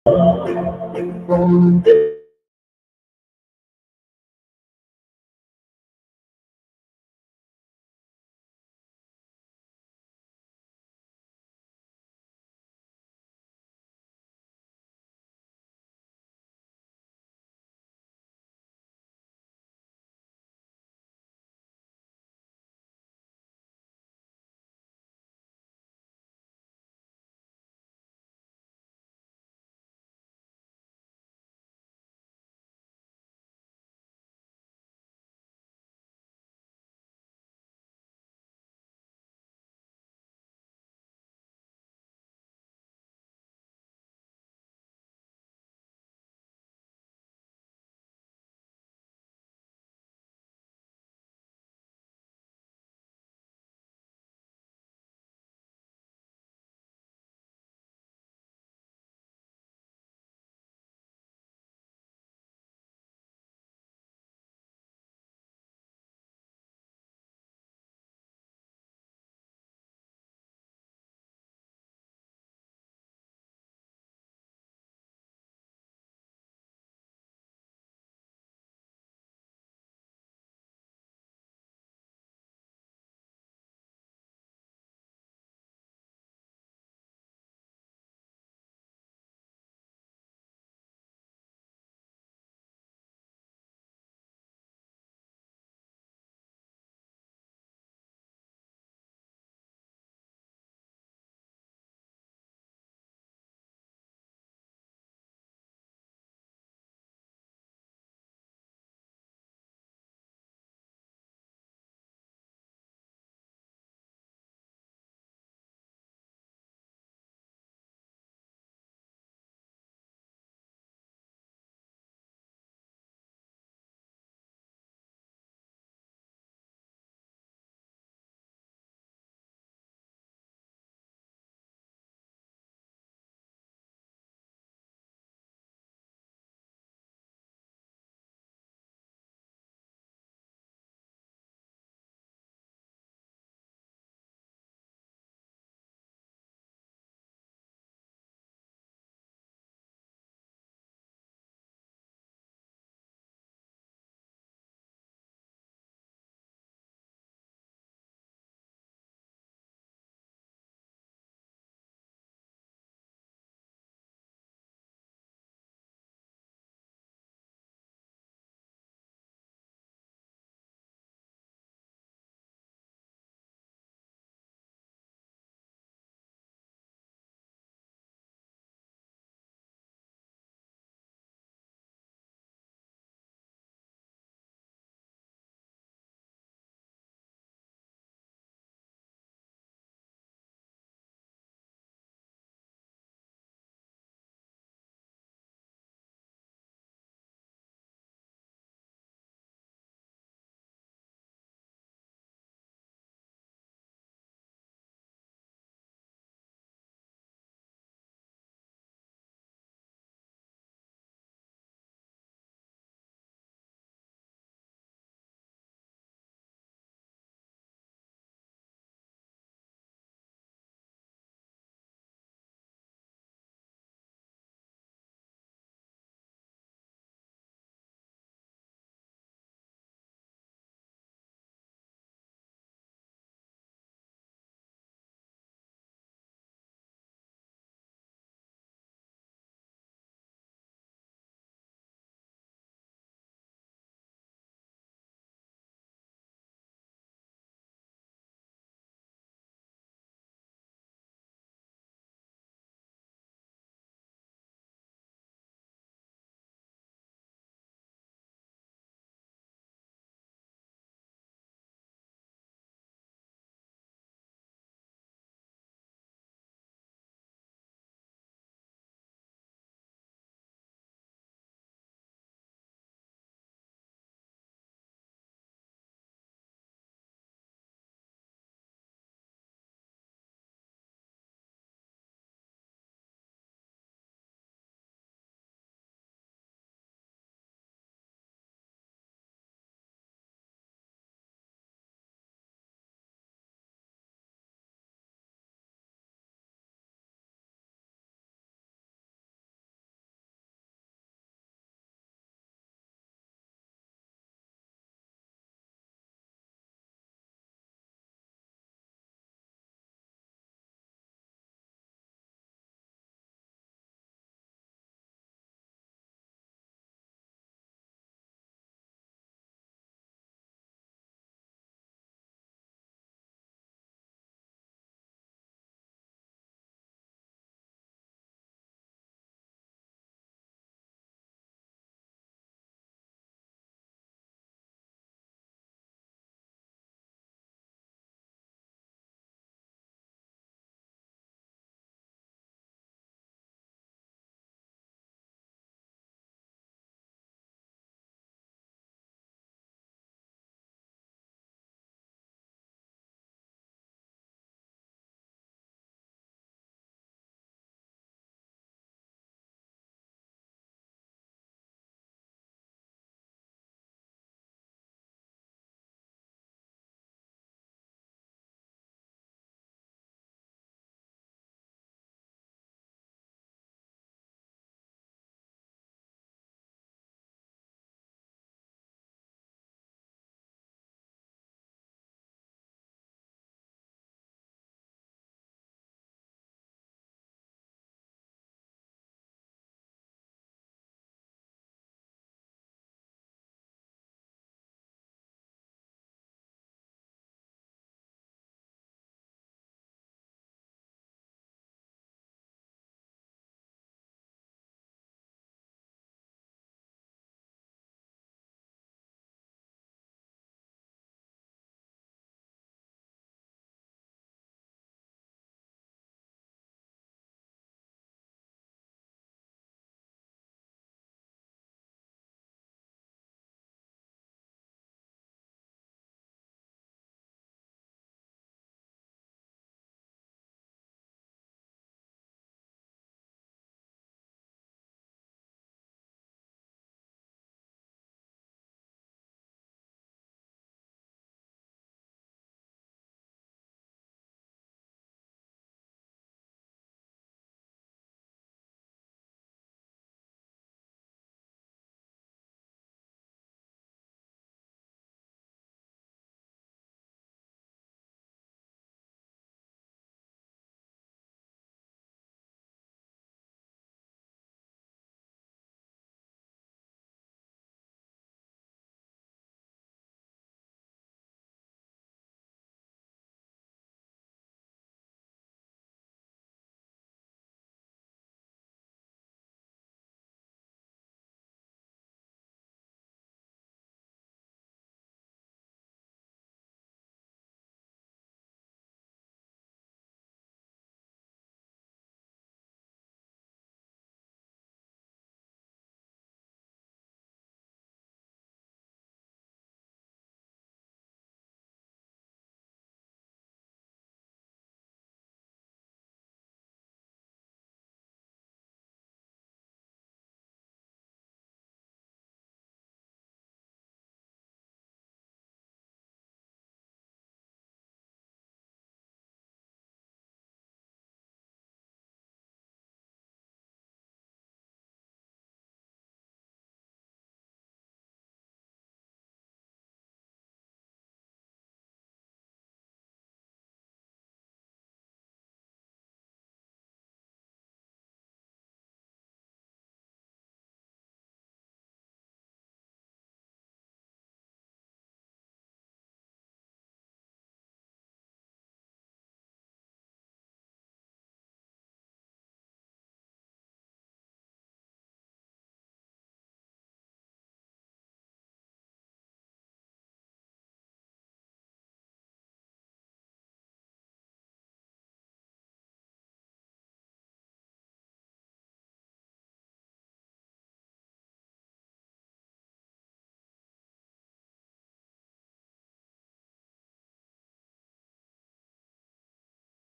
from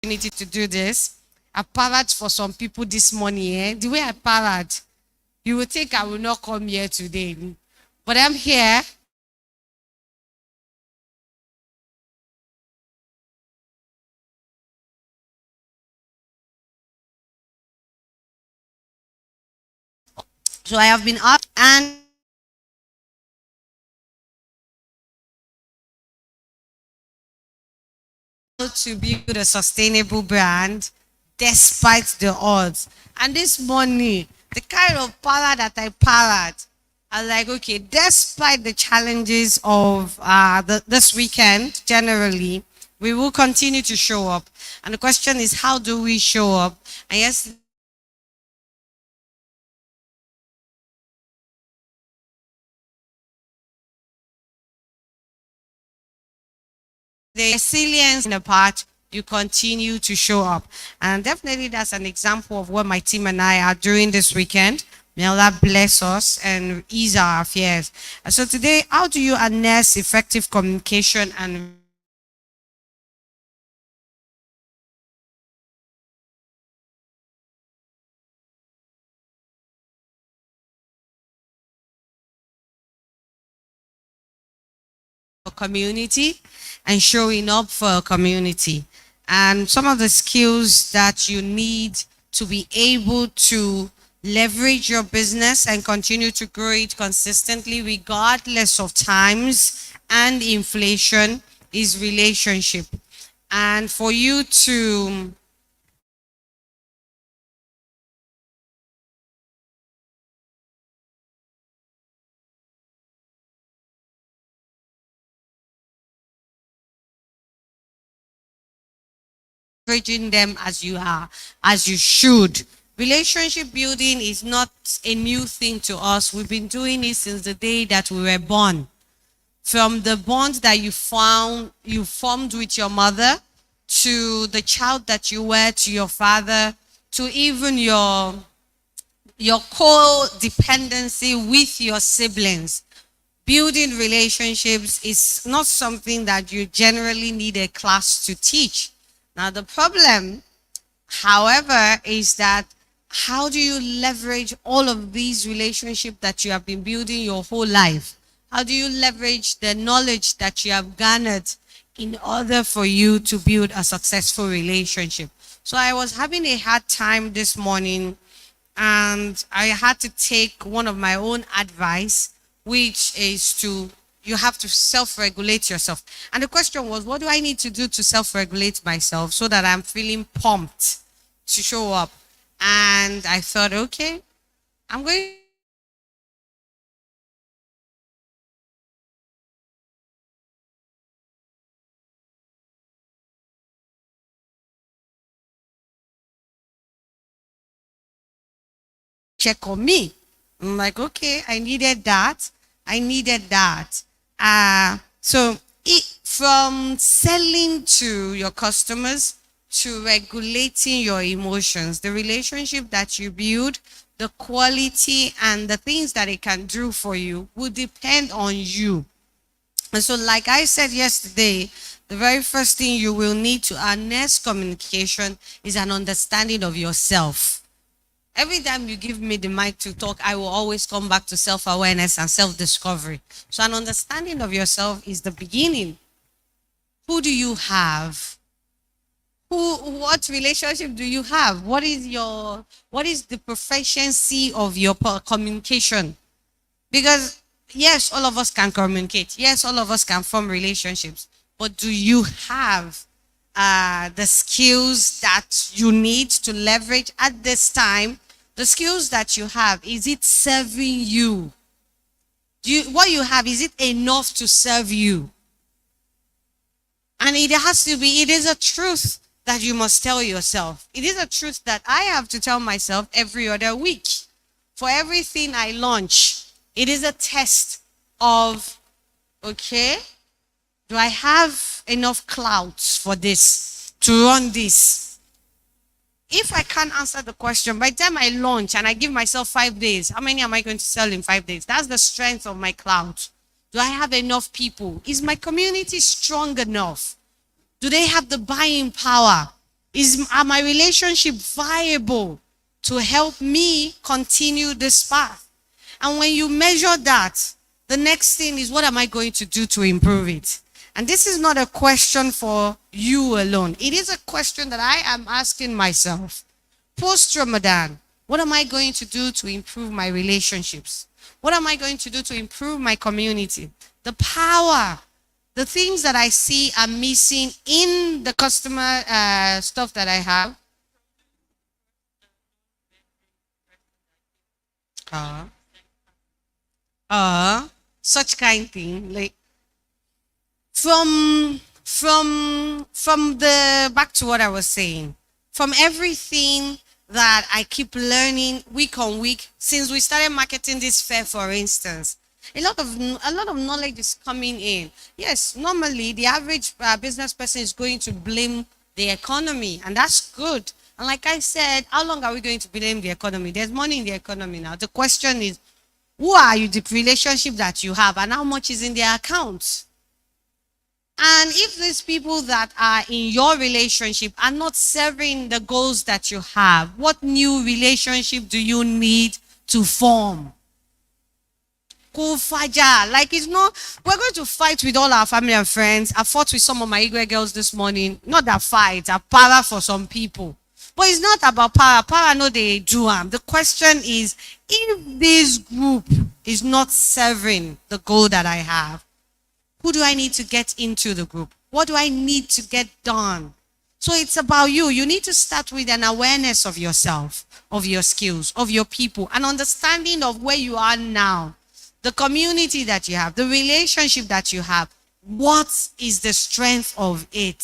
opportunity to do this. I parad for some people this morning. The way I parad, you will think I will not come here today. But I'm here. So I have been up and to build a sustainable brand despite the odds. And this morning, the kind of power that I powered, I was like, okay, despite the challenges of this weekend, generally, we will continue to show up. And the question is, how do we show up? And yes, the resilience in the part, you continue to show up. And definitely that's an example of what my team and I are doing this weekend. May Allah bless us and ease our affairs. And so today, how do you harness effective communication and community and showing up for a community? And some of the skills that you need to be able to leverage your business and continue to grow it consistently regardless of times and inflation is relationship. And for you to leveraging them as you are, as you should. Relationship building is not a new thing to us. We've been doing it since the day that we were born. From the bond that you formed with your mother, to the child that you were to your father, to even your co-dependency with your siblings. Building relationships is not something that you generally need a class to teach. Now, the problem, however, is that how do you leverage all of these relationships that you have been building your whole life? How do you leverage the knowledge that you have garnered in order for you to build a successful relationship? So I was having a hard time this morning, and I had to take one of my own advice, which is you have to self-regulate yourself. And the question was, what do I need to do to self-regulate myself so that I'm feeling pumped to show up? And I thought, okay, I'm going check on me. I'm like, okay, I needed that. I needed that. From selling to your customers to regulating your emotions, the relationship that you build, the quality and the things that it can do for you will depend on you. And so, like I said yesterday, the very first thing you will need to harness communication is an understanding of yourself. Every time you give me the mic to talk, I will always come back to self-awareness and self-discovery. So an understanding of yourself is the beginning. Who do you have? What relationship do you have? What is the proficiency of your communication? Because yes, all of us can communicate. Yes, all of us can form relationships. But do you have the skills that you need to leverage at this time? The skills that you have, is it serving you? What you have, is it enough to serve you? And it has to be, it is a truth that you must tell yourself. It is a truth that I have to tell myself every other week. For everything I launch, it is a test of, okay, do I have enough clouds for this, to run this? If I can't answer the question, by the time I launch and I give myself 5 days, how many am I going to sell in 5 days? That's the strength of my cloud. Do I have enough people? Is my community strong enough? Do they have the buying power? Are my relationship viable to help me continue this path? And when you measure that, the next thing is, what am I going to do to improve it? And this is not a question for you alone. It is a question that I am asking myself. Post-Ramadan, what am I going to do to improve my relationships? What am I going to do to improve my community? The power, the things that I see are missing in the customer stuff that I have. Such kind thing, like from the back to what I was saying, from everything that I keep learning week on week since we started marketing this fair, for instance. A lot of knowledge is coming in. Yes, normally the average business person is going to blame the economy, and that's good. And like I said, how long are we going to blame the economy? There's money in the economy now. The question is, who are you, the relationship that you have, and how much is in their account? And if these people that are in your relationship are not serving the goals that you have, what new relationship do you need to form? Like, it's not, we're going to fight with all our family and friends. I fought with some of my Igwe girls this morning. Not that fight, a power for some people. But it's not about power. Power, no, they do. The question is, if this group is not serving the goal that I have, who do I need to get into the group? What do I need to get done? So it's about you. You need to start with an awareness of yourself, of your skills, of your people, an understanding of where you are now, the community that you have, the relationship that you have. What is the strength of it?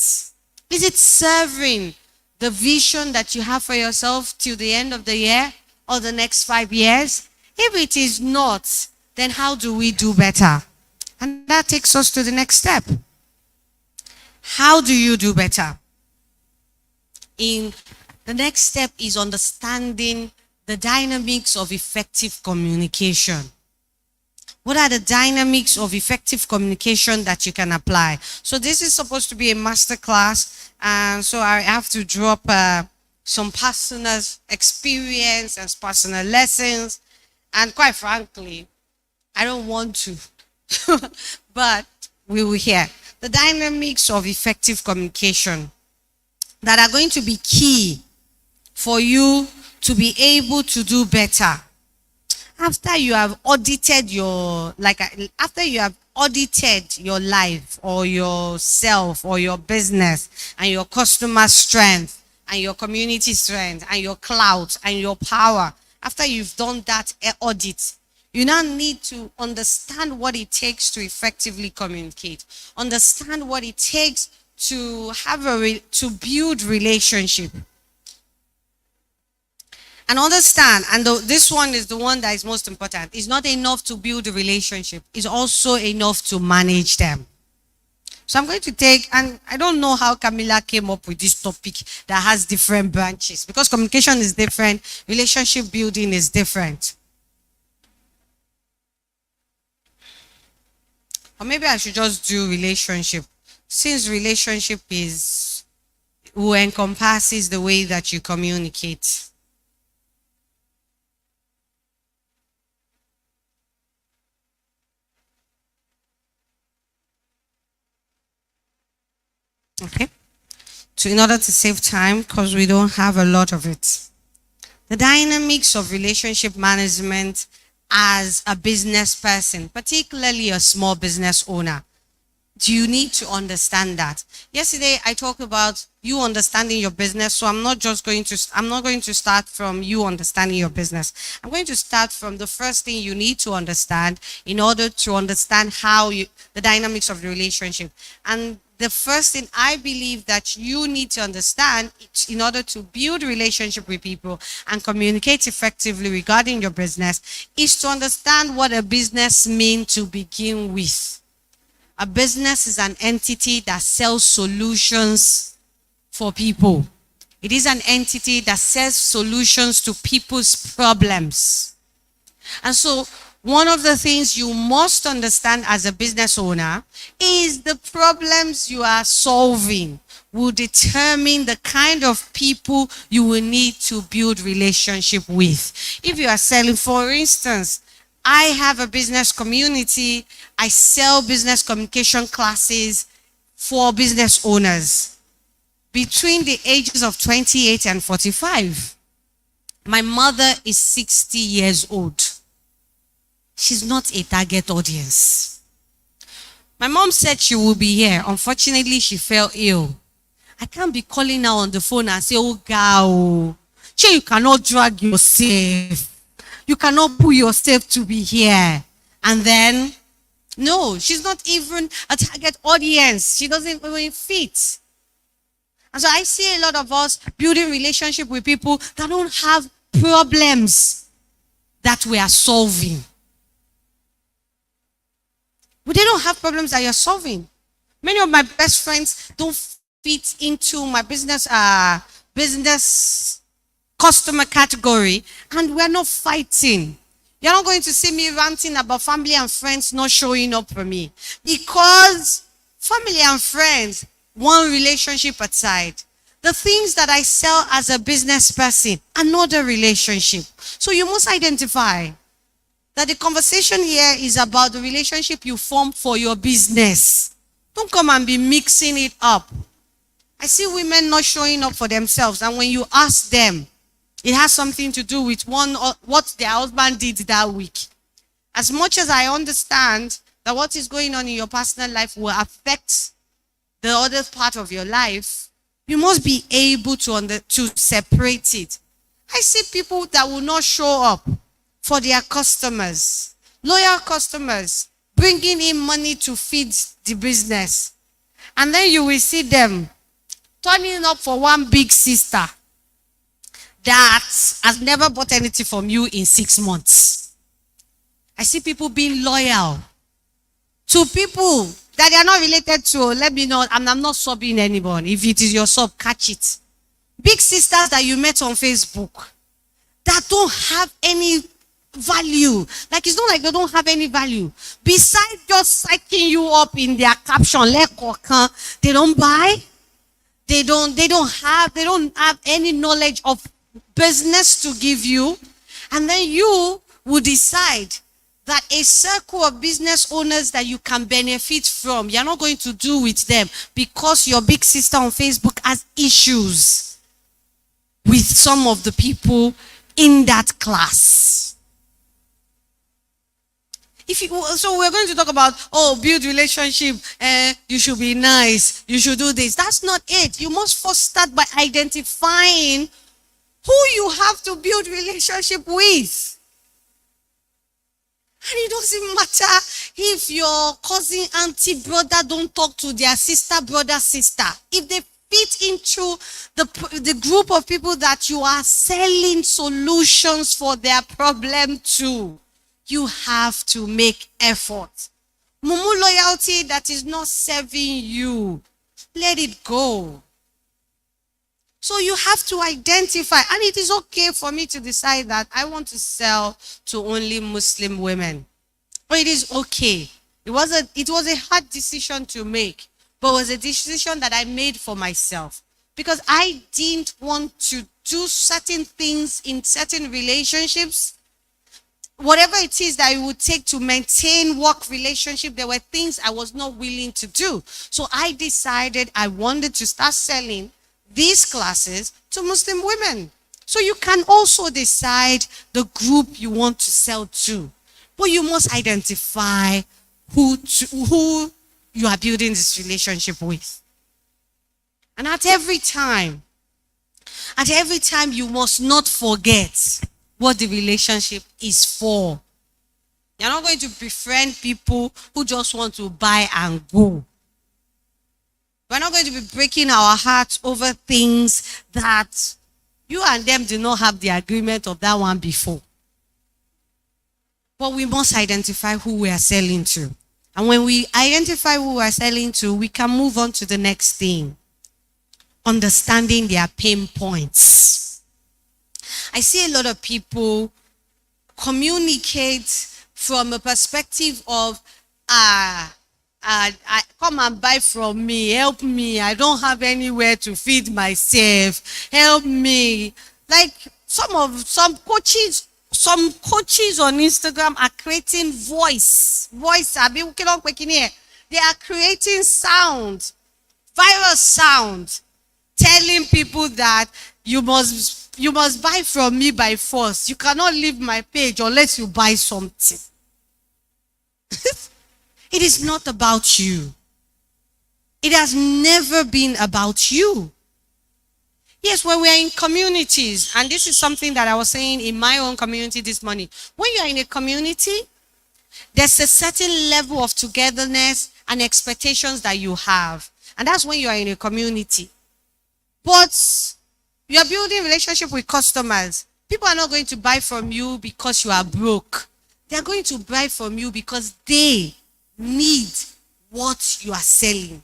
Is it serving the vision that you have for yourself till the end of the year or the next 5 years? If it is not, then how do we do better? And that takes us to the next step. How do you do better? The next step is understanding the dynamics of effective communication. What are the dynamics of effective communication that you can apply? So this is supposed to be a master class, and so I have to drop some personal experience and personal lessons. And quite frankly, I don't want to, but we will hear the dynamics of effective communication that are going to be key for you to be able to do better. After you have audited your life or yourself or your business and your customer strength and your community strength and your clout and your power, after you've done that audit, you now need to understand what it takes to effectively communicate, understand what it takes to to build relationship. And understand, and this one is the one that is most important. It's not enough to build a relationship. It's also enough to manage them. So I'm going to take, and I don't know how Camilla came up with this topic that has different branches, because communication is different, relationship building is different. Or maybe I should just do relationship, since relationship who encompasses the way that you communicate. Okay, so in order to save time, because we don't have a lot of it, the dynamics of relationship management as a business person, particularly a small business owner, do you need to understand that? Yesterday I talked about you understanding your business, so I'm not going to start from you understanding your business. I'm going to start from the first thing you need to understand in order to understand the dynamics of the relationship. And the first thing I believe that you need to understand in order to build a relationship with people and communicate effectively regarding your business is to understand what a business means to begin with. A business is an entity that sells solutions for people. It is an entity that sells solutions to people's problems. And so one of the things you must understand as a business owner is the problems you are solving. will determine the kind of people you will need to build relationship with. If you are selling, for instance, I have a business community. I sell business communication classes for business owners between the ages of 28 and 45. My mother is 60 years old. She's not a target audience. My mom said she will be here. Unfortunately, she fell ill. I can't be calling her on the phone and say, oh, girl, you cannot drag yourself. You cannot pull yourself to be here. And then, no, she's not even a target audience. She doesn't even fit. And so I see a lot of us building relationship with people that don't have problems that we are solving. But they don't have problems that you're solving. Many of my best friends don't fit into my business customer category, and we're not fighting. You're not going to see me ranting about family and friends not showing up for me, because family and friends, one relationship aside, the things that I sell as a business person, another relationship. So you must identify that the conversation here is about the relationship you form for your business. Don't come and be mixing it up. I see women not showing up for themselves, and when you ask them, it has something to do with what their husband did that week. As much as I understand that what is going on in your personal life will affect the other part of your life, you must be able to separate it. I see people that will not show up for their customers, loyal customers, bringing in money to feed the business. And then you will see them turning up for one big sister that has never bought anything from you in 6 months. I see people being loyal to people that they are not related to. Let me know. I'm not subbing anyone. If it is your sub, catch it. Big sisters that you met on Facebook that don't have any value. Like, it's not like they don't have any value. Besides just psyching you up in their caption, they don't buy. They don't have any knowledge of business to give you. And then you will decide that a circle of business owners that you can benefit from, you're not going to do with them because your big sister on Facebook has issues with some of the people in that class. So we're going to talk about, build relationship, you should be nice, you should do this. That's not it. You must first start by identifying who you have to build relationship with. And it doesn't matter if your cousin, auntie, brother don't talk to their sister, brother, sister. If they fit into the group of people that you are selling solutions for their problem to, you have to make effort. Mumu loyalty that is not serving you, let it go. So you have to identify, and it is okay for me to decide that I want to sell to only Muslim women. But it is okay. It was a hard decision to make, but it was a decision that I made for myself, because I didn't want to do certain things in certain relationships. Whatever it is that it would take to maintain work relationship, there were things I was not willing to do. So I decided I wanted to start selling these classes to Muslim women. So you can also decide the group you want to sell to, but you must identify who you are building this relationship with. And at every time you must not forget what the relationship is for. You're not going to befriend people who just want to buy and go. We're not going to be breaking our hearts over things that you and them do not have the agreement of that one before. But we must identify who we are selling to. And when we identify who we are selling to, we can move on to the next thing. Understanding their pain points. I see a lot of people communicate from a perspective of, come and buy from me, help me, I don't have anywhere to feed myself, help me. Like some coaches on Instagram are creating voice abi they are creating sound, viral sound, telling people that you must buy from me by force. You cannot leave my page unless you buy something. It is not about you. It has never been about you. Yes, when we are in communities, and this is something that I was saying in my own community this morning. When you are in a community, there's a certain level of togetherness and expectations that you have. And that's when you are in a community. But you are building relationship with customers. People are not going to buy from you because you are broke. They are going to buy from you because they need what you are selling.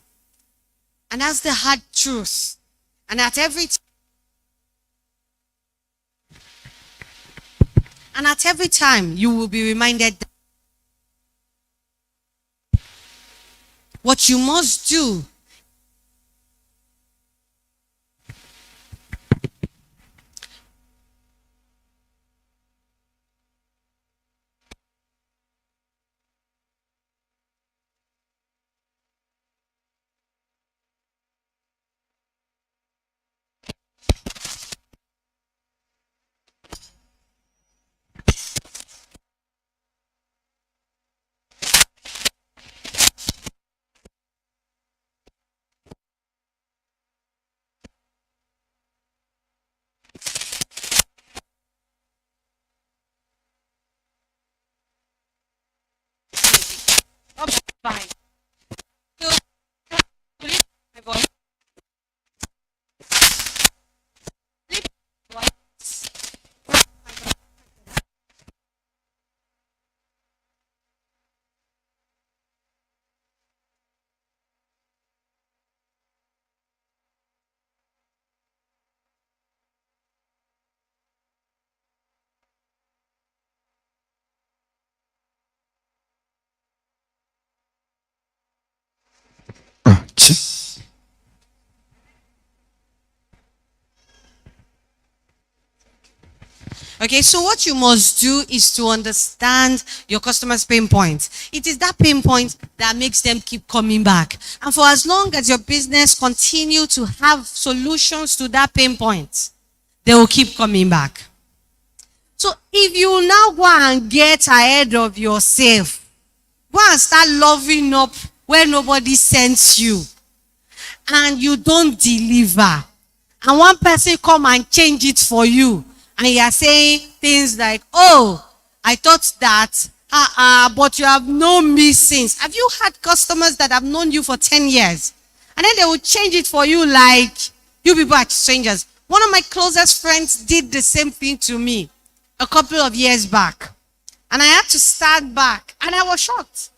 And that's the hard truth. And at every time you will be reminded that what you must do fine. So, to lift my voice, lift my voice. Okay, so what you must do is to understand your customers' pain points. It is that pain point that makes them keep coming back. And for as long as your business continue to have solutions to that pain point, they will keep coming back. So if you now go and get ahead of yourself, go and start loving up where nobody sends you, and you don't deliver, and one person come and change it for you, and you are saying things like, oh, I thought that, but you have known me since. Have you had customers that have known you for 10 years? And then they will change it for you like you people are strangers. One of my closest friends did the same thing to me a couple of years back. And I had to start back. And I was shocked.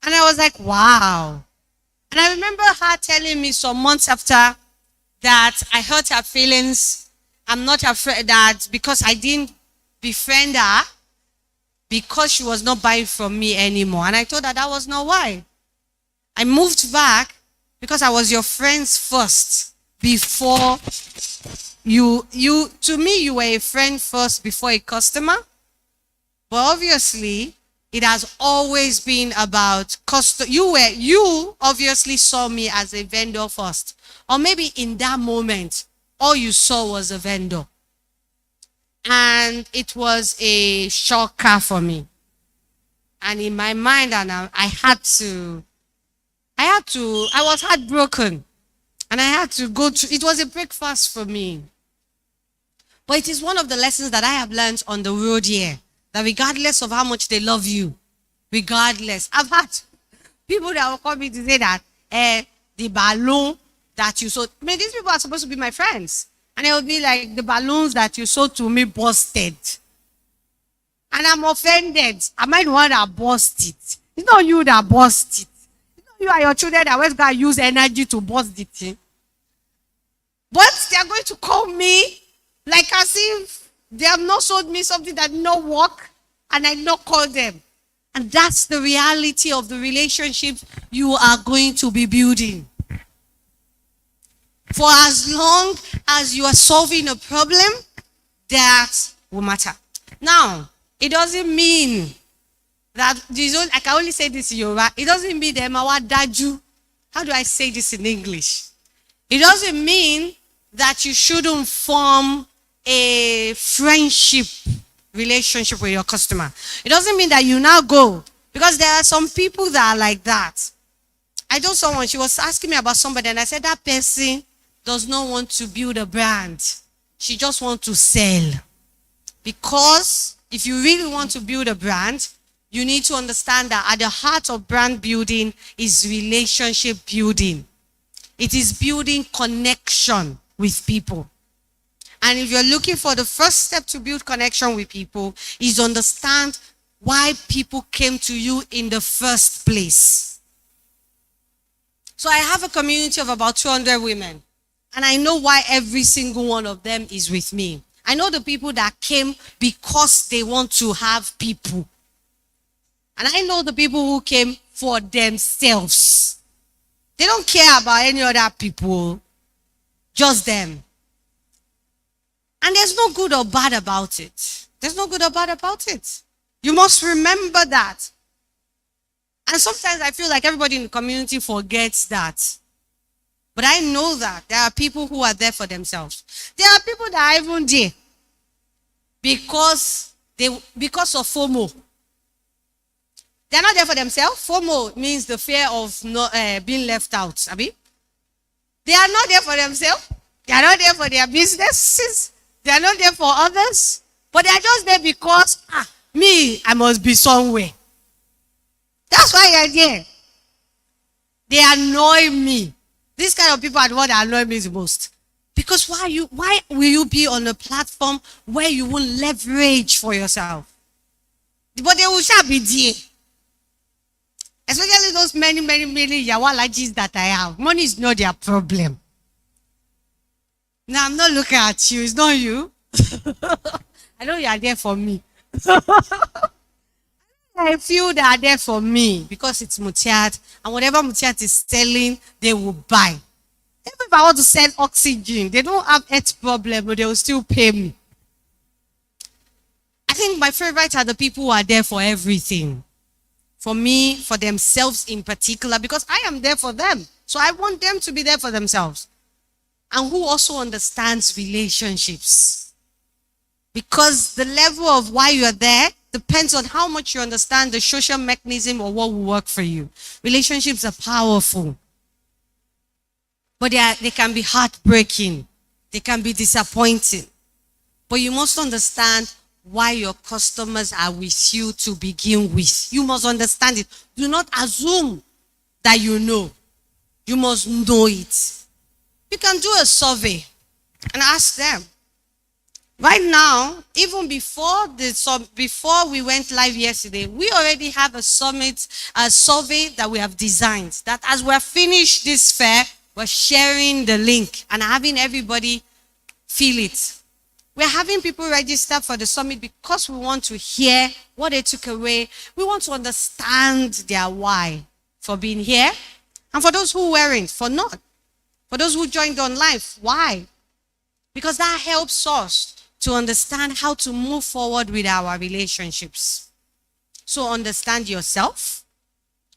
And I was like, wow. And I remember her telling me some months after that I hurt her feelings. I'm not afraid that because I didn't befriend her, because she was not buying from me anymore. And I told her that was not why. I moved back because I was your friends first before to me, you were a friend first before a customer. But obviously, it has always been about you obviously saw me as a vendor first. Or maybe in that moment, all you saw was a vendor. And it was a shocker for me. And in my mind, and I was heartbroken. And I had to go to, it was a breakfast for me. But it is one of the lessons that I have learned on the road here. That regardless of how much they love you, regardless. I've had people that will call me to say that the balloon that you sold, I mean, these people are supposed to be my friends. And it will be like, the balloons that you sold to me busted. And I'm offended. Am I the one that burst it? It's not you that burst it. It's not you and your children that always going to use energy to burst the thing. But they are going to call me like as if they have not sold me something that did not work, and I not call them. And that's the reality of the relationships you are going to be building. For as long as you are solving a problem, that will matter. Now, it doesn't mean that I can only say this in Yoruba. It doesn't mean that daju. How do I say this in English? It doesn't mean that you shouldn't form a friendship relationship with your customer. It doesn't mean that you now go, because there are some people that are like that. I know someone, she was asking me about somebody, and I said that person does not want to build a brand. She just wants to sell. Because if you really want to build a brand, you need to understand that at the heart of brand building is relationship building. It is building connection with people. And if you're looking for the first step to build connection with people, is understand why people came to you in the first place. So I have a community of about 200 women. And I know why every single one of them is with me. I know the people that came because they want to have people. And I know the people who came for themselves. They don't care about any other people. Just them. And there's no good or bad about it. There's no good or bad about it. You must remember that. And sometimes I feel like everybody in the community forgets that. But I know that there are people who are there for themselves. There are people that are even there because of FOMO. They're not there for themselves. FOMO means the fear of not being left out. Abi? They are not there for themselves. They are not there for their businesses. They are not there for others. But they are just there because, I must be somewhere. That's why you're there. They annoy me. These kind of people are the ones that annoy me the most. Because why will you be on a platform where you won't leverage for yourself? But they will shall be there. Especially those many yawalajis that I have. Money is not their problem. Now, I'm not looking at you. It's not you. I know you are there for me. I feel they are there for me because it's Mutiat. And whatever Mutiat is selling, they will buy. Even if I want to sell oxygen, they don't have health problem, but they will still pay me. I think my favorites are the people who are there for everything. For me, for themselves in particular, because I am there for them. So I want them to be there for themselves. And who also understands relationships. Because the level of why you are there depends on how much you understand the social mechanism or what will work for you. Relationships are powerful. But they can be heartbreaking. They can be disappointing. But you must understand why your customers are with you to begin with. You must understand it. Do not assume that you know. You must know it. You can do a survey and ask them. Right now, even before we went live yesterday, we already have a survey that we have designed. That as we're finished this fair, we're sharing the link and having everybody feel it. We're having people register for the summit because we want to hear what they took away. We want to understand their why for being here. And for those who weren't, for not. For those who joined online, why? Because that helps us to understand how to move forward with our relationships. So understand yourself,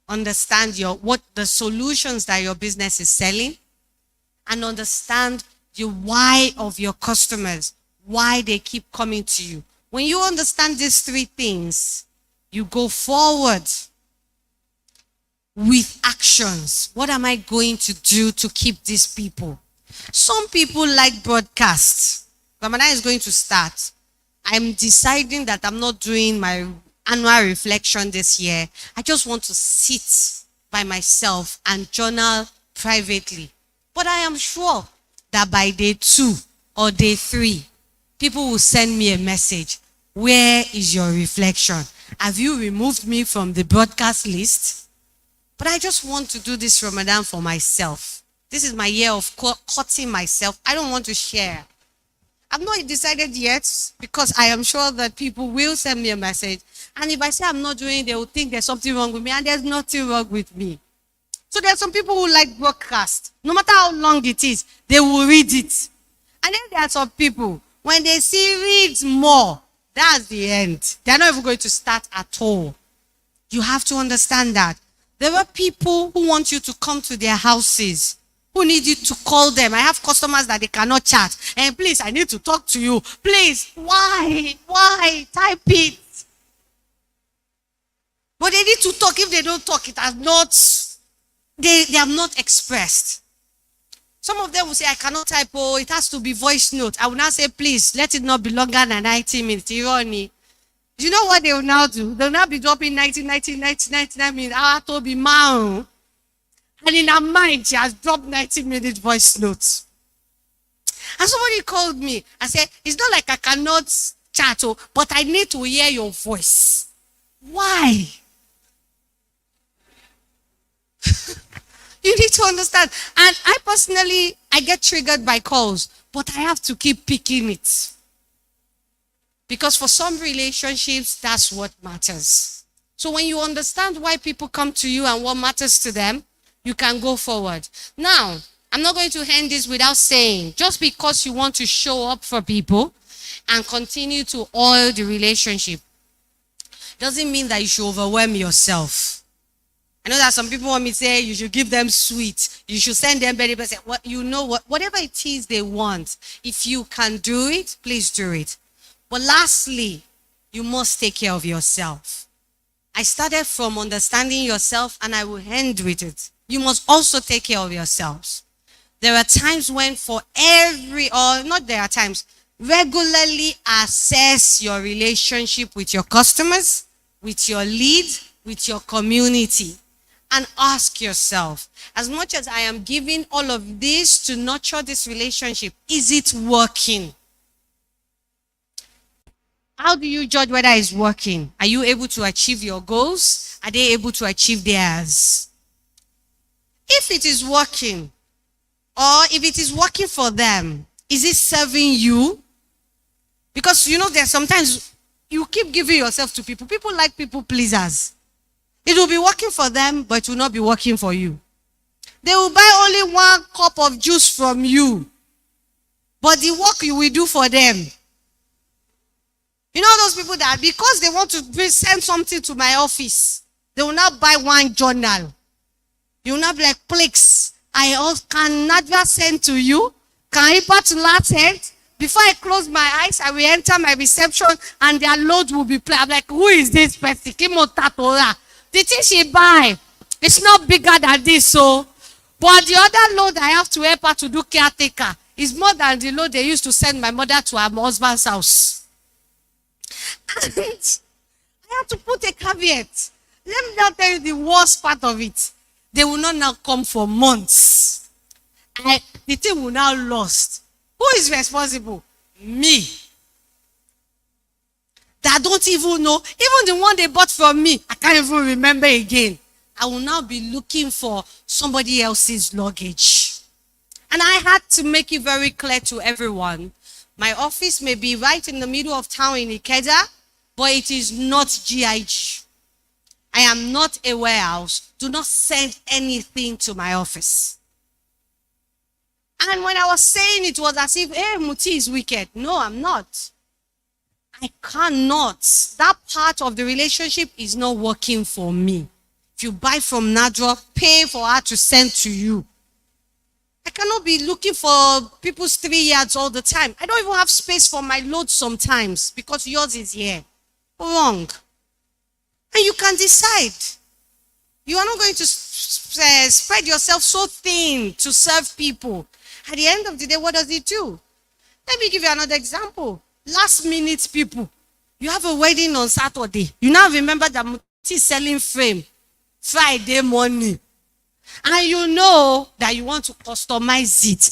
understand what the solutions that your business is selling, and understand the why of your customers, why they keep coming to you. When you understand these three things, you go forward with actions. What am I going to do to keep these people? Some people like broadcasts. Ramadan is going to start. I'm deciding that I'm not doing my annual reflection this year. I just want to sit by myself and journal privately. But I am sure that by day 2 or day 3, people will send me a message. Where is your reflection? Have you removed me from the broadcast list? But I just want to do this Ramadan for myself. This is my year of cutting myself. I don't want to share. I've not decided yet because I am sure that people will send me a message. And if I say I'm not doing it, they will think there's something wrong with me, and there's nothing wrong with me. So there are some people who like broadcast. No matter how long it is, they will read it. And then there are some people, when they see read more, that's the end. They're not even going to start at all. You have to understand that. There are people who want you to come to their houses, who need you to call them. I have customers that they cannot chat. And please, I need to talk to you. Please, why? Why? Type it. But they need to talk. If they don't talk, it has not, they have not expressed. Some of them will say, I cannot type, oh, it has to be voice note. I will now say, please, let it not be longer than 90 minutes. Irony. You know what they will now do? They will now be dropping 99 minutes. I have to be man. And in her mind, she has dropped 90-minute voice notes. And somebody called me. I said, it's not like I cannot chat, but I need to hear your voice. Why? You need to understand. And I personally, I get triggered by calls, but I have to keep picking it. Because for some relationships, that's what matters. So when you understand why people come to you and what matters to them, you can go forward. Now, I'm not going to end this without saying, just because you want to show up for people and continue to oil the relationship, doesn't mean that you should overwhelm yourself. I know that some people want me to say you should give them sweet, you should send them berry, but what you know what, whatever it is they want, if you can do it, please do it. But lastly, you must take care of yourself. I started from understanding yourself, and I will end with it. You must also take care of yourselves. There are times when regularly assess your relationship with your customers, with your lead, with your community, and ask yourself, as much as I am giving all of this to nurture this relationship, is it working? How do you judge whether it's working? Are you able to achieve your goals? Are they able to achieve theirs? If it is working, or if it is working for them, is it serving you? Because you know, there's sometimes you keep giving yourself to people. People like people pleasers. It will be working for them, but it will not be working for you. They will buy only 1 cup of juice from you, but the work you will do for them. You know those people that because they want to send something to my office, they will not buy 1 journal. You will not be like, please, I can never send to you. Can I put to last hand? Before I close my eyes, I will enter my reception and their load will be played. I'm like, who is this person? The thing she buy, it's not bigger than this, so. But the other load I have to help her to do caretaker is more than the load they used to send my mother to her husband's house. And I have to put a caveat. Let me now tell you the worst part of it. They will not now come for months. The thing will now lost. Who is responsible? Me. That I don't even know. Even the one they bought from me, I can't even remember again. I will now be looking for somebody else's luggage. And I had to make it very clear to everyone. My office may be right in the middle of town in Ikeja, but it is not GIG. I am not a warehouse. Do not send anything to my office. And when I was saying it was as if, hey, Muti is wicked. No, I'm not. I cannot. That part of the relationship is not working for me. If you buy from Nadra, pay for her to send to you. I cannot be looking for people's 3 yards all the time. I don't even have space for my load sometimes because yours is here. Wrong. And you can decide. You are not going to spread yourself so thin to serve people. At the end of the day, what does it do? Let me give you another example. Last minute people. You have a wedding on Saturday. You now remember that Muti is selling frame Friday morning. And you know that you want to customize it.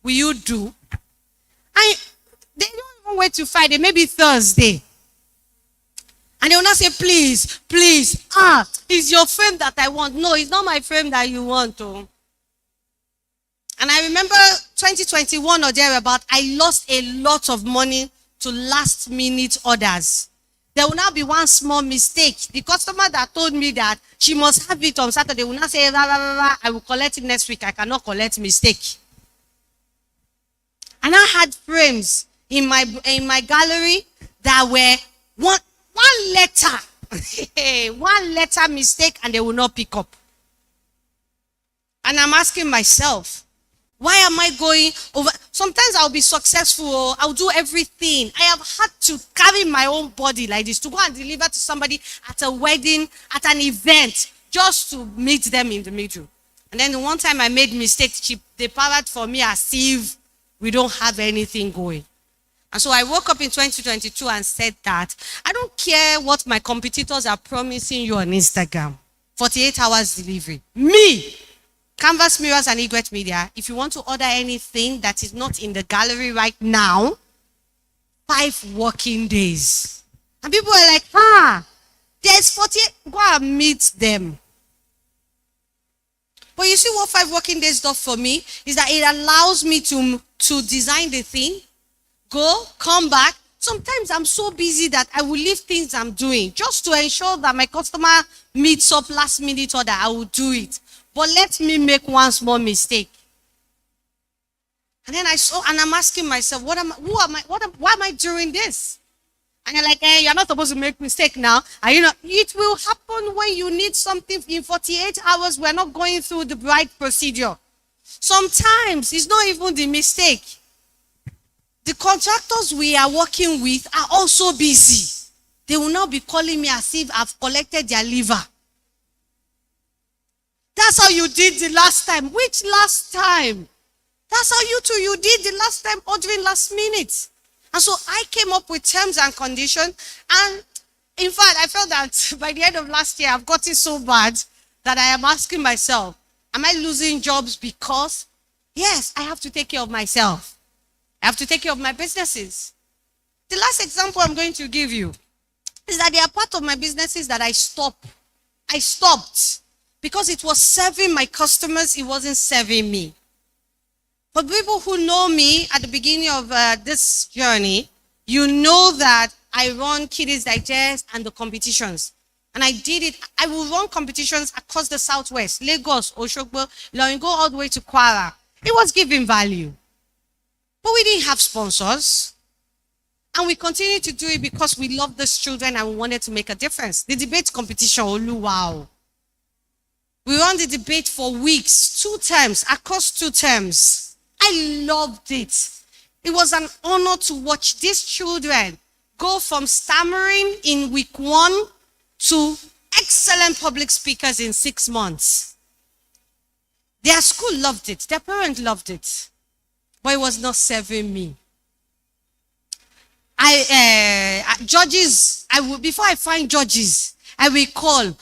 Will you do? And they don't even wait till Friday, maybe Thursday. And they will not say, please, please, it's your frame that I want. No, it's not my frame that you want. Oh. And I remember 2021 or thereabout, I lost a lot of money to last minute orders. There will now be one small mistake. The customer that told me that she must have it on Saturday will now say, rah, rah, rah, rah, I will collect it next week. I cannot collect mistake. And I had frames in my gallery that were one letter, one letter mistake, and they will not pick up. And I'm asking myself, why am I going over? Sometimes I'll be successful. I'll do everything. I have had to carry my own body like this to go and deliver to somebody at a wedding, at an event, just to meet them in the middle. And then the one time I made mistakes, they parrot for me as if we don't have anything going. And so I woke up in 2022 and said that I don't care what my competitors are promising you on Instagram. 48 hours delivery. Me, Canvas Mirrors and Egret Media, if you want to order anything that is not in the gallery right now, 5 working days. And people are like, there's 48, go and meet them. But you see what 5 working days does for me is that it allows me to design the thing, go, come back. Sometimes I'm so busy that I will leave things I'm doing just to ensure that my customer meets up last minute order. I will do it. But let me make one small mistake. And then I'm asking myself, why am I doing this? And you're like, you're not supposed to make mistake now. And it will happen when you need something in 48 hours. We're not going through the right procedure. Sometimes it's not even the mistake. The contractors we are working with are also busy. They will not be calling me as if I've collected their liver. That's how you did the last time. Which last time? That's how you did the last time, ordering last minute. And so I came up with terms and conditions. And in fact, I felt that by the end of last year, I've gotten so bad that I am asking myself, am I losing jobs because, yes, I have to take care of myself. I have to take care of my businesses. The last example I'm going to give you is that there are part of my businesses that I stopped. Because it was serving my customers, it wasn't serving me. But people who know me at the beginning of this journey, you know that I run Kiddies Digest and the competitions. And I did it. I will run competitions across the Southwest, Lagos, Oshogbo, Ilorin, go all the way to Kwara. It was giving value. But we didn't have sponsors. And we continued to do it because we loved these children and we wanted to make a difference. The debate competition, wow. We ran the debate for weeks, 2 times, across 2 terms. I loved it. It was an honor to watch these children go from stammering in week 1 to excellent public speakers in 6 months. Their school loved it. Their parents loved it. But it was not serving me. Before I find judges, I will call.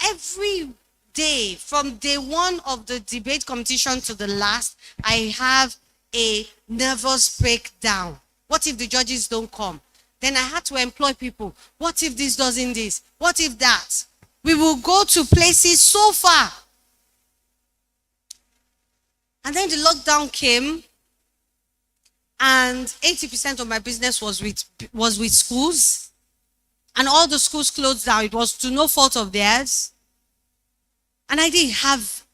Every day, from day 1 of the debate competition to the last, I have a nervous breakdown. What if the judges don't come? Then I had to employ people. What if this doesn't this? What if that? We will go to places so far. And then the lockdown came, and 80% of my business was with schools. And all the schools closed down. It was to no fault of theirs. And I didn't have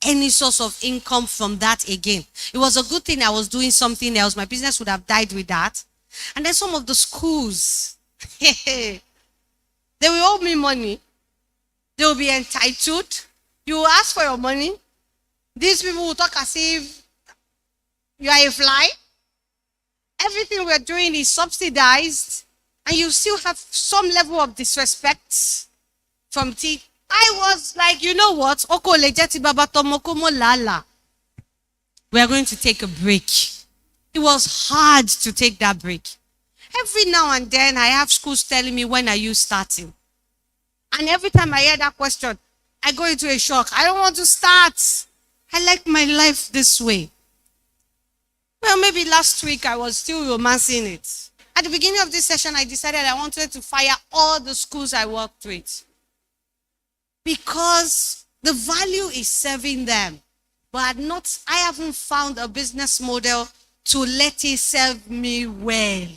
any source of income from that again. It was a good thing I was doing something else. My business would have died with that. And then some of the schools, they will owe me money. They will be entitled. You will ask for your money. These people will talk as if you are a fly. Everything we're doing is subsidized. And you still have some level of disrespect from T. I was like, you know what? We are going to take a break. It was hard to take that break. Every now and then, I have schools telling me, when are you starting? And every time I hear that question, I go into a shock. I don't want to start. I like my life this way. Well, maybe last week I was still romancing it. At the beginning of this session, I decided I wanted to fire all the schools I worked with, because the value is serving them. but I haven't found a business model to let it serve me well.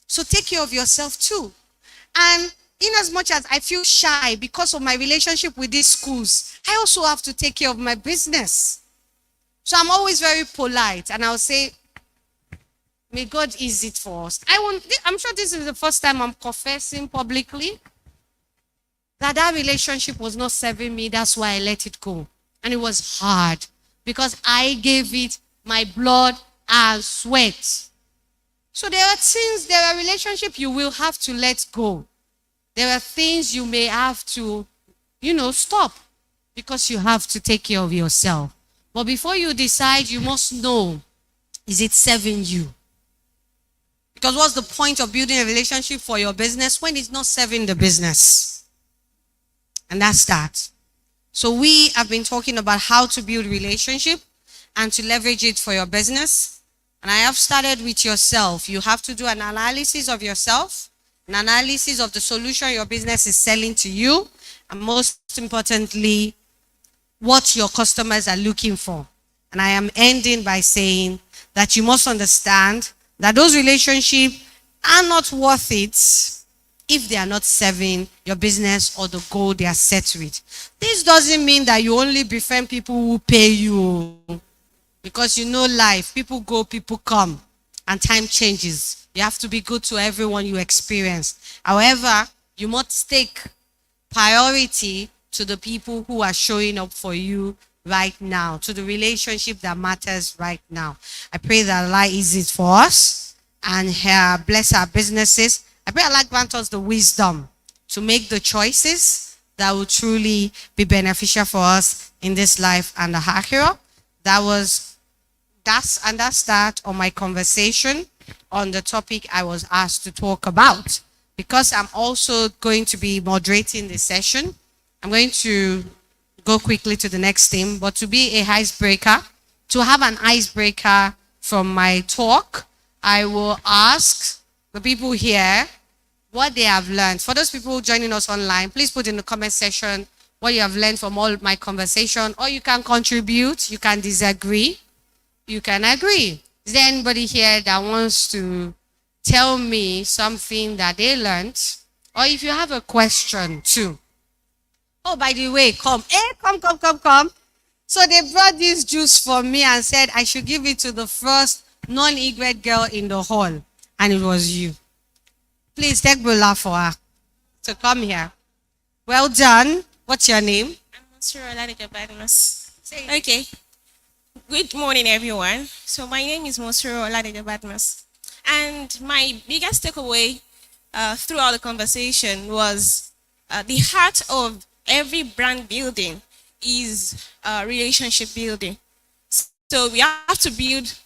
So take care of yourself too. And in as much as I feel shy because of my relationship with these schools, I also have to take care of my business. So I'm always very polite, and I'll say, may God ease it for us. I'm sure this is the first time I'm confessing publicly that relationship was not serving me. That's why I let it go. And it was hard because I gave it my blood and sweat. So there are relationships you will have to let go. There are things you may have to, stop because you have to take care of yourself. But before you decide, you must know, is it serving you? Because what's the point of building a relationship for your business when it's not serving the business? And that's that. So we have been talking about how to build relationship and to leverage it for your business. And I have started with yourself. You have to do an analysis of yourself, an analysis of the solution your business is selling to you, and most importantly, what your customers are looking for. And I am ending by saying that you must understand that those relationships are not worth it if they are not serving your business or the goal they are set with. This doesn't mean that you only befriend people who pay you, because life, people go, people come, and time changes. You have to be good to everyone you experience. However, you must take priority to the people who are showing up for you right now, to the relationship that matters right now. I pray that Allah ease it for us and bless our businesses. I pray Allah grant us the wisdom to make the choices that will truly be beneficial for us in this life and the akhirah. That's that on my conversation on the topic I was asked to talk about. Because I'm also going to be moderating this session, I'm going to go quickly to the next theme, but to be a icebreaker, to have an icebreaker from my talk, I will ask the people here what they have learned. For those people joining us online, please put in the comment section what you have learned from all my conversation, or you can contribute, you can disagree, you can agree. Is there anybody here that wants to tell me something that they learned? Or if you have a question too. Oh, by the way, come. Come. So they brought this juice for me and said I should give it to the first non-Igret girl in the hall. And it was you. Please take Bula for her to come here. Well done. What's your name? I'm Monsieur. Okay. Good morning, everyone. So my name is Monsieur Badmas. And my biggest takeaway throughout the conversation was the heart of every brand building is relationship building. So we have to build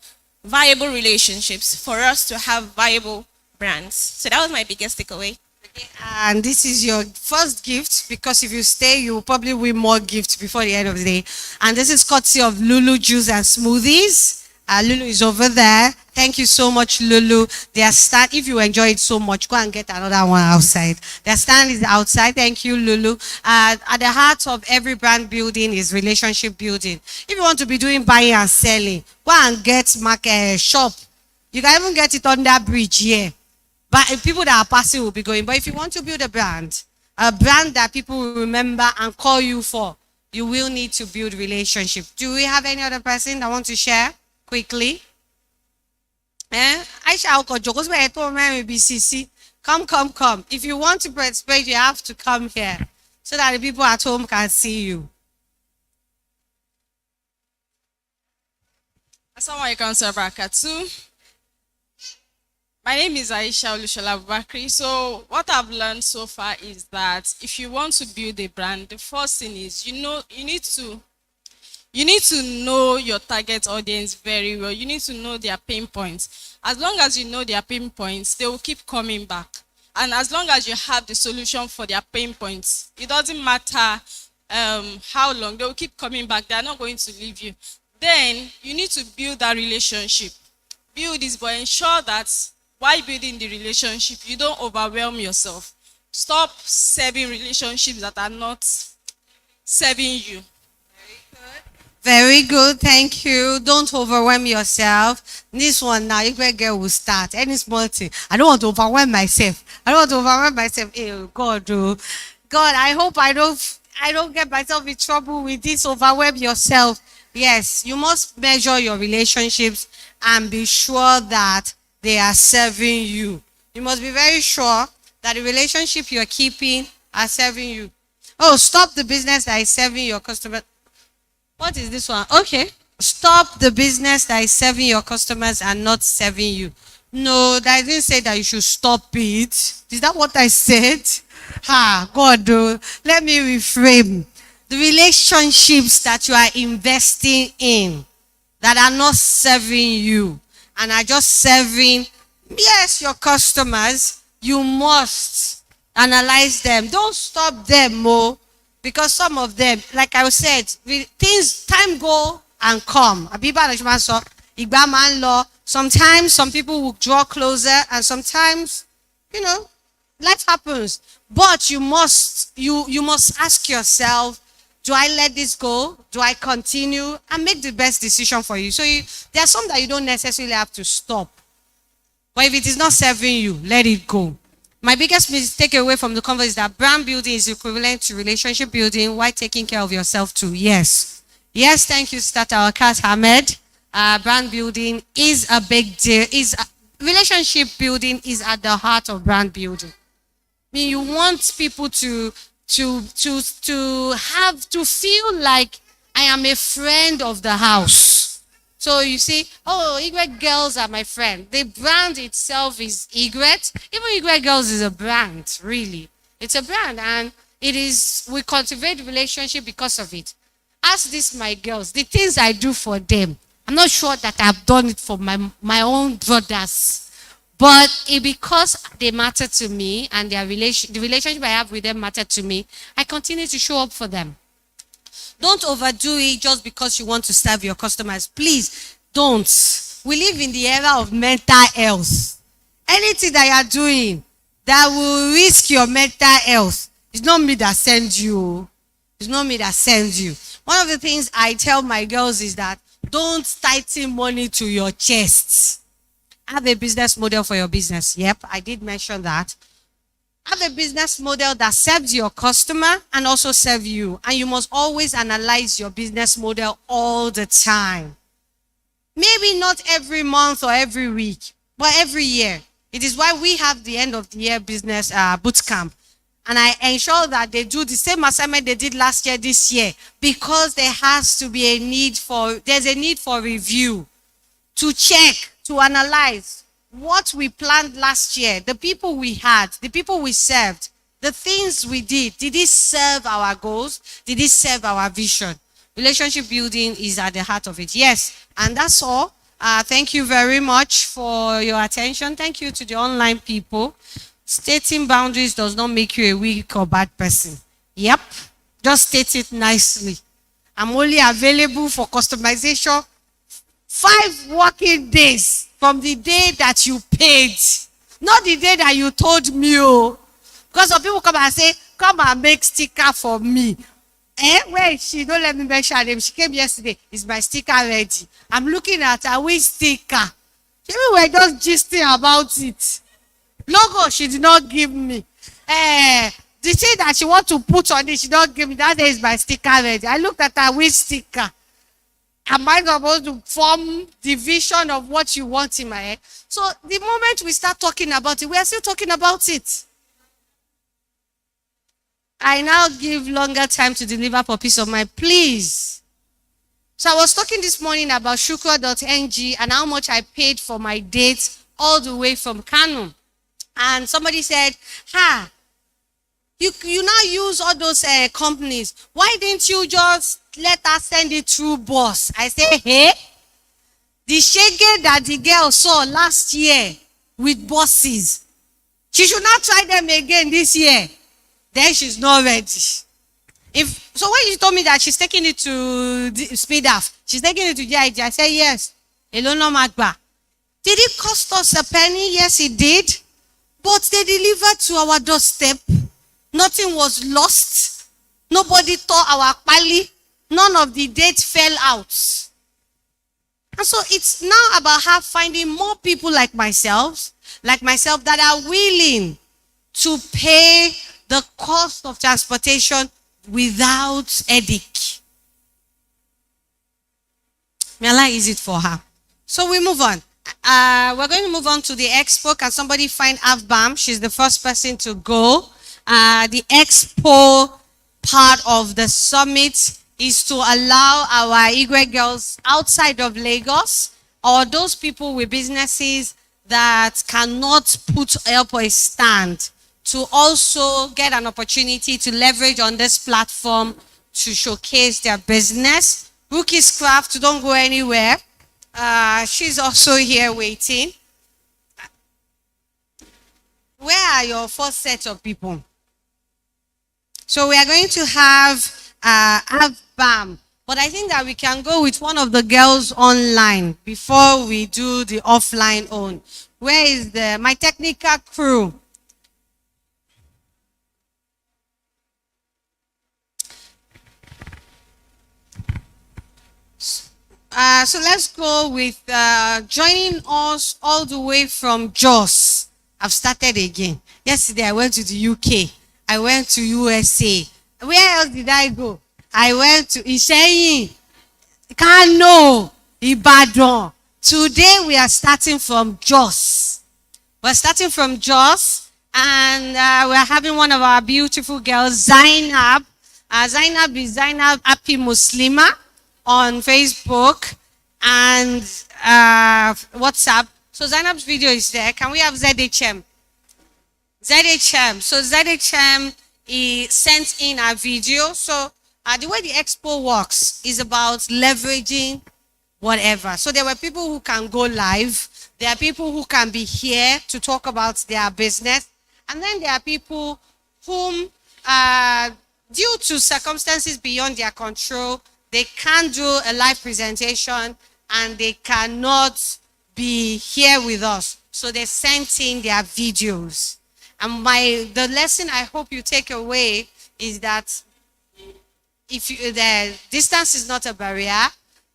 viable relationships for us to have viable brands. So that was my biggest takeaway. Okay, and this is your first gift, because if you stay, you will probably win more gifts before the end of the day. And this is courtesy of Lulu Juice and Smoothies. Lulu is over there. Thank you so much, Lulu. Their stand, if you enjoy it so much, go and get another one outside. Their stand is outside. Thank you, Lulu. At the heart of every brand building is relationship building. If you want to be doing buying and selling, go and get market shop. You can even get it on that bridge here. But people that are passing will be going. But if you want to build a brand that people will remember and call you for, you will need to build relationship. Do we have any other person that want to share quickly? Come. If you want to participate, you have to come here so that the people at home can see you. Assalamualaikum wabarakatuh. My name is Aisha Olushola Bakri. So what I've learned so far is that if you want to build a brand, the first thing is you need to know your target audience very well. You need to know their pain points. As long as you know their pain points, they will keep coming back. And as long as you have the solution for their pain points, it doesn't matter how long, they will keep coming back. They are not going to leave you. Then you need to build that relationship. Build this, but ensure that while building the relationship, you don't overwhelm yourself. Stop serving relationships that are not serving you. Very good. Very good, thank you. Don't overwhelm yourself. This one now, if a girl will start any small thing. I don't want to overwhelm myself. I don't want to overwhelm myself. Hey, God, oh. God, I hope I don't get myself in trouble with this. Overwhelm yourself. Yes, you must measure your relationships and be sure that they are serving you. You must be very sure that the relationship you're keeping are serving you. Oh, stop the business that is serving your customer. What is this one? Okay. Stop the business that is serving your customers and not serving you. No, I didn't say that you should stop it. Is that what I said? God, let me reframe. The relationships that you are investing in that are not serving you and are just serving, yes, your customers, you must analyze them. Don't stop them, Mo. Because some of them, like I said, time go and come. Sometimes some people will draw closer and sometimes, life happens. But you must ask yourself, do I let this go? Do I continue? And make the best decision for you. So there are some that you don't necessarily have to stop. But if it is not serving you, let it go. My biggest mistake away from the convo is that brand building is equivalent to relationship building while taking care of yourself too. Yes. Yes, thank you, Stata Kat Ahmed. Brand building is a big deal. Relationship building is at the heart of brand building. I mean, you want people to feel like I am a friend of the house. So you see, Egret Girls are my friend. The brand itself is Egret. Even Egret Girls is a brand, really. It's a brand, and we cultivate relationship because of it. Ask this, my girls, the things I do for them. I'm not sure that I've done it for my own brothers. But because they matter to me and the relationship I have with them matter to me, I continue to show up for them. Don't overdo it just because you want to serve your customers. Please, don't. We live in the era of mental health. Anything that you are doing that will risk your mental health, it's not me that sends you. It's not me that sends you. One of the things I tell my girls is that don't tighten money to your chest. Have a business model for your business. Yep, I did mention that. Have a business model that serves your customer and also serve you. And you must always analyze your business model all the time. Maybe not every month or every week, but every year. It is why we have the end of the year business boot camp. And I ensure that they do the same assignment they did last year, this year, because there's a need for review, to check, to analyze what we planned last year, the people we had, the people we served, the things we did it serve our goals? Did it serve our vision? Relationship building is at the heart of it. Yes, and that's all. Thank you very much for your attention. Thank you to the online people. Stating boundaries does not make you a weak or bad person. Yep, just state it nicely. I'm only available for customization 5 working days from the day that you paid, not the day that you told me. Because some people come and say, come and make sticker for me. Wait, she don't let me mention her name. She came yesterday. Is my sticker ready? I'm looking at her. Which sticker? We were just gisting about it. Logo, she did not give me. The thing that she want to put on it, she don't give me. That day is my sticker ready. I looked at her. Which sticker? Am I supposed to form the vision of what you want in my head? So the moment we start talking about it, we are still talking about it. I now give longer time to deliver for peace of mind, please. So I was talking this morning about shukra.ng and how much I paid for my dates all the way from Kano. And somebody said, you now use all those companies. Why didn't you just let us send it through bus? I say, hey, the shege that the girl saw last year with buses, she should not try them again this year. Then she's not ready. So when you told me that she's taking it to Speed Off, she's taking it to JIG, I said, yes. Elono Magba. Did it cost us a penny? Yes, it did. But they delivered to our doorstep. Nothing was lost. Nobody tore our pali. none of the dates fell out. And so it's now about her finding more people like myself that are willing to pay the cost of transportation without headache. May Allah ease it for her. So we move on. We're going to move on to the expo. Can somebody find Avbam? She's the first person to go. The expo part of the summit is to allow our Igwe girls outside of Lagos, or those people with businesses that cannot put up a stand, to also get an opportunity to leverage on this platform to showcase their business. Rookie's Craft, don't go anywhere. She's also here waiting. Where are your first set of people? So we are going to have BAM, but I think that we can go with one of the girls online before we do the offline own. Where is my technical crew? So let's go with joining us all the way from Jos. I've started again. Yesterday I went to the UK. I went to USA. Where else did I go? I went to Isheyin, Kano, Ibadan. Today we are starting from Jos. We're starting from Jos, and we're having one of our beautiful girls, Zainab. Zainab is Zainab Happy Muslimah on Facebook and WhatsApp. So Zainab's video is there. Can we have ZHM? ZHM. So ZHM sent in a video. So the way the expo works is about leveraging whatever. So there were people who can go live. There are people who can be here to talk about their business. And then there are people whom, due to circumstances beyond their control, they can't do a live presentation and they cannot be here with us. So they sent in their videos. And the lesson I hope you take away is that if the distance is not a barrier,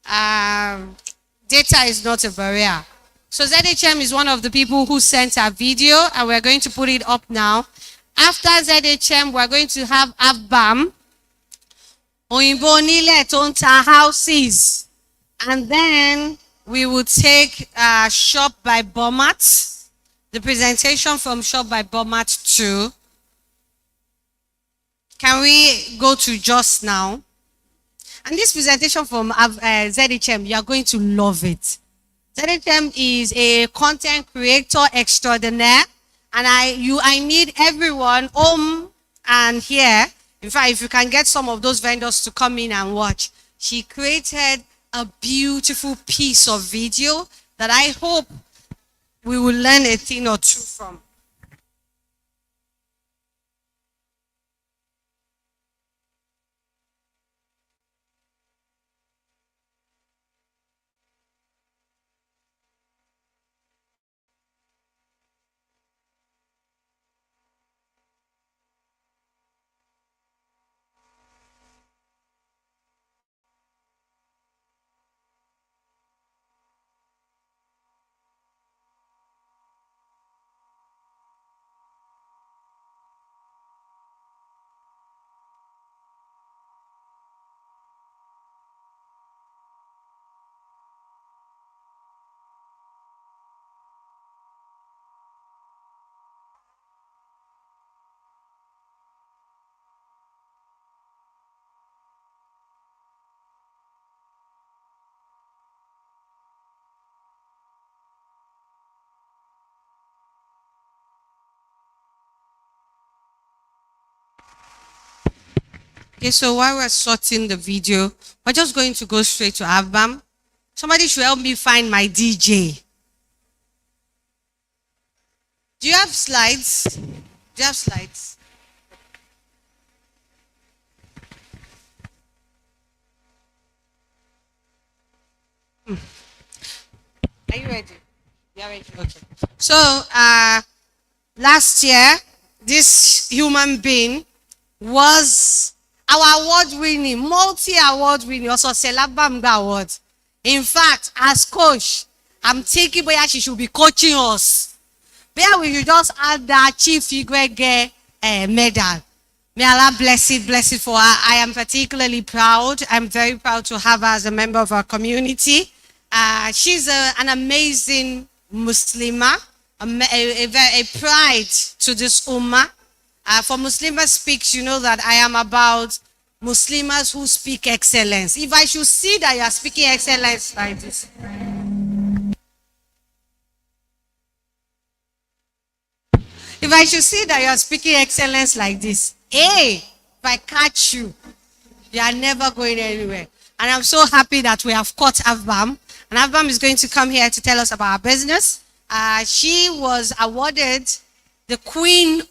data is not a barrier. So ZHM is one of the people who sent our video, and we're going to put it up now. After ZHM, we're going to have Avbam, Oyinbo Nile Tonta Houses, and then we will take Shop by Bomat. The presentation from Shop by Bomat 2. Can we go to Just now? And this presentation from ZHM, you are going to love it. ZHM is a content creator extraordinaire, and I need everyone home and here. In fact, if you can get some of those vendors to come in and watch. She created a beautiful piece of video that I hope we will learn a thing or two from. Okay, so while we're sorting the video, we're just going to go straight to Avbam. Somebody should help me find my DJ. Do you have slides? Do you have slides? Are you ready? You are ready? Okay. So, last year, this human being was our award-winning, multi-award winning, also Selabamga Award. In fact, as coach, I'm thinking Boya she should be coaching us. Where we should just add that Chief Igwege medal. May Allah bless it for her. I am particularly proud. I'm very proud to have her as a member of our community. She's an amazing Muslimah, a pride to this ummah. For Muslimah speaks, you know that I am about Muslimas who speak excellence. If I should see that you are speaking excellence like this. If I should see that you are speaking excellence like this, hey, if I catch you, you are never going anywhere. And I'm so happy that we have caught Avbam. And Avbam is going to come here to tell us about our business. She was awarded the Queen.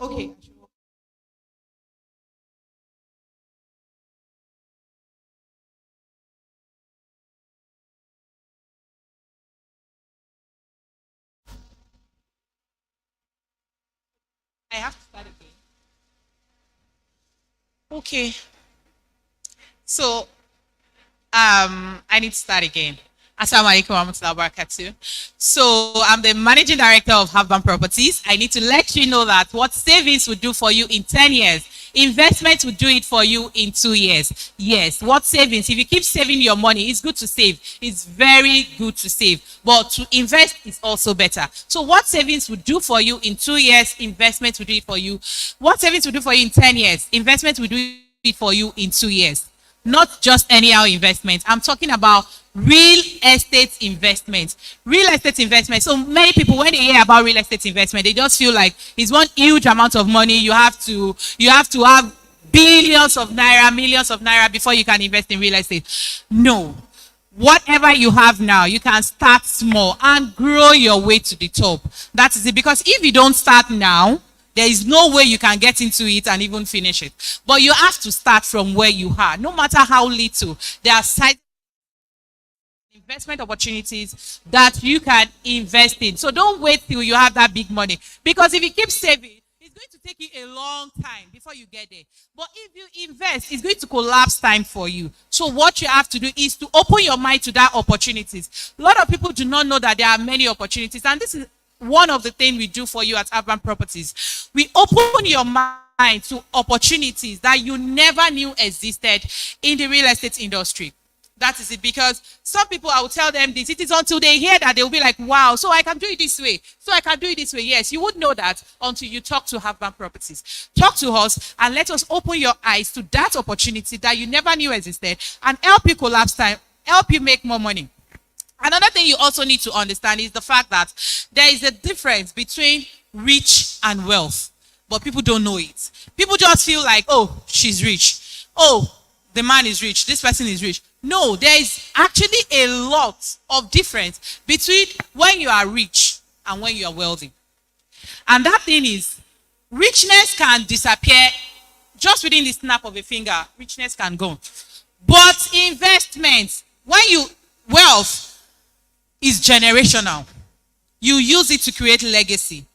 Okay. I have to start again. Okay. So I need to start again. Assalamu alaikum warahmatullahi wabarakatuh. So I'm the managing director of Havban Properties. I need to let you know that what savings will do for you in 10 years, investment will do it for you in 2 years. Yes, what savings? If you keep saving your money, it's good to save. It's very good to save. But to invest is also better. So what savings will do for you in 2 years, investment will do it for you. What savings will do for you in 10 years, investment will do it for you in 2 years. Not just anyhow investment. I'm talking about real estate investment. Real estate investment. So many people, when they hear about real estate investment, they just feel like it's one huge amount of money. You have to have billions of naira, millions of naira before you can invest in real estate. No. whatever you have now, you can start small and grow your way to the top. That is it. Because if you don't start now, there is no way you can get into it and even finish it. But you have to start from where you are. No matter how little, there are side investment opportunities that you can invest in. So don't wait till you have that big money. Because if you keep saving, it's going to take you a long time before you get there. But if you invest, it's going to collapse time for you. So what you have to do is to open your mind to that opportunities. A lot of people do not know that there are many opportunities. And this is one of the things we do for you at Urban Properties. We open your mind to opportunities that you never knew existed in the real estate industry. That is it. Because some people, I will tell them this, it is until they hear that they will be like, wow, so I can do it this way. So I can do it this way. Yes, you would know that until you talk to Urban Properties. Talk to us and let us open your eyes to that opportunity that you never knew existed and help you collapse time, help you make more money. Another thing you also need to understand is the fact that there is a difference between rich and wealth, but people don't know it. People just feel like, oh, she's rich. Oh, the man is rich. This person is rich. No, there is actually a lot of difference between when you are rich and when you are wealthy. And that thing is, richness can disappear just within the snap of a finger. Richness can go. But investments, wealth is generational. You use it to create legacy.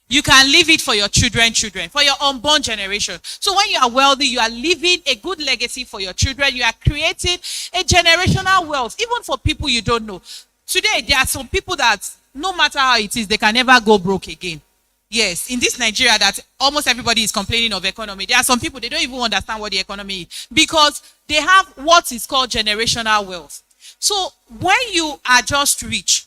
You can leave it for your children, for your unborn generation. So when you are wealthy, you are leaving a good legacy for your children. You are creating a generational wealth, even for people you don't know. Today, there are some people that, no matter how it is, they can never go broke again. Yes, in this Nigeria that almost everybody is complaining of economy, there are some people, they don't even understand what the economy is because they have what is called generational wealth. So when you are just rich,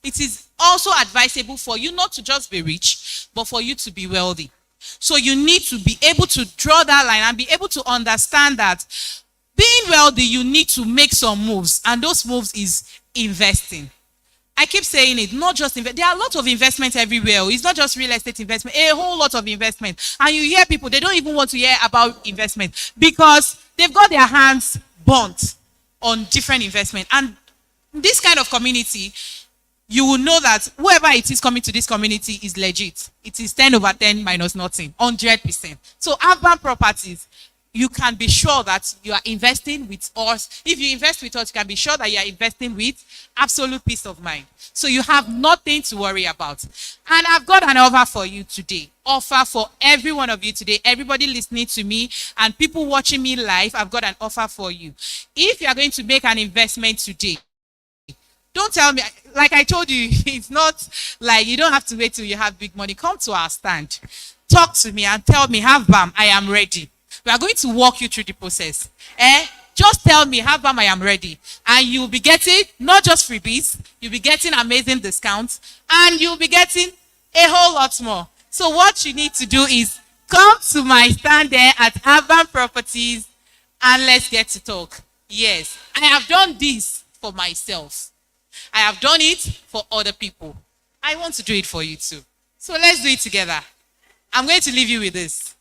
it is also advisable for you not to just be rich, but for you to be wealthy. So you need to be able to draw that line and be able to understand that being wealthy, you need to make some moves. And those moves is investing. I keep saying it, not just invest. There are a lot of investment everywhere. It's not just real estate investment, a whole lot of investment. And you hear people, they don't even want to hear about investment because they've got their hands burnt on different investment. And this kind of community, you will know that whoever it is coming to this community is legit. It is 10 over 10 minus nothing, 100%. So Urban Properties, you can be sure that you are investing with us. If you invest with us, you can be sure that you are investing with absolute peace of mind. So you have nothing to worry about. And I've got an offer for you today. Offer for every one of you today. Everybody listening to me and people watching me live, I've got an offer for you. If you are going to make an investment today, don't tell me, like I told you, it's not like you don't have to wait till you have big money. Come to our stand. Talk to me and tell me, Havbam, I am ready. We are going to walk you through the process. Just tell me, Havbam, I am ready. And you'll be getting not just freebies, you'll be getting amazing discounts, and you'll be getting a whole lot more. So what you need to do is come to my stand there at Urban Properties and let's get to talk. Yes, I have done this for myself. I have done it for other people. I want to do it for you too. So let's do it together. I'm going to leave you with this.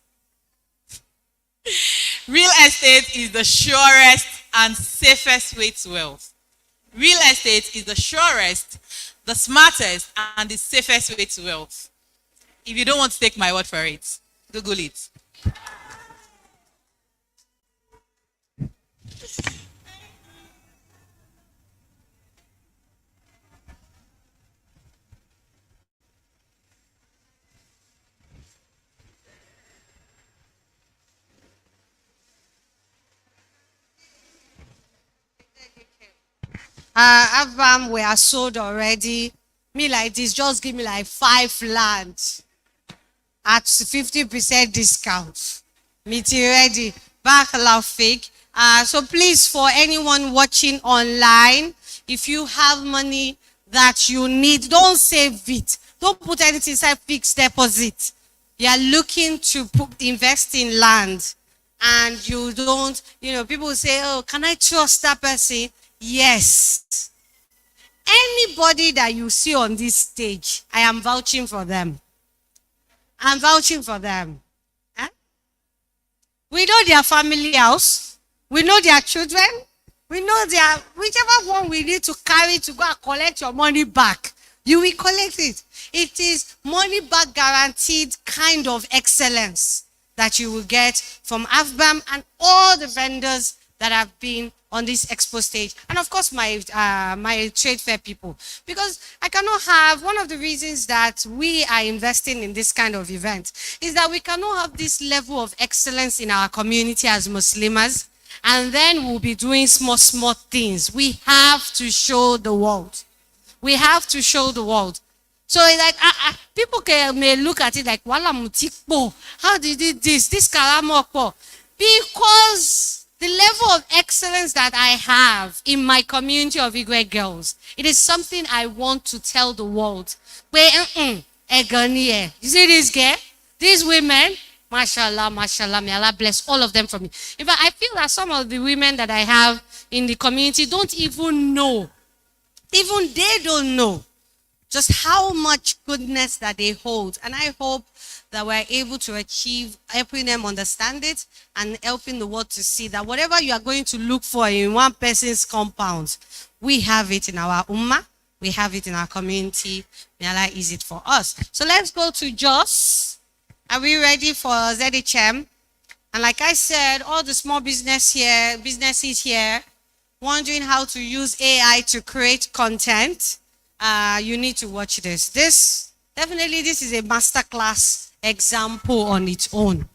Real estate is the surest and safest way to wealth. Real estate is the surest, the smartest, and the safest way to wealth. If you don't want to take my word for it, Google it. Avam, we are sold already. Me like this, just give me like 5 land at 50% discount. Meeting ready. Bachelor fake. So please, for anyone watching online, if you have money that you need, don't save it. Don't put anything inside fixed deposit. You are looking to invest in land and you don't, people say, oh, can I trust that person? Yes. Anybody that you see on this stage, I am vouching for them. I'm vouching for them. Huh? We know their family house. We know their children. We know there, whichever one we need to carry to go and collect your money back, you will collect it. It is money back guaranteed kind of excellence that you will get from AFBAM and all the vendors that have been on this expo stage, and of course my trade fair people, because I cannot have, one of the reasons that we are investing in this kind of event is that we cannot have this level of excellence in our community as Muslimas, and then we'll be doing small things. We have to show the world. We have to show the world. So it's like, people may look at it like, wala mutikpo. How did you do this? This karamoko. Because the level of excellence that I have in my community of Igwe girls, it is something I want to tell the world. You see this girl? These women, mashallah, mashallah, may Allah bless all of them for me. In fact, I feel that some of the women that I have in the community don't even know. Even they don't know just how much goodness that they hold. And I hope that we're able to achieve helping them understand it and helping the world to see that whatever you are going to look for in one person's compound, we have it in our ummah, we have it in our community. May Allah ease it for us. So let's go to Jos. Are we ready for ZHM? And like I said, all the small businesses here, wondering how to use AI to create content, you need to watch this. This is a masterclass example on its own.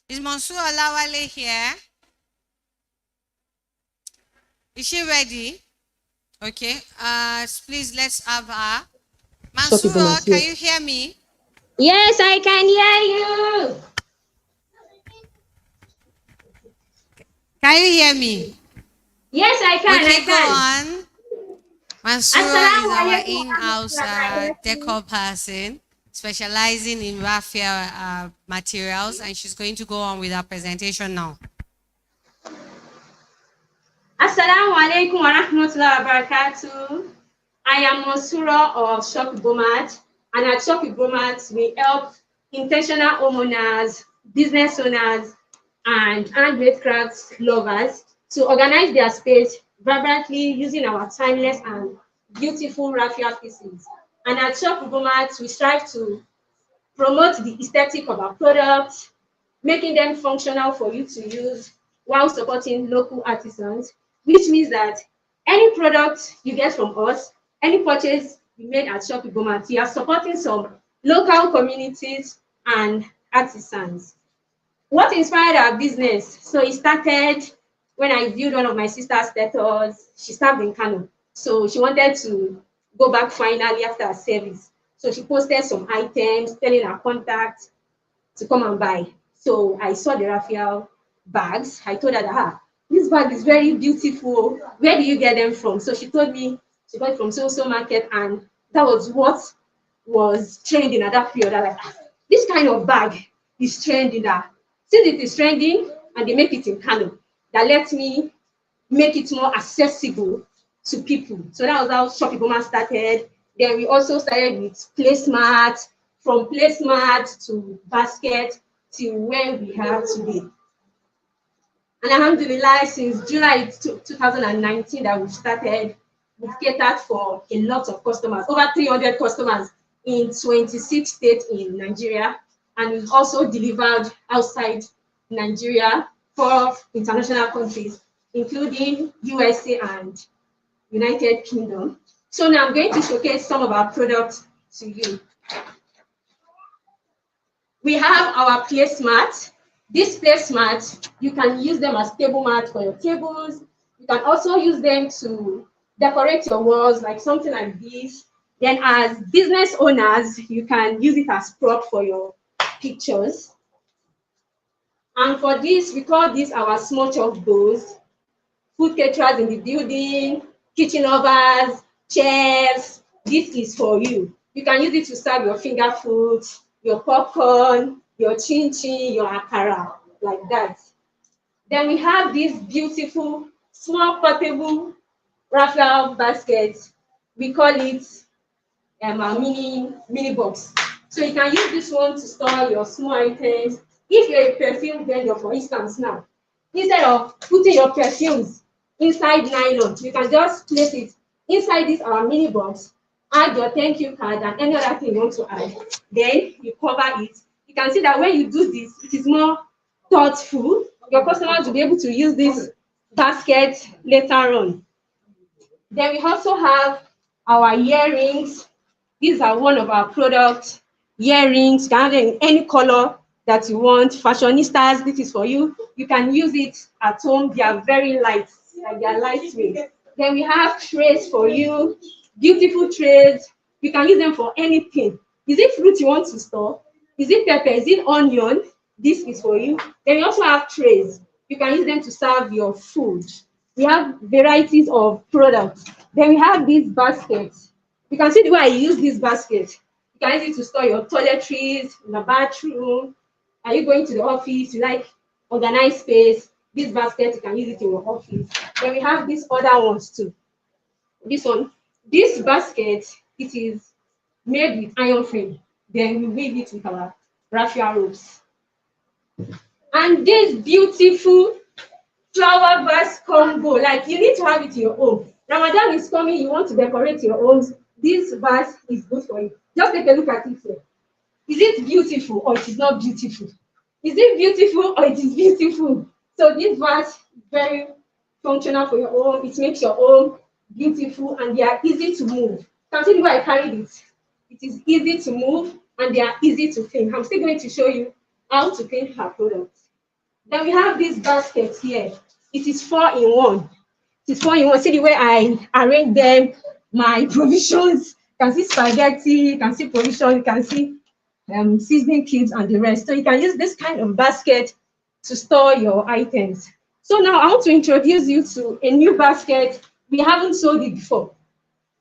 Is Mansour Alawale here? Is she ready? Okay. Please let's have her. Shop Mansura, Bomas, can yes. you hear me? Yes, I can hear you. Can you hear me? Yes, I can. I Okay, go can. on. Mansura is Assalamu our alaikum wa in-house rahmatullahi wa barakatuh. decor person specializing in raffia materials, and she's going to go on with her presentation now. Assalamu alaikum wa rahmatullahi wa barakatuh. I am Monsura of Shop Bomat, and at Shop Bomat, we help intentional homeowners, business owners, and handmade crafts lovers to organize their space vibrantly using our timeless and beautiful raffia pieces. And at Shop Bomat, we strive to promote the aesthetic of our products, making them functional for you to use while supporting local artisans, which means that any product you get from us, any purchase you made at Shop Bomat, you are supporting some local communities and artisans. What inspired our business? So it started when I viewed one of my sister's status. She served in Kano. So she wanted to go back finally after her service. So she posted some items, telling her contact to come and buy. So I saw the Raphael bags. I told her that this bag is very beautiful. Where do you get them from? So she told me she got it from so market, and that was what was trending at that period. I like this kind of bag is trending. That since it is trending and they make it in Kano, that lets me make it more accessible to people. So that was how Shopee Boma started. Then we also started with placemat, from placemat to basket to where we have today. And alhamdulillah, since July 2019 that we started, we've catered for a lot of customers, over 300 customers in 26 states in Nigeria. And we've also delivered outside Nigeria, 4 international countries, including USA and United Kingdom. So now I'm going to showcase some of our products to you. We have our placemat. This placemat, you can use them as table mat for your tables. You can also use them to decorate your walls, like something like this. Then as business owners, you can use it as prop for your pictures. And for this, we call this our small chalk bowls. Food caterers in the building, kitchen lovers, chefs, this is for you. You can use it to serve your finger foods, your popcorn, your chin chin, your akara, like that. Then we have this beautiful small portable raffia basket. We call it a mini box. So you can use this one to store your small items. If you're a perfume vendor, for instance, now, instead of putting your perfumes inside nylon, you can just place it inside this our mini box, add your thank you card and any other thing you want to add. Then you cover it. You can see that when you do this, it is more thoughtful. Your customers will be able to use this basket later on. Then we also have our earrings. These are one of our products. Earrings, you can have them in any color that you want. Fashionistas, this is for you. You can use it at home. They are very light, like they are lightweight. Then we have trays for you, beautiful trays. You can use them for anything. Is it fruit you want to store? Is it pepper? Is it onion? This is for you. Then we also have trays. You can use them to serve your food. We have varieties of products. Then we have these baskets. You can see the way I use this basket. You can use it to store your toiletries in the bathroom. Are you going to the office? You like organized space? This basket, you can use it in your office. Then we have these other ones too. This one, this basket, it is made with iron frame. Then we weave it with our raffia ropes. And this beautiful flower vase combo, like you need to have it in your home. Ramadan is coming, you want to decorate your homes. This vase is good for you. Just take a look at it here. Is it beautiful or it is not beautiful? Is it beautiful or it is beautiful? So this vase is very functional for your home. It makes your home beautiful and they are easy to move. Consider why I carried it. It is easy to move and they are easy to clean. I'm still going to show you how to clean her products. Then we have this basket here. It is 4 in 1. It's fun. You want to see the way I arrange them, my provisions. You can see spaghetti, you can see provision, you can see seasoning cubes and the rest. So you can use this kind of basket to store your items. So now I want to introduce you to a new basket. We haven't sold it before.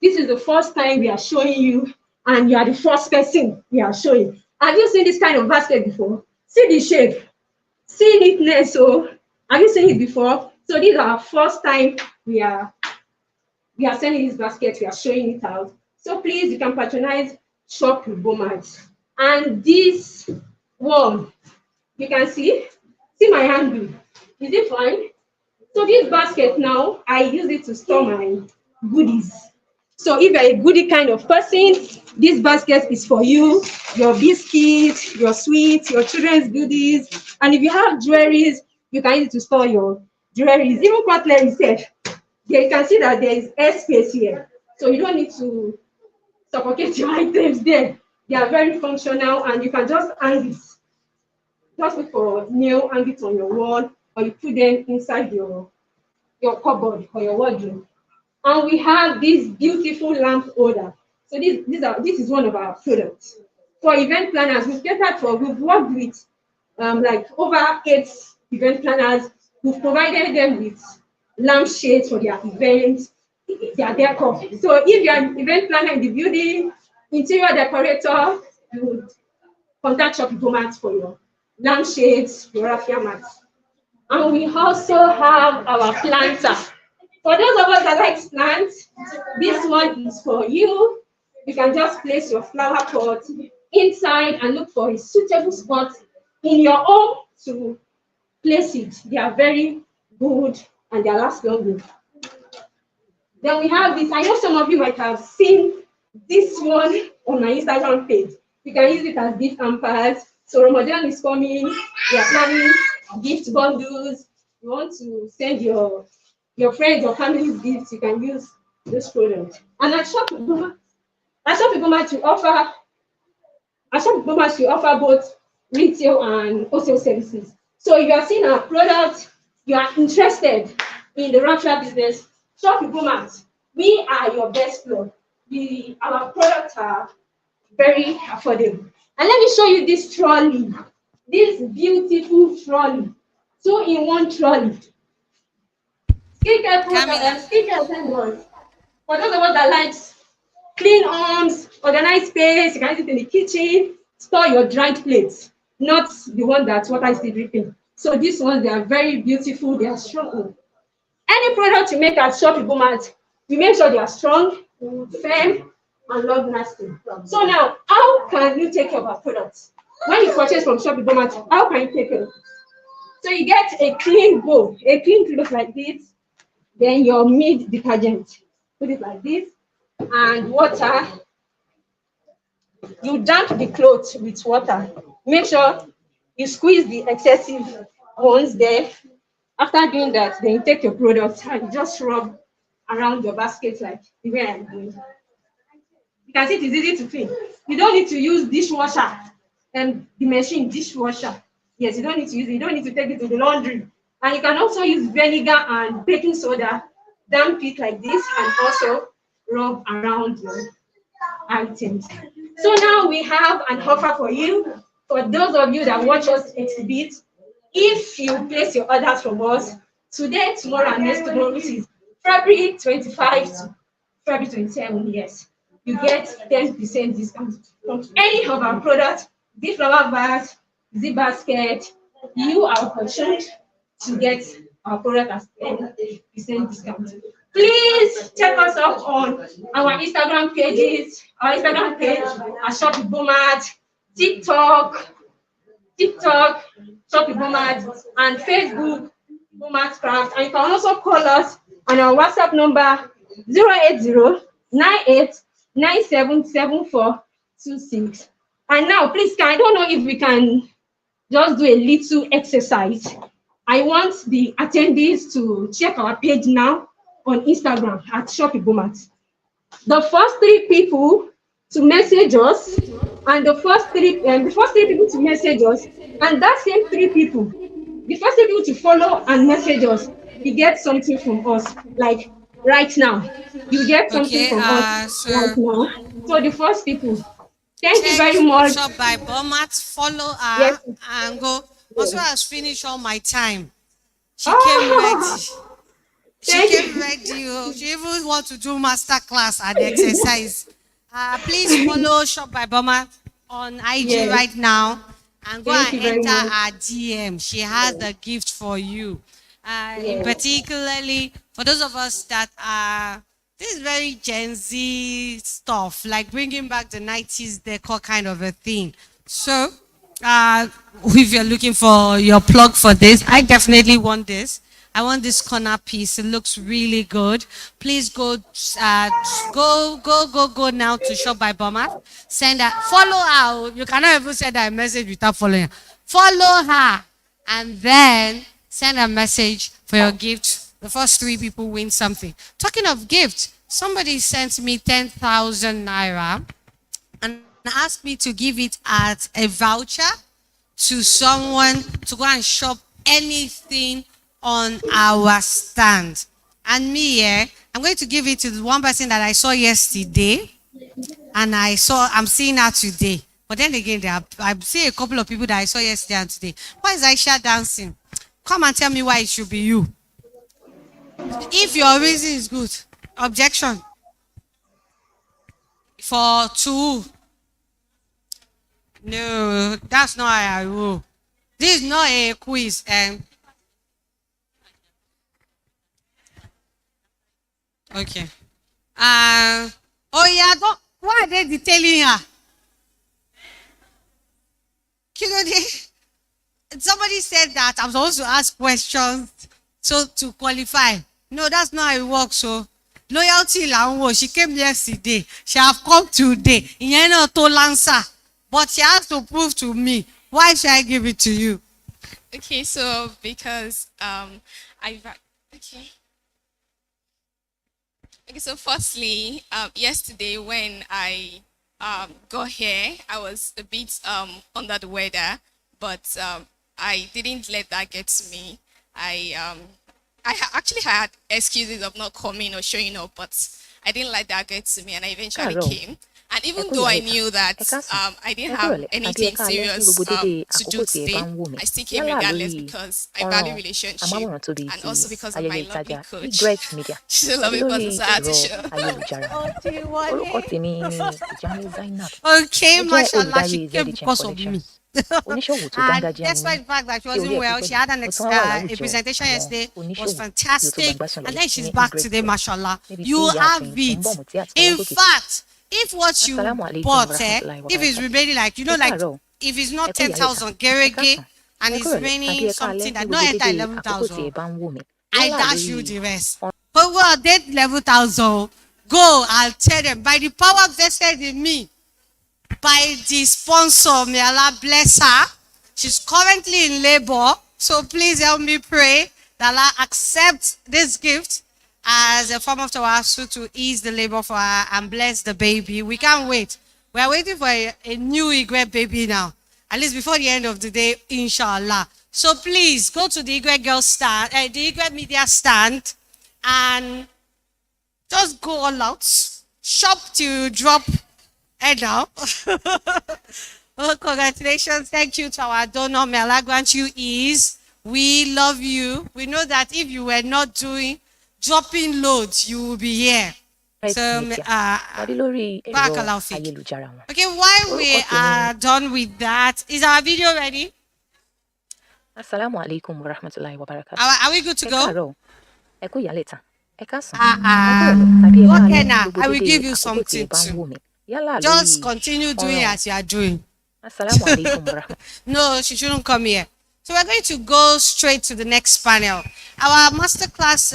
This is the first time we are showing you, and you are the first person we are showing. Have you seen this kind of basket before? See the shape, see neatness. So have you seen it before? So this is our first time we are selling this basket. We are showing it out. So please, you can patronize Shop with Bomat. And this one, you can see my handle. Is it fine? So this basket now, I use it to store my goodies. So if you're a goodie kind of person, this basket is for you, your biscuits, your sweets, your children's goodies. And if you have jewelries, you can use it to store your jewelries. Even cutlery safe. You can see that there is air space here. So you don't need to suffocate your items there. They are very functional, and you can just hang it. Just look for nail, hang it on your wall, or you put them inside your cupboard or your wardrobe. And we have this beautiful lamp holder. So this is one of our products. For event planners, we've worked with like over 8 event planners. We've provided them with lampshades for their events, their decor. So if you're an event planner in the building, interior decorator, you would contact Shop Bomat for your lampshades, your raffia mats. And we also have our planter. For those of us that like plants, this one is for you. You can just place your flower pot inside and look for a suitable spot in your home to place it. They are very good and they last longer. Then we have this. I know some of you might have seen this one on my Instagram page. You can use it as gift hampers. So Ramadan is coming. We are planning gift bundles. You want to send your friends or family's gifts, you can use this product. And at Shop Bomat to offer both retail and wholesale services. So if you are seeing our product, you are interested in the raffia business, Shop Bomat, we are your best plug. Our products are very affordable. And let me show you this trolley, this beautiful trolley, 2-in-1 trolley. Skincare symbols. For those of us that like clean homes, organized space, you can use it in the kitchen, store your dried plates, not the one that water is still dripping. So these ones, they are very beautiful, they are strong. Any product you make at Shop Bomat, we make sure they are strong, firm, and long-lasting. So now, how can you take care of our products? When you purchase from Shop Bomat, how can you take care of it? So you get a clean bowl, a clean cloth like this, then your meat detergent, put it like this, and water. You damp the clothes with water. Make sure you squeeze the excessive ones there. After doing that, then you take your product and just rub around your basket like the way I'm doing. You can see it is easy to clean. You don't need to use dishwasher and the machine dishwasher. Yes, you don't need to use it. You don't need to take it to the laundry. And you can also use vinegar and baking soda, damp it like this, and also rub around your items. So now we have an offer for you. For those of you that watch us exhibit, if you place your orders from us today, tomorrow, and next tomorrow, which is February 25 to February 27, yes, you get 10% discount from any of our products, the flower bags, the basket. You are opportunity to get our product as 10% discount. Please check us out on our Instagram pages, our Instagram page, our Shop Bomat, TikTok, Shop Bomat, and Facebook, Bomat Craft. And you can also call us on our WhatsApp number 080-98977426. And now, please, I don't know if we can just do a little exercise. I want the attendees to check our page now on Instagram at Shop Bomat. The first 3 people to message us, and the first three people to message us, and that same 3 people, the first 3 people to follow and message us, you get something from us, like right now. You get something Okay, from us right so now. So the first people, thank you check very much. Shop by Bomat, follow her, Yes, and go. Also, yes. has finished all my time. She came ready. Oh, She thank came you. ready. Oh. She even want to do master class and exercise. Please follow Shop by Bomat on IG Yes, right now and go thank and you very enter much. her DM. She has a gift for you. In Yes, particularly for those of us that are this is very Gen Z stuff, like bringing back the 90s decor kind of a thing. So, if you're looking for your plug for this, I definitely want this. I want this corner piece. It looks really good. Please go now to Shop by Bomber. Send her, follow her. You cannot even send her a message without following her. Follow her and then send a message for your gift. The first 3 people win something. Talking of gift, somebody sent me 10,000 naira and asked me to give it as a voucher to someone to go and shop anything on our stand. And me, I'm going to give it to the one person that I saw yesterday, and I'm seeing her today. But then again, I see a couple of people that I saw yesterday and today. Why is Aisha dancing? Come and tell me why it should be you. If your reason is good, objection. For two. No, that's not how I roll. This is not a quiz. Okay. Oh yeah, why are they detailing her? Somebody said that I'm supposed to ask questions so to qualify. No, that's not how it works. So loyalty she came yesterday. She have come today. But she has to prove to me. Why should I give it to you? Okay, so because okay. Okay, so firstly, yesterday when I got here, I was a bit under the weather, but I didn't let that get to me. Actually had excuses of not coming or showing up, but I didn't let that get to me, and I eventually came. And even though I knew that I didn't have anything serious to do today, I still came regardless because I value relationship and also because of my lovely coach. She's a lovely person, so I had to show. Okay, mashallah, she came because of me. And despite the fact that she wasn't well, she had a presentation yesterday, was fantastic. And then she's back today, mashallah. You have it. In fact, if what you bought, if it's remaining like, like if it's not 10,000 gerege and it's remaining something that not enter 11,000, I dash you the rest. But well, that 11,000, go, I'll tell them, by the power vested in me, by the sponsor, may Allah bless her. She's currently in labor, so please help me pray that Allah accept this gift as a form of tawassul to ease the labor for her and bless the baby. We can't wait. We are waiting for a new Igwe baby now, at least before the end of the day, inshallah. So please go to the Igwe girl stand, the Igwe media stand, and just go all out. Shop to drop now. Oh, congratulations. Thank you to our donor. May Allah grant you ease. We love you. We know that if you were not dropping loads, you will be here. So, barakallahu feek. Okay, while we are done with that, is our video ready? Assalamu alaikum wa rahmatullahi wa barakatuh. Are we good to go? Okay, now. I will give you something too. Just continue doing as you are doing. Assalamu alaikum wa rahmatullahi. No, she shouldn't come here. So we're going to go straight to the next panel. Our masterclass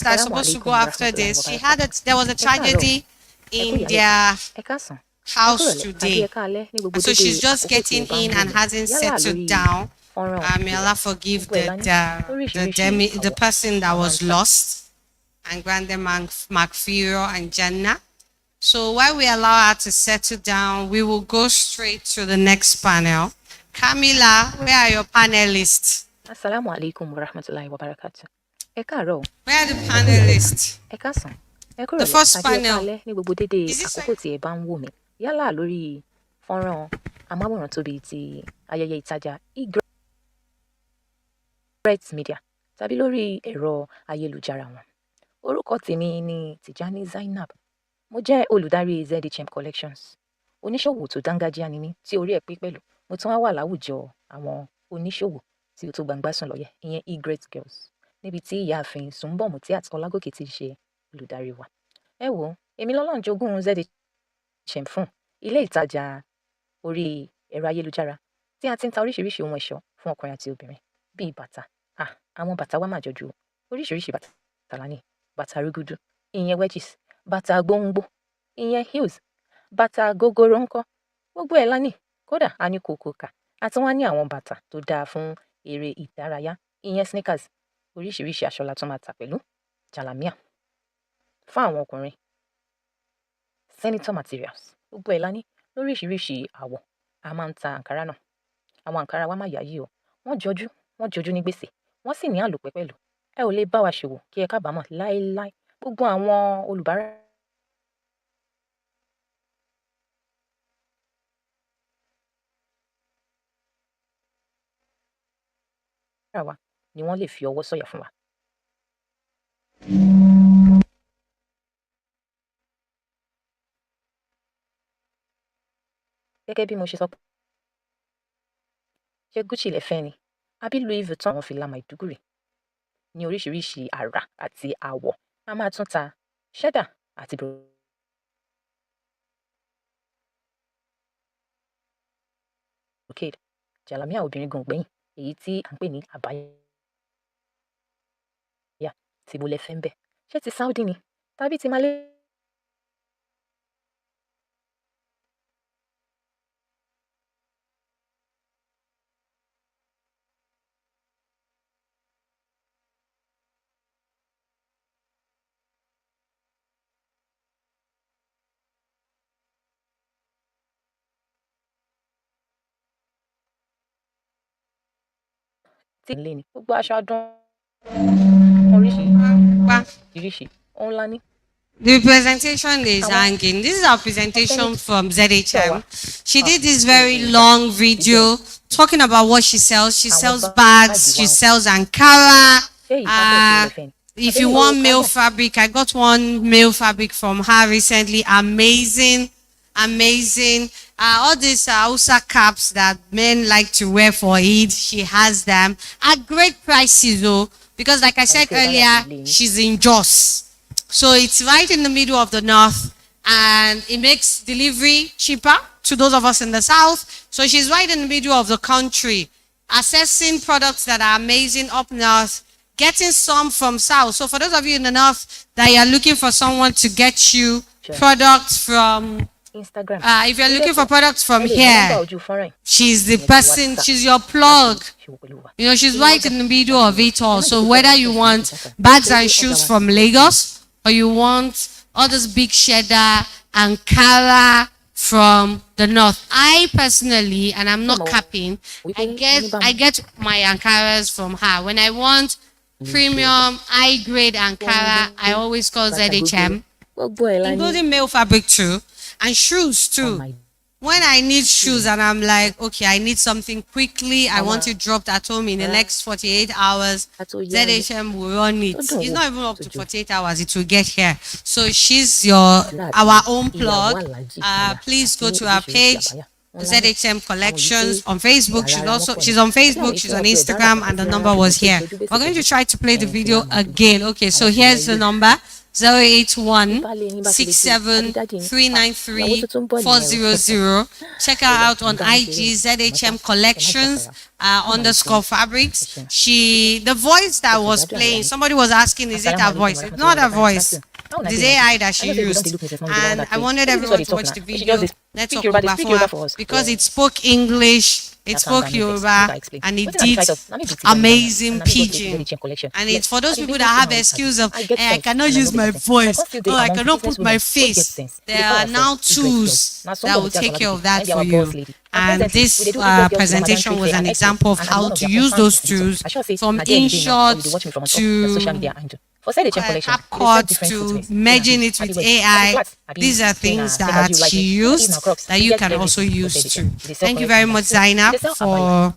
that's supposed to go after this. There was a tragedy in their house today. So she's just getting in and hasn't settled down. May Allah forgive the person that was lost and grant them Maghfirah and Jannah. So while we allow her to settle down, we will go straight to the next panel. Camila, where are your panelists? Assalamu alaikum wa rahmatullahi wa barakatuh. Ẹ káàárọ̀ o, Where are the panelists? ẹ káàsán, ẹ The kúrọ̀lẹ́ first tàbí ẹ panel. káalẹ́ ní gbogbo dédé Is this àkókò tí ẹ bá ń wò mí. Yálà lórí fọ́nrán amáwòrán tóbi ti ayẹyẹ ìtajà e-Great Media tàbí lórí ẹ̀rọ ayélujára wọn. Orúkọ tèmi ni Tijani Zainab. Mo jẹ́ olùdarí ZHM Collections. Oníṣòwò tó dángájíá ni mí tí orí ẹ̀ pé pẹ̀lú. Mo tún wá wà láwùjọ àwọn oníṣòwò tí ó tó gbangba sùn lọ́yẹ̀, ìyẹn e-Great Girls, níbi tí ìyáàfin Sùnbọ̀ Mutiat Ọlágòkè ti ṣe olùdarí wa. Ẹ wò ó, èmi lọ́lọ́run jogún ZHM fún ilé ìtajà orí ẹ̀rọ ayélujára tí a ti ń ta oríṣiríṣi ohun ẹ̀ṣọ́ fún ọkùnrin àti obìnrin bíi bàtà. Àwọn bàtà wa máa jọjú o. Oríṣiríṣi bàtà la ní. Bàtà rúgúdú, ìyẹn wedges, bàtà gbóngbó, ìyẹn heels, bàtà gogoro ńkọ́. Gbogbo ẹ̀ la ní. Kódà a ní kòkòkà. A tún wá ní àwọn bàtà tó dáa fún eré ìdárayá, ìyẹn sneakers. Oríṣiríṣi aṣọ la tún máa tà pẹ̀lú jàlámíà fún àwọn ọkùnrin. Senator materials, gbogbo ẹ̀ la ní lóríṣiríṣi àwọ̀. A máa ń ta àǹkárá náà. Àwọn àǹkárá wa máa yáyì o. Wọ́n jọjú ní gbèsè. Wọ́n sì ní àlòpẹ́ pẹ̀lú. Ẹ ò lè bá wa ṣòwò kí ẹ kábàámọ̀ láéláé. Gbogbo àwọn olùbárà wa ni wọ́n lè fi ọwọ́ sọ̀yà fún wa. Gẹ́gẹ́ bí mo ṣe sọ pé ṣé Gucci lẹ fẹ́ ni àbí Louis Vuitton àwọn fìlà Maiduguri ní oríṣiríṣi àrà àti àwọ̀. A máa tún ta cheddar àti brocade, jàlámíà obìnrin gan gbẹ̀yìn, èyí tí à ń pè ní àbáyà. Tí mo lẹ fẹ́ ń bẹ̀. Ṣé ti Saudi ni tàbí ti Malaysia? Tí ń lé ni. Gbogbo aṣọ ọdún oríṣiríṣi. Òun la ní. The presentation is hanging. This is our presentation from ZHM. She did this very long video talking about what she sells. She sells bags, she sells Ankara. If you want male fabric, I got one male fabric from her recently. Amazing, amazing. All these Hausa caps that men like to wear for Eid, she has them at great prices though, because like I said earlier, she's in Jos. So it's right in the middle of the north and it makes delivery cheaper to those of us in the south. So she's right in the middle of the country, assessing products that are amazing up north, getting some from south. So for those of you in the north that you are looking for someone to get you products from Instagram. If you're looking for products from here, she's the person, she's your plug. You know, she's right in the middle of it all. So whether you want bags and shoes from Lagos or you want all this big cheddar Ankara from the north, I personally, and I'm not capping, I get my Ankaras from her. When I want premium high grade Ankara, I always call ZHM, including male fabric too. And shoes too. When I need shoes and I'm like, okay, I need something quickly, I want it dropped at home in the next 48 hours, ZHM will run it. It's not even up to 48 hours, it will get here. So she's our own plug. Please go to our page, ZHM Collections on Facebook. She's on Facebook, she's on Instagram, and the number was here. We're going to try to play the video again. Okay, so here's the number. 081-67-393-400. Check her out on IG, ZHM Collections _ fabrics. The voice that was playing, somebody was asking, is it her voice? It's not her voice. It's AI that she used. And I wanted everyone to watch the video Speak Yoruba, they speak Yoruba for us. because it spoke English, it spoke Yoruba, and it did amazing pidgin. And it's for those people that have excuse of, I cannot use my voice, I cannot put my face. There are now tools that will take care of that for you. And this presentation was an example of how to use those tools from InShot to CapCut to merging it with AI. These are things that she used that you can also use too. Thank you very much, Zainab, for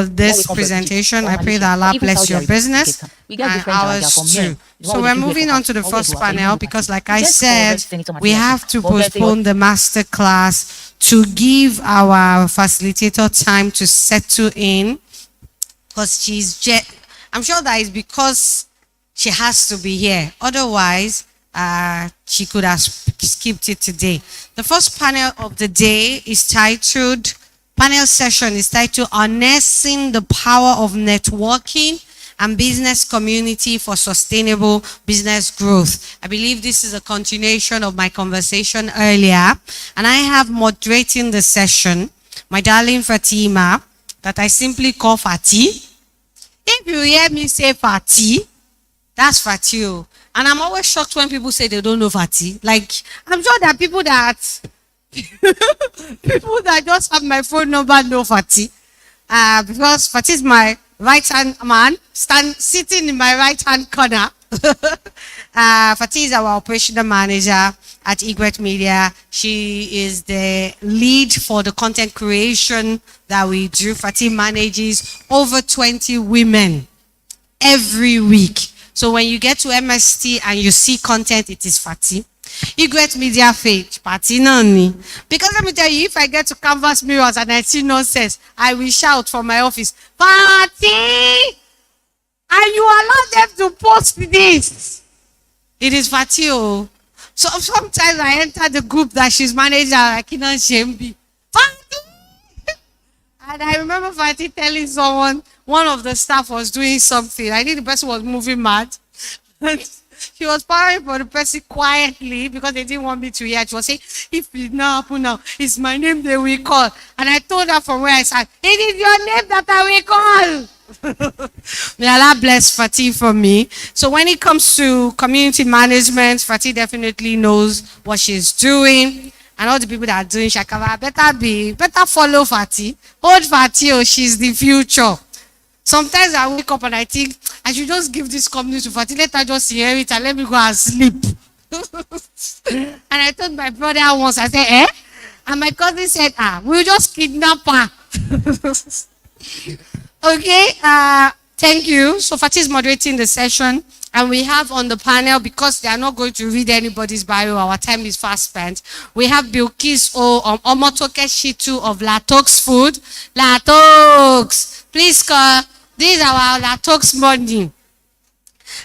this presentation. I pray that Allah bless your business and ours too. So we're moving on to the first panel because, like I said, we have to postpone the master class to give our facilitator time to settle in, because I'm sure that is because she has to be here. Otherwise, she could have skipped it today. The first panel of the day is titled, panel session is titled, Harnessing the Power of Networking and Business Community for Sustainable Business Growth. I believe this is a continuation of my conversation earlier. And I have moderating the session, my darling Fatima, that I simply call Fati. If you hear me say Fati, that's Fatio. And I'm always shocked when people say they don't know Fati. Like, I'm sure there are people that just have my phone number know Fati. Because Fati is my right-hand man, sitting in my right-hand corner. Fati is our operational manager at Egret Media. She is the lead for the content creation that we do. Fati manages over 20 women every week. So when you get to MST and you see content, it is Fati. Egret Media page, Fati nani. Because let me tell you, if I get to canvas mirrors and I see nonsense, I will shout from my office, Fati! And you allow them to post this. It is Fati. Oh. So sometimes I enter the group that she's managing, like, Shembi. Fati! And I remember Fati telling someone, one of the staff was doing something. I think the person was moving mad. She was powering for the person quietly because they didn't want me to hear. She was saying, if it not happen now, it's my name they will call. And I told her from where I sat, it is your name that I will call. May Allah bless Fatih for me. So when it comes to community management, Fatih definitely knows what she's doing. And all the people that are doing Shakava, better follow Fatih. Hold Fatih, oh, she's the future. Sometimes I wake up and I think, I should just give this company to Fatih. Let her just hear it and let me go and sleep. And I told my brother once, I said, eh? And my cousin said, we'll just kidnap her. Okay, thank you. So Fatih is moderating the session. And we have on the panel, because they are not going to read anybody's bio, our time is fast spent. We have Bilkis Omotoke Shitu of Latox Food. Latox, please call. This is our Latox morning.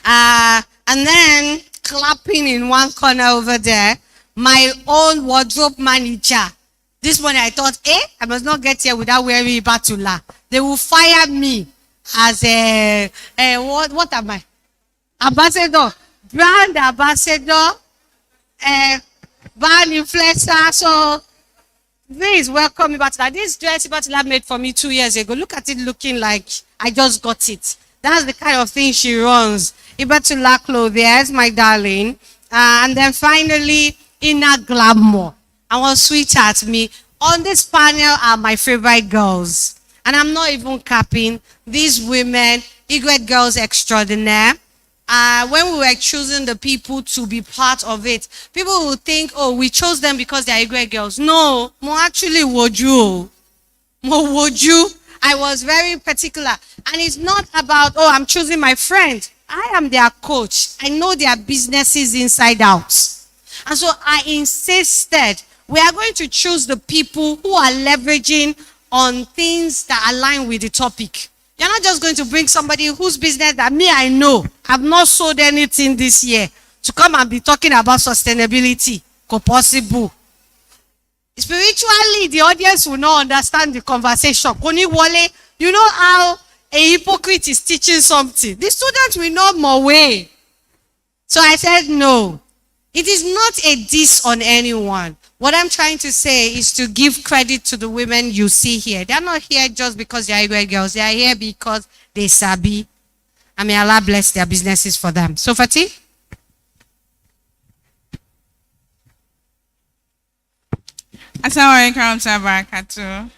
And then clapping in one corner over there, my own wardrobe manager. This morning I thought, I must not get here without wearing Batula. They will fire me as what am I? Ambassador, brand ambassador, brand influencer. So please welcome Ibatula. This dress Ibatula made for me 2 years ago. Look at it looking like I just got it. That's the kind of thing she runs. Ibatula Clothes, my darling. And then finally, Inner Glamour. Our sweetheart me. On this panel are my favorite girls. And I'm not even capping. These women, Egret Girls Extraordinaire. When we were choosing the people to be part of it, people would think, oh, we chose them because they are Egret girls. No, more actually, woju. I was very particular. And it's not about, oh, I'm choosing my friend. I am their coach. I know their businesses inside out. And so I insisted, we are going to choose the people who are leveraging on things that align with the topic. You're not just going to bring somebody whose business that I know, have not sold anything this year, to come and be talking about sustainability. Possible. Spiritually, the audience will not understand the conversation. You know how a hypocrite is teaching something. The students will know more way. So I said, no. It is not a diss on anyone. What I'm trying to say is to give credit to the women you see here. They're not here just because they're Igwe girls. They are here because they sabi. And may Allah bless their businesses for them. So, Fatih? Assalamu alaikum wa barakatuh.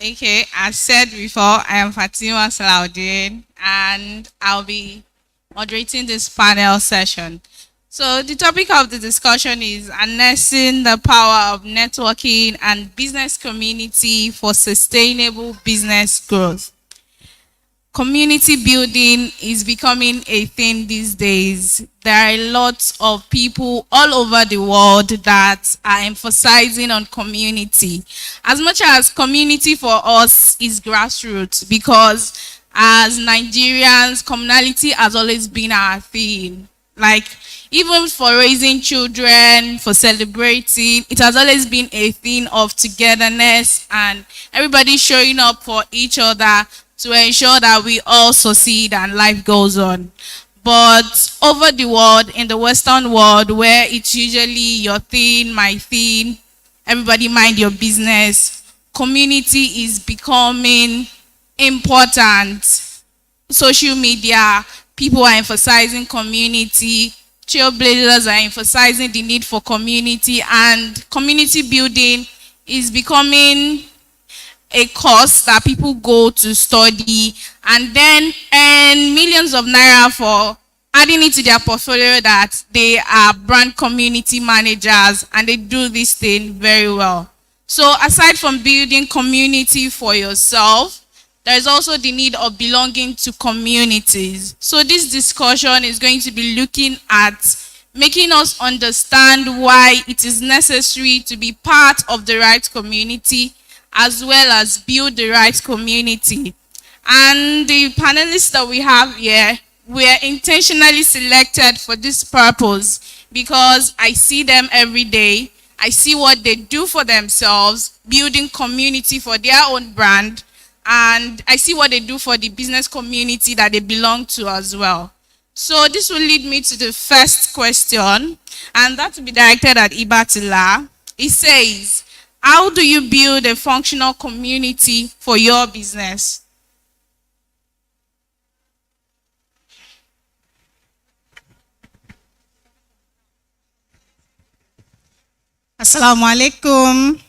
Okay, as said before, I am Fatima Salaudin and I'll be moderating this panel session. So the topic of the discussion is harnessing the power of networking and business community for sustainable business growth. Community building is becoming a thing these days. There are lots of people all over the world that are emphasizing on community. As much as community for us is grassroots, because as Nigerians, communality has always been our thing. Like, even for raising children, for celebrating, it has always been a thing of togetherness and everybody showing up for each other to ensure that we all succeed and life goes on. But over the world, in the Western world, where it's usually your thing, my thing, everybody mind your business, community is becoming important. Social media, people are emphasizing community, trailblazers are emphasizing the need for community, and community building is becoming a course that people go to study and then earn millions of naira for adding it to their portfolio that they are brand community managers and they do this thing very well. So aside from building community for yourself, there is also the need of belonging to communities. So this discussion is going to be looking at making us understand why it is necessary to be part of the right community as well as build the right community. And the panelists that we have here were intentionally selected for this purpose because I see them every day. I see what they do for themselves, building community for their own brand, and I see what they do for the business community that they belong to as well. So this will lead me to the first question, and that will be directed at Ibatila. It says, how do you build a functional community for your business? Assalamu alaikum.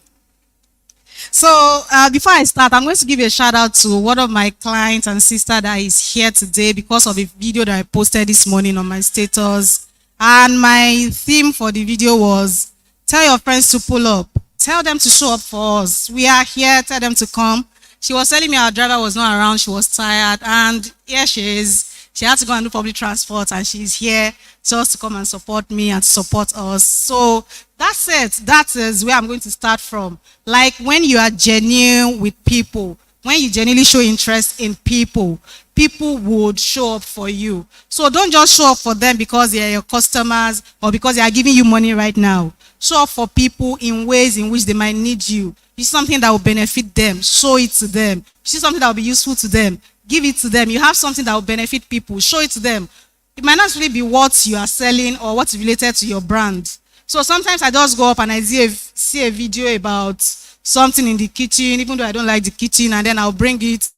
So before I start, I'm going to give a shout out to one of my clients and sister that is here today because of a video that I posted this morning on my status. And my theme for the video was, tell your friends to pull up. Tell them to show up for us. We are here, tell them to come. She was telling me our driver was not around, she was tired, and here she is. She had to go and do public transport, and she's here just to come and support me and support us. So that's it. That is where I'm going to start from. Like when you are genuine with people, when you genuinely show interest in people, people would show up for you. So don't just show up for them because they are your customers or because they are giving you money right now. Show up for people in ways in which they might need you. You see something that will benefit them, show it to them. You see something that will be useful to them, give it to them. You have something that will benefit people, show it to them. It might not really be what you are selling or what's related to your brand. So sometimes I just go up and I see a video about something in the kitchen, even though I don't like the kitchen, and then I'll bring it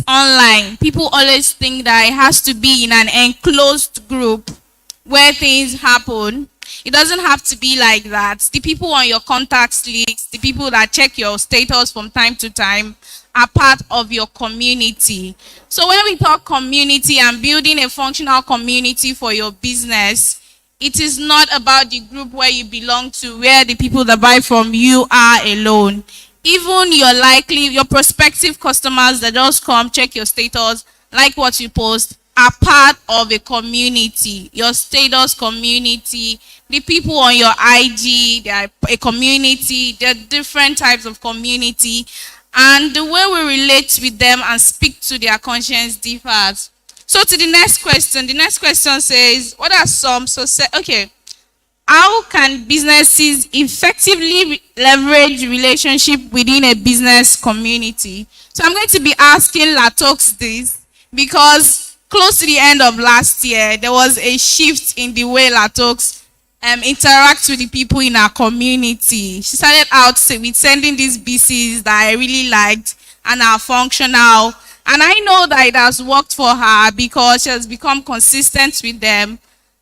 online, people always think that it has to be in an enclosed group where things happen. It doesn't have to be like that. The people on your contacts list, the people that check your status from time to time, are part of your community. So when we talk community and building a functional community for your business, it is not about the group where you belong to, where the people that buy from you are alone. Even your prospective customers that just come check your status, like what you post, are part of a community, your status community. The people on your IG, they are a community. There are different types of community. And the way we relate with them and speak to their conscience differs. So to the next question says, what are some how can businesses effectively leverage relationship within a business community? So I'm going to be asking Latox this because close to the end of last year, there was a shift in the way Latox interacts with the people in our community. She started out with sending these BCs that I really liked and are functional. And I know that it has worked for her because she has become consistent with them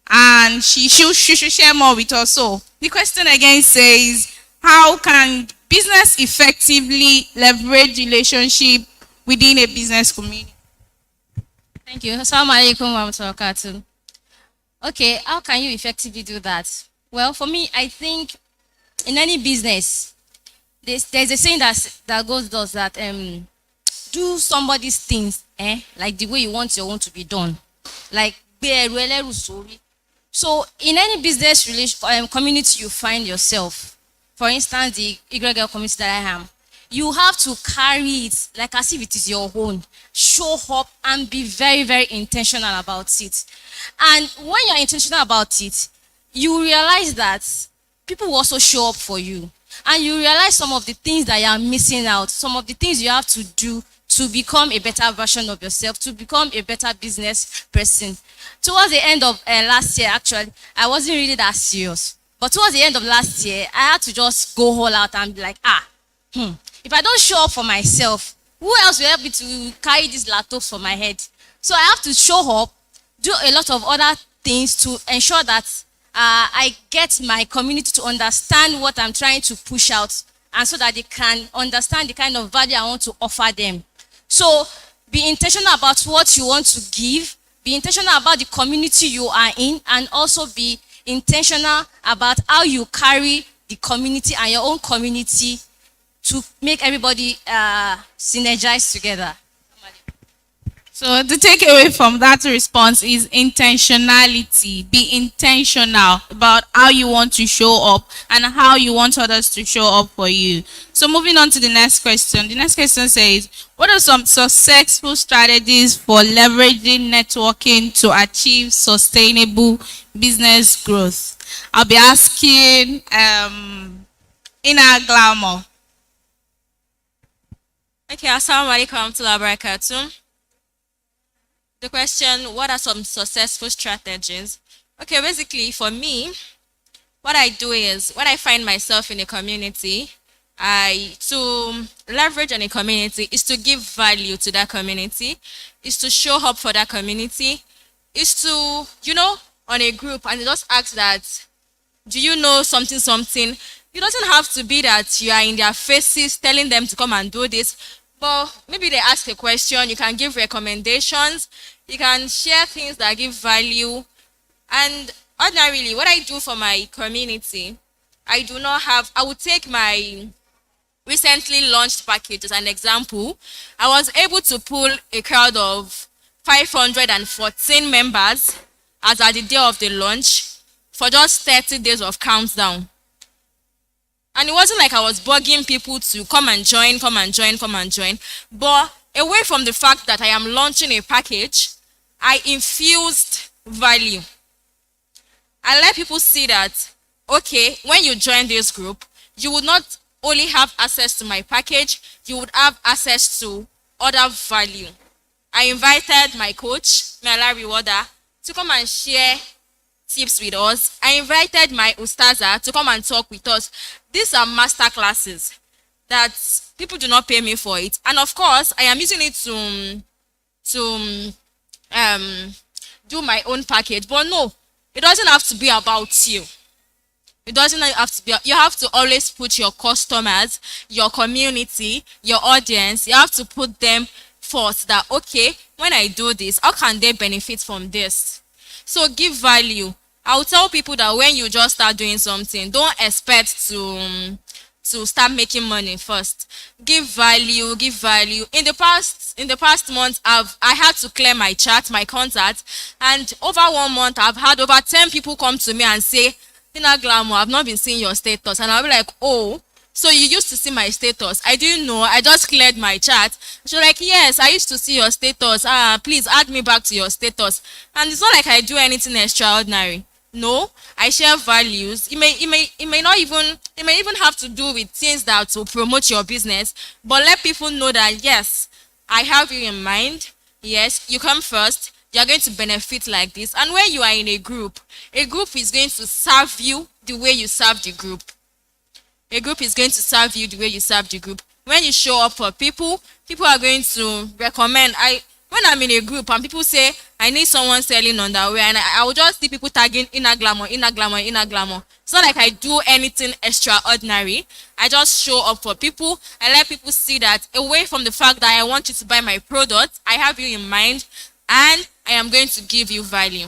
and she should share more with us. So the question again says, how can business effectively leverage relationship within a business community? Thank you. Assalamu alaikum wa rahmatullahi wa barakatuh. Okay, how can you effectively do that? Well, for me, I think in any business, there's a saying that does that do somebody's things, like the way you want your own to be done. Like, so in any business community you find yourself, for instance, the YGL community that I am, you have to carry it like as if it is your own. Show up and be very, very intentional about it. And when you're intentional about it, you realize that people will also show up for you. And you realize some of the things that you are missing out, some of the things you have to do to become a better version of yourself, to become a better business person. Towards the end of last year, actually, I wasn't really that serious. But towards the end of last year, I had to just go all out and be like, if I don't show up for myself, who else will help me to carry these laptops for my head? So I have to show up, do a lot of other things to ensure that I get my community to understand what I'm trying to push out, and so that they can understand the kind of value I want to offer them. So be intentional about what you want to give, be intentional about the community you are in, and also be intentional about how you carry the community and your own community to make everybody synergize together. So the takeaway from that response is intentionality. Be intentional about how you want to show up and how you want others to show up for you. So moving on to the next question. The next question says, what are some successful strategies for leveraging networking to achieve sustainable business growth? I'll be asking Ina Glamour. Okay, assalamu alaikum wa rahmatullahi wa barakatuh. The question, what are some successful strategies? Okay, basically for me, what I do is when I find myself in a community, to leverage on a community is to give value to that community, is to show up for that community, is to, on a group and just ask that, do you know something? It doesn't have to be that you are in their faces telling them to come and do this, but maybe they ask a question, you can give recommendations, you can share things that give value. And ordinarily, what I do for my community, I would take my recently launched package as an example. I was able to pull a crowd of 514 members as at the day of the launch for just 30 days of countdown. And it wasn't like I was bugging people to come and join. But away from the fact that I am launching a package, I infused value. I let people see that, okay, when you join this group, you would not only have access to my package, you would have access to other value. I invited my coach, Mela Rewarder, to come and share tips with us. I invited my Ustaza to come and talk with us. These are master classes that people do not pay me for it. And of course, I am using it to to do my own package. But no, it doesn't have to be about you. It doesn't have to be, you have to always put your customers, your community, your audience, you have to put them first, that okay, when I do this, how can they benefit from this? So give value. I'll tell people that when you just start doing something, don't expect to start making money first. Give value, give value. In the past month, I had to clear my chat, my contact, and over 1 month I've had over 10 people come to me and say, Tina Glamour, I've not been seeing your status. And I'll be like, oh, so you used to see my status? I didn't know. I just cleared my chat. She's like, yes, I used to see your status. Please add me back to your status. And it's not like I do anything extraordinary. No, I share values. It may even have to do with things that will promote your business. But let people know that yes, I have you in mind. Yes, you come first. You're going to benefit like this. And when you are in a group is going to serve you the way you serve the group. A group is going to serve you the way you serve the group. When you show up for people, people are going to recommend. When I'm in a group and people say, I need someone selling underwear, and I will just see people tagging inner glamour, inner glamour, inner glamour. It's not like I do anything extraordinary. I just show up for people. I let people see that away from the fact that I want you to buy my product, I have you in mind, and I am going to give you value.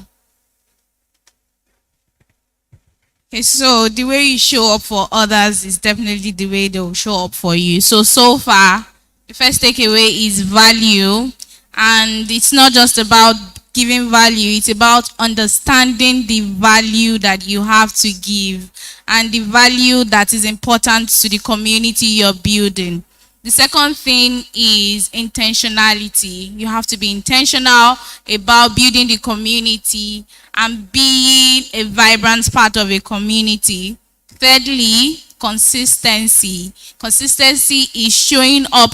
Okay, so the way you show up for others is definitely the way they'll show up for you. So far, the first takeaway is value. And it's not just about giving value, it's about understanding the value that you have to give and the value that is important to the community you're building. The second thing is intentionality. You have to be intentional about building the community and being a vibrant part of a community. Thirdly, consistency. Consistency is showing up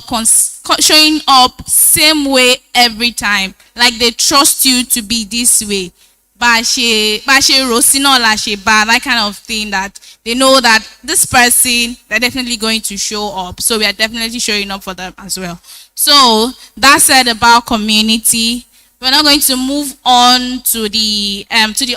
same way every time. Like they trust you to be this way. That kind of thing, that they know that this person, they're definitely going to show up. So we are definitely showing up for them as well. So that said about community, we're now going to move on to the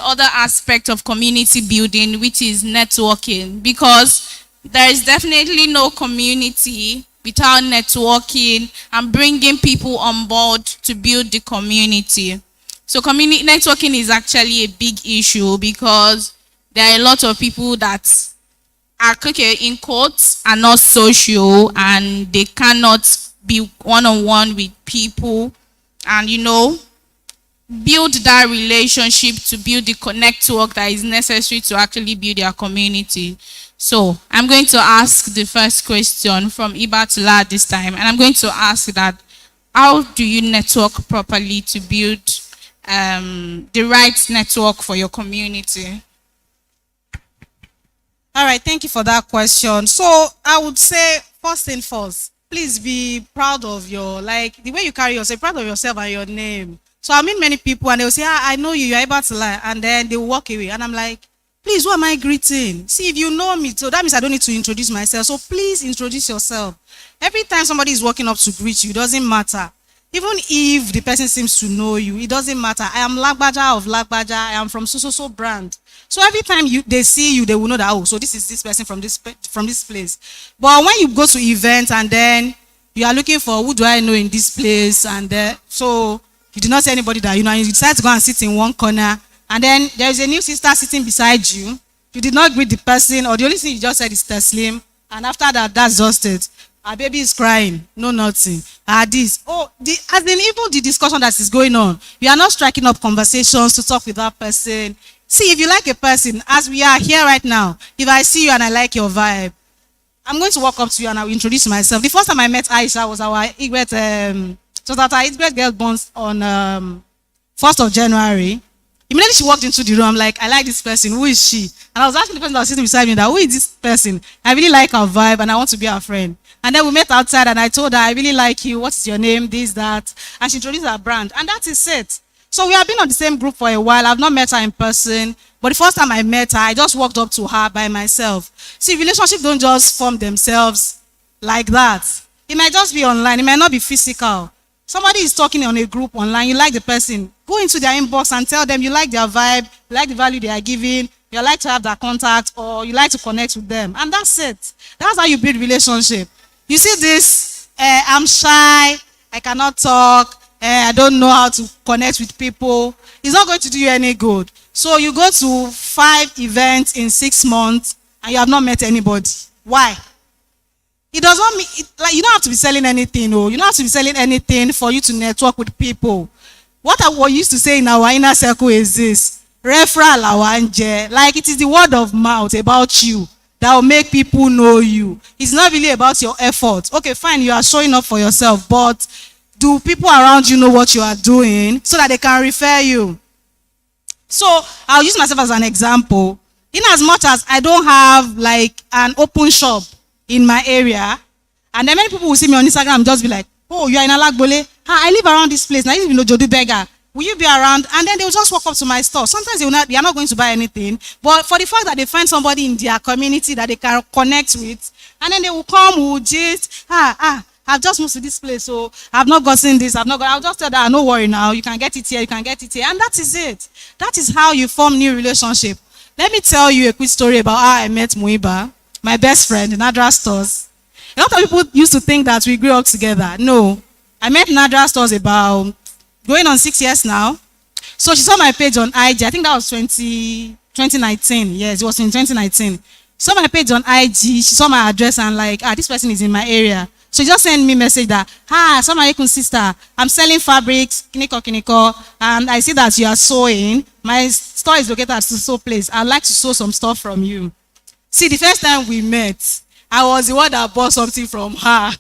other aspect of community building, which is networking, because there is definitely no community without networking and bringing people on board to build the community. So community networking is actually a big issue because there are a lot of people that are, okay, in quotes, are not social and they cannot be one-on-one with people and, you know, build that relationship to build the network that is necessary to actually build their community. So I'm going to ask the first question from Iba to La this time, and I'm going to ask that, how do you network properly to build the right network for your community? All right, thank you for that question. So I would say, first thing first, please be proud of your, like, the way you carry yourself, proud of yourself and your name. So I meet many people and they'll say, I know you, you're able to lie. And then they walk away. And I'm like, please, who am I greeting? See, if you know me, so that means I don't need to introduce myself. So please introduce yourself. Every time somebody is walking up to greet you, it doesn't matter. Even if the person seems to know you, it doesn't matter. I am Lagbaja of Lagbaja. I am from so brand. So every time they see you, they will know that, oh, so this is this person from this place. But when you go to events and then you are looking for who do I know in this place, and so you do not see anybody that you know, and you decide to go and sit in one corner, and then there is a new sister sitting beside you. You did not greet the person, or the only thing you just said is Teslim, and after that, that's just it. Our baby is crying, no nothing. This. Oh, as in even the discussion that is going on, you are not striking up conversations to talk with that person. See, if you like a person, as we are here right now, if I see you and I like your vibe, I'm going to walk up to you and I will introduce myself. The first time I met Aisha was our Igret, so that our Igret girl born on 1st of January. Immediately she walked into the room, I'm like, I like this person, who is she? And I was asking the person that was sitting beside me that, who is this person? I really like her vibe and I want to be her friend. And then we met outside and I told her, I really like you, what's your name, this, that. And she introduced her brand, and that is it. So we have been on the same group for a while. I've not met her in person, but the first time I met her, I just walked up to her by myself. See, relationships don't just form themselves like that. It might just be online, it might not be physical. Somebody is talking on a group online, you like the person, go into their inbox and tell them you like their vibe, you like the value they are giving, you like to have their contact, or you like to connect with them. And that's it. That's how you build relationship. You see this, I'm shy, I cannot talk, I don't know how to connect with people. It's not going to do you any good. So you go to 5 events in 6 months and you have not met anybody. Why? It does not mean, like, you don't have to be selling anything. Oh, you don't have to be selling anything for you to network with people. What I used to say in our inner circle is this: referral awanje. Like, it is the word of mouth about you that will make people know you. It's not really about your effort. Okay, fine, you are showing up for yourself, but do people around you know what you are doing so that they can refer you? So I'll use myself as an example. In as much as I don't have like an open shop in my area, and then many people will see me on Instagram and just be like, oh, you are in Alagbole? I live around this place. Now you know Jodu Beggar. Will you be around? And then they will just walk up to my store. Sometimes they are not going to buy anything, but for the fact that they find somebody in their community that they can connect with, and then they will come, will just, I've just moved to this place, so I've not gotten this, I'll just tell them, no worry now, you can get it here, you can get it here, and that is it. That is how you form new relationship. Let me tell you a quick story about how I met Muiba, my best friend in Nadra stores. A lot of people used to think that we grew up together. No, I met Nadra stores about going on 6 years now. So she saw my page on IG. I think that was 2019. Yes, it was in 2019. She saw my page on IG. She saw my address and like, this person is in my area. So she just sent me a message that, Assalamu alaikum sister, I'm selling fabrics, kiniko, and I see that you are sewing. My store is located at so place. I'd like to sew some stuff from you. See, the first time we met, I was the one that bought something from her.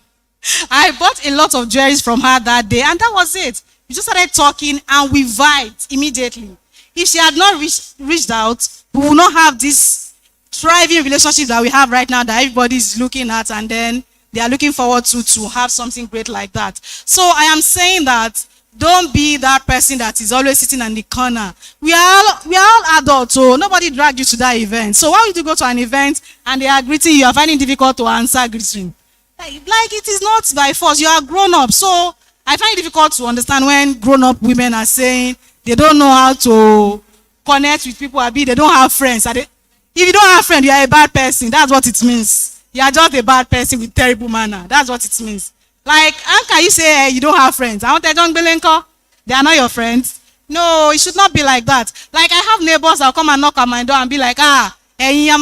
I bought a lot of jewelry from her that day, and that was it. We just started talking, and we vibed immediately. If she had not reached out, we would not have this thriving relationship that we have right now that everybody is looking at, and then they are looking forward to have something great like that. So I am saying that don't be that person that is always sitting in the corner. We are all adults, so nobody dragged you to that event. So why would you go to an event and they are greeting you, are finding it difficult to answer greeting? Like it is not by force. You are grown up. So I find it difficult to understand when grown up women are saying they don't know how to connect with people. They don't have friends. If you don't have friends, you are a bad person. That's what it means. You are just a bad person with terrible manner. That's what it means. Like, how can you say you don't have friends? They are not your friends. No, it should not be like that. Like, I have neighbors that will come and knock on my door and be like, like, do you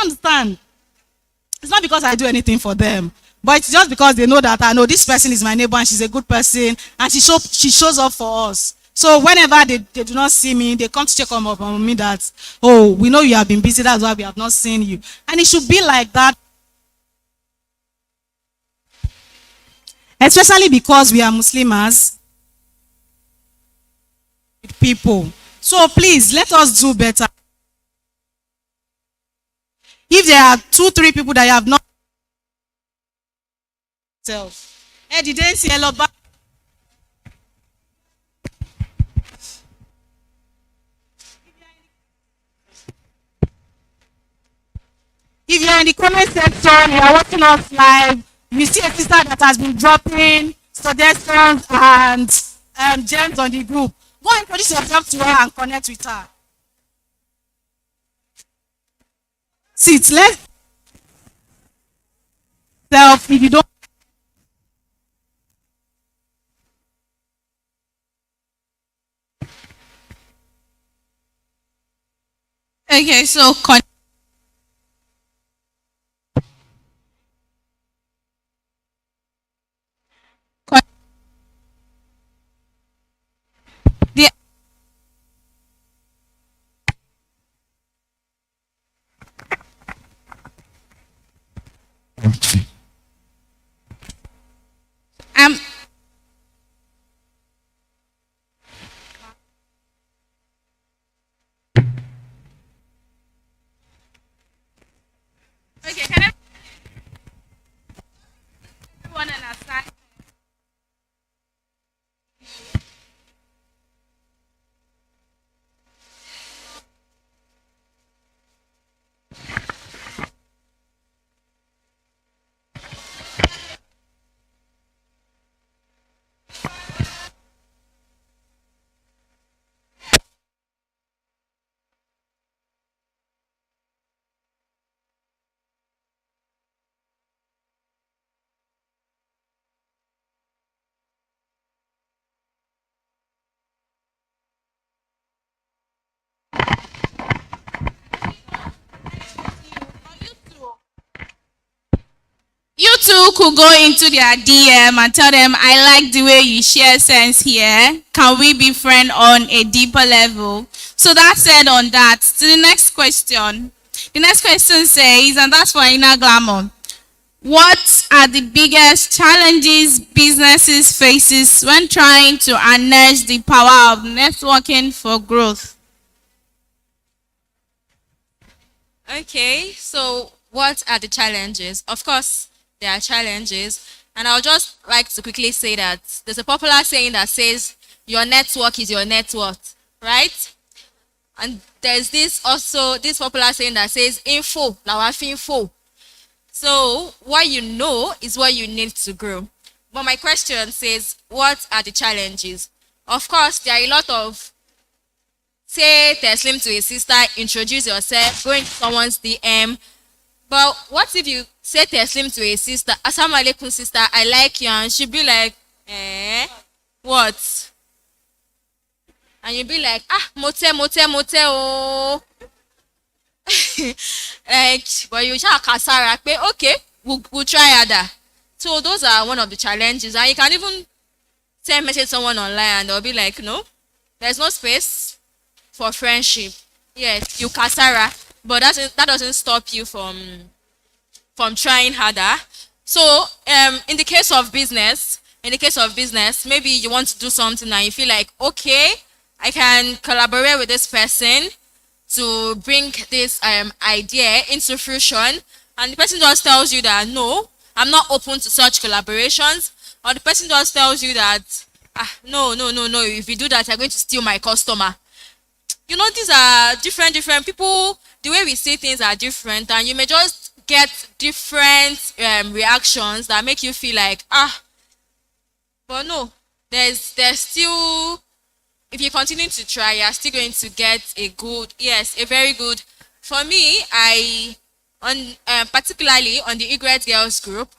understand? It's not because I do anything for them, but it's just because they know that I know this person is my neighbor and she's a good person and she shows up for us. So whenever they do not see me, they come to check on me that, oh, we know you have been busy, that's why we have not seen you. And it should be like that. Especially because we are Muslimas with people. So please, let us do better. If there are 2-3 people that you have not if you're in the comment section, you are watching us live, you see a sister that has been dropping suggestions and gems on the group. Go and introduce yourself to her and connect with her. Sit, let's self if you don't. Okay, so okay, can everyone understand? two could go into their DM and tell them, I like the way you share sense here. Can we be friends on a deeper level? So that said on that, to the next question. The next question says, and that's for Inner Glamour. What are the biggest challenges businesses faces when trying to harness the power of networking for growth? Okay, so what are the challenges? Of course, there are challenges. And I'll just like to quickly say that there's a popular saying that says, your network is your net worth, right? And there's this popular saying that says, info, info. So what you know is what you need to grow. But my question says, what are the challenges? Of course, there are a lot of, say Teslim to a sister, introduce yourself, go into someone's DM. But what if you say Teslim to a sister, Assalamu alaikum sister, I like you, and she'll be like, what? And you'll be like, mote, oh. Like, but you shall kasara, okay, we'll try harder. So those are one of the challenges. And you can even send message someone online and they'll be like, no, there's no space for friendship. Yes, you kasara, but that doesn't stop you from trying harder. So in the case of business, maybe you want to do something and you feel like, okay, I can collaborate with this person to bring this idea into fruition, and the person just tells you that no, I'm not open to such collaborations, or the person just tells you that no, if you do that, you're going to steal my customer. You know, these are different people. The way we see things are different, and you may just get different reactions that make you feel like but no, there's still, if you continue to try, you're still going to get a very good. For me, particularly on the Egret Girls group,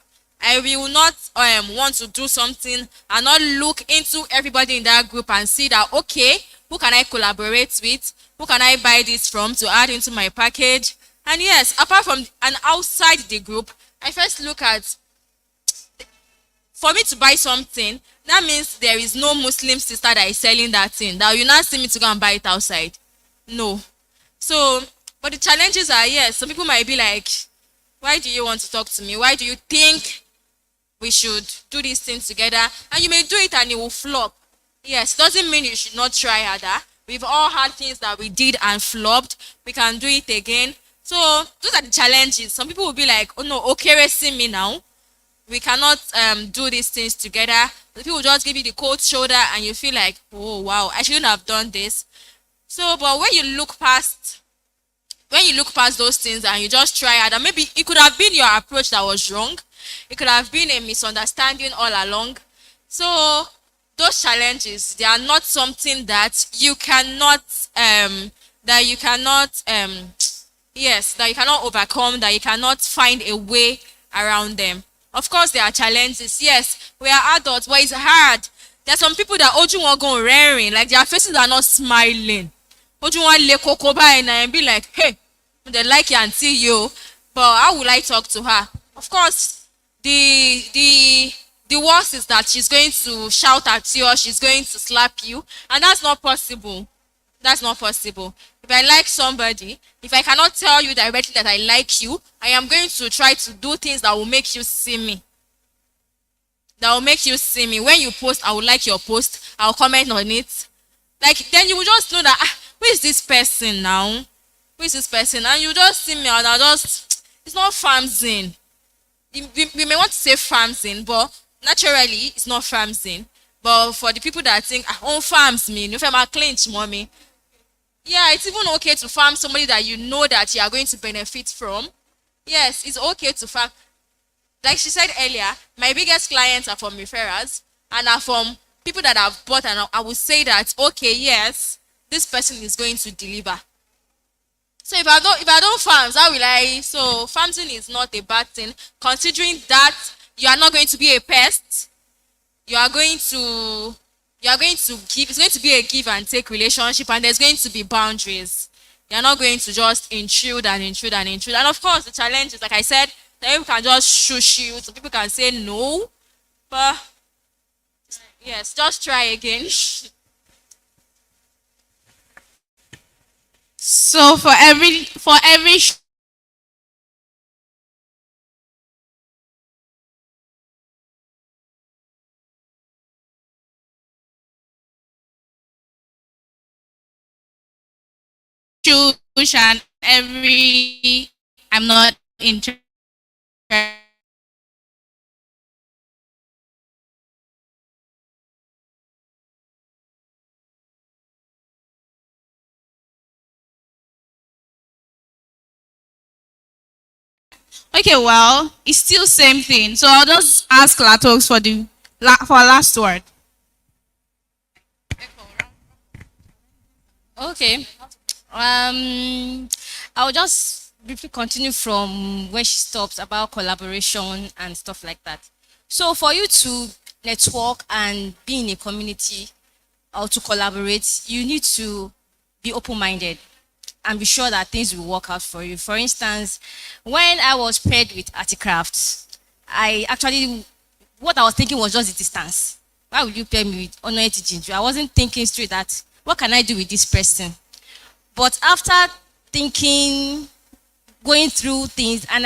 I will not want to do something and not look into everybody in that group and see that, okay, who can I collaborate with? Who can I buy this from to add into my package? And yes, apart from and outside the group, I first look at, for me to buy something, that means there is no Muslim sister that is selling that thing. That you not see me to go and buy it outside. No. So, but the challenges are, yes, some people might be like, why do you want to talk to me? Why do you think we should do these things together? And you may do it and it will flop. Yes, doesn't mean you should not try harder. We've all had things that we did and flopped. We can do it again. So those are the challenges. Some people will be like, oh no, okay, see me now. We cannot do these things together. The people just give you the cold shoulder and you feel like, oh wow, I shouldn't have done this. So, but when you look past those things and you just try harder, maybe it could have been your approach that was wrong. It could have been a misunderstanding all along. So those challenges, they are not something that you cannot overcome, that you cannot find a way around them. Of course, there are challenges. Yes, we are adults, but it's hard. There are some people that Oju won't go raring, like their faces are not smiling. Oju want le kokoba and be like, hey, they like you and see you, but how will I talk to her? Of course, the worst is that she's going to shout at you or she's going to slap you, and that's not possible. That's not possible. If I like somebody, if I cannot tell you directly that I like you, I am going to try to do things that will make you see me. That will make you see me. When you post, I will like your post. I'll comment on it. Like, then you will just know that, who is this person now? Who is this person? And you just see me and it's not farmzine. We may want to say farmzine, but naturally, it's not farmzine. But for the people that think, farms me, if I'm a clinch, mommy. Yeah, it's even okay to farm somebody that you know that you are going to benefit from. Yes, it's okay to farm. Like she said earlier, my biggest clients are from referrals and are from people that have bought, and I will say that, okay, yes, this person is going to deliver. So if I don't farm, how will I? So farming is not a bad thing, considering that you are not going to be a pest. You are going to give. It's going to be a give and take relationship, and there's going to be boundaries. You're not going to just intrude. And of course, the challenge is, like I said, Some people can just shush you. Some people can say no. But yes, just try again. So for every shush and every I'm not interested. Okay, well, it's still same thing. So I'll just ask Latox for the for last word. Okay. I'll just briefly continue from where she stops about collaboration and stuff like that. So for you to network and be in a community or to collaborate, you need to be open-minded and be sure that things will work out for you. For instance, when I was paired with Articraft, what I was thinking was just the distance. Why would you pair me with Onoeti Jinju? I wasn't thinking straight that, what can I do with this person? But after thinking, going through things, and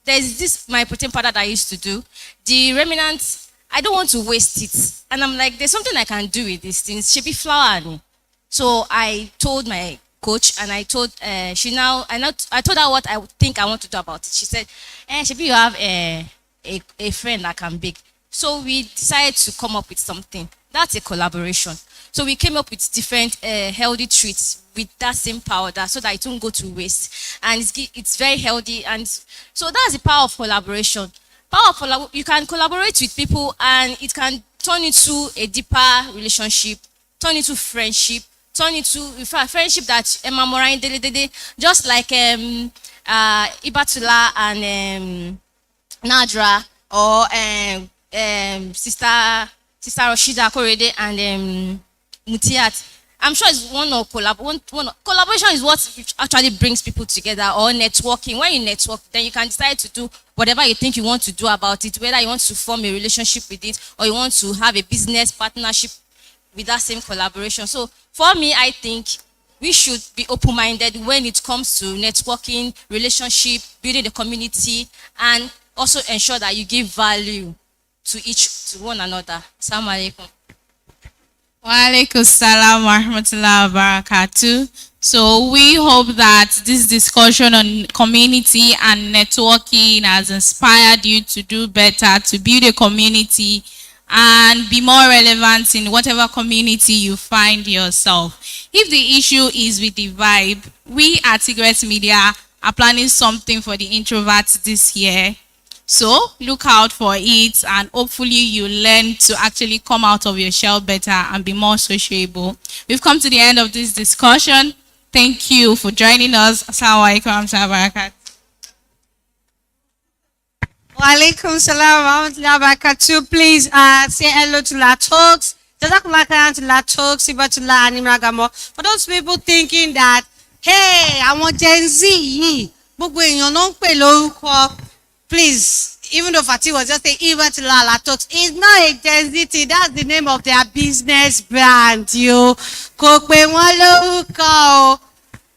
there's this my protein powder that I used to do, the remnants, I don't want to waste it. And I'm like, there's something I can do with these things. She be flour. So I told my coach, and I told I told her what I think I want to do about it. She said, Shebi, you have a friend that can bake. So we decided to come up with something. That's a collaboration. So we came up with different healthy treats with that same powder so that it won't go to waste. And it's very healthy. And so that's the power of collaboration. You can collaborate with people and it can turn into a deeper relationship, turn into friendship, turn into friendship that Emma Morain just like Ibatula and Nadra or Sister Rashida Korede and Mutiat. I'm sure it's collaboration is what actually brings people together, or networking. When you network, then you can decide to do whatever you think you want to do about it, whether you want to form a relationship with it or you want to have a business partnership with that same collaboration. So for me, I think we should be open-minded when it comes to networking, relationship, building the community, and also ensure that you give value to one another. Assalamu alaikum. Wa alaikum salam wa rahmatullahi wa barakatuh. So we hope that this discussion on community and networking has inspired you to do better, to build a community and be more relevant in whatever community you find yourself. If the issue is with the vibe, we at Tigres Media are planning something for the introverts this year. So look out for it, and hopefully you learn to actually come out of your shell better and be more sociable. We've come to the end of this discussion. Thank you for joining us. Assalamu alaikum wa rahmatullahi wa barakatuh. Walaikum salam wa rahmatullahi wa barakatuh. Please say hello to Latox. Jazakallah khairan to Latox, Ibatullah and Imragamo. For those people thinking that, hey, I want Gen Z yìí, gbogbo èèyàn ló ń pè lórúkọ. Please, even though Fatih was just saying Ibatullah Latox, it's not a Gen Z thing. That's the name of their business brand, yo. Kò pè wọ́n lórúkọ.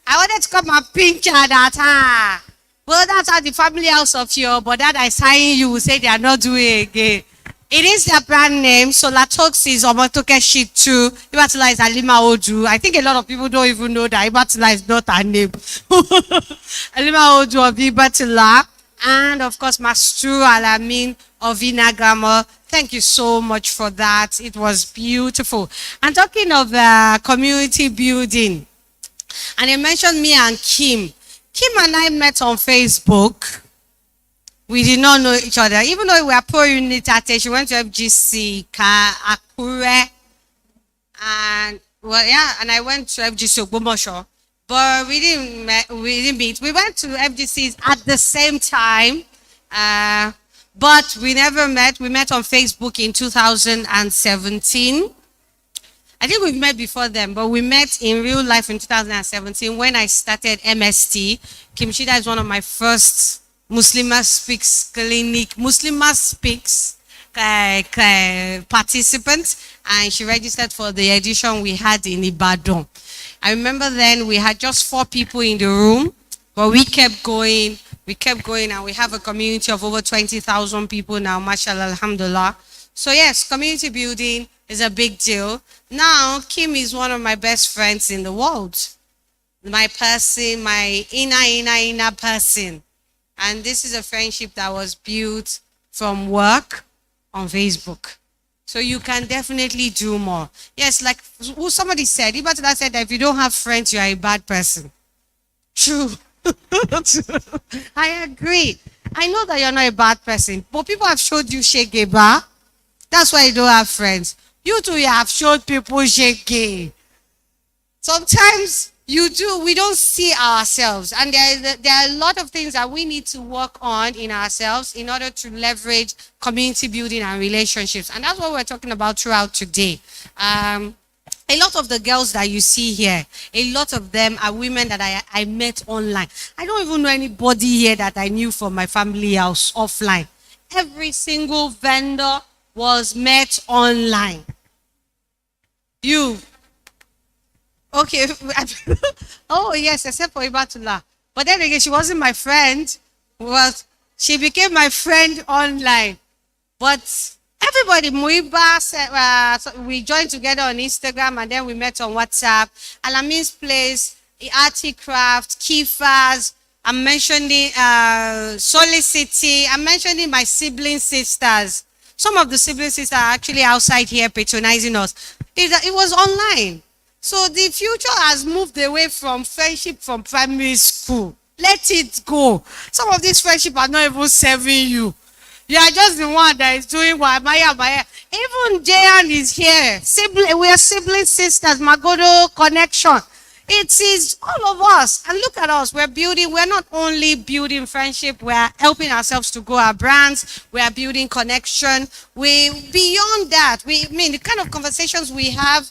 I wanted to come and pinch at that. Well, that's how the family house of your but that I sign you will say they are not doing again. It is their brand name. So Latox is Omotoke Shit too. Ibatula is Alima Odu. I think a lot of people don't even know that Ibatula is not her name. Alima Odu of Ibatula. And of course, Mastru Alamin of Inagamo. Thank you so much for that. It was beautiful. And talking of community building, and you mentioned me and Kim. Kim and I met on Facebook. We did not know each other. Even though we were pro-unit at she went to FGC, Akure, and well, yeah, and I went to FGC Ogbomosho. But we didn't meet. We went to FGCs at the same time, but we never met. We met on Facebook in 2017. I think we've met before then, but we met in real life in 2017 when I started MST. Kim Shida is one of my first Muslimah Speaks Clinic, Muslimah Speaks participants, and she registered for the edition we had in Ibadan. I remember then we had just 4 people in the room, but we kept going, and we have a community of over 20,000 people now, mashallah, alhamdulillah. So yes, community building is a big deal. Now, Kim is one of my best friends in the world. My person, my inner person. And this is a friendship that was built from work on Facebook. So you can definitely do more. Yes, like somebody said, Ibatala said that if you don't have friends, you are a bad person. True. I agree. I know that you're not a bad person, but people have showed you shegeba. That's why you don't have friends. You too, you have showed people shege. Sometimes we don't see ourselves, and there are a lot of things that we need to work on in ourselves in order to leverage community building and relationships, and that's what we're talking about throughout today. A lot of the girls that you see here, a lot of them are women that I met online. I don't even know anybody here that I knew from my family house offline. Every single vendor was met online. Okay. Oh, yes, except for Ibatula. But then again, she wasn't my friend. Well, she became my friend online. But everybody, Muiba, we joined together on Instagram, and then we met on WhatsApp. Alamin's Place, Articraft, Kifas. I'm mentioning Solicity. I'm mentioning my sibling sisters. Some of the sibling sisters are actually outside here patronizing us. It was online. So the future has moved away from friendship from primary school. Let it go. Some of these friendships are not even serving you. You are just the one that is doing what Maya. Even Jayan is here. We are sibling sisters, Magodo connection. It is all of us. And look at us. We're not only building friendship, we're helping ourselves to grow our brands. We are building connection. Beyond that, the kind of conversations we have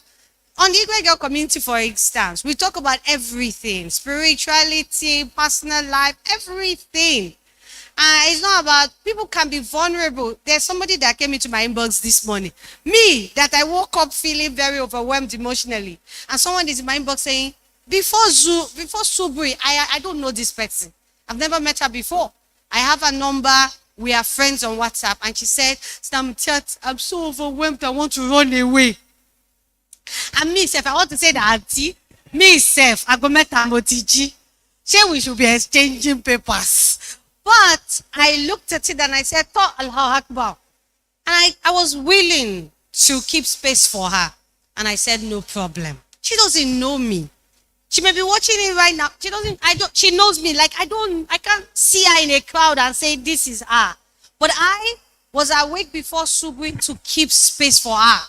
on the Igwe Girl community, for instance, we talk about everything, spirituality, personal life, everything. It's not about, people can be vulnerable. There's somebody that came into my inbox this morning. Me, that I woke up feeling very overwhelmed emotionally. And someone is in my inbox saying, before Subri, I don't know this person. I've never met her before. I have a number. We are friends on WhatsApp. And she said, Snapchat, I'm so overwhelmed. I want to run away. And me, self, I want to say that auntie, me, self, I go met Motiji. Say we should be exchanging papers. But I looked at it and I said, Allah Akbar. And I was willing to keep space for her. And I said, no problem. She doesn't know me. She may be watching it right now. She knows me. Like, I can't see her in a crowd and say, this is her. But I was awake before Subri to keep space for her.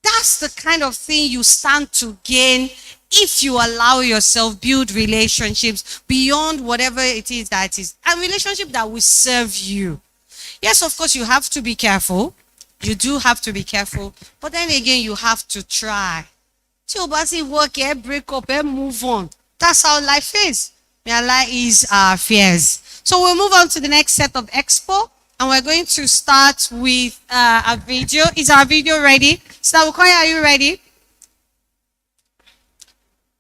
That's the kind of thing you stand to gain if you allow yourself build relationships beyond whatever it is that is. A relationship that will serve you. Yes, of course, you have to be careful. You do have to be careful. But then again, you have to try. Till basi work, break up, move on. That's how life is. May Allah ease our fears. So we'll move on to the next set of expo. And we're going to start with a video. Is our video ready? Sabukoya, are you ready?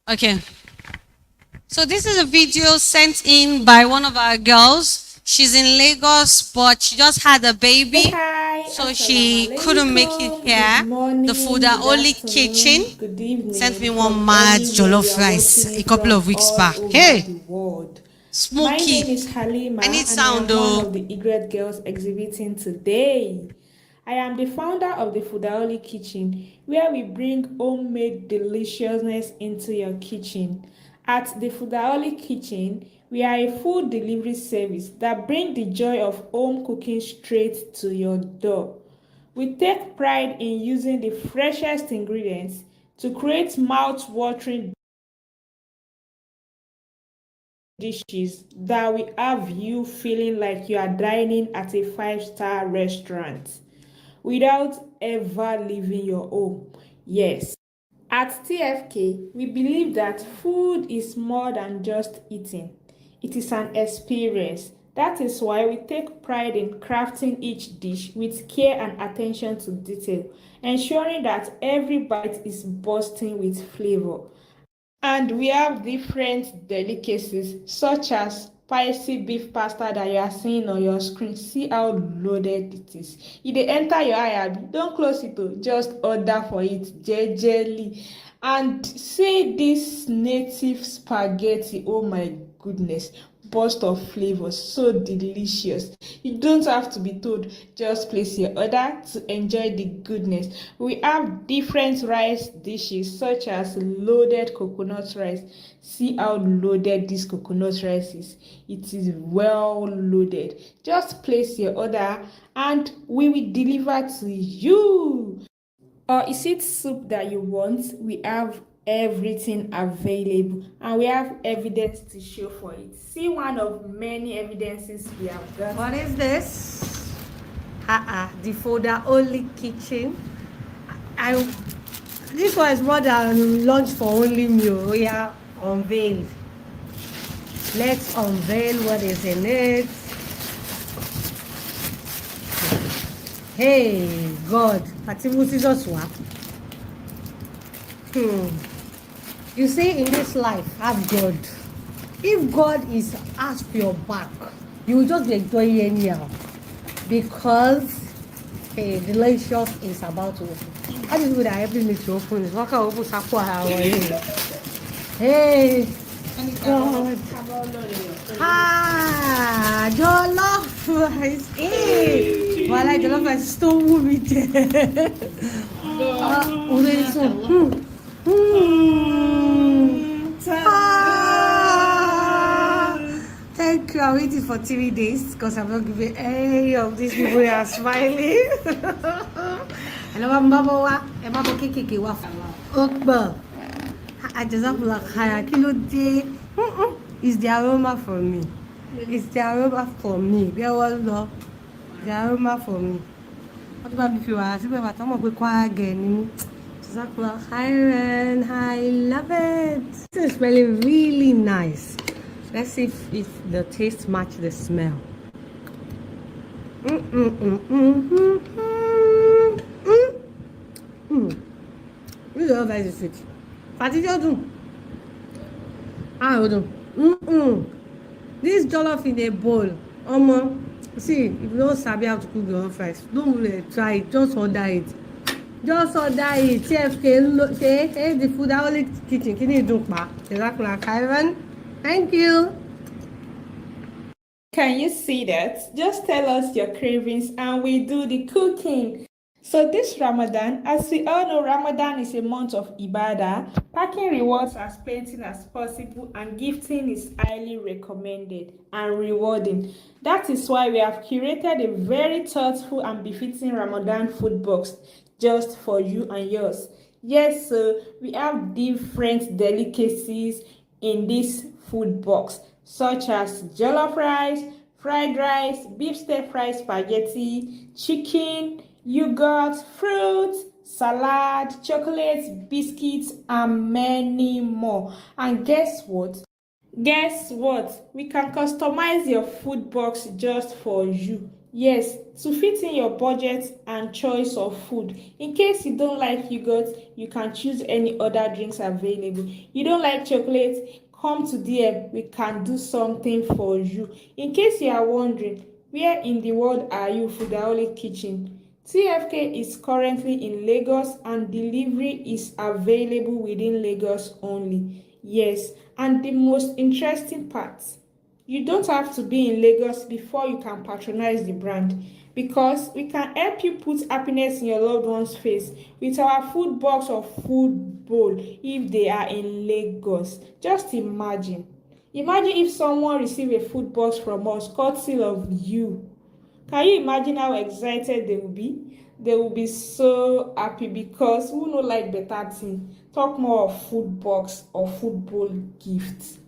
Okay. So this is a video sent in by one of our girls. She's in Lagos, but she just had a baby. Hi. So she couldn't make it here. The Fudaoli kitchen good evening, sent me one mad jollof rice a couple of weeks back. Hey! Smoky. My name is Halima, I need and sound I am though. one of the Igret girls exhibiting today. I am the founder of the Fudaoli Kitchen, where we bring homemade deliciousness into your kitchen. At the Fudaoli Kitchen, we are a food delivery service that brings the joy of home cooking straight to your door. We take pride in using the freshest ingredients to create mouth-watering dishes that will have you feeling like you are dining at a five-star restaurant without ever leaving your home. Yes. At TFK, we believe that food is more than just eating. It is an experience That is why we take pride in crafting each dish with care and attention to detail, ensuring that every bite is bursting with flavor. And we have different delicacies such as spicy beef pasta that you are seeing on your screen. See how loaded it is. If they enter your eye, don't close it, just order for it jejely. And see this native spaghetti, oh my goodness, burst of flavors, so delicious. You don't have to be told, just place your order to enjoy the goodness. We have different rice dishes such as loaded coconut rice. See how loaded this coconut rice is. It is well loaded. Just place your order and we will deliver to you. Or is it soup that you want? We have everything available and we have evidence to show for it. See one of many evidences we have got. What is this? The folder only kitchen. This one is more than lunch for only meal. We are unveiled. Let's unveil what is in it. Hey God, You see, in this life, have God. If God is asked for your back, you will just be enjoying anyhow. Because delicious is about to open. How do you do that? Helping me to open it. What can open Sakwa? Hey, God. Jollof rice. Hey, well, like jollof rice still moving there. Thank you. I'm waiting for 3 days because I'm not giving any of these people who are smiling. Hello, Mbabawa. Mbabawa kiki wafa. Okba. I just have like higher kilo day. It's the aroma for me. It's the aroma for me. There was no the aroma for me. What about if you are? I'm going to go again. I love it. This is smelling really nice. Let's see if the taste match the smell. This is very sweet. What did you do? This jollof in a bowl. See, if you don't sabi how to cook jollof rice, don't really try it. Just order it. Just order it. TFK, say the food only kitchen. Can you do that? Thank you. Can you see that? Just tell us your cravings and we do the cooking. So this Ramadan, as we all know, Ramadan is a month of Ibadah. Packing rewards as plenty as possible and gifting is highly recommended and rewarding. That is why we have curated a very thoughtful and befitting Ramadan food box just for you and yours. Yes, so we have different delicacies in this food box, such as jollof rice, fried rice, beef stir-fry spaghetti, chicken, yogurt, fruit, salad, chocolates, biscuits, and many more. And guess what? We can customize your food box just for you. Yes, to fit in your budget and choice of food. In case you don't like yogurt, you can choose any other drinks available. You don't like chocolate, come to DM. We can do something for you. In case you are wondering, where in the world are you, Fudaoli Kitchen? TFK is currently in Lagos and delivery is available within Lagos only. Yes, and the most interesting part, you don't have to be in Lagos before you can patronize the brand, because we can help you put happiness in your loved one's face with our food box or food bowl if they are in Lagos. Just imagine if someone received a food box from us courtesy of you. Can you imagine how excited they will be? They will be so happy, because who no like better thing? Talk more of food box or food bowl gifts.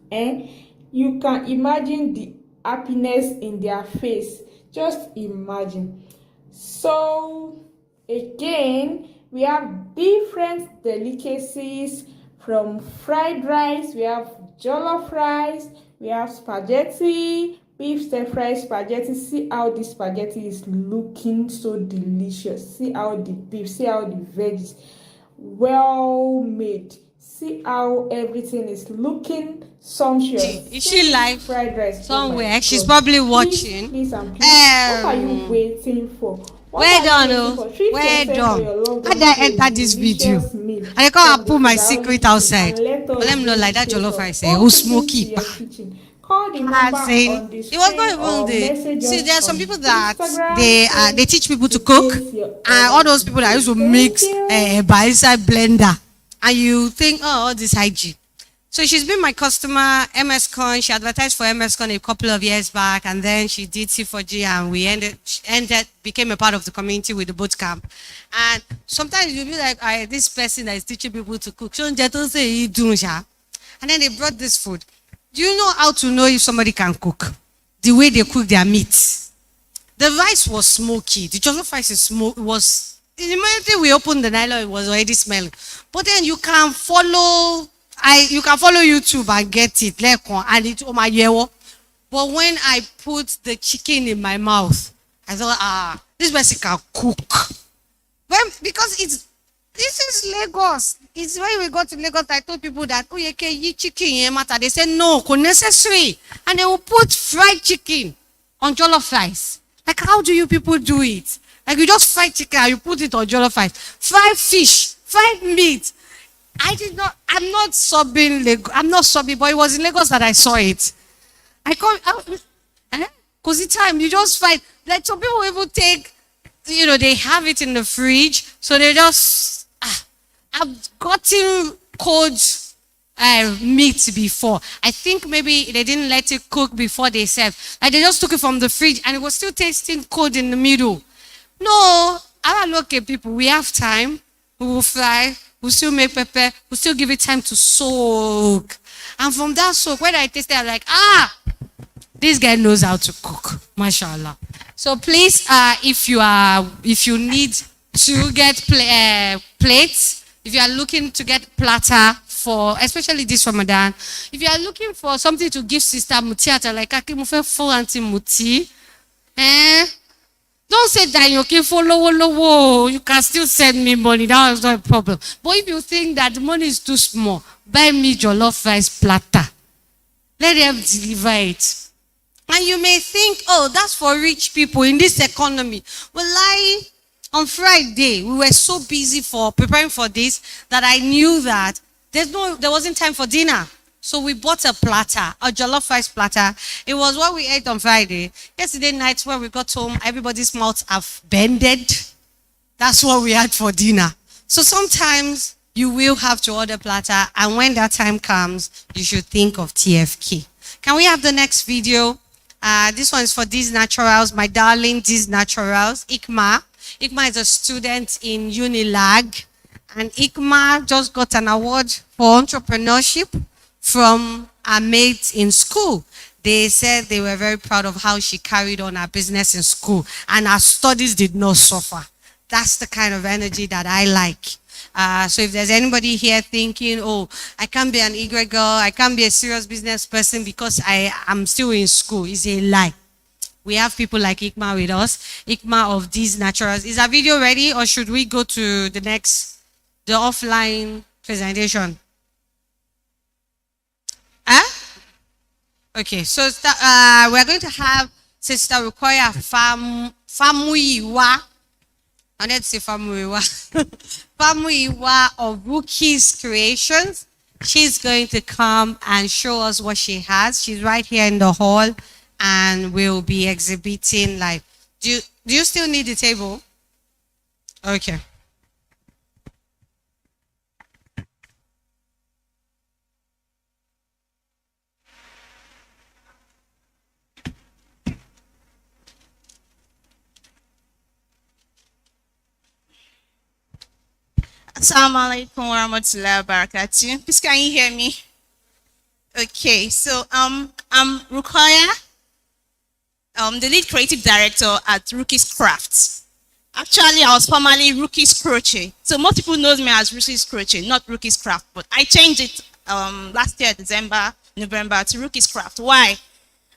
You can imagine the happiness in their face. Just imagine. So again, we have different delicacies, from fried rice, we have jollof rice, we have spaghetti, beef stir-fry spaghetti. See how this spaghetti is looking so delicious. See how the beef, see how the veggies, well made. See how everything is looking sumptuous. Is See she this live fried rice. Oh my somewhere? She's God. probably Please, watching. please, and please. What are you waiting for? What Well are done, you waiting oh. for? Treat Well yourself or done. your loved How ones did I to a enter this video? delicious meal I can't from the put my Fudaoli secret kitchen outside. and let But us let me know bring like the that taste jollof of rice. home Oh, cooking to smoky. your kitchen. Call the number As in, on the it was not screen even or the. message See, there are us some on people that Instagram they teach people to to cook, place your and all order those people that today. used to Thank mix you. by inside blender, and you think, oh, all this hygiene. So she's been my customer, MS Con. She advertised for MS Con a couple of years back, and then she did C4G, and became a part of the community with the boot camp. And sometimes you'll be like, this person that is teaching people to cook. And then they brought this food. Do you know how to know if somebody can cook? The way they cook their meat. The rice was smoky. The jollof rice is smoky. The moment we opened the nylon, it was already smelling. But then you can follow YouTube and get it. And it's my yewo. But when I put the chicken in my mouth, I thought, this person can cook. Because this is Lagos. It's when we got to Lagos, I told people that, oh, you can eat chicken matter. They said, no, necessary. And they will put fried chicken on jollof rice. Like, how do you people do it? Like, you just fry chicken and you put it on jollof rice. Fried fish, fried meat. I'm not subbing Lagos. I'm not subbing, but it was in Lagos that I saw it. Because the time you just find, like some people even take, they have it in the fridge, so they just, I've gotten cold meat before. I think maybe they didn't let it cook before they served. Like they just took it from the fridge and it was still tasting cold in the middle. No, I don't look at people. We have time. We will fry. We'll still make pepper. We'll still give it time to soak. And from that soak, when I tasted, I'm like, this guy knows how to cook. Mashallah. So please, if you need to get plates, if you are looking to get platter for, especially this Ramadan, if you are looking for something to give Sister Mutiata, like Akimufe for Auntie Muti, don't say that you can follow. You can still send me money. That is not a problem. But if you think that the money is too small, buy me jollof rice platter. Let them deliver it. And you may think, oh, that's for rich people in this economy. Well, on Friday, we were so busy for preparing for this that I knew that there wasn't time for dinner. So we bought a platter, a jollof rice platter. It was what we ate on Friday. Yesterday night when we got home, everybody's mouths have bended. That's what we had for dinner. So sometimes you will have to order platter, and when that time comes, you should think of TFK. Can we have the next video? This one is for These Naturals, my darling These Naturals, Ikma. Ikma is a student in Unilag, and Ikma just got an award for entrepreneurship from our mates in school. They said they were very proud of how she carried on her business in school, and her studies did not suffer. That's the kind of energy that I like. So if there's anybody here thinking, oh, I can't be an Y girl, I can't be a serious business person because I am still in school, it's a lie. We have people like Ikma with us, Ikma of These Naturals. Is our video ready, or should we go to the offline presentation? Okay, so we're going to have Sister Rukoya Famuyiwa. I need to say Famuyiwa. Famuyiwa of Rookie's Creations. She's going to come and show us what she has. She's right here in the hall, and we'll be exhibiting live. Do you still need the table? Okay. Assalamu alaikum wa rahmatullahi wa barakatuh. Please, can you hear me? Okay, so I'm Rukoya, the lead creative director at Rookie's Crafts. Actually, I was formerly Rookie's Crochet. So most people know me as Rookie's Crochet, not Rookie's Craft. But I changed it last year, November, to Rookie's Craft. Why?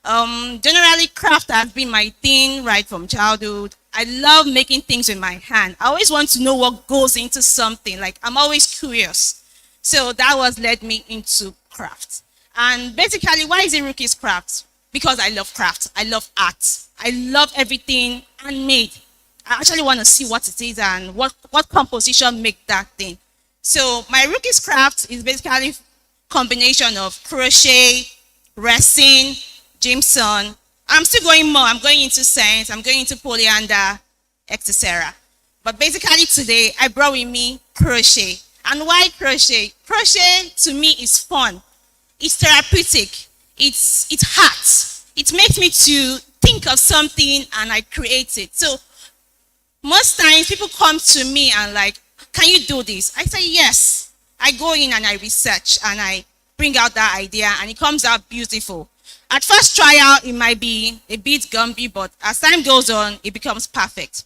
Generally, craft has been my thing right from childhood. I love making things with my hand. I always want to know what goes into something. Like, I'm always curious. So that was led me into craft. And basically, why is it Rookie's Craft? Because I love craft. I love art. I love everything handmade. I actually want to see what it is and what composition make that thing. So my Rookie's Craft is basically combination of crochet, resin, Jameson. I'm still going more. I'm going into science. I'm going into polyandry, etc. But basically today, I brought with me crochet. And why crochet? Crochet to me is fun. It's therapeutic. It's hot. It makes me to think of something and I create it. So most times people come to me and like, can you do this? I say yes. I go in and I research and I bring out that idea and it comes out beautiful. At first trial, it might be a bit gumpy, but as time goes on, it becomes perfect.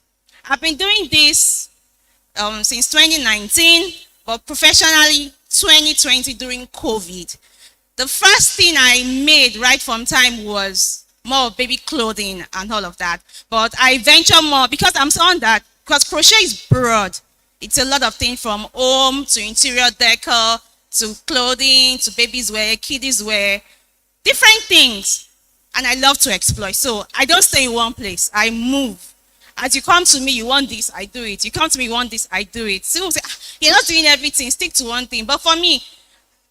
I've been doing this since 2019, but professionally 2020 during COVID. The first thing I made right from time was more of baby clothing and all of that. But I venture more because I'm someone that, because crochet is broad. It's a lot of things from home to interior decor to clothing to babies wear, kiddies wear, different things. And I love to explore. So I don't stay in one place. I move. As you come to me, you want this, I do it. You come to me, you want this, I do it. So say, you're not doing everything, stick to one thing. But for me,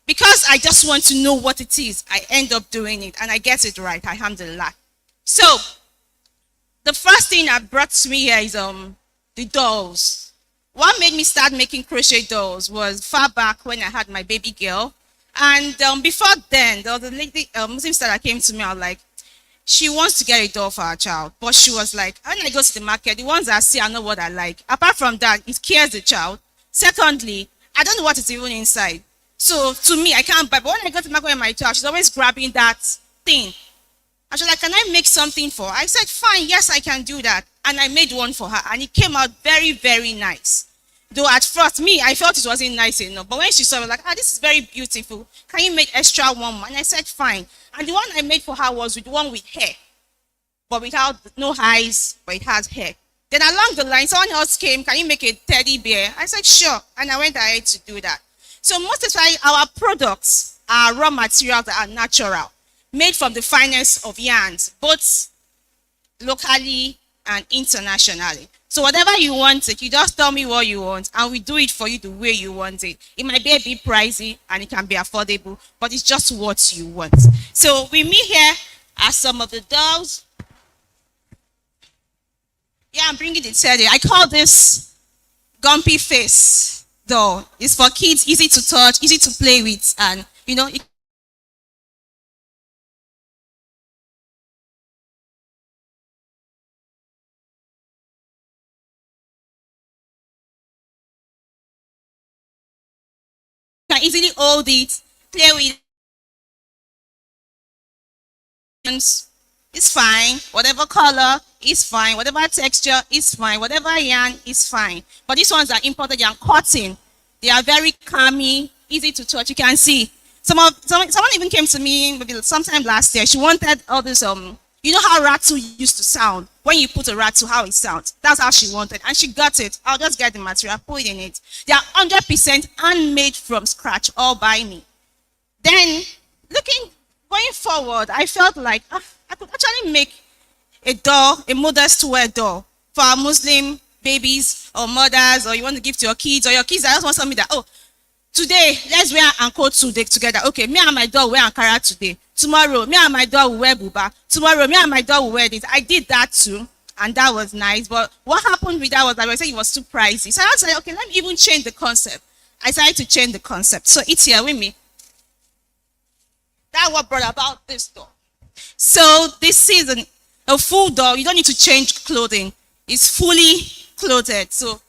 because I just want to know what it is, I end up doing it and I get it right, alhamdulillah. So the first thing that brought to me here is the dolls. What made me start making crochet dolls was far back when I had my baby girl. And before then, there was a lady, Muslim star that came to me, I was like, she wants to get a doll for her child. But she was like, when I go to the market, the ones I see, I know what I like. Apart from that, it scares the child. Secondly, I don't know what is even inside. So to me, I can't buy. But when I go to the market with my child, she's always grabbing that thing. And she's like, can I make something for her? I said, fine, yes, I can do that. And I made one for her. And it came out very, very nice. Though at first, me, I felt it wasn't nice enough. But when she saw it, I was like, this is very beautiful. Can you make extra one more? And I said, fine. And the one I made for her was with one with hair. But without, no eyes, but it has hair. Then along the line, someone else came, can you make a teddy bear? I said, sure. And I went ahead to do that. So most of the time, our products are raw materials that are natural, made from the finest of yarns, both locally and internationally. So whatever you want it, you just tell me what you want, and we do it for you the way you want it. It might be a bit pricey, and it can be affordable, but it's just what you want. So with me here are some of the dolls. Yeah, I'm bringing the teddy. I call this Gumpy Face doll. It's for kids, easy to touch, easy to play with, and you know, it can easily hold it, play with it. It's fine. Whatever color is fine. Whatever texture is fine. Whatever yarn is fine. But these ones are imported. They are cotton. They are very calming, easy to touch. You can see. Someone even came to me maybe sometime last year. She wanted all this you know how rattle used to sound when you put a rattle, how it sounds. That's how she wanted, and she got it. I'll just get the material, put it in it. They are 100% handmade from scratch, all by me. Then going forward, I felt like I could actually make a doll, a modest wear doll for our Muslim babies or mothers, or you want to give to your kids, or your kids that just want something that, today, let's wear Anko together. Okay, me and my doll wear Ankara today. Tomorrow, me and my doll will wear Buba. Tomorrow, me and my doll will wear this. I did that too, and that was nice. But what happened with that was that I said it was too pricey. So I was like, okay, let me even change the concept. I decided to change the concept. So it's here with me. That's what brought about this doll. So this is a full doll. You don't need to change clothing. It's fully clothed. So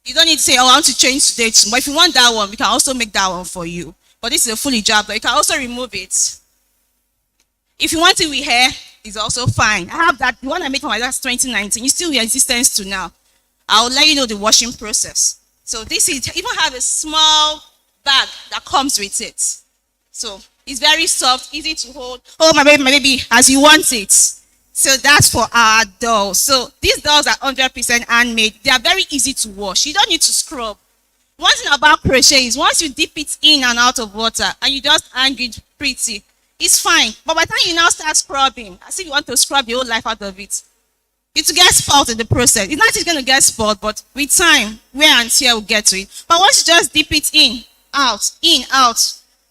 you don't need to say, I want to change today. But if you want that one, we can also make that one for you. But this is a fully hijab doll. You can also remove it. If you want it with hair, it's also fine. I have that. The one I made for my last 2019. It's still in existence to now. I'll let you know the washing process. So this is even have a small bag that comes with it. So It's very soft, easy to hold. Hold my baby, as you want it. So that's for our dolls. So these dolls are 100% handmade. They are very easy to wash. You don't need to scrub. One thing about crochet is once you dip it in and out of water and you just hang it pretty, it's fine. But by the time you now start scrubbing, as if you want to scrub your whole life out of it, it will get spoiled in the process. It's not just going to get spoiled, but with time, wear and tear will get to it. But once you just dip it in, out,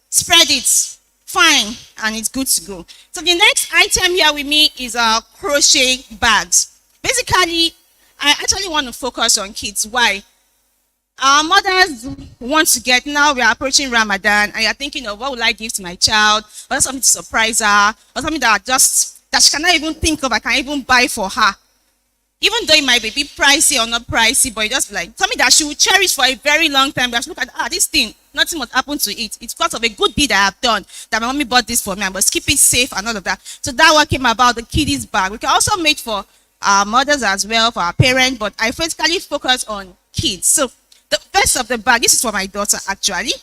spread it, fine, and it's good to go. So the next item here with me is our crochet bags. Basically, I actually want to focus on kids. Why? Our mothers want to get, now we are approaching Ramadan, and you're thinking of what will I give to my child, or something to surprise her, or something that she cannot even think of, I can even buy for her. Even though it might be pricey or not pricey, but you just like something that she will cherish for a very long time. That she look at, this thing, nothing must happen to it. It's because of a good deed I have done that my mommy bought this for me. I must keep it safe and all of that. So that what came about the kiddies bag. We can also make for our mothers as well, for our parents, but I basically focus on kids. So the first of the bag, this is for my daughter actually.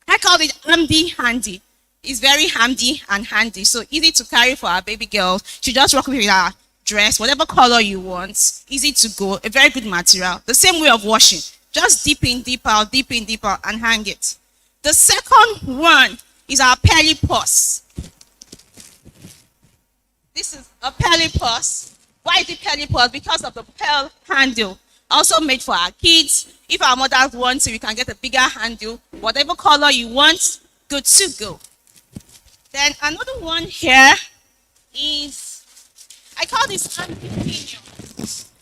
I call it handy. It's very handy and handy, so easy to carry for our baby girl. She just rock with her dress, whatever color you want, easy to go, a very good material. The same way of washing, just dip in, dip out, and hang it. The second one is our pearly purse. This is a pearly purse. Why is it pearly purse? Because of the pearl handle. Also made for our kids. If our mothers want to, we can get a bigger handle. Whatever color you want, good to go. Then another one here is, I call this anti-senior. As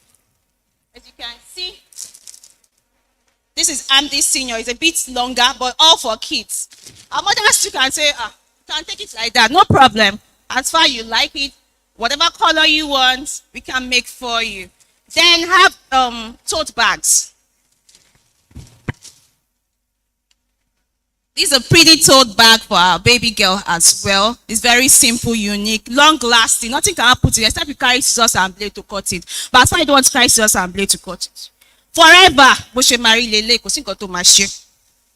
you can see, this is anti-senior. It's a bit longer, but all for kids. Our mothers too can say, you can take it like that, no problem. As far as you like it, whatever color you want, we can make for you. Then have tote bags. This is a pretty tote bag for our baby girl as well. It's very simple, unique, long lasting. Nothing can happen to it except you carry scissors and blade to cut it. But as far as you don't want to carry scissors and blade to cut it, forever,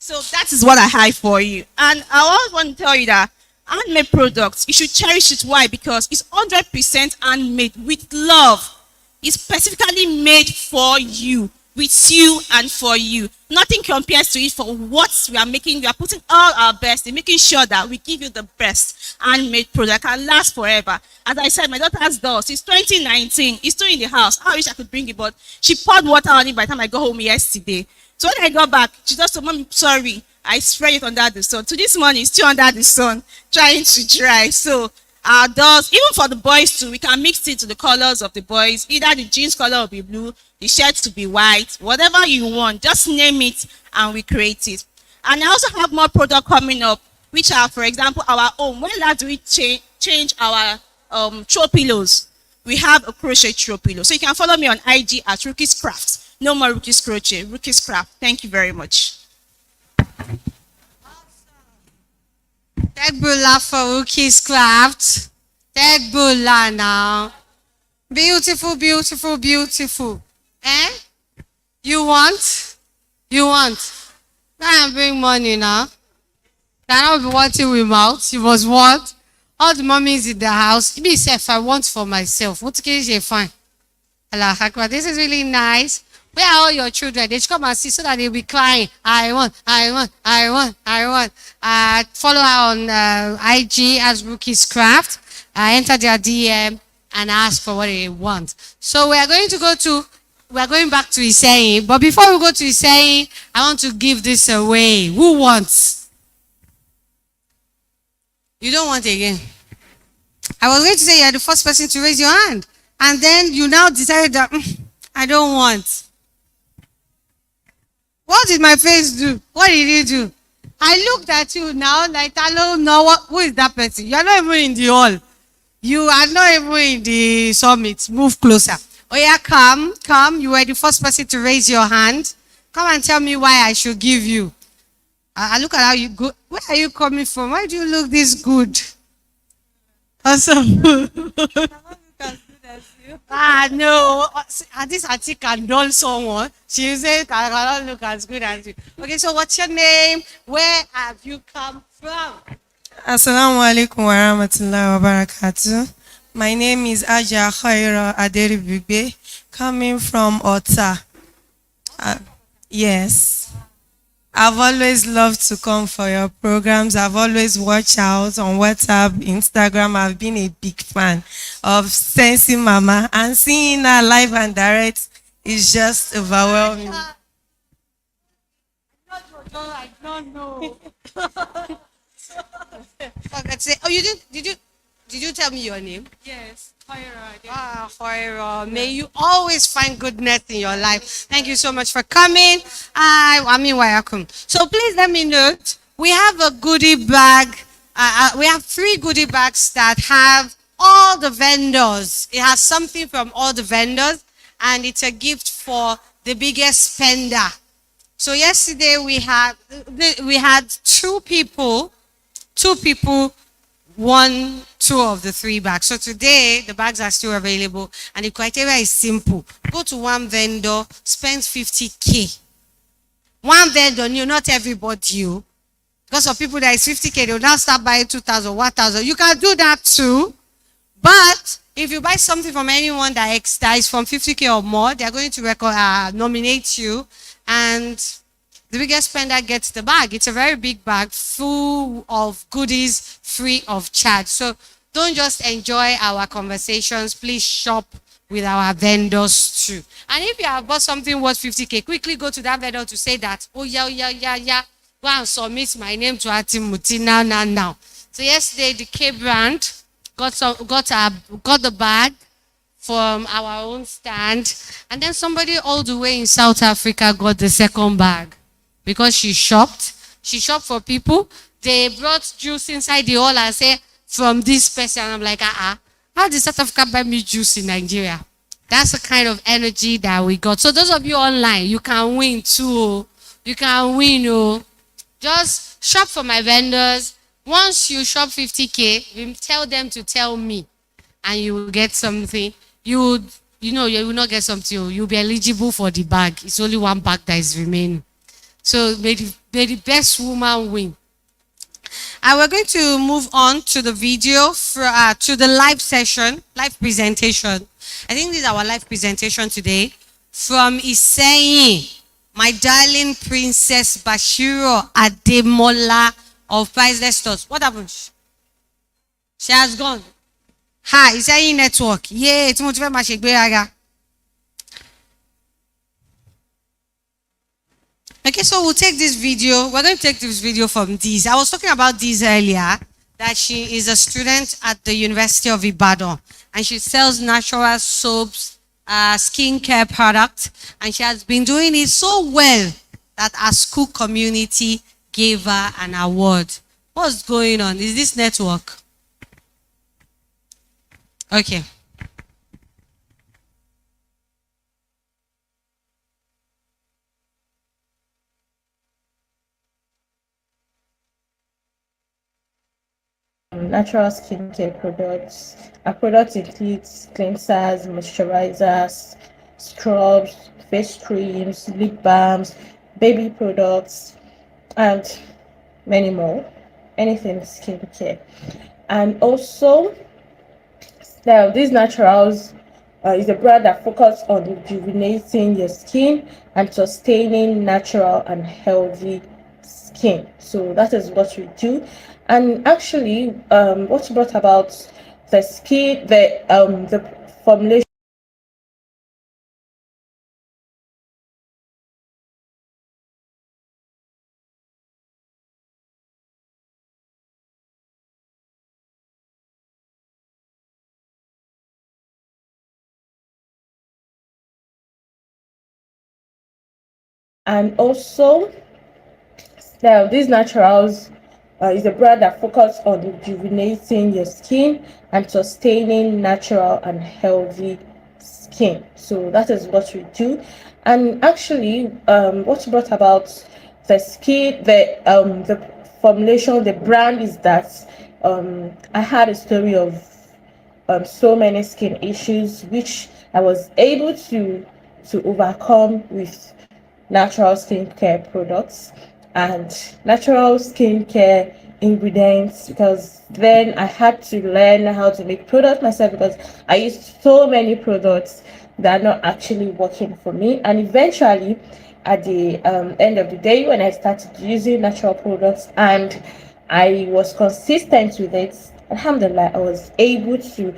so that is what I have for you. And I always want to tell you that handmade products, you should cherish it. Why? Because it's 100% handmade with love. It's specifically made for you, with you and for you. Nothing compares to it for what we are making. We are putting all our best in making sure that we give you the best handmade product that can last forever. As I said, my daughter's doll, since 2019, it's still in the house. I wish I could bring it, but she poured water on it by the time I got home yesterday. So when I got back, she just told Mommy, sorry, I spread it under the sun. So this morning, it's still under the sun, trying to dry. So our dolls, even for the boys too, we can mix it to the colors of the boys. Either the jeans color will be blue, the shirt to be white, whatever you want, just name it and we create it. And I also have more product coming up, which are, for example, our own. When last do we change our throw pillows? We have a crochet throw pillow. So you can follow me on IG at Rookie's Crafts. No more Rookie's Crochet, Rookie's Craft. Thank you very much. Tegbula for Rookie's Craft. Tegbula now. Beautiful, beautiful, beautiful. Eh? You want? You want? Can't bring money now. Cannot be wanting with mouth. You must want. All the mummies in the house. Me self, I want for myself. What can you fine? Allah Akbar. This is really nice. Where are all your children? They should come and see so that they'll be crying. I want. Follow her on IG as Rookie's Craft. Enter their DM and ask for what they want. So we are going back to Iseyin. But before we go to Iseyin, I want to give this away. Who wants? You don't want again. I was going to say you're the first person to raise your hand. And then you now decided that I don't want. What did my face do? What did it do? I looked at you now like I don't know who is that person. You are not even in the hall. You are not even in the summit. Move closer. Oh yeah, come. You were the first person to raise your hand. Come and tell me why I should give you. I look at how you go. Where are you coming from? Why do you look this good? Awesome. No. This auntie can dull someone. She says, I cannot look as good as you. Okay, so what's your name? Where have you come from? Assalamu alaikum wa rahmatullahi wa barakatuh. My name is Aja Khaira Aderibigbe, coming from Ota. Yes. I've always loved to come for your programs. I've always watched out on WhatsApp, Instagram. I've been a big fan of Sensi Mama, and seeing her live and direct is just overwhelming. I don't know. Oh, you did you tell me your name? Yes, Khaira. Khaira, may you always find goodness in your life. Thank you so much for coming. I mean, welcome. So please let me note, we have a goodie bag. We have 3 goodie bags that have all the vendors. It has something from all the vendors, and it's a gift for the biggest spender. So yesterday we had 2 people won 2 of the 3 bags. So today the bags are still available, and the criteria is simple. Go to one vendor, spend 50K. One vendor, not everybody. Because of people that is 50K, they'll now start buying 2,000, 1,000. You can do that too. But if you buy something from anyone that is from 50K or more, they're going to nominate you, and the biggest spender gets the bag. It's a very big bag full of goodies, free of charge. So don't just enjoy our conversations. Please shop with our vendors too. And if you have bought something worth 50K, quickly go to that vendor to say that, oh yeah. Go and submit my name to Atimuti now. So yesterday the K brand got the bag from our own stand, and then somebody all the way in South Africa got the second bag because she shopped for people. They brought juice inside the hall and say, from this person. I'm like, how did South Africa buy me juice in Nigeria? That's the kind of energy that we got. So those of you online, you can win too. You can win. Just shop for my vendors. Once you shop 50K, you tell them to tell me, and you will get something. You will not get something. You'll be eligible for the bag. It's only one bag that is remaining. So may the best woman win. And we're going to move on to the video, to the live session, live presentation. I think this is our live presentation today from Iseyin, my darling Princess Bashiro Ademola of Priceless Thoughts. What happened? She has gone. Hi, Iseyin Network. Yeah, it's motivated my shekberaga. Okay, so we'll take this video. We're going to take this video from Diz. I was talking about Diz earlier, that she is a student at the University of Ibadan, and she sells natural soaps, skincare products, and she has been doing it so well that our school community gave her an award. What's going on? Is this network? Okay. Natural skincare products. Our products includes cleansers, moisturizers, scrubs, face creams, lip balms, baby products, and many more. Anything skincare. And also, now these naturals is a brand that focuses on rejuvenating your skin and sustaining natural and healthy skin. So that is what we do. And actually, what brought about the skin, the formulation. And also, now these naturals is a brand that focuses on rejuvenating your skin and sustaining natural and healthy skin. So that is what we do. And actually, what brought about the skin, the formulation, the brand is that I had a story of so many skin issues which I was able to overcome with natural skincare products. And natural skincare ingredients, because then I had to learn how to make products myself, because I used so many products that are not actually working for me. And eventually, at the end of the day, when I started using natural products and I was consistent with it, alhamdulillah, I was able to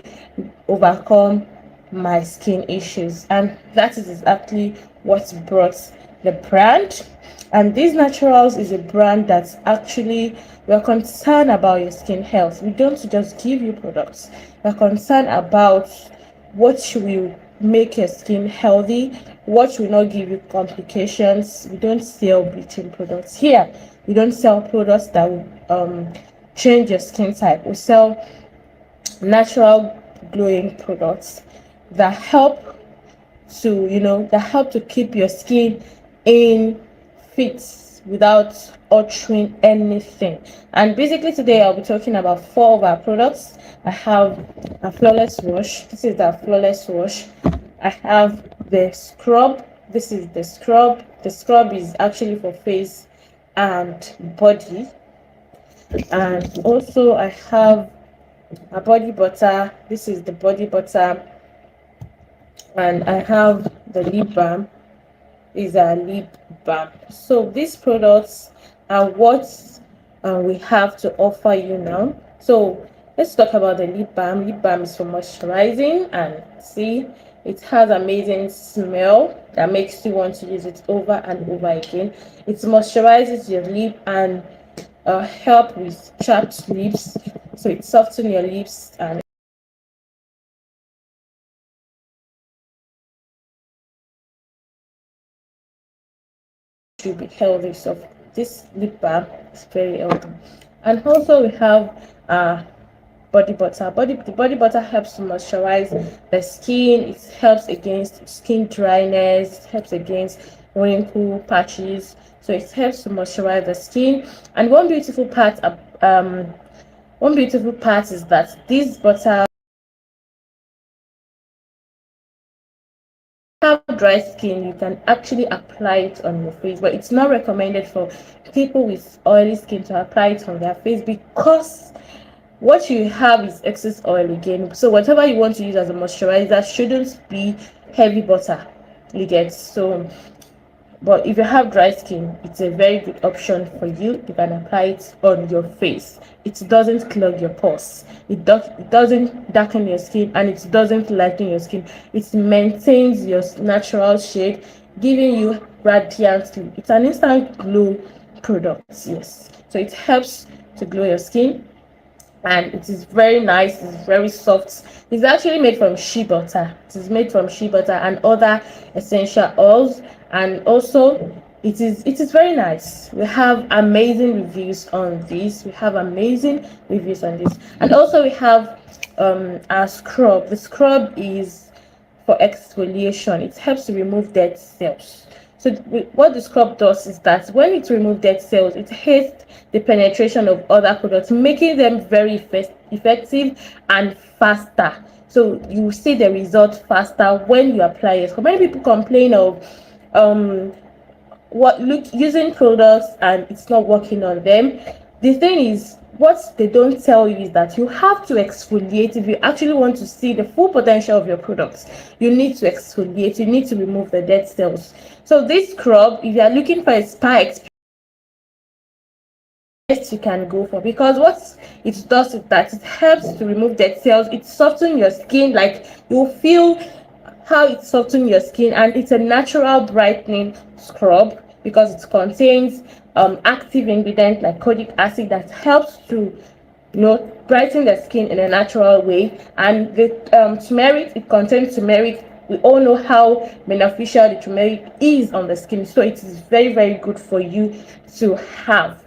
overcome my skin issues. And that is exactly what brought the brand. And these naturals is a brand that's actually, we're concerned about your skin health. We don't just give you products, we're concerned about what will make your skin healthy, what will not give you complications. We don't sell bleaching products here. We don't sell products that will change your skin type. We sell natural glowing products that help to keep your skin in fit without altering anything. And basically today I'll be talking about 4 of our products. I have a flawless wash. This is the flawless wash. I have the scrub. This is the scrub. The scrub is actually for face and body. And also I have a body butter. This is the body butter. And I have the lip balm. Is a lip balm. So these products are what we have to offer you now. So let's talk about the lip balm. Lip balm is for moisturizing, and see, it has amazing smell that makes you want to use it over and over again. It moisturizes your lip and help with chapped lips. So it softens your lips and should be healthy. So this lip balm is very healthy. And also we have body butter. The body butter helps to moisturize the skin. It helps against skin dryness, it helps against wrinkle patches. So it helps to moisturize the skin. And one beautiful part is that this butter, have dry skin, you can actually apply it on your face, but it's not recommended for people with oily skin to apply it on their face, because what you have is excess oil again. So whatever you want to use as a moisturizer shouldn't be heavy butter, you get. So but if you have dry skin, it's a very good option for you. You can apply it on your face. It doesn't clog your pores, it doesn't darken your skin, and it doesn't lighten your skin. It maintains your natural shade, giving you radiant look. It's an instant glow product, yes. So it helps to glow your skin, and it is very nice. It's very soft. It's actually made from shea butter. It is made from shea butter and other essential oils. And also it is very nice. We have amazing reviews on this. And also we have our scrub. The scrub is for exfoliation. It helps to remove dead cells. So what the scrub does is that when it removes dead cells, it aids the penetration of other products, making them very effective and faster. So you see the result faster when you apply it. So many people complain of using products and it's not working on them. The thing is, what they don't tell you is that you have to exfoliate. If you actually want to see the full potential of your products, you need to exfoliate. You need to remove the dead cells. So this scrub, if you are looking for a spa experience, you can go for, because what it does is that it helps to remove dead cells. It softens your skin, like you'll feel how it softens your skin, and it's a natural brightening scrub because it contains active ingredients like kojic acid that helps to brighten the skin in a natural way. And the turmeric, it contains turmeric. We all know how beneficial the turmeric is on the skin, so it is very, very good for you to have.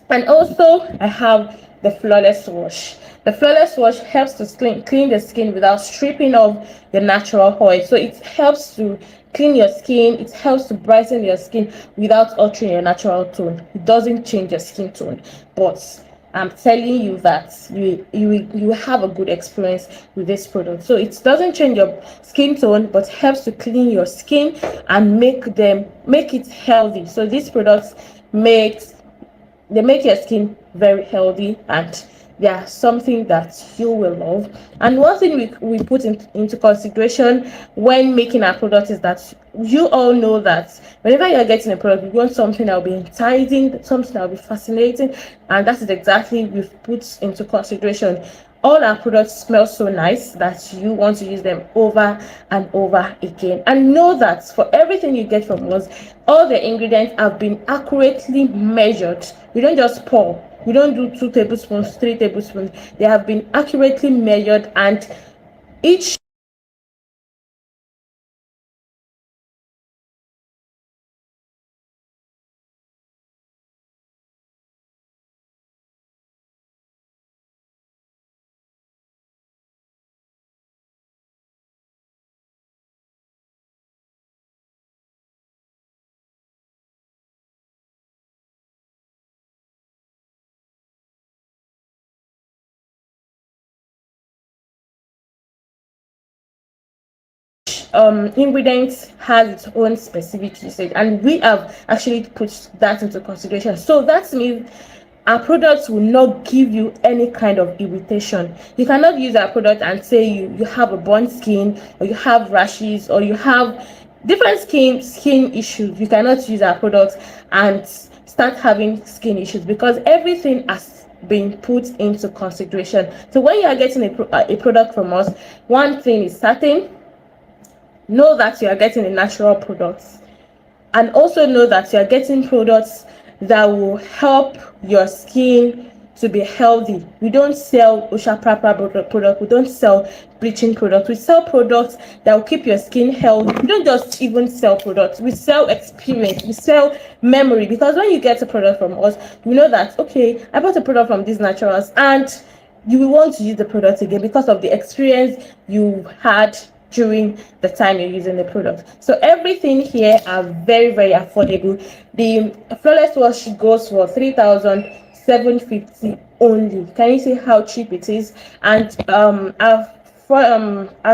And also I have the flawless wash. The flawless wash helps to clean the skin without stripping off the natural oil. So it helps to clean your skin, it helps to brighten your skin without altering your natural tone. It doesn't change your skin tone, but I'm telling you that you have a good experience with this product. So it doesn't change your skin tone, but helps to clean your skin and make it healthy. So these products makes they make your skin very healthy, and they are something that you will love. And one thing we put into consideration when making our product is that you all know that whenever you're getting a product, you want something that will be enticing, something that will be fascinating, and that is exactly we've put into consideration. All our products smell so nice that you want to use them over and over again. And know that for everything you get from us, all the ingredients have been accurately measured. You don't just pour. You don't do 2 tablespoons, 3 tablespoons. They have been accurately measured, and each ingredients has its own specific usage, and we have actually put that into consideration. So that means our products will not give you any kind of irritation. You cannot use our product and say you have a burnt skin, or you have rashes, or you have different skin issues. You cannot use our products and start having skin issues, because everything has been put into consideration. So when you are getting a product from us, one thing is certain: know that you are getting a natural product, and also know that you are getting products that will help your skin to be healthy. We don't sell Osha Prapa product, we don't sell bleaching products. We sell products that will keep your skin healthy. We don't just even sell products, we sell experience, we sell memory. Because when you get a product from us, you know that, okay, I bought a product from these naturals, and you will want to use the product again because of the experience you had during the time you're using the product. So everything here are very, very affordable. The flawless wash goes for 3,750 only. Can you see how cheap it is? And our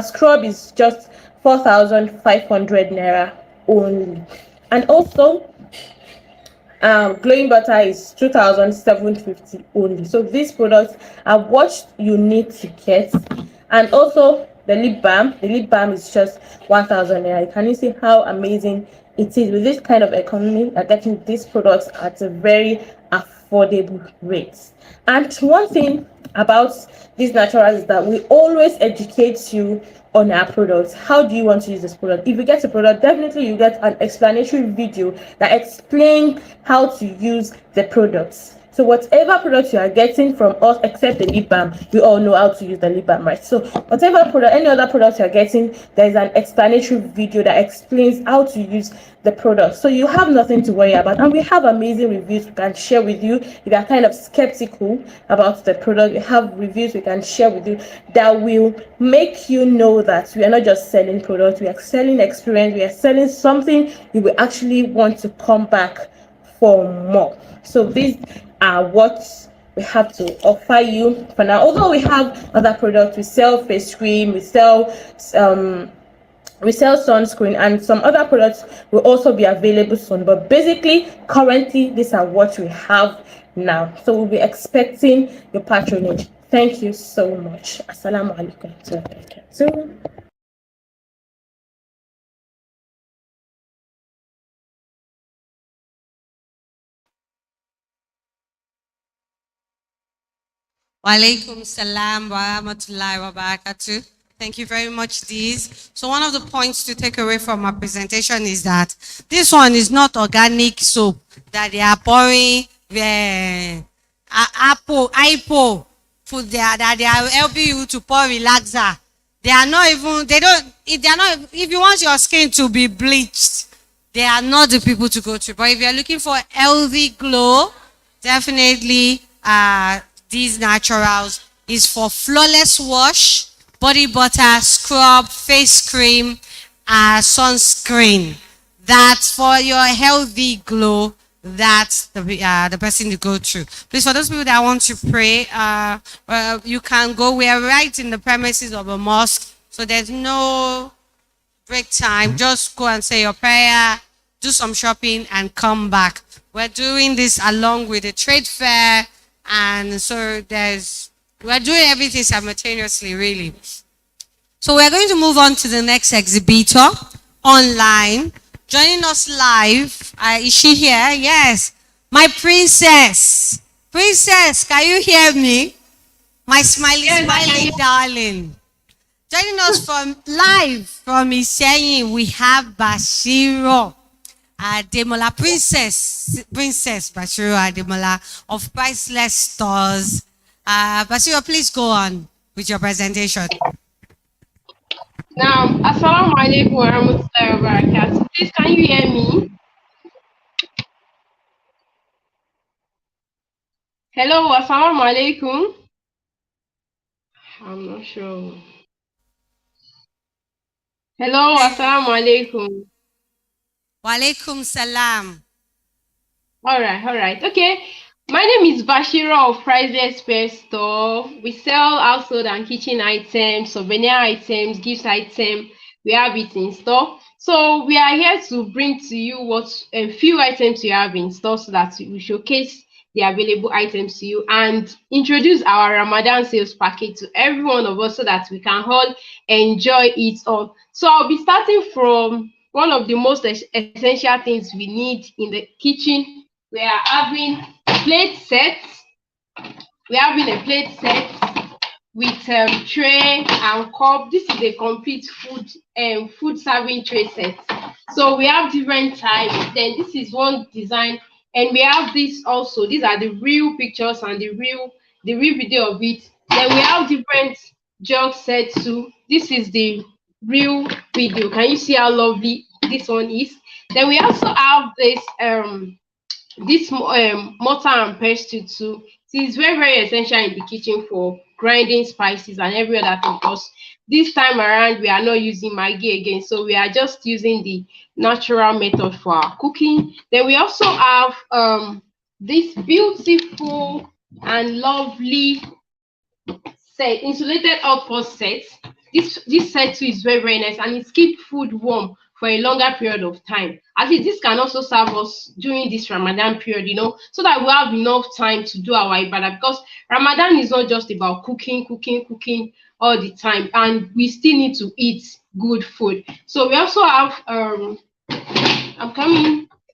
scrub is just 4,500 naira only. And also glowing butter is 2,750 only. So these products are what you need to get. And also the lip balm is just 1,000 naira. Can you see how amazing it is? With this kind of economy, are getting these products at a very affordable rate. And one thing about these naturals is that we always educate you on our products. How do you want to use this product? If you get a product, definitely you get an explanatory video that explains how to use the products. So whatever product you are getting from us, except the lip balm, we all know how to use the lip balm, right? So whatever product, any other product you are getting, there is an explanatory video that explains how to use the product. So you have nothing to worry about. And we have amazing reviews we can share with you. If you are kind of skeptical about the product, we have reviews we can share with you that will make you know that we are not just selling products, we are selling experience, we are selling something you will actually want to come back for more. So these are what we have to offer you for now. Although we have other products, we sell face cream, we sell sunscreen, and some other products will also be available soon. But basically, currently, these are what we have now. So we'll be expecting your patronage. Thank you so much. Assalamu alaikum. Walaikum salam wa rahmatullahi wa barakatuh. Thank you very much, Deez. So one of the points to take away from our presentation is that this one is not organic soap that they are pouring IPO food there, that they are helping you to pour relaxer. They are not even, if you want your skin to be bleached, they are not the people to go to. But if you're looking for healthy glow, definitely these naturals is for flawless wash, body butter, scrub, face cream, sunscreen. That's for your healthy glow. That's the person to go through. Please, for those people that want to pray, you can go. We are right in the premises of a mosque, so there's no break time. Just go and say your prayer, do some shopping, and come back. We're doing this along with the trade fair, and so we're doing everything simultaneously, really. So we're going to move on to the next exhibitor online. Joining us live, is she here? Yes. My princess. Princess, can you hear me? My smiley, smiley darling. Joining us from live from Iseyin, we have Bashiro Ademola, Princess Bashiro Ademola of Priceless Stores. Bashiro, please go on with your presentation. Now, assalamu alaikum wa rahmatullahi wa barakatuh. Please, can you hear me? Hello, assalamu alaikum. I'm not sure. Hello, assalamu alaikum. Wa alaikum salam. All right. Okay. My name is Bashira of Priceless Pet Store. We sell household and kitchen items, souvenir items, gift items. We have it in store. So we are here to bring to you what a few items we have in store so that we showcase the available items to you and introduce our Ramadan sales package to every one of us so that we can all enjoy it all. So I'll be starting from one of the most essential things we need in the kitchen. We are having plate sets. We're having a plate set with tray and cup. This is a complete food serving tray set. So we have different types. Then this is one design, and we have this also. These are the real pictures and the real video of it. Then we have different jug sets too. This is the real video. Can you see how lovely this one is? Then we also have this mortar and pestle too. It is very essential in the kitchen for grinding spices and every other thing, because this time around we are not using Maggi again, so we are just using the natural method for our cooking. Then we also have this beautiful and lovely set, insulated hot pot set. This set too is very nice, and it keeps food warm for a longer period of time. At least this can also serve us during this Ramadan period, so that we have enough time to do our ibadah, because Ramadan is not just about cooking all the time, and we still need to eat good food. So we also have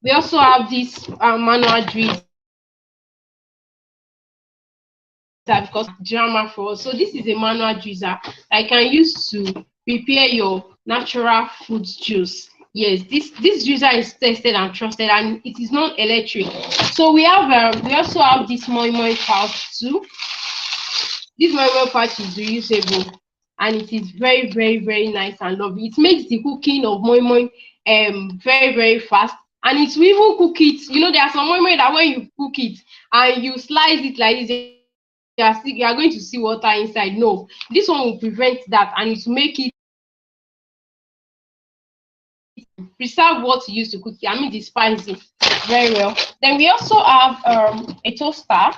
we also have this manual drills, because drama for us. So this is a manual juicer I can use to prepare your natural fruit juice. Yes, this juicer is tested and trusted, and it is not electric. So we also have this moi moi pouch too. This moi moi pouch is reusable, and it is very nice and lovely. It makes the cooking of moi moi very fast, and it will even cook it. There are some moi moi that when you cook it and you slice it like this, you are going to see water inside. No, this one will prevent that, and it will make it preserve what you use to cook it. I mean, the spices very well. Then we also have a toaster.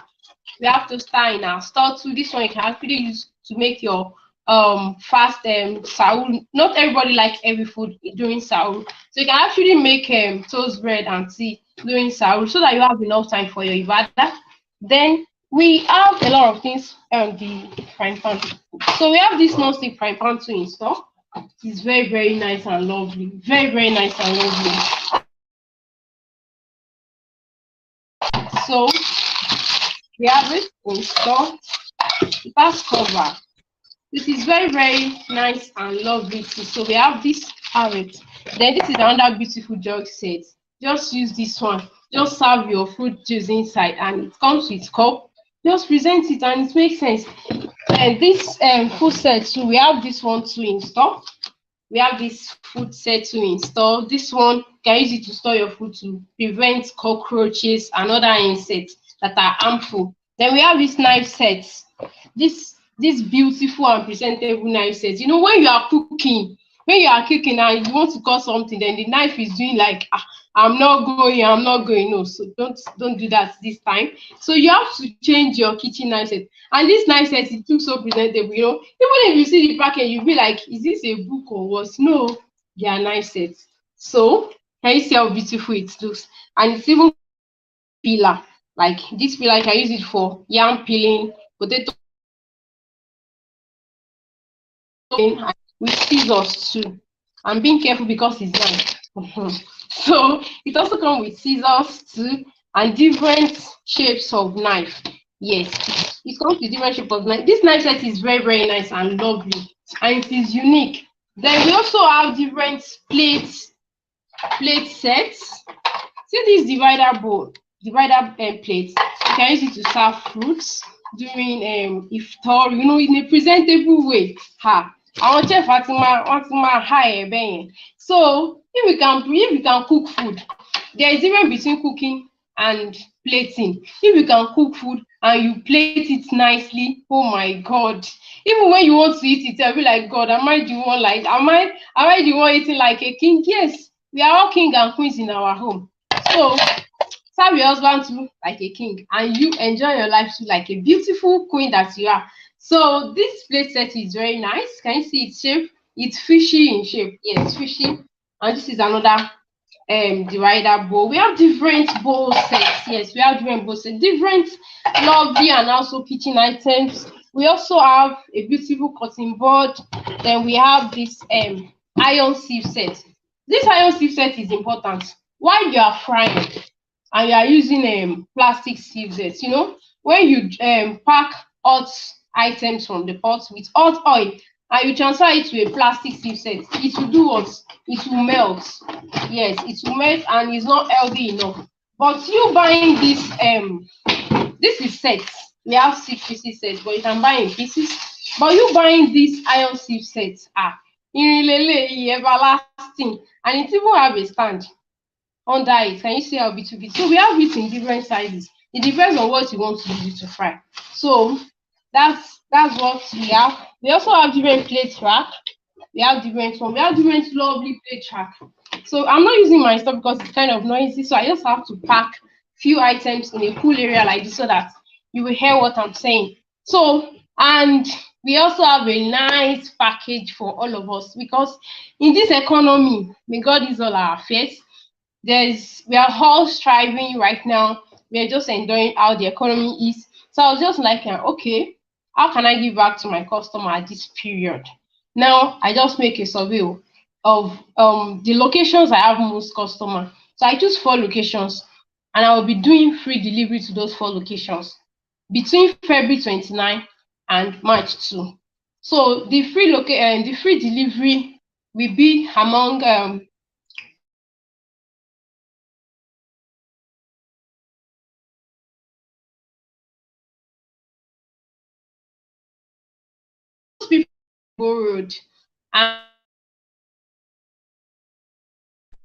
We have toaster in our store too. This one you can actually use to make your fast sahur. Not everybody likes every food during sahur, so you can actually make toast bread and tea during sahur so that you have enough time for your ibadah. Then we have a lot of things on the frying pan. So we have this non-stick frying pan to install. It's very nice and lovely. Very nice and lovely. So we have it installed. It has cover. This is very nice and lovely too. So we have this it. Then this is another beautiful jug set. Just use this one. Just serve your fruit juice inside, and it comes with cup. Just present it, and it makes sense. And this food set too, we have this one to install. We have this food set to install. This one you can use it to store your food to prevent cockroaches and other insects that are harmful. Then we have this knife set. This beautiful and presentable knife set. When you are cooking and you want to cut something, then the knife is doing like, I'm not going. No, so don't do that this time. So you have to change your kitchen knife set. And this knife set, it looks so presentable. Even if you see the package, you'll be like, is this a book or what? No, they are knife sets. So can you see how beautiful it looks? And it's even peeler. Like this peeler, I can use it for yam peeling, potato with scissors too. I'm being careful because it's nice. So it also comes with scissors too and different shapes of knife. Yes, it comes with different shapes of knife. This knife set is very, very nice and lovely, and it is unique. Then we also have different plate sets. See this divider plate. You can use it to serve fruits during iftar, in a presentable way. Àwọn chef wọ́n ti máa há ẹ̀ bẹ́ẹ̀ yẹn. So if we can cook food, there is difference between cooking and plating. If you can cook food and you plate it nicely, oh my God! Even when you want to eat it, I'll be like, God, am I the one eating like a king? Yes, we are all king and queens in our home. So serve your husband too like a king, and you enjoy your life too like a beautiful queen that you are. So this plate set is very nice. Can you see its shape? It's fishy in shape. Yes, fishy. And this is another divider bowl. We have different bowl sets. Yes, we have different bowl sets, different lovely and also kitchen items. We also have a beautiful cutting board. Then we have this iron sieve set. This iron sieve set is important while you are frying and you are using plastic sieve sets. When you pack hot items from the pot with hot oil and you transfer it to a plastic sieve set, it will do what? It will melt. Yes, it will melt and it's not healthy enough. But you buying this is set. We have 6 pieces set, but you can buy in pieces. But you buying this iron sieve set, everlasting, and it even have a stand under it. Can you see how beautiful it is? So we have it in different sizes. It depends on what you want to use it to fry. So that's what we have. We also have different plate rack. We have different lovely plate rack. So I'm not using my stuff because it's kind of noisy. So I just have to pack few items in a cool area like this so that you will hear what I'm saying. So, and we also have a nice package for all of us because in this economy, may God is all our affairs. We are all striving right now. We are just enjoying how the economy is. So I was just like, okay, how can I give back to my customer at this period? Now I just make a survey of the locations I have most customer. So I choose 4 locations and I will be doing free delivery to those 4 locations between February 29 and March 2. So the free delivery will be among people borrowed, and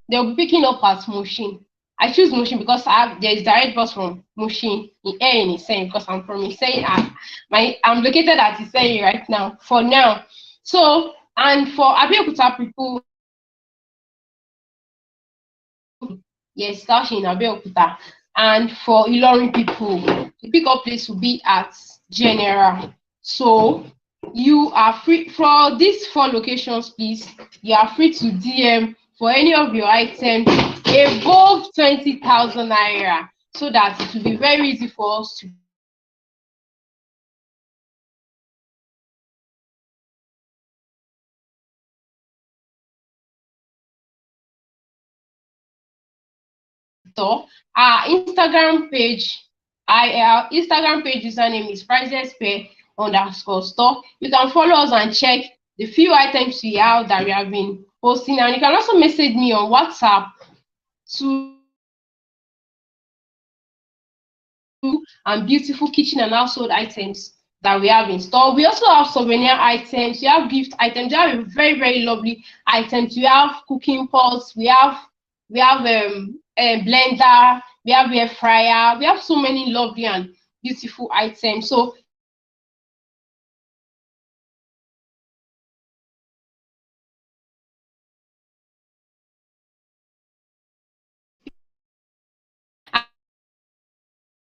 they'll be picking up at Mushin. I choose Mushin because there is direct bus from Mushin in Isen because I'm from Isen. I'm located at Isen right now for now. So, and for Abeokuta people, yes, that's in Abeokuta. And for Ilorin people, the pickup place will be at General. So you are free for these 4 locations, please. You are free to DM for any of your items above 20,000 naira so that it will be very easy for us to store. Our Instagram page username is pricelesspay_store. You can follow us and check the few items we have that we have been posting, and you can also message me on WhatsApp to and beautiful kitchen and household items that we have in store. We also have souvenir items, we have gift items, we have a very, very lovely items. We have cooking pots, we have a blender, we have air fryer, we have so many lovely and beautiful items. So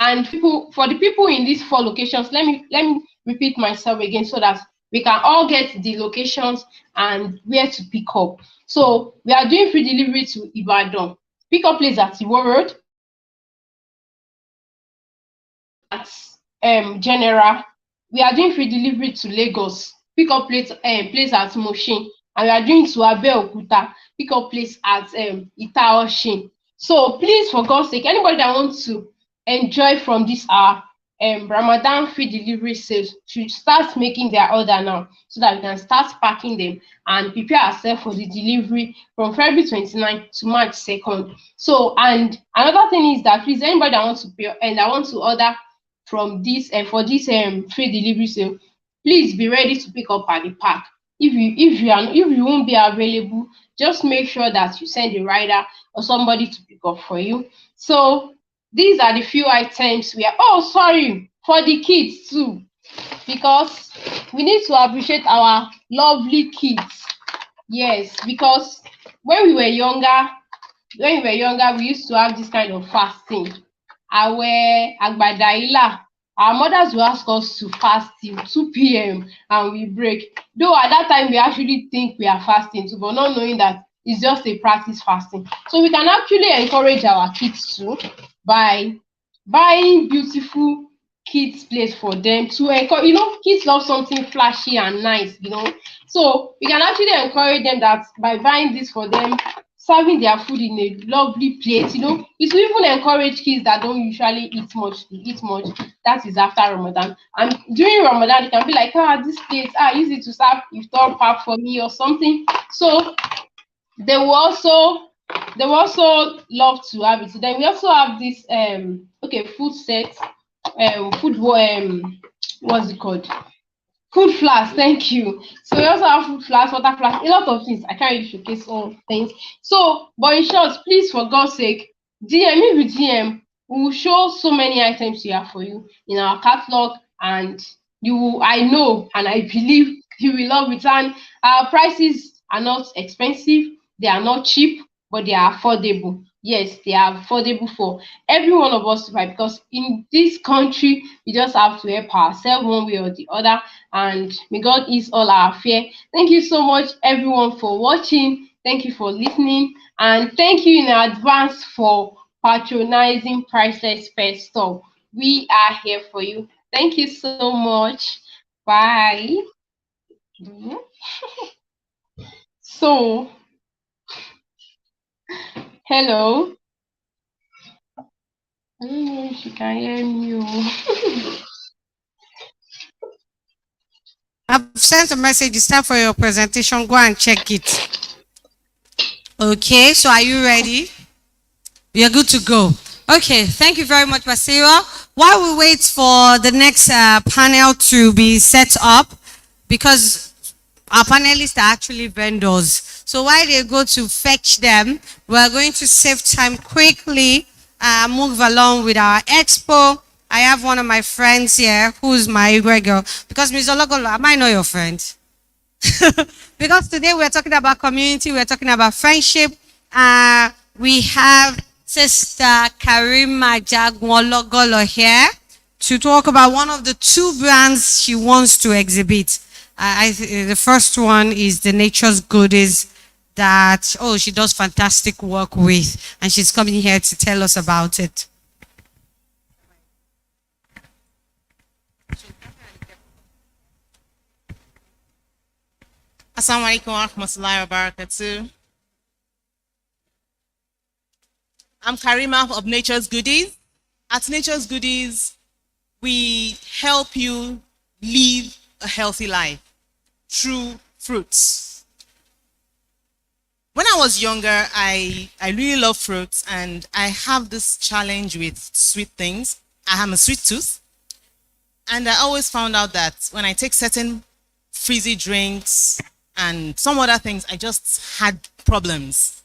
and for the people in these 4 locations, let me repeat myself again so that we can all get the locations and where to pick up. So we are doing free delivery to Ibadan. Pick up place at Iwo Road, General, we are doing free delivery to Lagos, pick up place at Mushin, and we are doing to Abeokuta, pick up place at Itaoshin. So please, for God's sake, anybody that wants to enjoy from this our Ramadan free delivery sales should start making their order now, so that we can start packing them and prepare ourselves for the delivery from February 29th to March 2nd. So, and another thing is that please, anybody that wants to pay and that wants to order from this for this free delivery sale, please be ready to pick up at the park. If you won't be available, just make sure that you send a rider or somebody to pick up for you. So these are the few items we are. Oh, sorry, for the kids too, because we need to appreciate our lovely kids. Yes, because when we were younger, we used to have this kind of fasting. Àwẹ̀ Àgbàdáìlà. Our mothers will ask us to fast till 2 p.m. and we break. Though at that time we actually think we are fasting too, but not knowing that it's just a practice fasting. So we can actually encourage our kids too by buying beautiful kids place for them to encourage. Kids love something flashy and nice. So we can actually encourage them that by buying this for them, serving their food in a lovely plate, it will even encourage kids that don't usually eat much to eat much. That is after Ramadan. And during Ramadan, they can be like, this plate, use it to serve iftar pap for me or something. So they will also love to have it. Then we also have this food set, what's it called? Food flasks, thank you. So we also have food flasks, water flasks, a lot of things. I can't really showcase all things. So, but in short, please, for God's sake, DM me with DM. We will show so many items here for you in our catalog, and I know and I believe you will love it. And our prices are not expensive, they are not cheap, but they are affordable. Yes, they are affordable for every one of us to buy, because in this country, we just have to help ourselves one way or the other. And may God ease all our fear. Thank you so much, everyone, for watching. Thank you for listening. And thank you in advance for patronizing Priceless Pet Store. We are here for you. Thank you so much. Bye. So, hello. I don't know if you can hear me. I've sent a message. It's time for your presentation. Go and check it. Okay, so are you ready? You're good to go. Okay, thank you very much, Basira. While we wait for the next panel to be set up, because our panelists are actually vendors. So while they go to fetch them, we're going to save time quickly, move along with our expo. I have one of my friends here who's my girl. Because Ms. Ologolo, am I not your friend? Because today we're talking about community, we're talking about friendship. We have Sister Karima Jagwologolo here to talk about one of the 2 brands she wants to exhibit. The first one is the Nature's Goodies that, she does fantastic work with, and she's coming here to tell us about it. Assalamu alaikum wa rahmatullahi wa barakatuh. I'm Karima of Nature's Goodies. At Nature's Goodies, we help you live a healthy life through fruits. When I was younger, I really love fruits, and I have this challenge with sweet things. I have a sweet tooth, and I always found out that when I take certain fizzy drinks and some other things, I just had problems.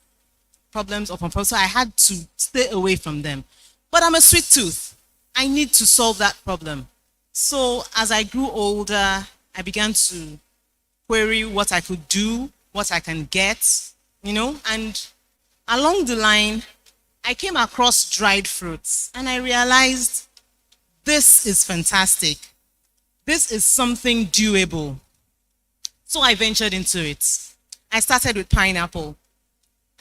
So I had to stay away from them. But I'm a sweet tooth. I need to solve that problem. So as I grew older, I began to query what I could do, what I can get, and along the line, I came across dried fruits, and I realized this is fantastic. This is something doable. So I ventured into it. I started with pineapple.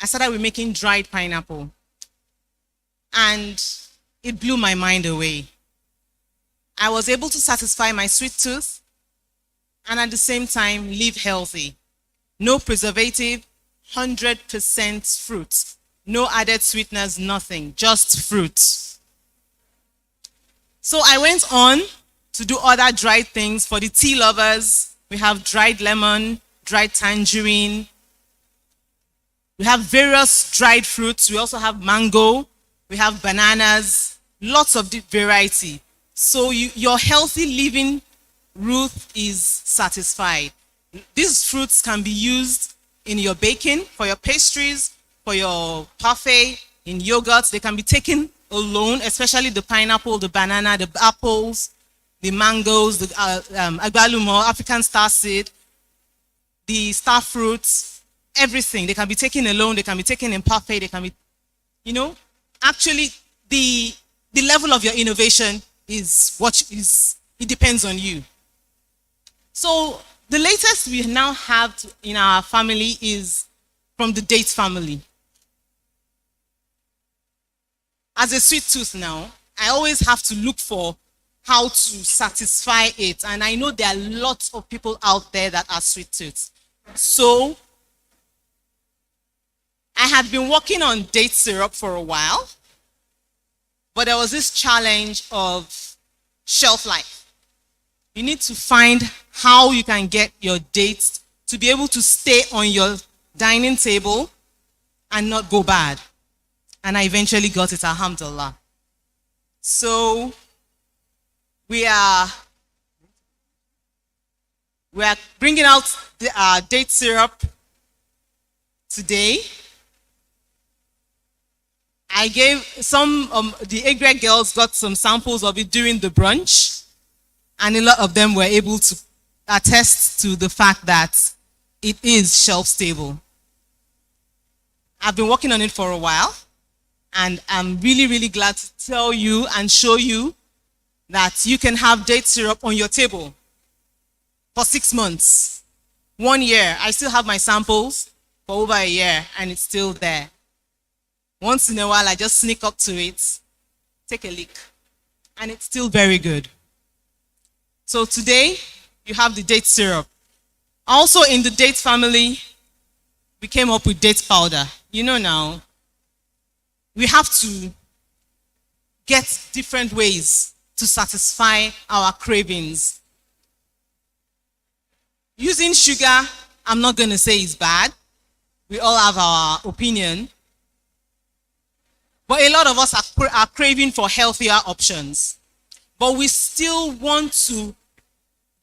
I started with making dried pineapple. And it blew my mind away. I was able to satisfy my sweet tooth and at the same time live healthy. No preservative, 100% fruit. No added sweeteners, nothing, just fruit. So I went on to do other dried things. For the tea lovers, we have dried lemon, dried tangerine. We have various dried fruits. We also have mango. We have bananas, lots of variety. So your healthy living route is satisfied. These fruits can be used in your baking, for your pastries, for your parfait, in yogurts. They can be taken alone, especially the pineapple, the banana, the apples, the mangoes, the agbalumo, African star seed, the star fruits, everything. They can be taken alone, they can be taken in parfait, they can be, actually the level of your innovation is it depends on you. So the latest we now have in our family is from the date family. As a sweet tooth now, I always have to look for how to satisfy it. And I know there are lots of people out there that are sweet tooths. So I had been working on date syrup for a while, but there was this challenge of shelf life. You need to find how you can get your dates to be able to stay on your dining table and not go bad. And I eventually got it, alhamdulillah. So we are bringing out the date syrup today. I gave the Egret girls got some samples of it during the brunch, and a lot of them were able to attest to the fact that it is shelf stable. I've been working on it for a while, and I'm really, really glad to tell you and show you that you can have date syrup on your table for 6 months, 1 year. I still have my samples for over a year, and it's still there. Once in a while, I just sneak up to it, take a lick, and it's still very good. So today, you have the date syrup. Also in the date family, we came up with date powder. You know now, we have to get different ways to satisfy our cravings. Using sugar, I'm not going to say is bad. We all have our opinion. But a lot of us are craving for healthier options. But we still want to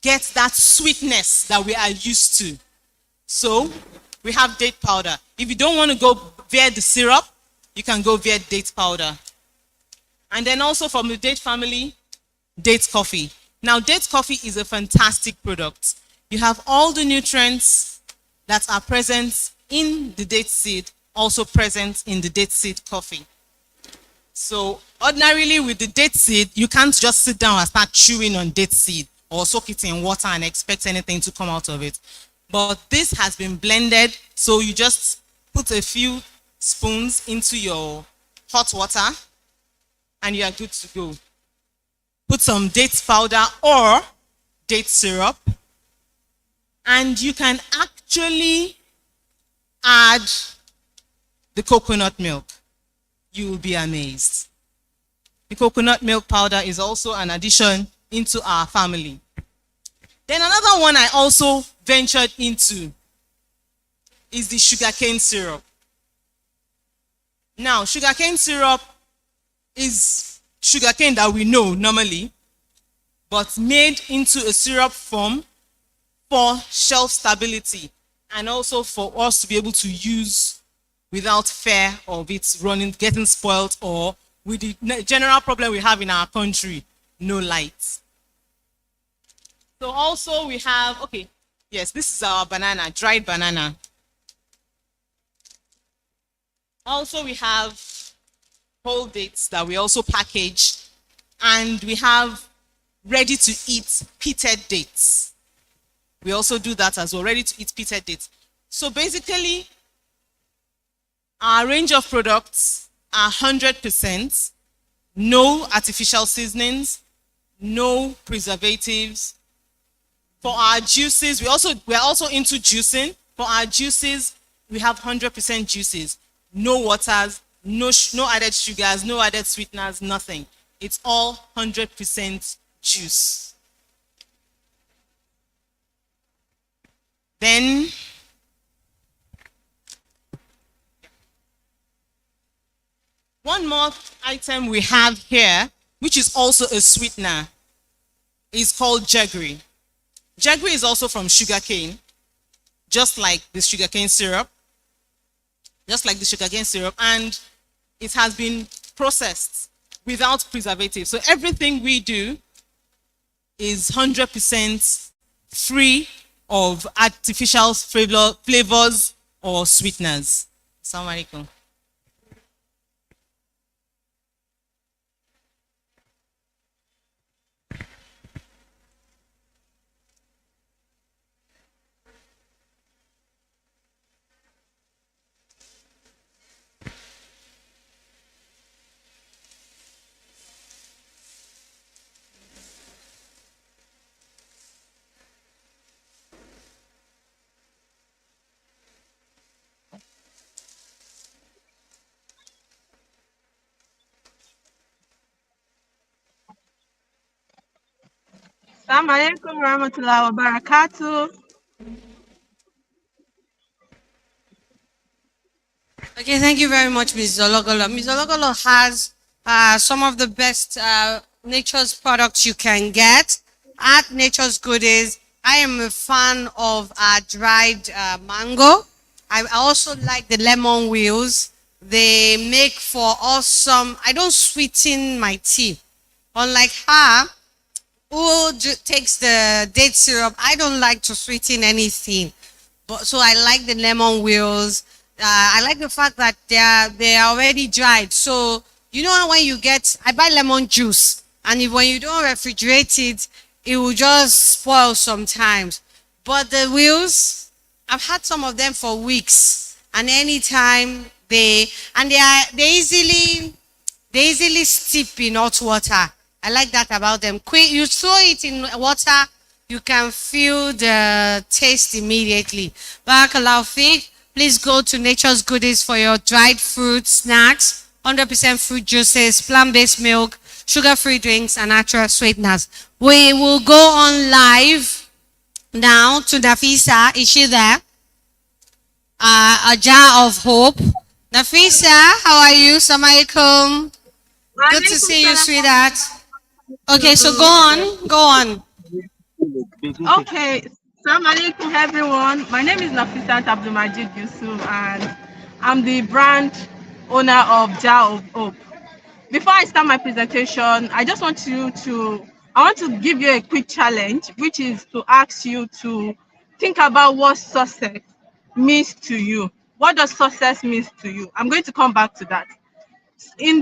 get that sweetness that we are used to. So we have date powder. If you don't want to go via the syrup, you can go via date powder. And then also from the date family, date coffee. Now, date coffee is a fantastic product. You have all the nutrients that are present in the date seed, also present in the date seed coffee. So ordinarily with the date seed, you can't just sit down and start chewing on date seed or soak it in water and expect anything to come out of it. But this has been blended, so you just put a few spoons into your hot water and you are good to go. Put some date powder or date syrup, and you can actually add the coconut milk. You will be amazed. The coconut milk powder is also an addition into our family. Then another one I also ventured into is the sugarcane syrup. Now, sugarcane syrup is sugarcane that we know normally, but made into a syrup form for shelf stability and also for us to be able to use without fear of it getting spoiled, or with the general problem we have in our country, no light. So also we have, yes, this is our banana, dried banana. Also we have whole dates that we also package, and we have ready to eat pitted dates. We also do that as well, ready to eat pitted dates. So basically, our range of products are 100%, no artificial seasonings, no preservatives. For our juices, we're also into juicing. For our juices, we have 100% juices, no waters, no added sugars, no added sweeteners, nothing. It's all 100% juice. Then one more item we have here, which is also a sweetener, is called jaggery. Jaggery is also from sugarcane, just like the sugarcane syrup, and it has been processed without preservatives. So everything we do is 100% free of artificial flavors or sweeteners. Assalamu alaikum. Assalamu alaikum warahmatullahi wabarakatuh. Okay, thank you very much, Ms. Zologolo. Ms. Zologolo has some of the best nature's products you can get at Nature's Goodies. I am a fan of dried mango. I also like the lemon wheels. They make for awesome. I don't sweeten my tea. Unlike her, who takes the date syrup, I don't like to sweeten anything. But so I like the lemon wheels. I like the fact that they are already dried. So you know how when you get, I buy lemon juice, and when you don't refrigerate it, it will just spoil sometimes. But the wheels, I've had some of them for weeks, and anytime they easily steep in hot water. I like that about them. Quick, you throw it in water, you can feel the taste immediately. Barakallahu Fiq. Please go to Nature's Goodies for your dried fruit snacks, 100% fruit juices, plant-based milk, sugar-free drinks, and natural sweeteners. We will go on live now to Nafisa. Is she there? A jar of hope. Nafisa, how are you? Assalamu alaikum. Good to see you, sweetheart. Okay, so go on. Okay, Assalamu alaikum everyone. My name is Nafisat Abdulmajid Yusuf, and I'm the brand owner of Jar of Hope. Before I start my presentation, I want to give you a quick challenge, which is to ask you to think about what success means to you. What does success mean to you? I'm going to come back to that. In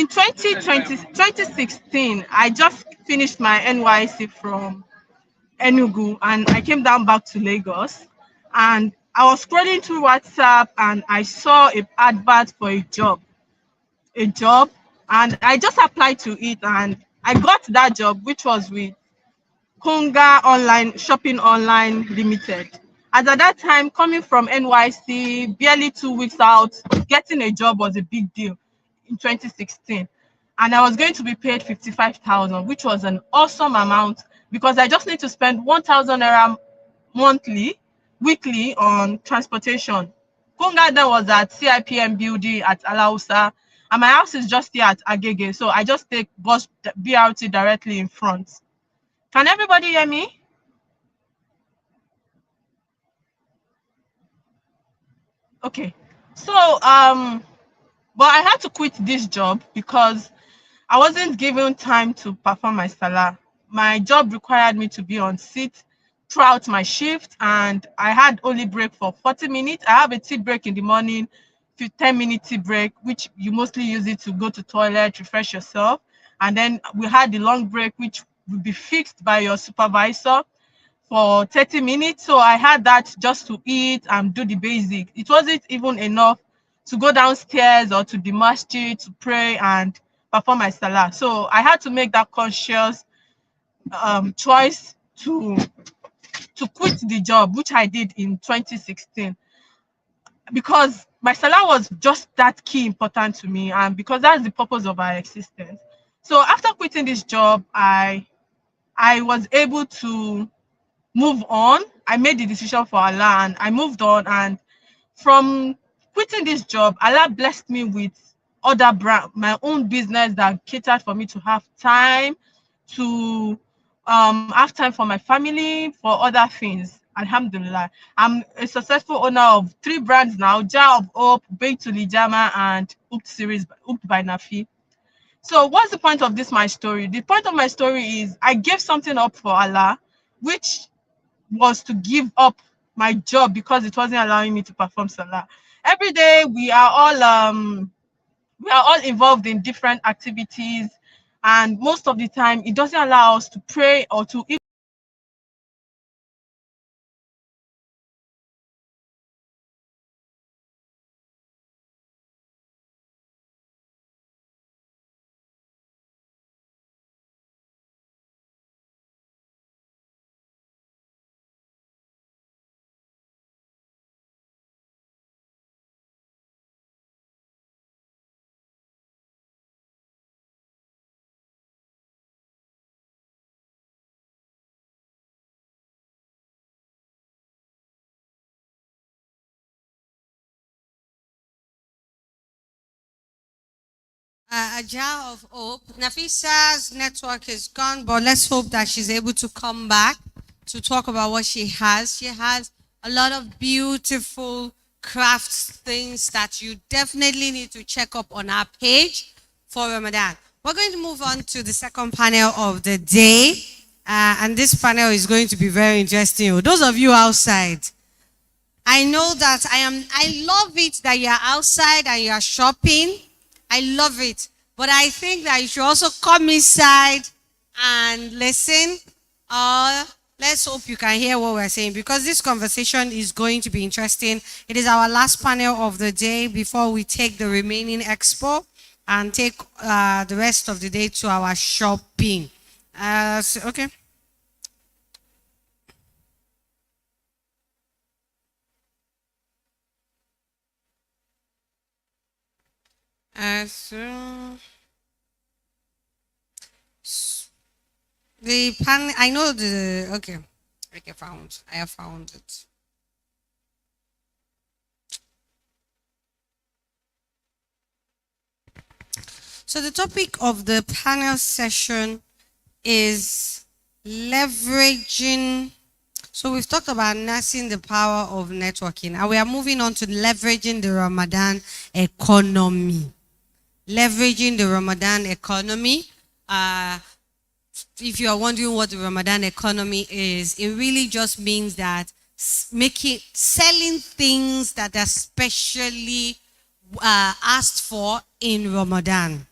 2016, I just finished my NYC from Enugu, and I came down back to Lagos, and I was scrolling through WhatsApp and I saw an advert for a job, and I just applied to it, and I got that job, which was with Konga Shopping Online Limited. As at that time, coming from NYC, barely 2 weeks out, getting a job was a big deal in 2016. And I was going to be paid 55,000, which was an awesome amount, because I just need to spend 1,000 naira weekly on transportation. Konga then was at CIPM building at Alausa, and my house is just here at Agege, so I just take bus BRT directly in front. Can everybody hear me? Okay, so but I had to quit this job because I wasn't given time to perform my salah. My job required me to be on seat throughout my shift, and I had only break for 40 minutes. I have a tea break in the morning, 10-minute tea break, which you mostly use it to go to toilet, refresh yourself. And then we had the long break, which would be fixed by your supervisor for 30 minutes. So I had that just to eat and do the basic. It wasn't even enough to go downstairs or to the masjid to pray and perform my salah. So I had to make that conscious choice to quit the job, which I did in 2016, because my salah was just that key important to me, and because that's the purpose of our existence. So after quitting this job, I was able to move on. I made the decision for Allah and I moved on. And from quitting this job, Allah blessed me with other brand, my own business that catered for me to have time to have time for my family, for other things. Alhamdulillah. I'm a successful owner of 3 brands now: Jar of Hope, Baked to Lijama, and Hooked by Nafi. So what's the point of this, my story? The point of my story is I gave something up for Allah, which was to give up my job because it wasn't allowing me to perform salah. Every day we are all involved in different activities, and most of the time it doesn't allow us to pray or to eat. A jar of hope. Nafisa's network is gone, but let's hope that she's able to come back to talk about what she has. She has a lot of beautiful crafts things that you definitely need to check up on our page for Ramadan. We're going to move on to the second panel of the day. And this panel is going to be very interesting. Those of you outside, I know that I love it that you're outside and you're shopping. I love it. But I think that you should also come inside and listen. Let's hope you can hear what we're saying, because this conversation is going to be interesting. It is our last panel of the day before we take the remaining expo and take the rest of the day to our shopping. Okay. The pan, I know the, okay, I have found it. So the topic of the panel session is leveraging. So we've talked about nursing the power of networking, and we are moving on to leveraging the Ramadan economy. Leveraging the Ramadan economy. If you are wondering what the Ramadan economy is, it really just means that selling things that are specially asked for in Ramadan.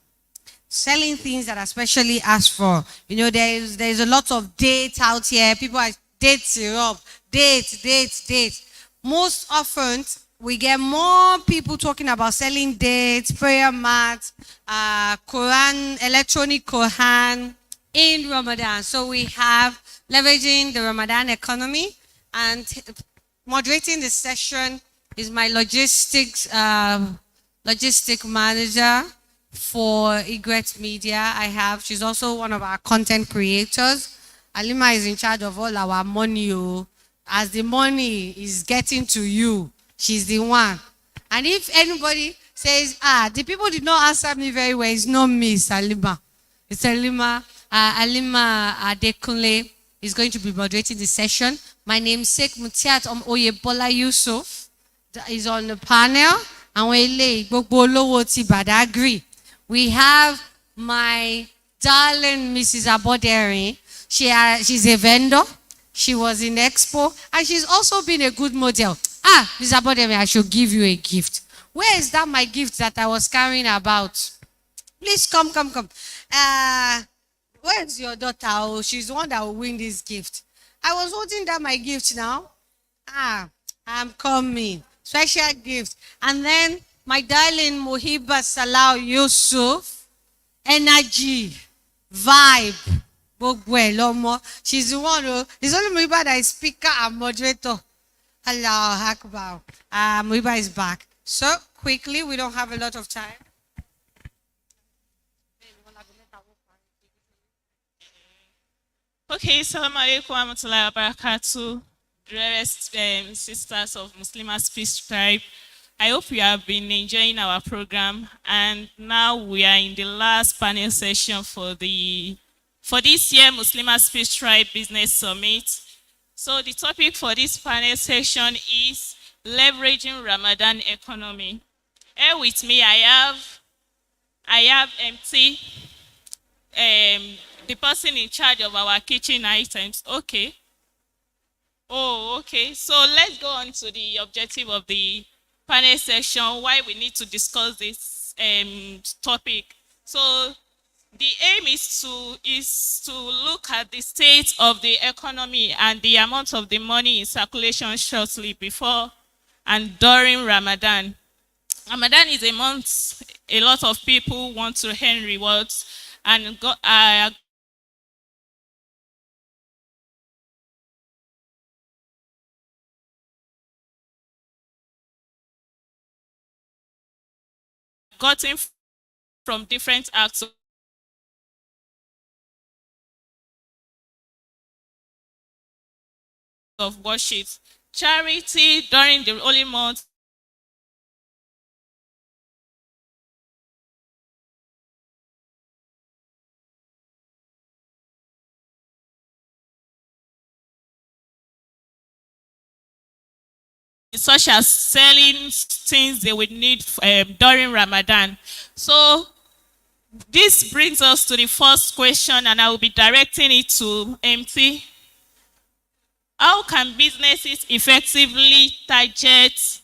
Selling things that are specially asked for. You know, there's a lot of dates out here. People are date syrup, date. Most often, we get more people talking about selling dates, prayer mats, Quran, electronic Quran in Ramadan. So we have leveraging the Ramadan economy, and moderating the session is my logistic manager for Egret Media. She's also one of our content creators. Alima is in charge of all our money. As the money is getting to you, she's the one. And if anybody says, the people did not answer me very well, it's not me, it's Alima. It's Alima. Alima Adekunle is going to be moderating the session. My namesake Mutiat Oyebola Yusuf is on the panel. And we have my darling Mrs. Abodere. She's a vendor. She was in Expo. And she's also been a good model. Mrs. Abodere, I should give you a gift. Where is that my gift that I was carrying about? Please come. Where's your daughter? Oh, she's the one that will win this gift. I was holding that my gift now. I'm coming. Special gift. And then my darling Mohiba Salau Yusuf energy, vibe, gbogbo ẹ̀ lọ́mọ. She's the one who, it's only Muiba that is speaker and moderator. Allah Akbar. Muiba is back. So quickly, we don't have a lot of time. Okay, Assalamu alaikum warahmatullahi wabarakatuh. Dearest sisters of Muslimah Speech Tribe, I hope you have been enjoying our program, and now we are in the last panel session for this year Muslimah Speech Tribe Business Summit. So the topic for this panel session is leveraging Ramadan economy. Here with me, I have MT, the person in charge of our kitchen items. Okay. Oh, okay. So let's go on to the objective of the panel session, why we need to discuss this topic. So the aim is to look at the state of the economy and the amount of the money in circulation shortly before and during Ramadan. Ramadan is a month a lot of people want to earn rewards and gotten from different acts of worship. Charity during the holy month such as selling things they would need during Ramadan. So this brings us to the first question, and I will be directing it to MT. How can businesses effectively target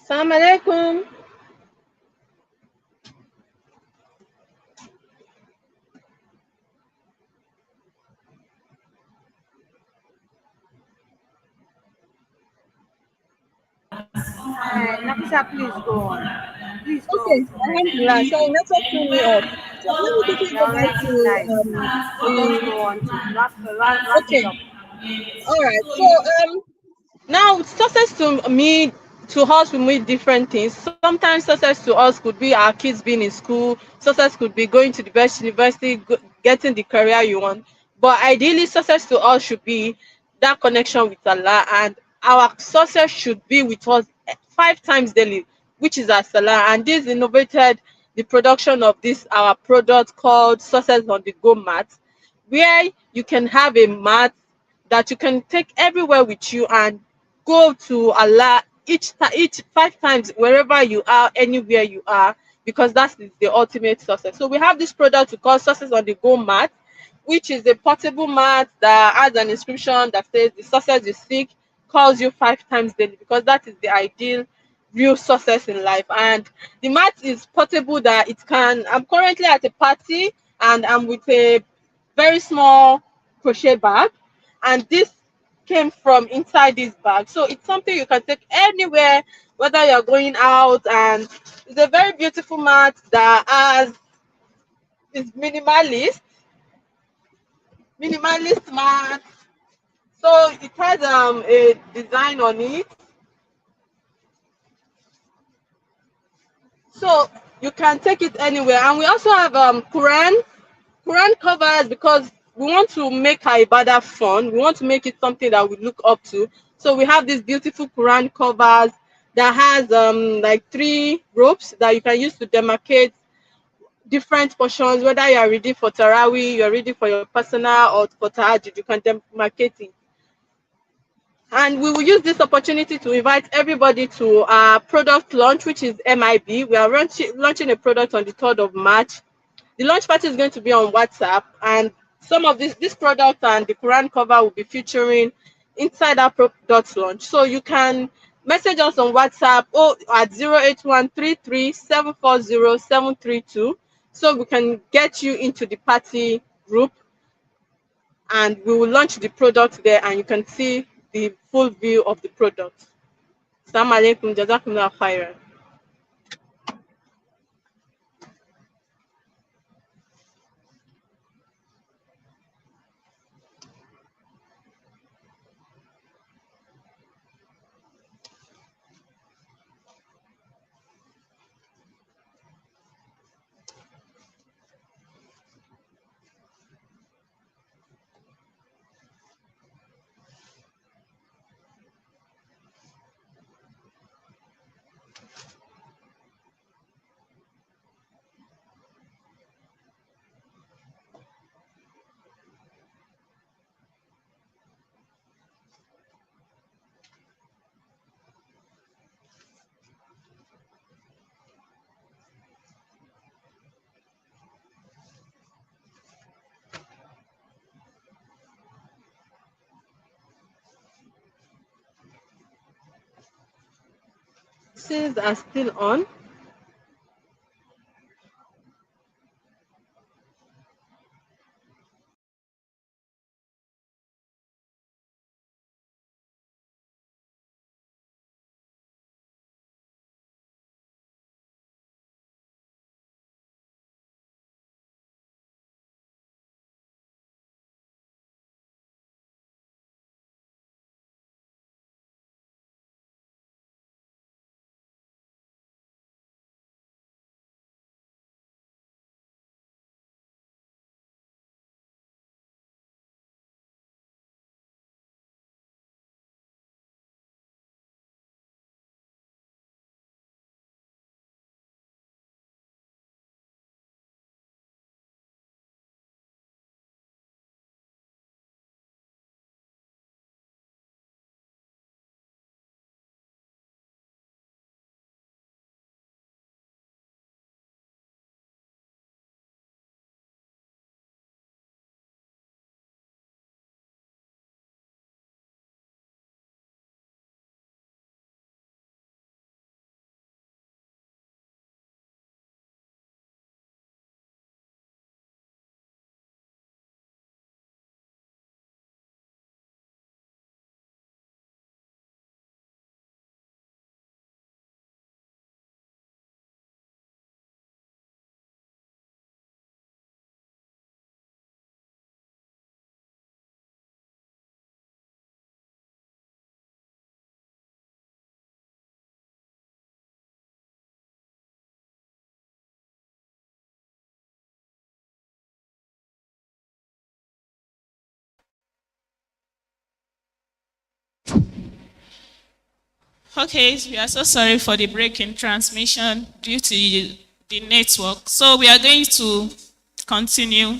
Assalamu alaikum. Nafisa, please go on. Please go Okay, on from my end. alhamdulillah. Sorry, network threw me off. So let me quickly You're go back already to live. So just the go on to wrap it okay. up. All right. So Now, success to me, to us, we mean different things. Sometimes success to us could be our kids being in school. Success could be going to the best university, getting the career you want. But ideally, success to us should be that connection with Allah, and our success should be with us 5 times daily, which is our salah. And this innovated the production of this our product called Success on the Go mat, where you can have a mat that you can take everywhere with you and go to Allah each 5 times wherever you are, anywhere you are, because that is the ultimate success. So we have this product we call Success on the Go mat, which is a portable mat that has an inscription that says the success you seek calls you 5 times daily, because that is the ideal real success in life. And the mat is portable that it can I'm currently at a party and I'm with a very small crochet bag, and this came from inside this bag, so it's something you can take anywhere, whether you're going out. And it's a very beautiful mat that has is minimalist mat. So it has a design on it, so you can take it anywhere. And we also have Quran covers, because we want to make our ibadah fun. We want to make it something that we look up to. So we have these beautiful Quran covers that has like 3 ropes that you can use to demarcate different portions, whether you are reading for Tarawih, you're reading for your personal or for Tahajjud, you can demarcate it. And we will use this opportunity to invite everybody to our product launch, which is MIB. We are launching a product on the 3rd of March. The launch party is going to be on WhatsApp, and some of this product and the Quran cover will be featuring inside our product launch. So you can message us on WhatsApp at 08133740732, so we can get you into the party group, and we will launch the product there, and you can see the full view of the product. Assalamu alaikum, jazakumullah khairan. Since are still on. Okay, we are so sorry for the break in transmission due to the network. So we are going to continue.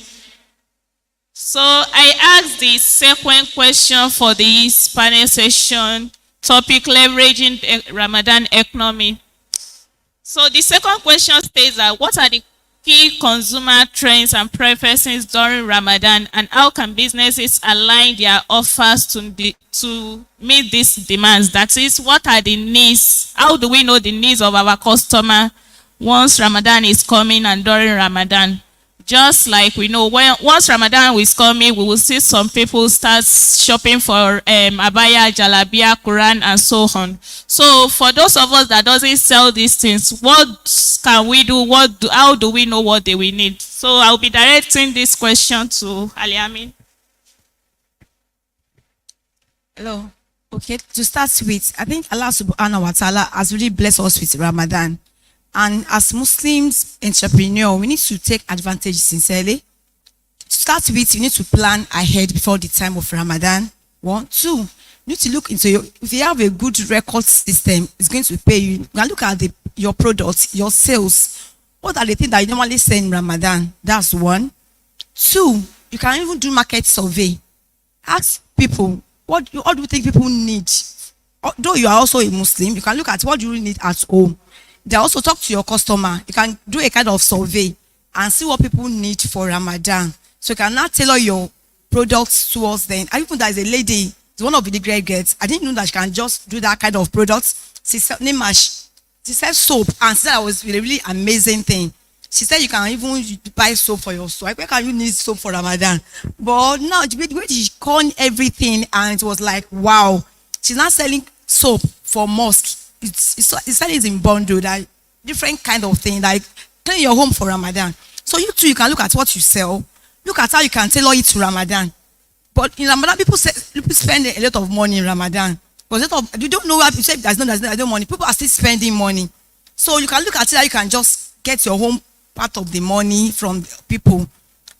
So I asked the second question for this panel session, topic leveraging the Ramadan economy. So the second question states that what are the key consumer trends and preferences during Ramadan, and how can businesses align their offers to meet these demands? That is, what are the needs? How do we know the needs of our customer once Ramadan is coming and during Ramadan? Just like we know, once Ramadan is coming, we will see some people start shopping for abaya, jalabia, Quran, and so on. So for those of us that doesn't sell these things, what can we do? How do we know what they will need? So I'll be directing this question to Ali Amin. Hello. Okay, to start with, I think Allah subhanahu wa ta'ala has really blessed us with Ramadan. And as Muslims entrepreneur, we need to take advantage sincerely. To start with, you need to plan ahead before the time of Ramadan. 1, 2, you need to look into if you have a good record system, it's going to pay you. You can look at your products, your sales. What are the things that you normally sell in Ramadan? That's 1. 2, you can even do market survey. Ask people, what do you think people need? Though you are also a Muslim, you can look at what do you need at home. They also talk to your customer. You can do a kind of survey and see what people need for Ramadan. So you can now tailor your products towards them. I even there's a lady, it's one of the great girls. I didn't know that she can just do that kind of products. She said soap, and she said that was a really amazing thing. She said you can even buy soap for your soap. Where can you need soap for Ramadan? But now the way she conned everything, and it was like, wow. She's not selling soap for mosque. It's selling in bundle, that different kind of thing, like clean your home for Ramadan. So you too, you can look at what you sell, look at how you can tailor it to Ramadan. But in Ramadan, people spend a lot of money in Ramadan. Because you don't know what you say. There's no money. People are still spending money. So you can look at it how you can just get your home part of the money from people.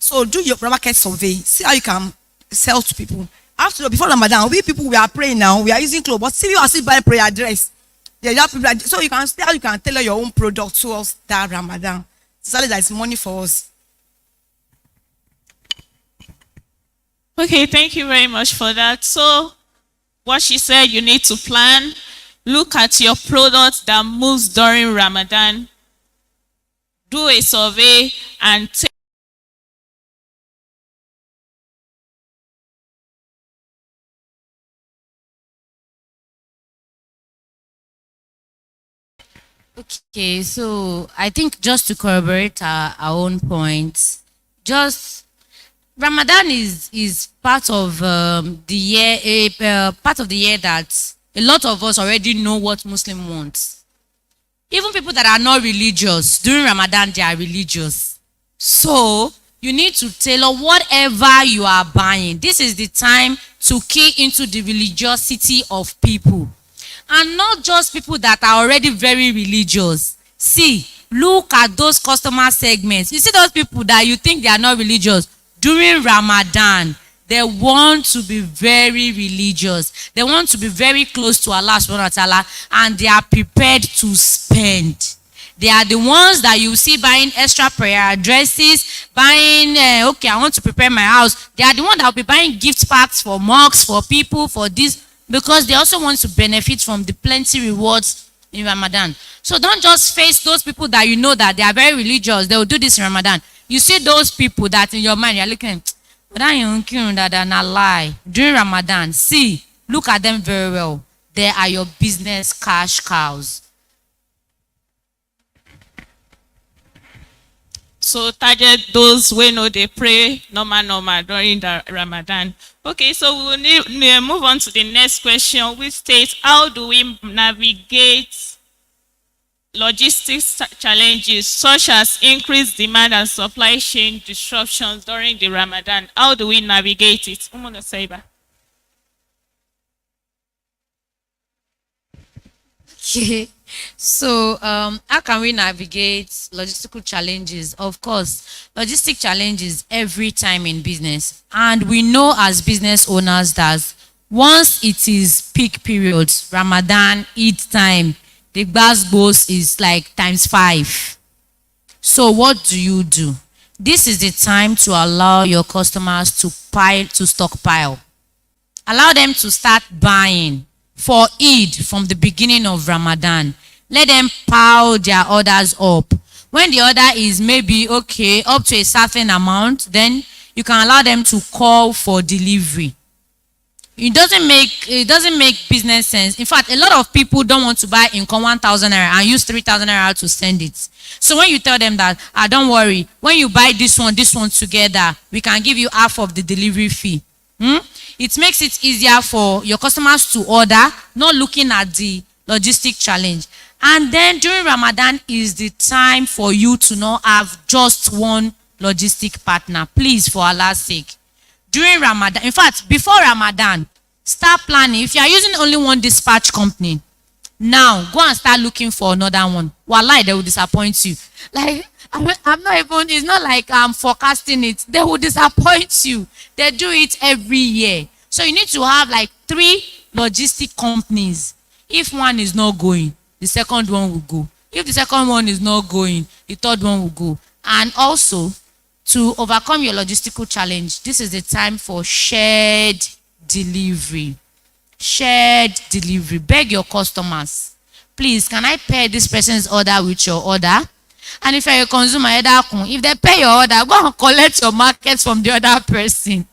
So do your market survey. See how you can sell to people. After before Ramadan, we are praying now. We are using clothes, but see, you are still buying prayer dress. So you can tailor your own product towards that Ramadan. So that is money for us. Okay, thank you very much for that. So what she said, you need to plan, look at your product that moves during Ramadan, do a survey, and take Okay, so I think just to corroborate our own points, just Ramadan is part of the year, part of the year that a lot of us already know what Muslim wants. Even people that are not religious, during Ramadan, they are religious. So you need to tailor whatever you are buying. This is the time to key into the religiosity of people. And not just people that are already very religious. See, look at those customer segments. You see those people that you think they are not religious. During Ramadan, they want to be very religious. They want to be very close to Allah subhanahu wa ta'ala, and they are prepared to spend. They are the ones that you see buying extra prayer dresses, buying, okay, I want to prepare my house. They are the ones that will be buying gift packs for mosques, for people, for this, because they also want to benefit from the plenty rewards in Ramadan. So don't just face those people that you know that they are very religious. They will do this in Ramadan. You see those people that in your mind, you're looking, but I ain't that and a lie. During Ramadan, see, look at them very well. They are your business cash cows. So target those who know they pray normal during the Ramadan. Okay, so we will need move on to the next question, which states, how do we navigate logistics challenges such as increased demand and supply chain disruptions during the Ramadan? How do we navigate it? Okay. So how can we navigate logistical challenges? Of course, logistic challenges every time in business. And we know as business owners that Once it is peak periods, Ramadan, Eid time, the gbas is like times 5. So what do? This is the time to allow your customers to stockpile. Allow them to start buying for Eid from the beginning of Ramadan. Let them pile their orders up. When the order is maybe okay up to a certain amount, then you can allow them to call for delivery. It doesn't make business sense. In fact, a lot of people don't want to buy income 1,000 naira and use 3,000 naira to send it. So when you tell them that, don't worry, when you buy this one together, we can give you half of the delivery fee. It makes it easier for your customers to order, not looking at the logistic challenge. And then during Ramadan is the time for you to not have just one logistic partner. Please, for Allah's sake. During Ramadan, in fact, before Ramadan, start planning. If you are using only one dispatch company, now go and start looking for another one. Wallahi, they will disappoint you. Like, I'm not even, it's not like I'm forecasting it. They will disappoint you. They do it every year. So you need to have like 3 logistic companies. If one is not going, the second one will go. If the second one is not going, the third one will go. And also, to overcome your logistical challenge, this is the time for shared delivery. Shared delivery. Beg your customers, please, can I pair this person's order with your order? And if you're a consumer, if they pay your order, go and collect your market from the other person.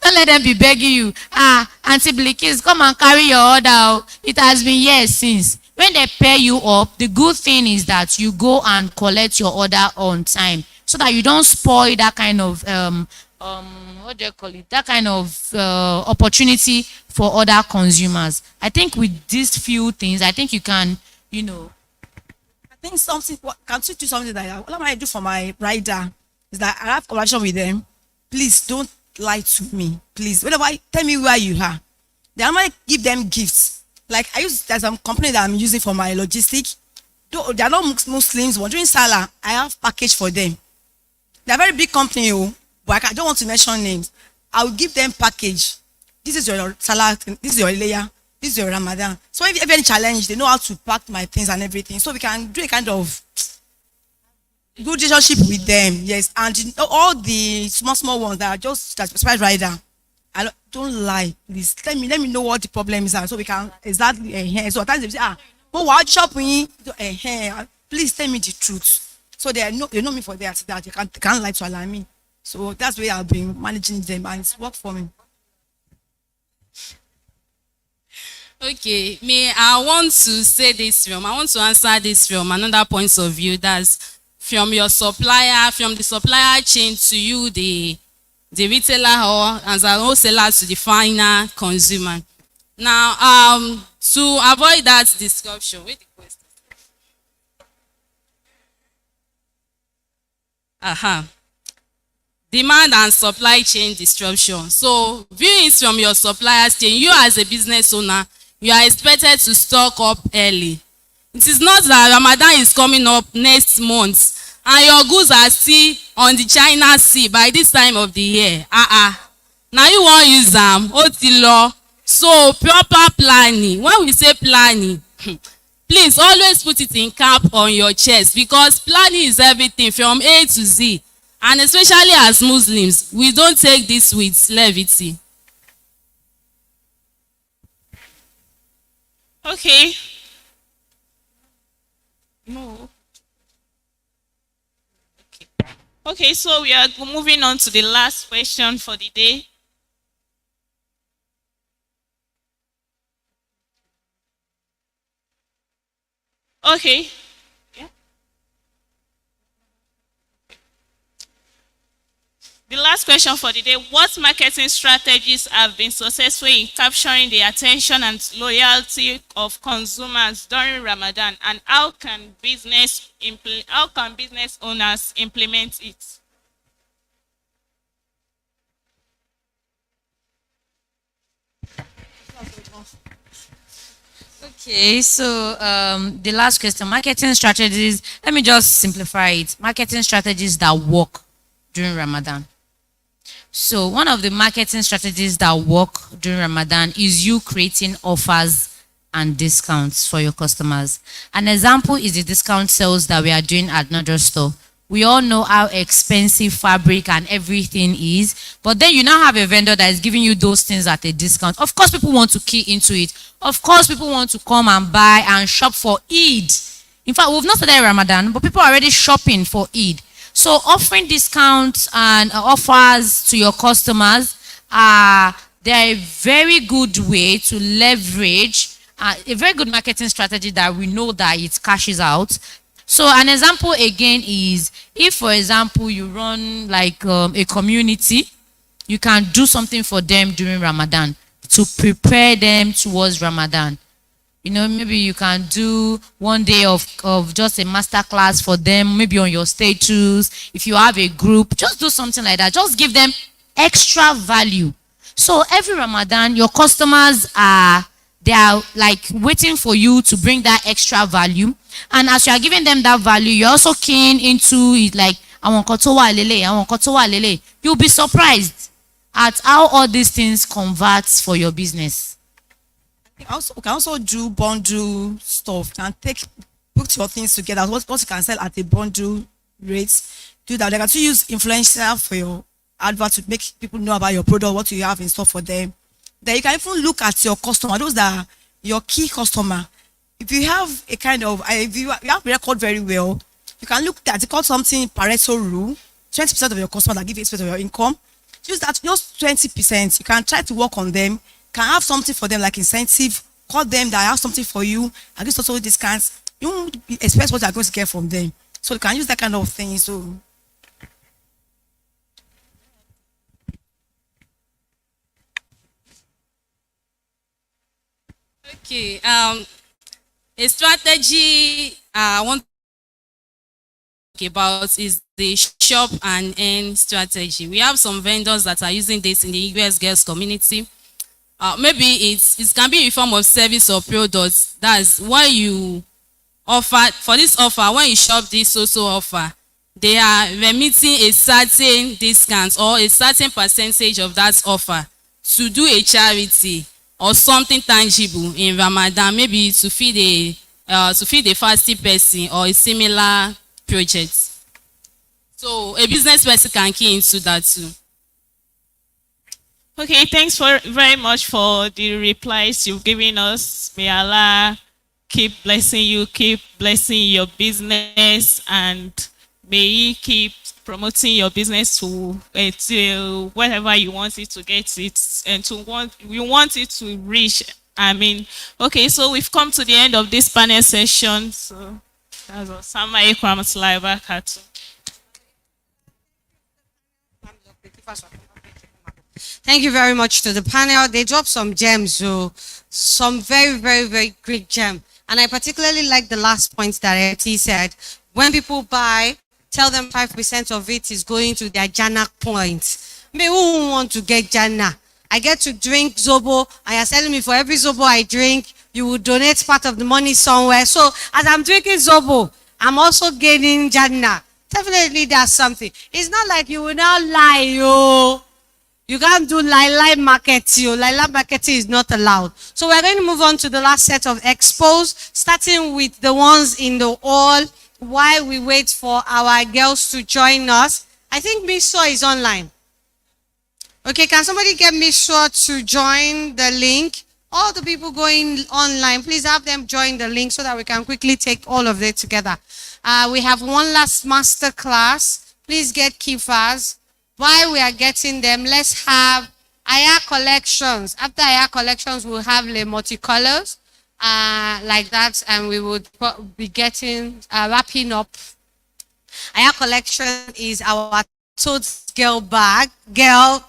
Don't let them be begging you. Auntie Blikis, come and carry your order. It has been years since. When they pay you up, the good thing is that you go and collect your order on time, so that you don't spoil that kind of what do you call it? That kind of opportunity for other consumers. I think with these few things, I think you can, I think something, can you do something that what am I do for my rider is that I have conversation with them. Please don't lie to me. Please, whenever tell me where you are. Then I might give them gifts. Like there's a company that I'm using for my logistic. They are not Muslims, but during Salah, I have package for them. They're a very big company, but I don't want to mention names. I will give them package. This is your Salah, this is your Ileya, this is your Ramadan. So if any challenge, they know how to pack my things and everything. So we can do a kind of good relationship with them. Yes, and all the small ones that are just that specified rider. I don't lie, please. Let me know what the problems are, so we can exactly. So at times they say, but what shopping? Please tell me the truth. So they know me for that. They can't lie to allow me. So that's the way I've been managing them, and it's worked for me. Okay, I want to say this I want to answer this from another point of view. That's from your supplier, from the supplier chain to you, the retailer, or as a wholesaler to the final consumer. Now, to avoid that disruption, wait the question. Demand and supply chain disruption. So, viewing it from your supplier's chain, you as a business owner, you are expected to stock up early. It is not that Ramadan is coming up next month and your goods are still on the China Sea by this time of the year. Now you won't use them. Otilo. So proper planning. When we say planning, please always put it in cap on your chest, because planning is everything from A to Z. And especially as Muslims, we don't take this with levity. Okay. No. Okay, so we are moving on to the last question for the day. Okay. Yeah. The last question for the day: what marketing strategies have been successful in capturing the attention and loyalty of consumers during Ramadan, and how can business owners implement it? Okay, so the last question, marketing strategies. Let me just simplify it. Marketing strategies that work during Ramadan. So one of the marketing strategies that work during Ramadan is you creating offers and discounts for your customers. An example is the discount sales that we are doing at Nodro Store. We all know how expensive fabric and everything is, but then you now have a vendor that is giving you those things at a discount. Of course, people want to key into it. Of course, people want to come and buy and shop for Eid. In fact, we've not started Ramadan, but people are already shopping for Eid. So offering discounts and offers to your customers they're a very good way to leverage a very good marketing strategy that we know that it cashes out. So an example again is if, for example, you run like a community, you can do something for them during Ramadan to prepare them towards Ramadan. You know, maybe you can do one day of just a master class for them, maybe on your status. If you have a group, just do something like that. Just give them extra value. So every Ramadan, your customers they are like waiting for you to bring that extra value. And as you are giving them that value, you're also keen into it, like, you'll be surprised at how all these things convert for your business. Also, we can also do bundle stuff. Can put your things together. What you can sell at a bundle rate. Do that. They can use influencer for your advert to make people know about your product, what you have in store for them. Then you can even look at your customer, those that are your key customer. If you have a kind of, if you have record very well, you can look at, it's called something Pareto rule. 20% of your customers that give 80% of your income. Use that, just 20%. You can try to work on them. Can have something for them like incentive. Call them that have something for you. And this also discounts. You won't expect what you're going to get from them. So you can use that kind of thing. So. Okay. A strategy I want to talk about is the shop and earn strategy. We have some vendors that are using this in the US girls community. Maybe it can be in form of service or products. That's why you offer, for this offer, when you shop this also offer, they are remitting a certain discount or a certain percentage of that offer to do a charity or something tangible in Ramadan, maybe to feed a fasting person or a similar project. So a business person can key into that too. Okay, thanks very much for the replies you've given us. May Allah keep blessing you, keep blessing your business, and may He keep promoting your business to wherever you want it to get it and we want it to reach. I mean, okay, so we've come to the end of this panel session. So that's all. Assalamu alaikum warahmatullahi wabarakatuh. Thank you very much to the panel. They dropped some gems, so some very, very, very great gem. And I particularly like the last point that FT said. When people buy, tell them 5% of it is going to their Jannah point. Me, who want to get Jannah? I get to drink Zobo, and you're telling me for every Zobo I drink, you will donate part of the money somewhere. So as I'm drinking Zobo, I'm also gaining Jannah. Definitely that's something. It's not like you will now lie, yo. You can't do lie marketing. Lie marketing is not allowed. So we're going to move on to the last set of expos, starting with the ones in the hall while we wait for our girls to join us. I think Miss Shaw is online. Okay, can somebody get Miss Shaw to join the link? All the people going online, please have them join the link so that we can quickly take all of it together. We have one last master class. Please get Kifas. While we are getting them, let's have Aya collections. After Aya collections, we'll have the multicolors like that, and we would be getting wrapping up. Aya collection is our tote bag girl.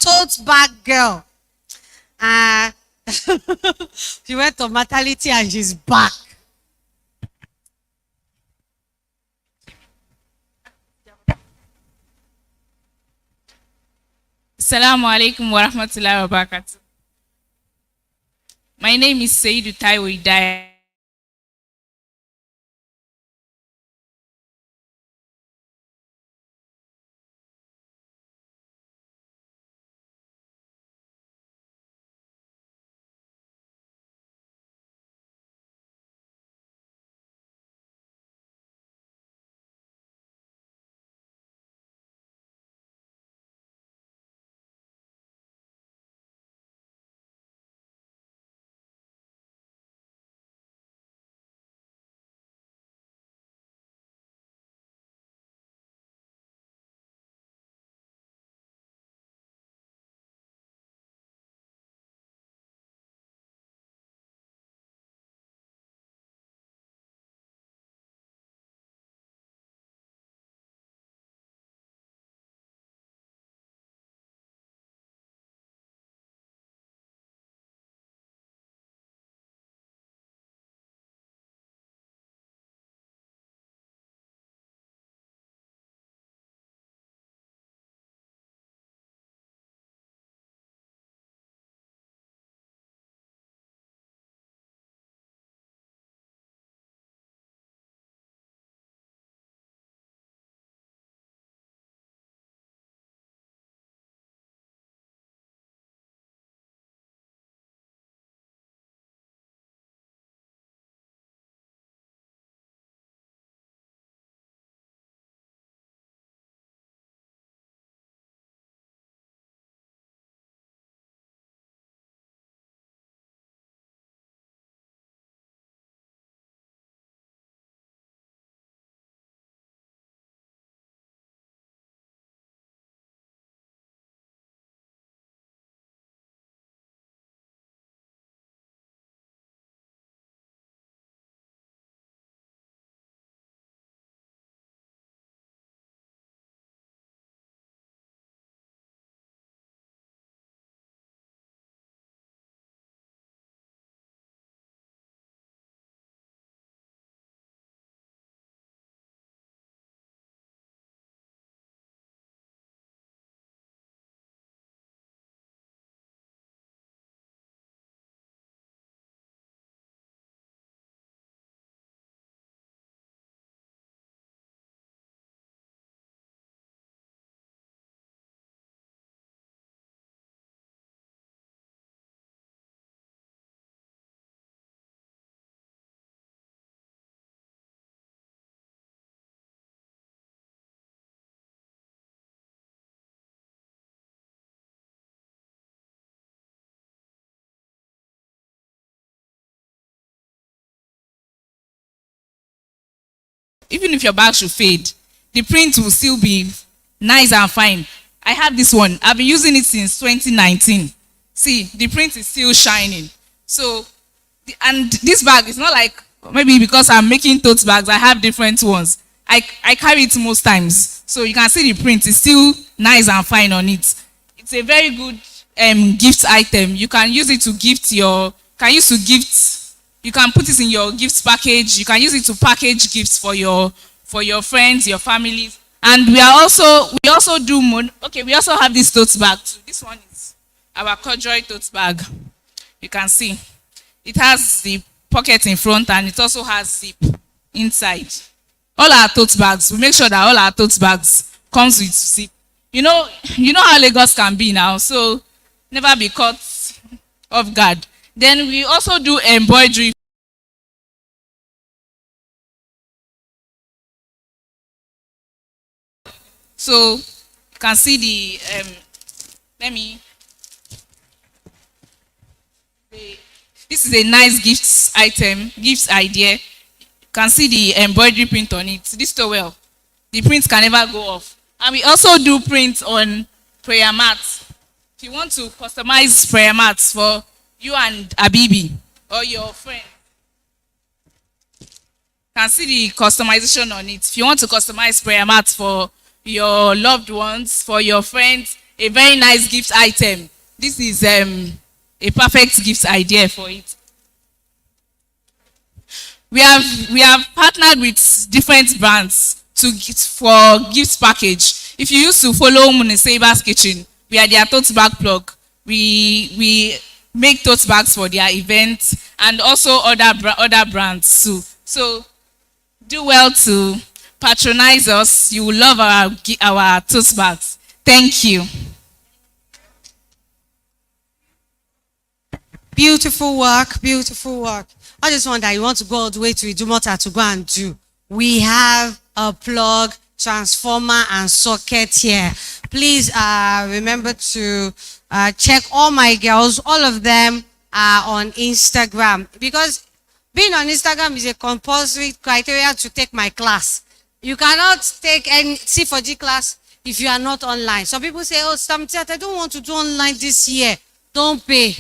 She went to maternity and she's back. Assalamu alaikum wa rahmatullahi wa barakatuh. My name is Seidu Taiwo Idaya. even if your bag should fade, the print will still be nice and fine. I have this one. I've been using it since 2019. See, the print is still shining. So, and this bag is not like, maybe because I'm making tote bags, I have different ones. I carry it most times. So you can see the print is still nice and fine on it. It's a very good gift item. You can use it to gift you can put it in your gift package. You can use it to package gifts for your friends, your families. And we also we also have this tote bag too. This one is our corduroy tote bag. You can see it has the pocket in front and it also has zip inside. All our tote bags, we make sure that all our tote bags comes with zip. You know how Lagos can be now, so never be caught off guard. Then we also do embroidery. So you can see the this is a nice gift idea. You can see the embroidery print on it. This towel, the print can never go off. And we also do print on prayer mats. If you want to customize prayer mats for you and Abibi or your friend, you can see the customization on it. If you want to customize prayer mats for your loved ones, for your friends, a very nice gift item. This is a perfect gift idea for it. We have partnered with different brands for gift package. If you used to follow Munisaba's Kitchen, we are their tote bag plug. We make tote bags for their events and also other brands too. So do well to patronize us. You will love our tote bags. Thank you. Beautiful work, beautiful work. I just want that you want to go all the way to Idumota to go and do. We have a plug, transformer, and socket here. Please remember to check all my girls. All of them are on Instagram, because being on Instagram is a compulsory criteria to take my class. You cannot take any C4G class if you are not online. Some people say, oh, I don't want to do online this year. Don't pay.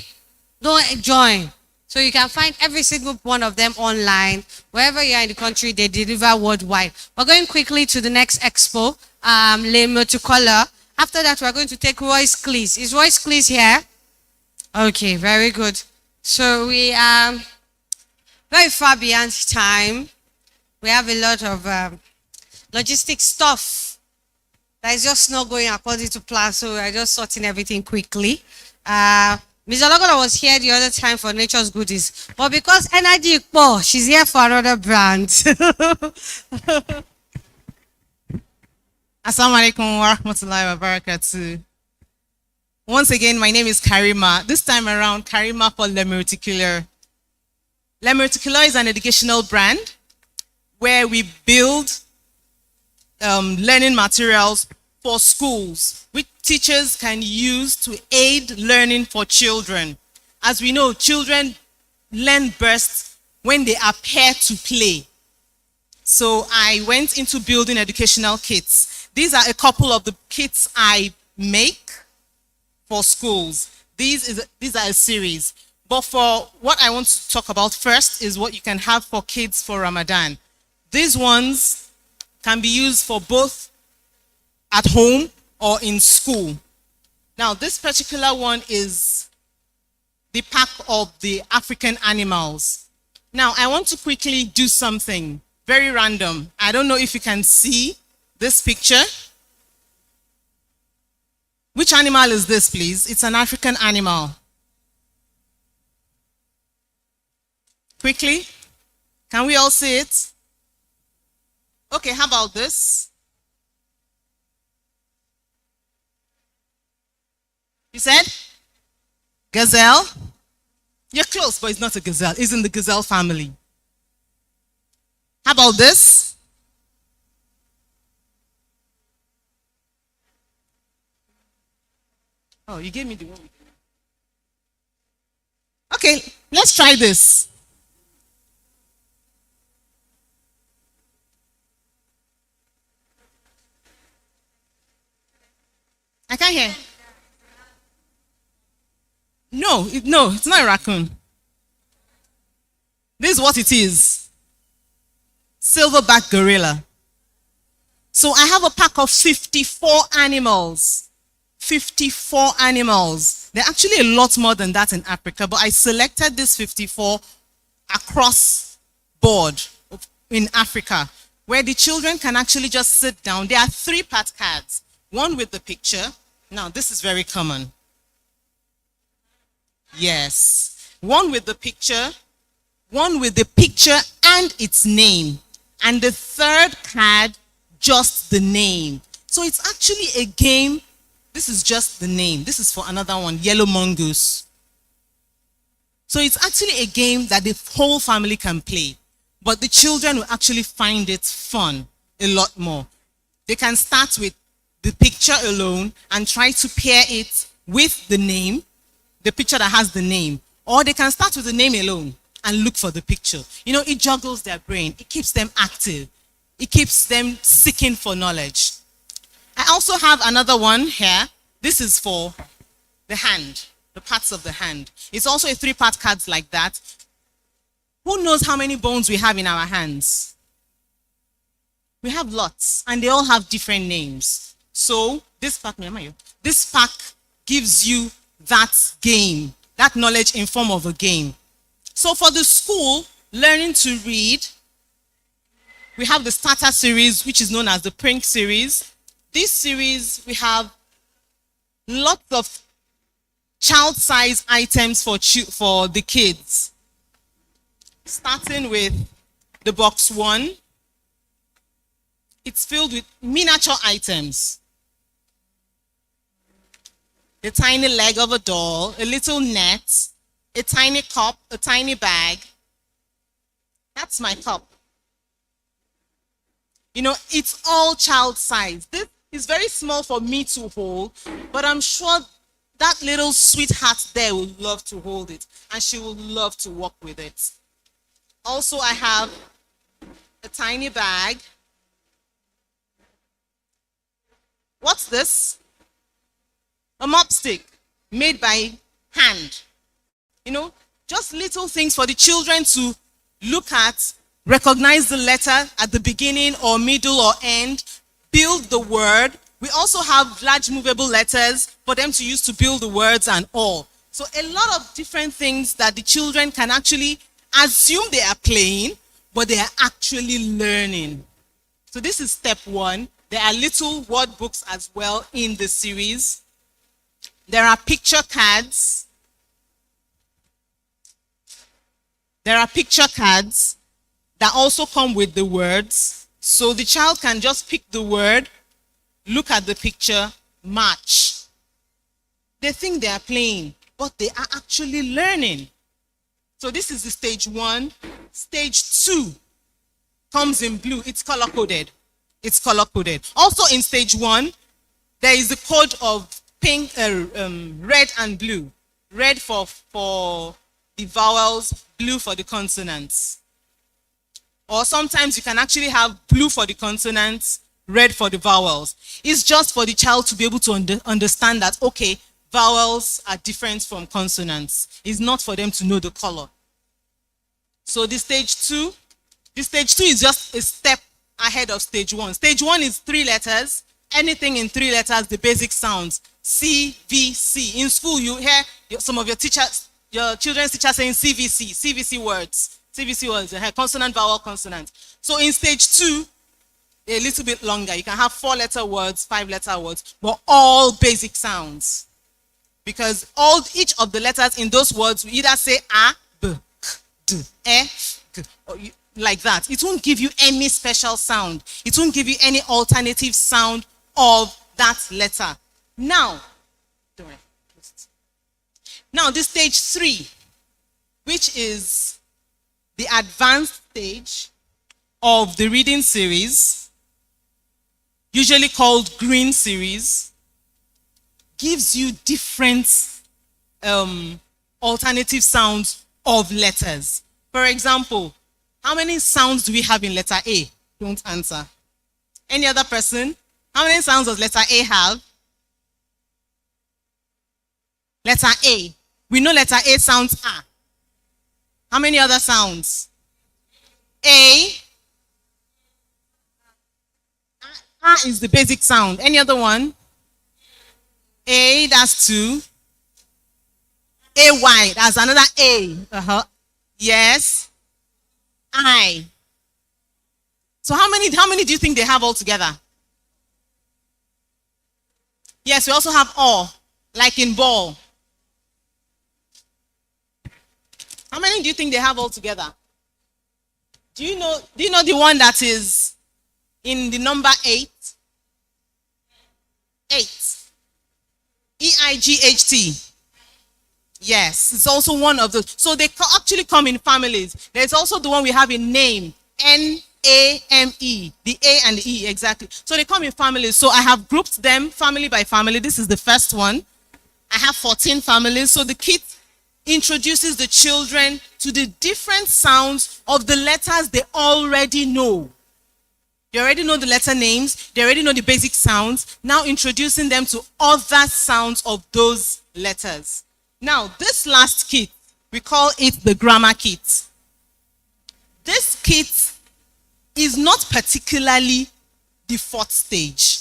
Don't join. So you can find every single one of them online. Wherever you are in the country, they deliver worldwide. We're going quickly to the next expo, Le to Color. After that, we're going to take Royce Cleese. Is Royce Cleese here? Okay, very good. So we are very far beyond time. We have a lot of logistic stuff that is just not going according to plan, so we're just sorting everything quickly. Ms. Olagola was here the other time for Nature's Goodies, but because energy is poor, she's here for another brand. Assalamu alaikum wa rahmatullahi wa barakatuh. Once again, my name is Karima. This time around, Karima for Le Meticuleur. Le Meticuleur is an educational brand where we build learning materials for schools, which teachers can use to aid learning for children. As we know, children learn best when they are paired to play. So I went into building educational kits. These are a couple of the kits I make for schools. These are a series. But for what I want to talk about first is what you can have for kids for Ramadan. These ones can be used for both at home or in school. Now, this particular one is the pack of the African animals. Now, I want to quickly do something very random. I don't know if you can see this picture. Which animal is this, please? It's an African animal. Quickly. Can we all see it? Okay, how about this? You said? Gazelle? You're close, but it's not a gazelle. It's in the gazelle family. How about this? Oh, you gave me the one. Okay, let's try this. I can't hear. No, it's not a raccoon. This is what it is. Silverback gorilla. So I have a pack of 54 animals. 54 animals. There are actually a lot more than that in Africa, but I selected this 54 across board in Africa, where the children can actually just sit down. There are 3-part cards. One with the picture. Now, this is very common. Yes. One with the picture and its name. And the third card, just the name. So it's actually a game. This is just the name. This is for another one, Yellow Mongoose. So it's actually a game that the whole family can play. But the children will actually find it fun a lot more. They can start with the picture alone and try to pair it with the name, the picture that has the name. Or they can start with the name alone and look for the picture. You know, it juggles their brain. It keeps them active. It keeps them seeking for knowledge. I also have another one here. This is for the hand, the parts of the hand. It's also a 3-part card like that. Who knows how many bones we have in our hands? We have lots, and they all have different names. So this pack gives you that game, that knowledge in form of a game. So for the school, learning to read, we have the starter series, which is known as the Prink series. This series, we have lots of child-size items for the kids. Starting with the box 1. It's filled with miniature items. A tiny leg of a doll, a little net, a tiny cup, a tiny bag. That's my cup. You know, it's all child size. This is very small for me to hold, but I'm sure that little sweetheart there will love to hold it, and she will love to walk with it. Also, I have a tiny bag. What's this? A mop stick made by hand. You know, just little things for the children to look at, recognize the letter at the beginning or middle or end, build the word. We also have large movable letters for them to use to build the words and all. So a lot of different things that the children can actually assume they are playing, but they are actually learning. So this is step 1. There are little word books as well in the series. There are picture cards. There are picture cards that also come with the words. So the child can just pick the word, look at the picture, match. They think they are playing, but they are actually learning. So this is the stage 1. Stage 2 comes in blue. It's color-coded. It's color-coded. Also in stage 1, there is the code of pink, red and blue. Red for the vowels, blue for the consonants. Or sometimes you can actually have blue for the consonants, red for the vowels. It's just for the child to be able to understand that, okay, vowels are different from consonants. It's not for them to know the color. So this stage 2 is just a step ahead of stage 1. Stage 1 is 3 letters. Anything in 3 letters, the basic sounds. C, V, C. In school, you hear some of your children's teachers saying CVC, CVC words. CVC words, consonant, vowel, consonant. So in stage 2, a little bit longer. You can have 4-letter words, 5-letter words, but all basic sounds. Because each of the letters in those words will either say A, B, K, D, E, G, or like that. It won't give you any special sound. It won't give you any alternative sound of that letter. Now, this stage 3, which is the advanced stage of the reading series, usually called green series, gives you different alternative sounds of letters. For example, how many sounds do we have in letter A? Don't answer. Any other person? How many sounds does letter A have? Letter A. We know letter A sounds A. How many other sounds? A. A is the basic sound. Any other one? A, that's 2. AY, that's another A. Yes. I. So how many do you think they have all together? Yes, we also have O, like in ball. How many do you think they have all together? Do you know the one that is in the number 8? 8. EIGHT. Yes, it's also one of those. So they actually come in families. There's also the one we have in name, NAME, the A and the E, exactly. So they come in families. So I have grouped them family by family. This is the first one. I have 14 families. So the kit introduces the children to the different sounds of the letters they already know. They already know the letter names. They already know the basic sounds. Now introducing them to other sounds of those letters. Now, this last kit, we call it the grammar kit. This kit is not particularly the 4th stage.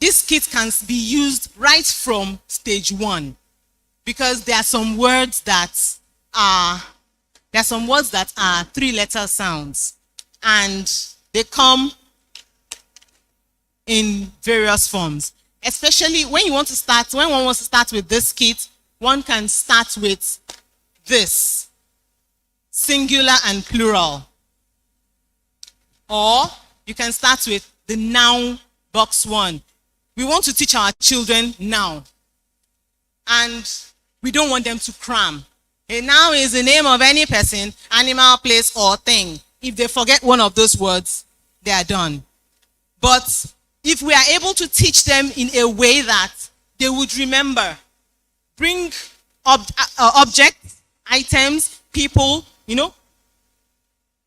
This kit can be used right from stage 1 because there are some words that are 3-letter sounds, and they come in various forms. Especially when one wants to start with this kit, one can start with this, singular and plural. Or you can start with the noun box 1. We want to teach our children noun, and we don't want them to cram. A noun is the name of any person, animal, place, or thing. If they forget one of those words, they are done. But if we are able to teach them in a way that they would remember, bring objects, items, people,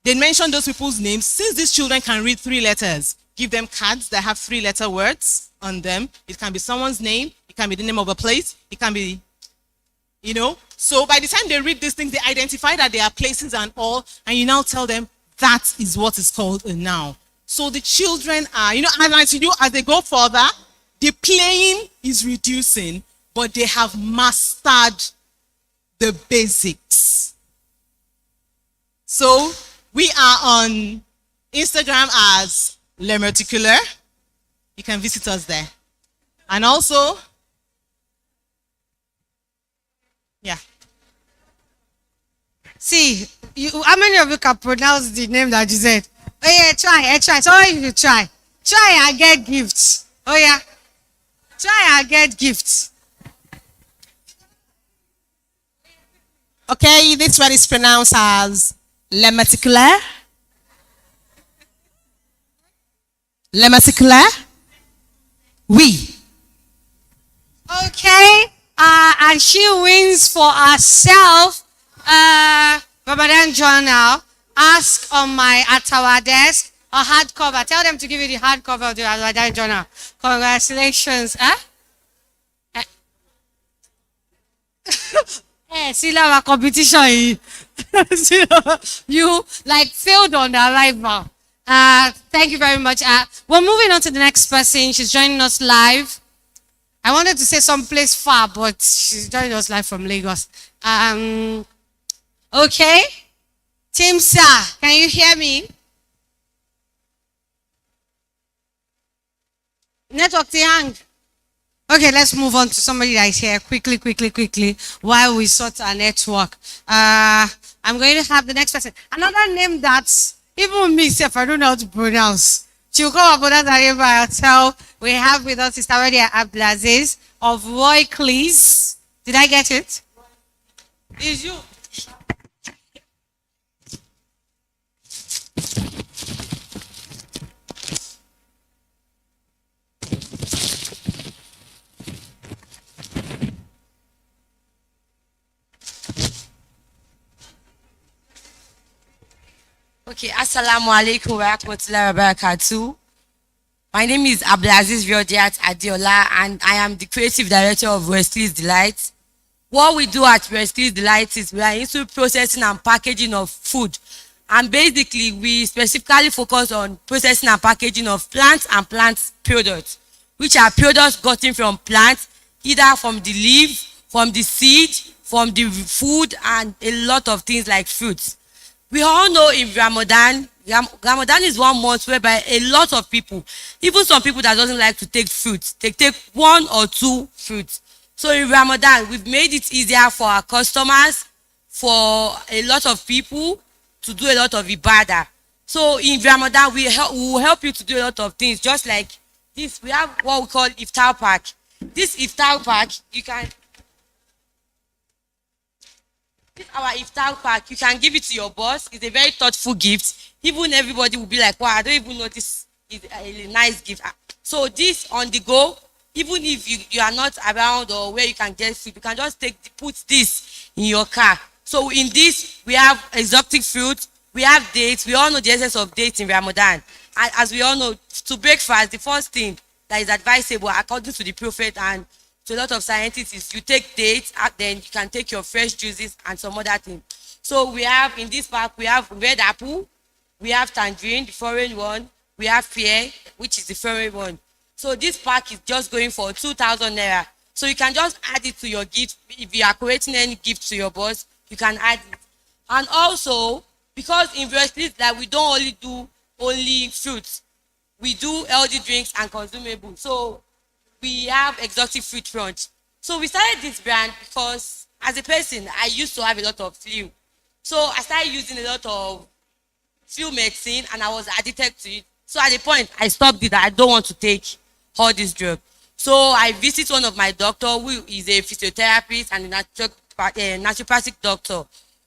they mention those people's names. Since these children can read 3 letters, give them cards that have 3-letter words on them. It can be someone's name. It can be the name of a place. It can be, So by the time they read these things, they identify that they are places and all, and you now tell them that is what is called a noun. So the children are, as they go further, the playing is reducing, but they have mastered the basics. So we are on Instagram as Le Meurticulaire. You can visit us there. And also, yeah. See, how many of you can pronounce the name that you said? Oh yeah, try. So if you try and get gifts. Oh yeah, try and get gifts. Okay, this one is pronounced as Le Meurticulaire. Le Meurticulaire. Oui. Okay, and she wins for herself Ramadan journal. Ask on at our desk a hardcover. Tell them to give you the hardcover of the Ramadan journal. Congratulations. See our competition. You failed on the arrival. Thank you very much. We're moving on to the next person. She's joining us live. I wanted to say someplace far, but she's joining us live from Lagos. Okay. Team Sir, can you hear me? Network to hang. Okay, let's move on to somebody that is here quickly while we sort our network. I'm going to have the next person. Another name that's even me, if I don't know how to pronounce. She'll come up with that name by herself. We have with us Sister Radia Abdulaziz of Roy Cleese. Did I get it? Is you. Okay, Assalamu alaikum wa rahmatullahi wa barakatuh. My name is Abdulaziz Riodiat Adiola, and I am the creative director of Wesley's Delight. What we do at Rescue Delight is we are into processing and packaging of food. And basically, we specifically focus on processing and packaging of plants and plant products, which are products gotten from plants, either from the leaf, from the seed, from the food, and a lot of things like fruits. We all know in Ramadan, Ramadan is 1 month whereby a lot of people, even some people that doesn't like to take fruits, they take 1 or 2 fruits. So in Ramadan, we've made it easier for our customers, for a lot of people to do a lot of ibadah. So in Ramadan, we will help you to do a lot of things, just like this. We have what we call iftar pack. This iftar pack, you can, this our iftar pack, you can give it to your boss. It's a very thoughtful gift. Even everybody will be like, wow, I don't even know this is a nice gift. So this on the go, even if you are not around or where you can get food, you can just put this in your car. So in this, we have exotic fruit, we have dates. We all know the essence of dates in Ramadan. And as we all know, to break fast, the first thing that is advisable according to the prophet and to a lot of scientists is you take dates, then you can take your fresh juices and some other things. So we have, in this pack, we have red apple, we have tangerine, the foreign one, we have pear, which is the foreign one. So this pack is just going for 2,000 naira. So you can just add it to your gift. If you are creating any gift to your boss, you can add it. And also, because in Rescue that we don't only do only fruits, we do healthy drinks and consumables. So we have exotic fruit brunch. So we started this brand because as a person, I used to have a lot of flu. So I started using a lot of flu medicine and I was addicted to it. So at the point, I stopped it. I don't want to take all this drug. So I visit one of my doctor who is a physiotherapist and a naturopathic doctor.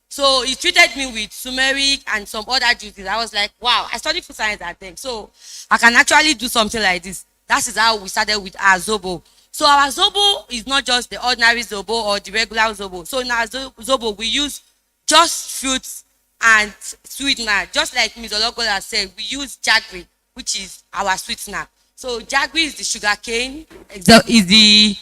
So he treated me with turmeric and some other juices. I was like, wow, I studied food science at them. So I can actually do something like this. That is how we started with our Zobo. So our Zobo is not just the ordinary Zobo or the regular Zobo. So in our Zobo, we use just fruits and sweetener. Just like Ms. Ologola said, we use jaggery, which is our sweetener. So jaggery is the sugar cane, is the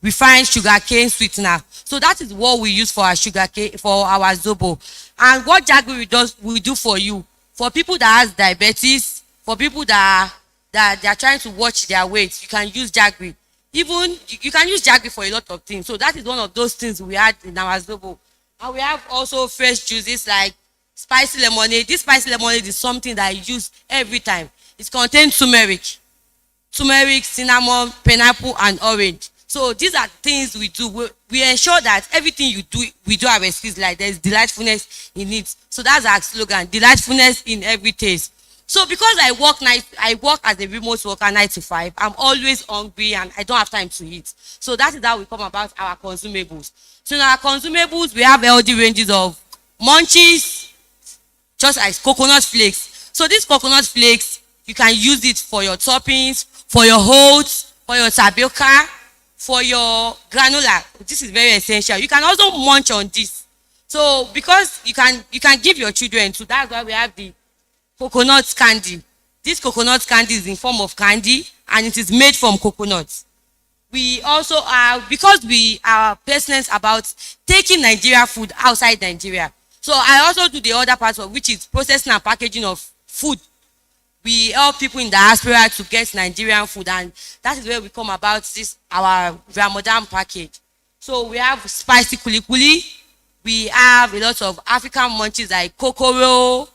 refined sugar cane sweetener. So that is what we use for our sugar cane, for our Zobo. And what jaggery we do for you, for people that has diabetes, for people that they are trying to watch their weight, you can use jaggery. Even you can use jaggery for a lot of things. So that is one of those things we had in our Zobo. And we have also fresh juices like spicy lemonade. This spicy lemonade is something that I use every time. It contains turmeric, cinnamon, pineapple, and orange. So these are things we do. We ensure that everything we do at Rescue like there's delightfulness in it. So that's our slogan, delightfulness in every taste. So because I work as a remote worker 9 to 5, I'm always hungry and I don't have time to eat. So that is how we come about our consumables. So in our consumables, we have healthy ranges of munchies, just like coconut flakes. So these coconut flakes, you can use it for your toppings, for your oats, for your tapioca, for your granola. This is very essential. You can also munch on this. So because you can give your children, so that's why we have the coconut candy. This coconut candy is in form of candy and it is made from coconuts. We also are, because we are passionate about taking Nigeria food outside Nigeria. So I also do the other part of which is processing and packaging of food. We help people in diaspora to get Nigerian food, and that is where we come about this, our Ramadan package. So we have spicy kulikuli, we have a lot of African munchies like kokoro,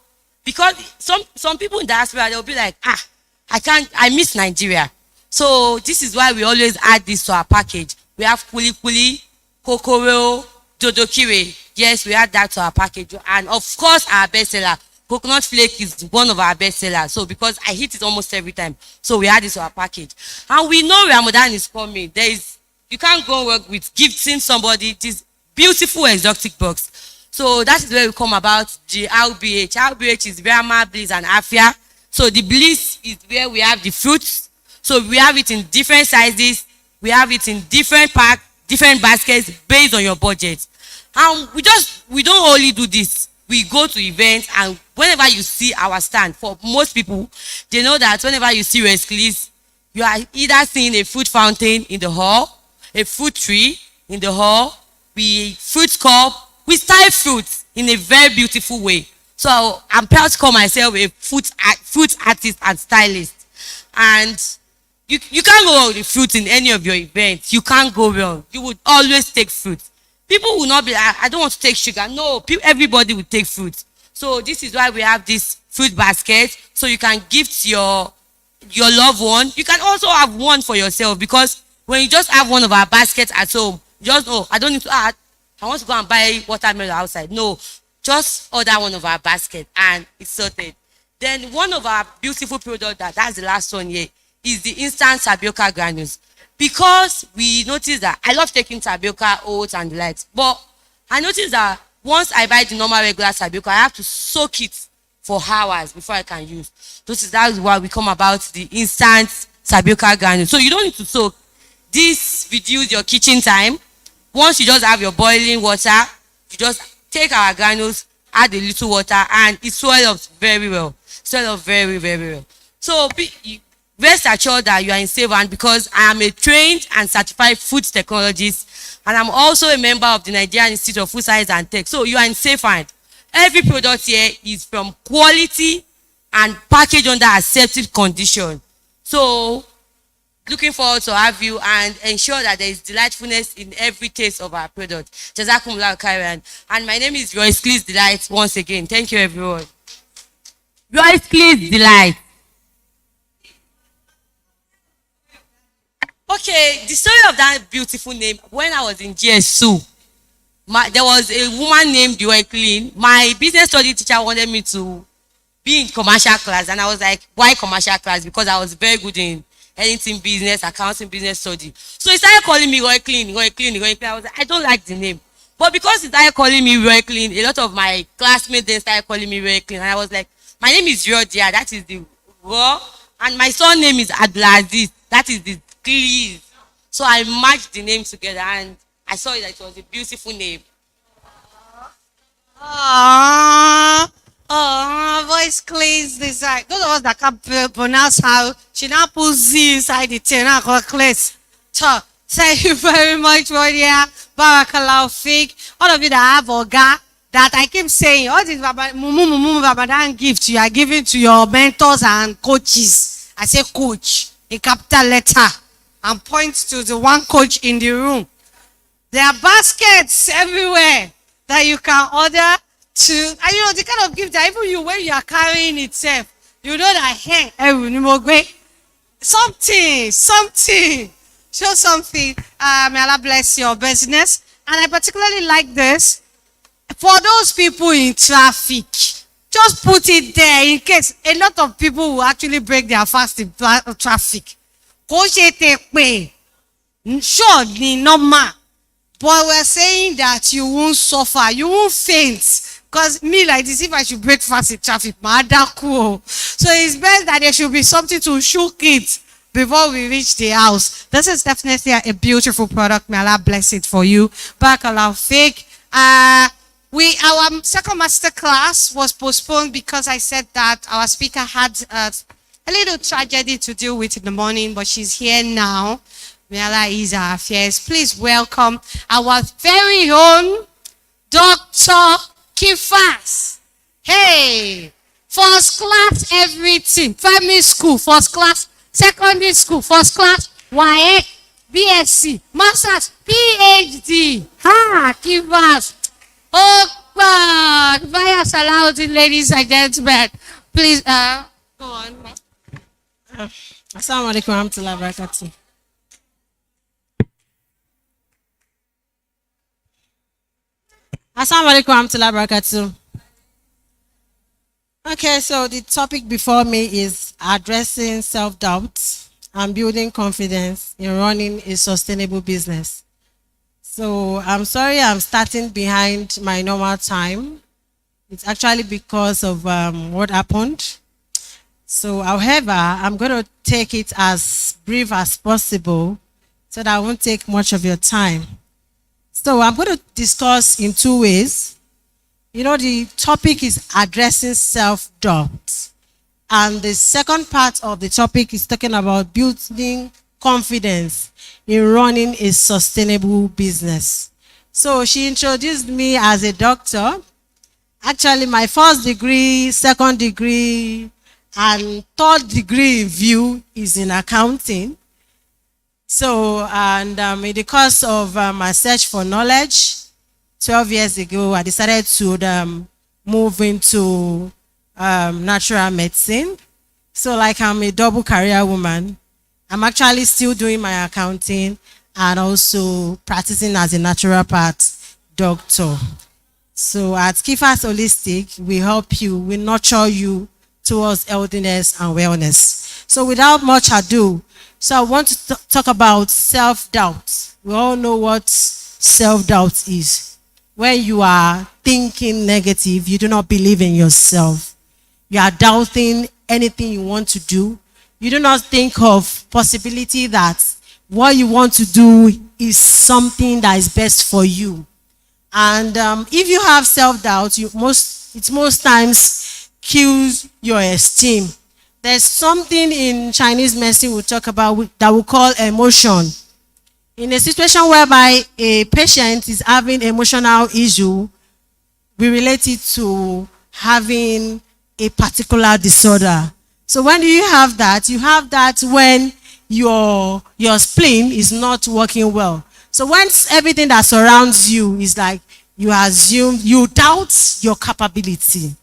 because some people in diaspora, they'll be like, I miss Nigeria. So this is why we always add this to our package. We have kulikuli, kokoro, dodokire. Yes, we add that to our package. And of course, our bestseller, coconut flake, is one of our best sellers. So because I hit it almost every time, so we add this to our package. And we know Ramadan is coming. You can't go work with gifting somebody this beautiful exotic box. So that is where we come about the RBH. RBH is Rama, Bliss, and Afia. So the Bliss is where we have the fruits. So we have it in different sizes. We have it in different packs, different baskets based on your budget. And we don't only do this. We go to events, and whenever you see our stand, for most people, they know that whenever you see Rescue, you are either seeing a fruit fountain in the hall, a fruit tree in the hall, we fruit cup, we style fruits in a very beautiful way. So I'm proud to call myself a fruit artist and stylist. And you can't go wrong with fruit in any of your events. You can't go wrong. You would always take fruit. People will not be like, I don't want to take sugar. No, everybody will take fruit. So this is why we have this fruit basket. So you can gift your loved one. You can also have one for yourself, because when you just have one of our baskets at home, just, oh, I don't need to add. I want to go and buy watermelon outside. No, just order one of our baskets and it's sorted. Then one of our beautiful products, that's the last one here, is the instant tapioca granules. Because we noticed that I love taking tapioca, oats and the likes, but I noticed that once I buy the normal regular tapioca, I have to soak it for hours before I can use. That's why we come about the instant tapioca granules. So you don't need to soak. This reduces your kitchen time. Once you just have your boiling water, you just take our granules, add a little water, and it swells up very well. Swells up very, very well. So rest assured that you are in safe hands, because I am a trained and certified food technologist, and I'm also a member of the Nigerian Institute of Food Science and Tech. So you are in safe hands. Every product here is from quality and packaged under accepted condition. So looking forward to have you and ensure that there is delightfulness in every taste of our product. Jazakumullah khairan. And my name is Royce Cleese Delight once again. Thank you, everyone. Royce Cleese Delight. Okay, the story of that beautiful name, when I was in GSU, there was a woman named Joy Clean. My business study teacher wanted me to be in commercial class, and I was like, why commercial class? Because I was very good in anything business, accounting, business study. So he started calling me Roy Clean, Roy Clean, Roy Clean. I was like, I don't like the name. But because he started calling me Roy Clean, a lot of my classmates then started calling me Roy Clean. And I was like, my name is Rodia, that is the Raw. And my son name is Abdulaziz, that is the Cleese. So I matched the name together, and I saw that it was a beautiful name. Voice Cleese design. Those of us that can pronounce how she now puts Z inside the thing. Now called Cleese. So thank you very much, Rodia. Barakallahu Fik. All of you that have Oga, that I keep saying, all these Ramadan gifts you are giving to your mentors and coaches. I say coach, a capital letter, and point to the one coach in the room. There are baskets everywhere that you can order to, and you know the kind of gift that even you, when you are carrying itself, you know that, hey, something, show something. May Allah bless your business. And I particularly like this for those people in traffic. Just put it there in case a lot of people will actually break their fast in traffic. Sure, normal. But we're saying that you won't suffer, you won't faint. Because me like this, if I should break fast in traffic, cool. So it's best that there should be something to shook it before we reach the house. This is definitely a beautiful product. May Allah bless it for you. Barakallahu Fik. Our second master class was postponed because I said that our speaker had a little tragedy to deal with in the morning, but she's here now. May Allah ease our affairs. Please welcome our very own Dr. Kifas. Hey, first class everything. Primary school, first class. Secondary school, first class. YA, BSc, Masters, PhD. Ha, Kifas. Oh, via Salahuddin, ladies and gentlemen. Please, go on. Assalamu alaikum warahmatullahi wabarakatuh. Assalamu alaikum warahmatullahi wabarakatuh. Okay, so the topic before me is addressing self-doubt and building confidence in running a sustainable business. So I'm sorry I'm starting behind my normal time. It's actually because of what happened. So, however, I'm going to take it as brief as possible so that I won't take much of your time. So I'm going to discuss in two ways. You know, the topic is addressing self-doubt. And the second part of the topic is talking about building confidence in running a sustainable business. So she introduced me as a doctor. Actually, my first degree, second degree, and third degree in view is in accounting. So, and in the course of my search for knowledge, 12 years ago, I decided to move into natural medicine. So like I'm a double career woman. I'm actually still doing my accounting and also practicing as a naturopath doctor. So at Kifas Holistic, we help you, we nurture you towards healthiness and wellness. So without much ado, so I want to talk about self-doubt. We all know what self-doubt is. When you are thinking negative, you do not believe in yourself. You are doubting anything you want to do. You do not think of possibility that what you want to do is something that is best for you. And if you have self-doubt, it most times kills your esteem. There's something in Chinese medicine we'll talk about that we call emotion. In a situation whereby a patient is having emotional issue, we relate it to having a particular disorder. So when you have that when your spleen is not working well. So once everything that surrounds you is like you doubt your capability.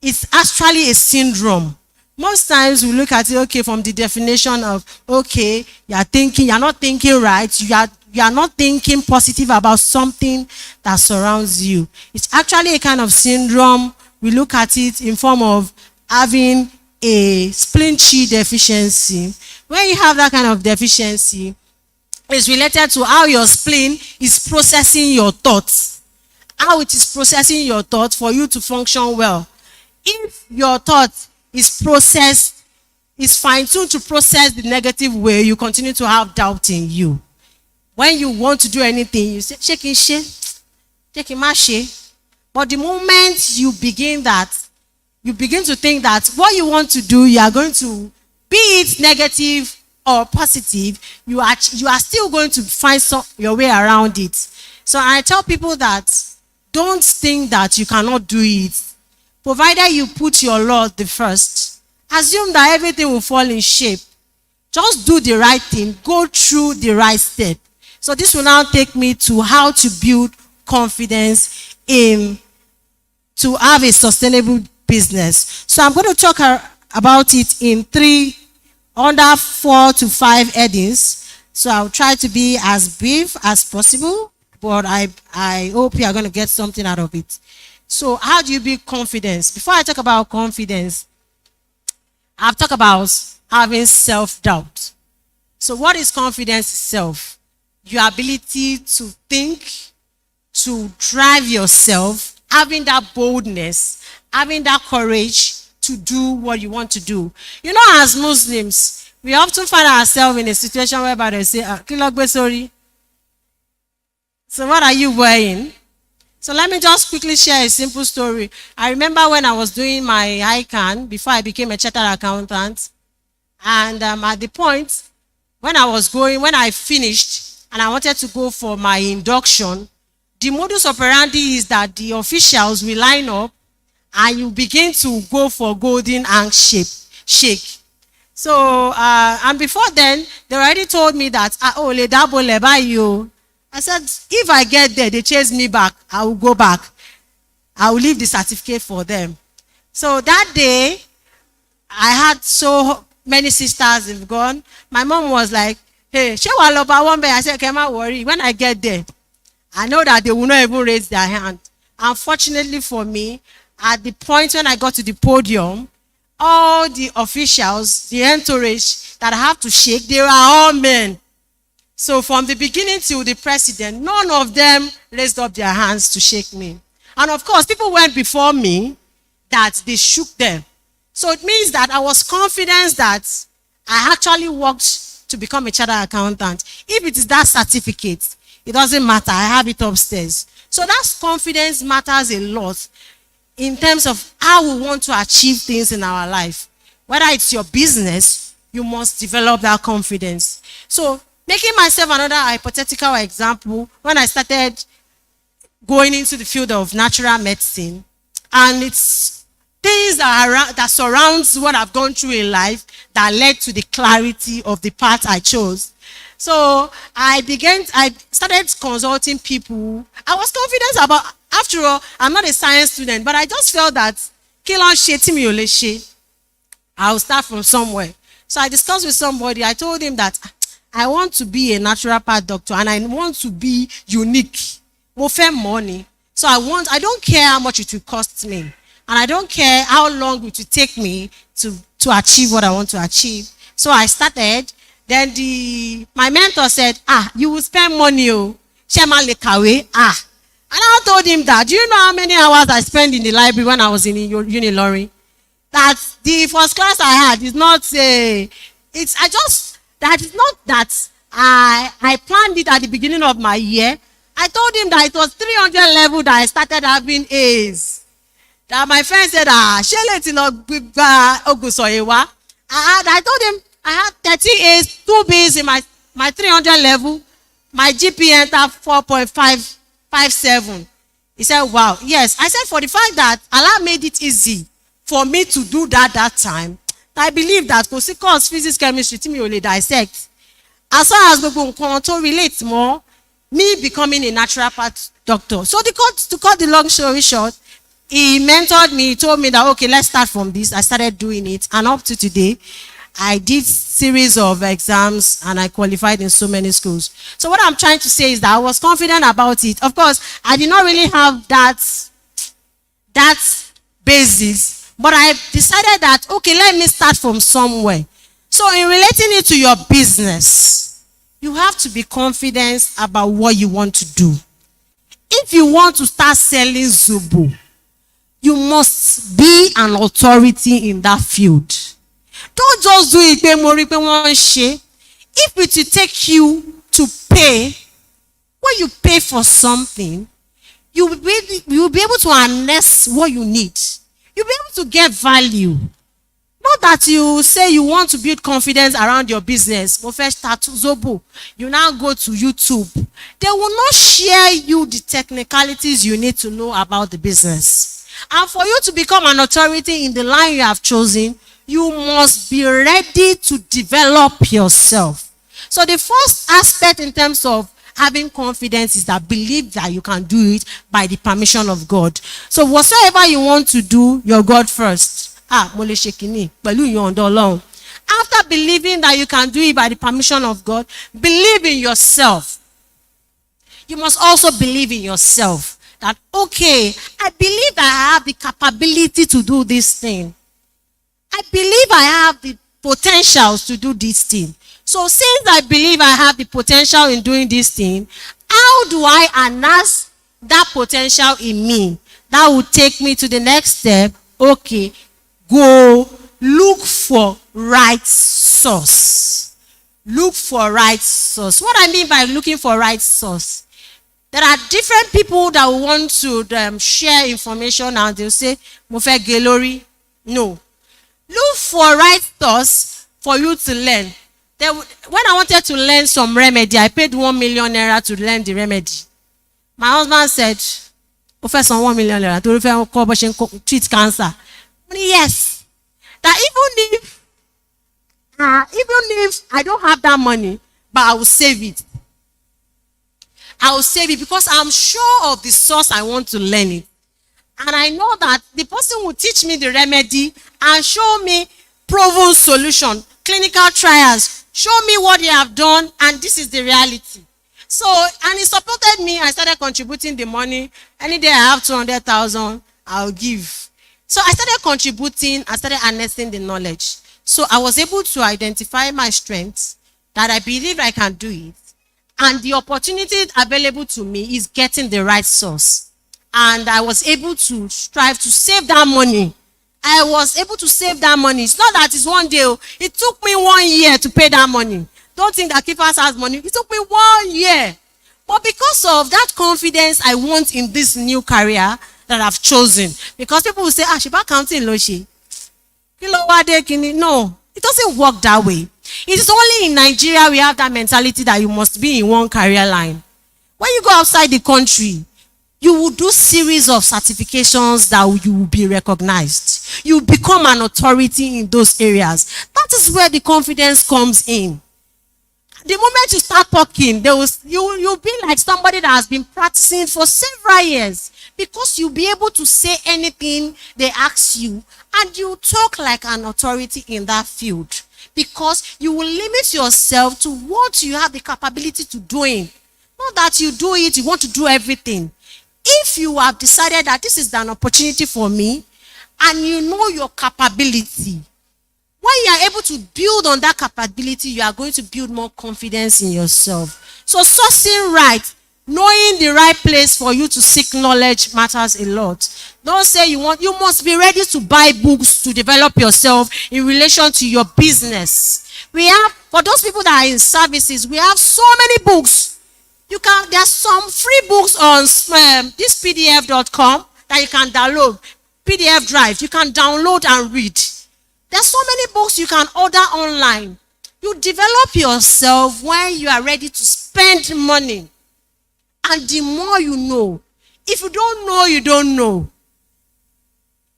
It's actually a syndrome. Most times we look at it, okay, from the definition of, okay, you're not thinking right, you are not thinking positive about something that surrounds you. It's actually a kind of syndrome. We look at it in form of having a spleen chi deficiency. When you have that kind of deficiency, it's related to how your spleen is processing your thoughts. How it is processing your thoughts for you to function well. If your thought is processed, is fine-tuned to process the negative way, you continue to have doubt in you. When you want to do anything, you say, shake it. But the moment you begin to think that what you want to do, you are going to, be it negative or positive, you are still going to find your way around it. So I tell people that don't think that you cannot do it. Provided you put your Lord the first, assume that everything will fall in shape. Just do the right thing. Go through the right step. So this will now take me to how to build confidence to have a sustainable business. So I'm going to talk about it in under 4 to 5 headings. So I'll try to be as brief as possible, but I hope you are going to get something out of it. So how do you build confidence? Before I talk about confidence, I've talked about having self-doubt. So what is confidence itself? Your ability to think, to drive yourself, having that boldness, having that courage to do what you want to do. You know, as Muslims, we often find ourselves in a situation whereby they say, Kilogbe, sorry. So what are you wearing? So let me just quickly share a simple story. I remember when I was doing my ICANN before I became a chartered accountant. And at the point when I finished and I wanted to go for my induction, the modus operandi is that the officials will line up and you begin to go for golden shake. So, and before then, they already told me that, I said, if I get there, they chase me back, I will go back. I will leave the certificate for them. So that day, I had so many sisters have gone. My mom was like, hey, she will love one day. I said, okay, don't worry. When I get there, I know that they will not even raise their hand. Unfortunately for me, at the point when I got to the podium, all the officials, the entourage that I have to shake, they were all men. So from the beginning till the president, none of them raised up their hands to shake me. And of course, people went before me that they shook them. So it means that I was confident that I actually worked to become a chartered accountant. If it is that certificate, it doesn't matter. I have it upstairs. So that confidence matters a lot in terms of how we want to achieve things in our life. Whether it's your business, you must develop that confidence. So making myself another hypothetical example, when I started going into the field of natural medicine, and it's things that surrounds what I've gone through in life that led to the clarity of the path I chose. So I started consulting people. I was confident about, after all, I'm not a science student, but I just felt that I'll start from somewhere. So I discussed with somebody. I told him that I want to be a naturopath doctor and I want to be unique. Mo fẹ́ money. So I don't care how much it will cost me. And I don't care how long it will take me to achieve what I want to achieve. So I started. Then my mentor said, you will spend money, Shema Lekawe. And I told him that, do you know how many hours I spent in the library when I was in Unilorin? That the first class I had is not that is not that I planned it at the beginning of my year. I told him that it was 300 level that I started having A's. That my friend said, I told him I had 30 A's, 2 B's in my 300 level. My GPA entered 4.557. He said, wow. Yes. I said, for the fact that Allah made it easy for me to do that time, I believe that because physics, chemistry, to me only dissect. As far as we to relate more, me becoming a naturopath doctor. So to cut the long story short, he mentored me, he told me that, okay, let's start from this. I started doing it. And up to today, I did series of exams and I qualified in so many schools. So what I'm trying to say is that I was confident about it. Of course, I did not really have that basis, but I decided that, okay, let me start from somewhere. So in relating it to your business, you have to be confident about what you want to do. If you want to start selling Zobo, you must be an authority in that field. Don't just do it. If it will take you to pay, when you pay for something, you will be able to harness what you need. You'll be able to get value. Not that you say you want to build confidence around your business. First start Zobo. You now go to YouTube. They will not share you the technicalities you need to know about the business. And for you to become an authority in the line you have chosen, you must be ready to develop yourself. So the first aspect in terms of having confidence is that believe that you can do it by the permission of God. So whatsoever you want to do, your God first. After believing that you can do it by the permission of God, believe in yourself. You must also believe in yourself. That, okay, I believe I have the capability to do this thing. I believe I have the potentials to do this thing. So since I believe I have the potential in doing this thing, how do I harness that potential in me? That will take me to the next step. Okay, go look for right source. Look for right source. What I mean by looking for right source, there are different people that want to share information and they'll say, Mofe Gelori. No. Look for right source for you to learn. When I wanted to learn some remedy, I paid 1 million naira to learn the remedy. My husband said, Professor, 1 million naira to treat cancer. Yes. That even if I don't have that money, but I will save it. I will save it because I'm sure of the source I want to learn it. And I know that the person will teach me the remedy and show me proven solution, clinical trials, show me what they have done, and this is the reality. So, and he supported me. I started contributing the money. Any day I have 200,000, I'll give. So I started contributing, I started harnessing the knowledge. So I was able to identify my strengths, that I believe I can do it. And the opportunity available to me is getting the right source. And I was able to strive to save that money. I was able to save that money. It's not that it's one day. It took me 1 year to pay that money. Don't think that keepers has money. It took me 1 year. But because of that confidence I want in this new career that I've chosen. Because people will say, Shiba counting Loshi. No, it doesn't work that way. It is only in Nigeria we have that mentality that you must be in one career line. When you go outside the country, You will do series of certifications that you will be recognized. You become an authority in those areas. That is where the confidence comes in. The moment you start talking, you'll be like somebody that has been practicing for several years, because you'll be able to say anything they ask you, and you talk like an authority in that field, because you will limit yourself to what you have the capability to doing. Not that you do it, you want to do everything. If you have decided that this is an opportunity for me, and you know your capability, when you are able to build on that capability, you are going to build more confidence in yourself. So sourcing right, knowing the right place for you to seek knowledge matters a lot. Don't say you must be ready to buy books to develop yourself in relation to your business. We have, for those people that are in services, we have so many books. There's some free books on this pdf.com that you can download. PDF drive, you can download and read. There's so many books you can order online. You develop yourself when you are ready to spend money. And the more you know. If you don't know, you don't know.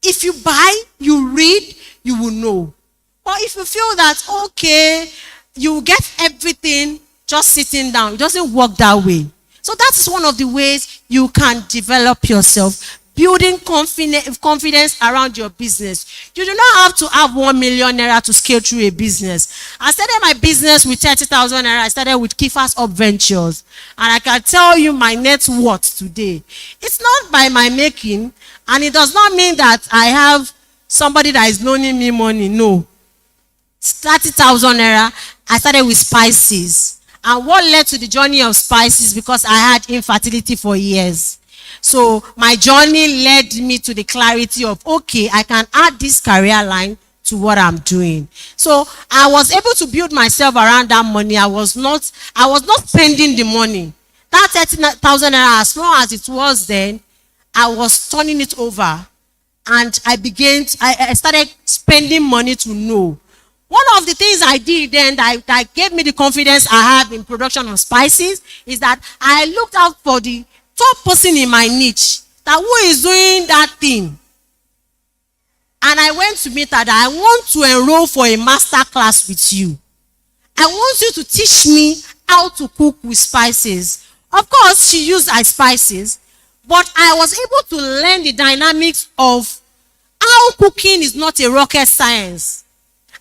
If you buy, you read, you will know. Or if you feel that, okay, you get everything just sitting down, it doesn't work that way. So that is one of the ways you can develop yourself. Building confidence around your business. You do not have to have 1 million naira to scale through a business. I started my business with 30,000 naira. I started with Kifas Up Ventures. And I can tell you my net worth today. It's not by my making, and it does not mean that I have somebody that is loaning me money. No. It's 30,000 naira. I started with spices. And what led to the journey of spices? Because I had infertility for years. So my journey led me to the clarity of, okay, I can add this career line to what I'm doing. So I was able to build myself around that money. I was not spending the money. That 30,000 naira, as long as it was then, I was turning it over. And I started spending money to know. One of the things I did then that gave me the confidence I have in production of spices is that I looked out for the top person in my niche, that who is doing that thing. And I went to meet her that I want to enroll for a master class with you. I want you to teach me how to cook with spices. Of course, she used her spices, but I was able to learn the dynamics of how cooking is not a rocket science.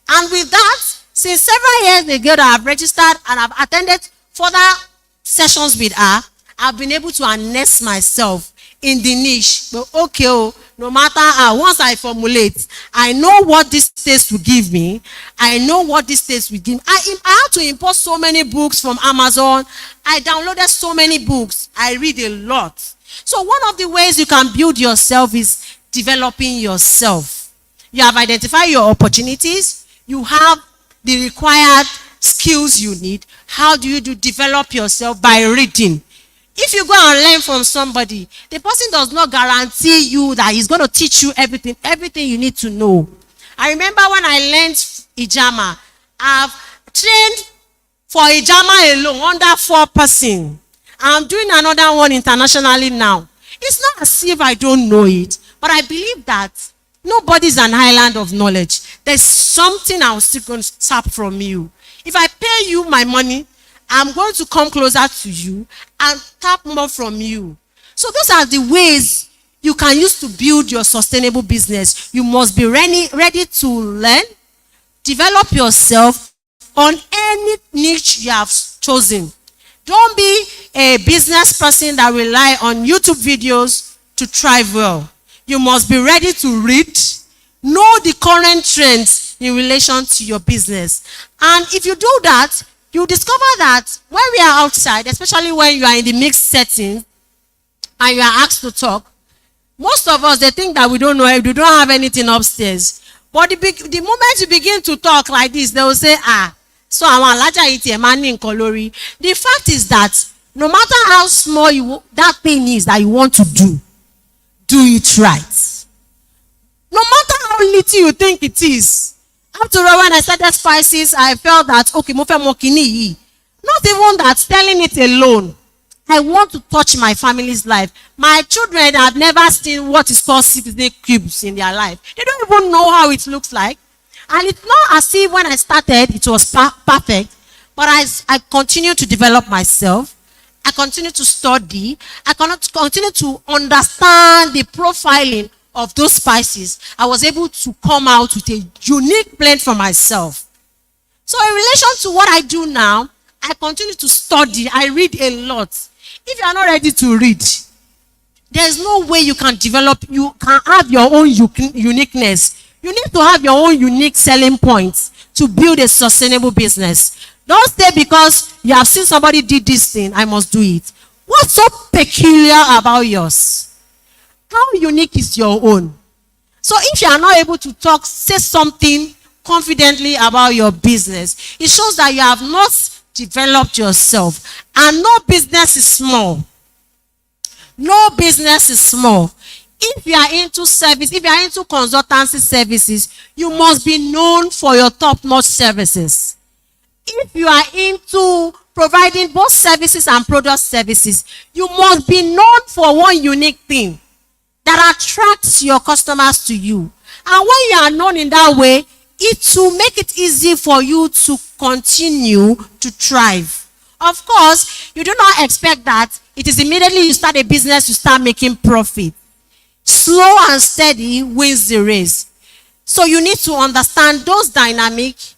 And with that, since several years ago that I've registered and I've attended further sessions with her, I've been able to harness myself in the niche. But okay, no matter how, once I formulate, I know what this taste will give me. I know what this taste will give me. I had to import so many books from Amazon. I downloaded so many books. I read a lot. So one of the ways you can build yourself is developing yourself. You have identified your opportunities. You have the required skills you need. How do you develop yourself? By reading. If you go and learn from somebody, the person does not guarantee you that he's going to teach you everything you need to know. I remember when I learned Ijama, I've trained for Ijama alone under 4 persons. I'm doing another one internationally now. It's not as if I don't know it, but I believe that nobody's an island of knowledge. There's something I'm still going to tap from you. If I pay you my money, I'm going to come closer to you and tap more from you. So those are the ways you can use to build your sustainable business. You must be ready to learn, develop yourself on any niche you have chosen. Don't be a business person that rely on YouTube videos to thrive well. You must be ready to read, know the current trends in relation to your business. And if you do that, you discover that when we are outside, especially when you are in the mixed setting and you are asked to talk, most of us, they think that we don't know, we don't have anything upstairs. But the moment you begin to talk like this, they will say, so àwọn alájà yìí tiẹ̀ máa ní nǹkan lórí. The fact is that no matter how small that thing is that you want to do it right. No matter how little you think it is. After all, when I started spices, I felt that, okay, mo fẹ́ mọ kíní yìí. Not even that, telling it alone. I want to touch my family's life. My children have never seen what is called citizen cubes in their life. They don't even know how it looks like. And it's not as if when I started, it was perfect. But I continue to develop myself. I continue to study. I continue to understand the profiling of those spices. I was able to come out with a unique blend for myself. So in relation to what I do now, I continue to study. I read a lot. If you are not ready to read, there's no way you can develop, you can have your own uniqueness. You need to have your own unique selling points to build a sustainable business. Don't say because you have seen somebody did this thing, I must do it. What's so peculiar about yours? How unique is your own? So if you are not able to talk, say something confidently about your business, it shows that you have not developed yourself. And no business is small. No business is small. If you are into service, if you are into consultancy services, you must be known for your top-notch services. If you are into providing both services and product services, you must be known for one unique thing that attracts your customers to you. And when you are known in that way, it will make it easy for you to continue to thrive. Of course, you do not expect that it is immediately you start a business, you start making profit. Slow and steady wins the race. So you need to understand those dynamics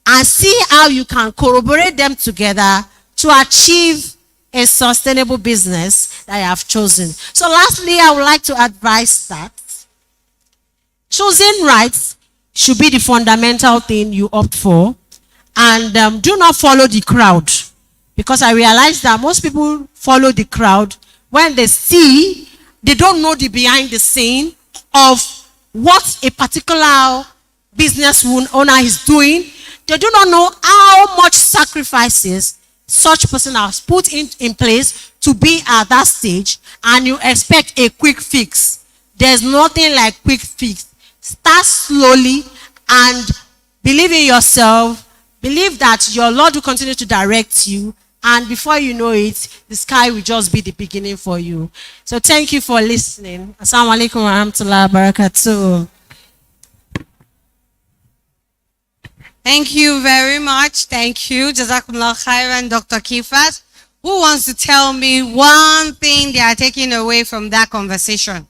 and see how you can corroborate them together to achieve a sustainable business that you have chosen. So lastly, I would like to advise that choosing right should be the fundamental thing you opt for. And do not follow the crowd. Because I realize that most people follow the crowd when they see, they don't know the behind the scene of what a particular business owner is doing. They do not know how much sacrifices such person has put in place to be at that stage, and you expect a quick fix. There's nothing like quick fix. Start slowly and believe in yourself. Believe that your Lord will continue to direct you, and before you know it, the sky will just be the beginning for you. So thank you for listening. Assalamu alaikum wa rahmatullahi wa barakatuh. Thank you very much. Thank you. Jazakumullah khairan, Dr. Kifat. Who wants to tell me one thing they are taking away from that conversation?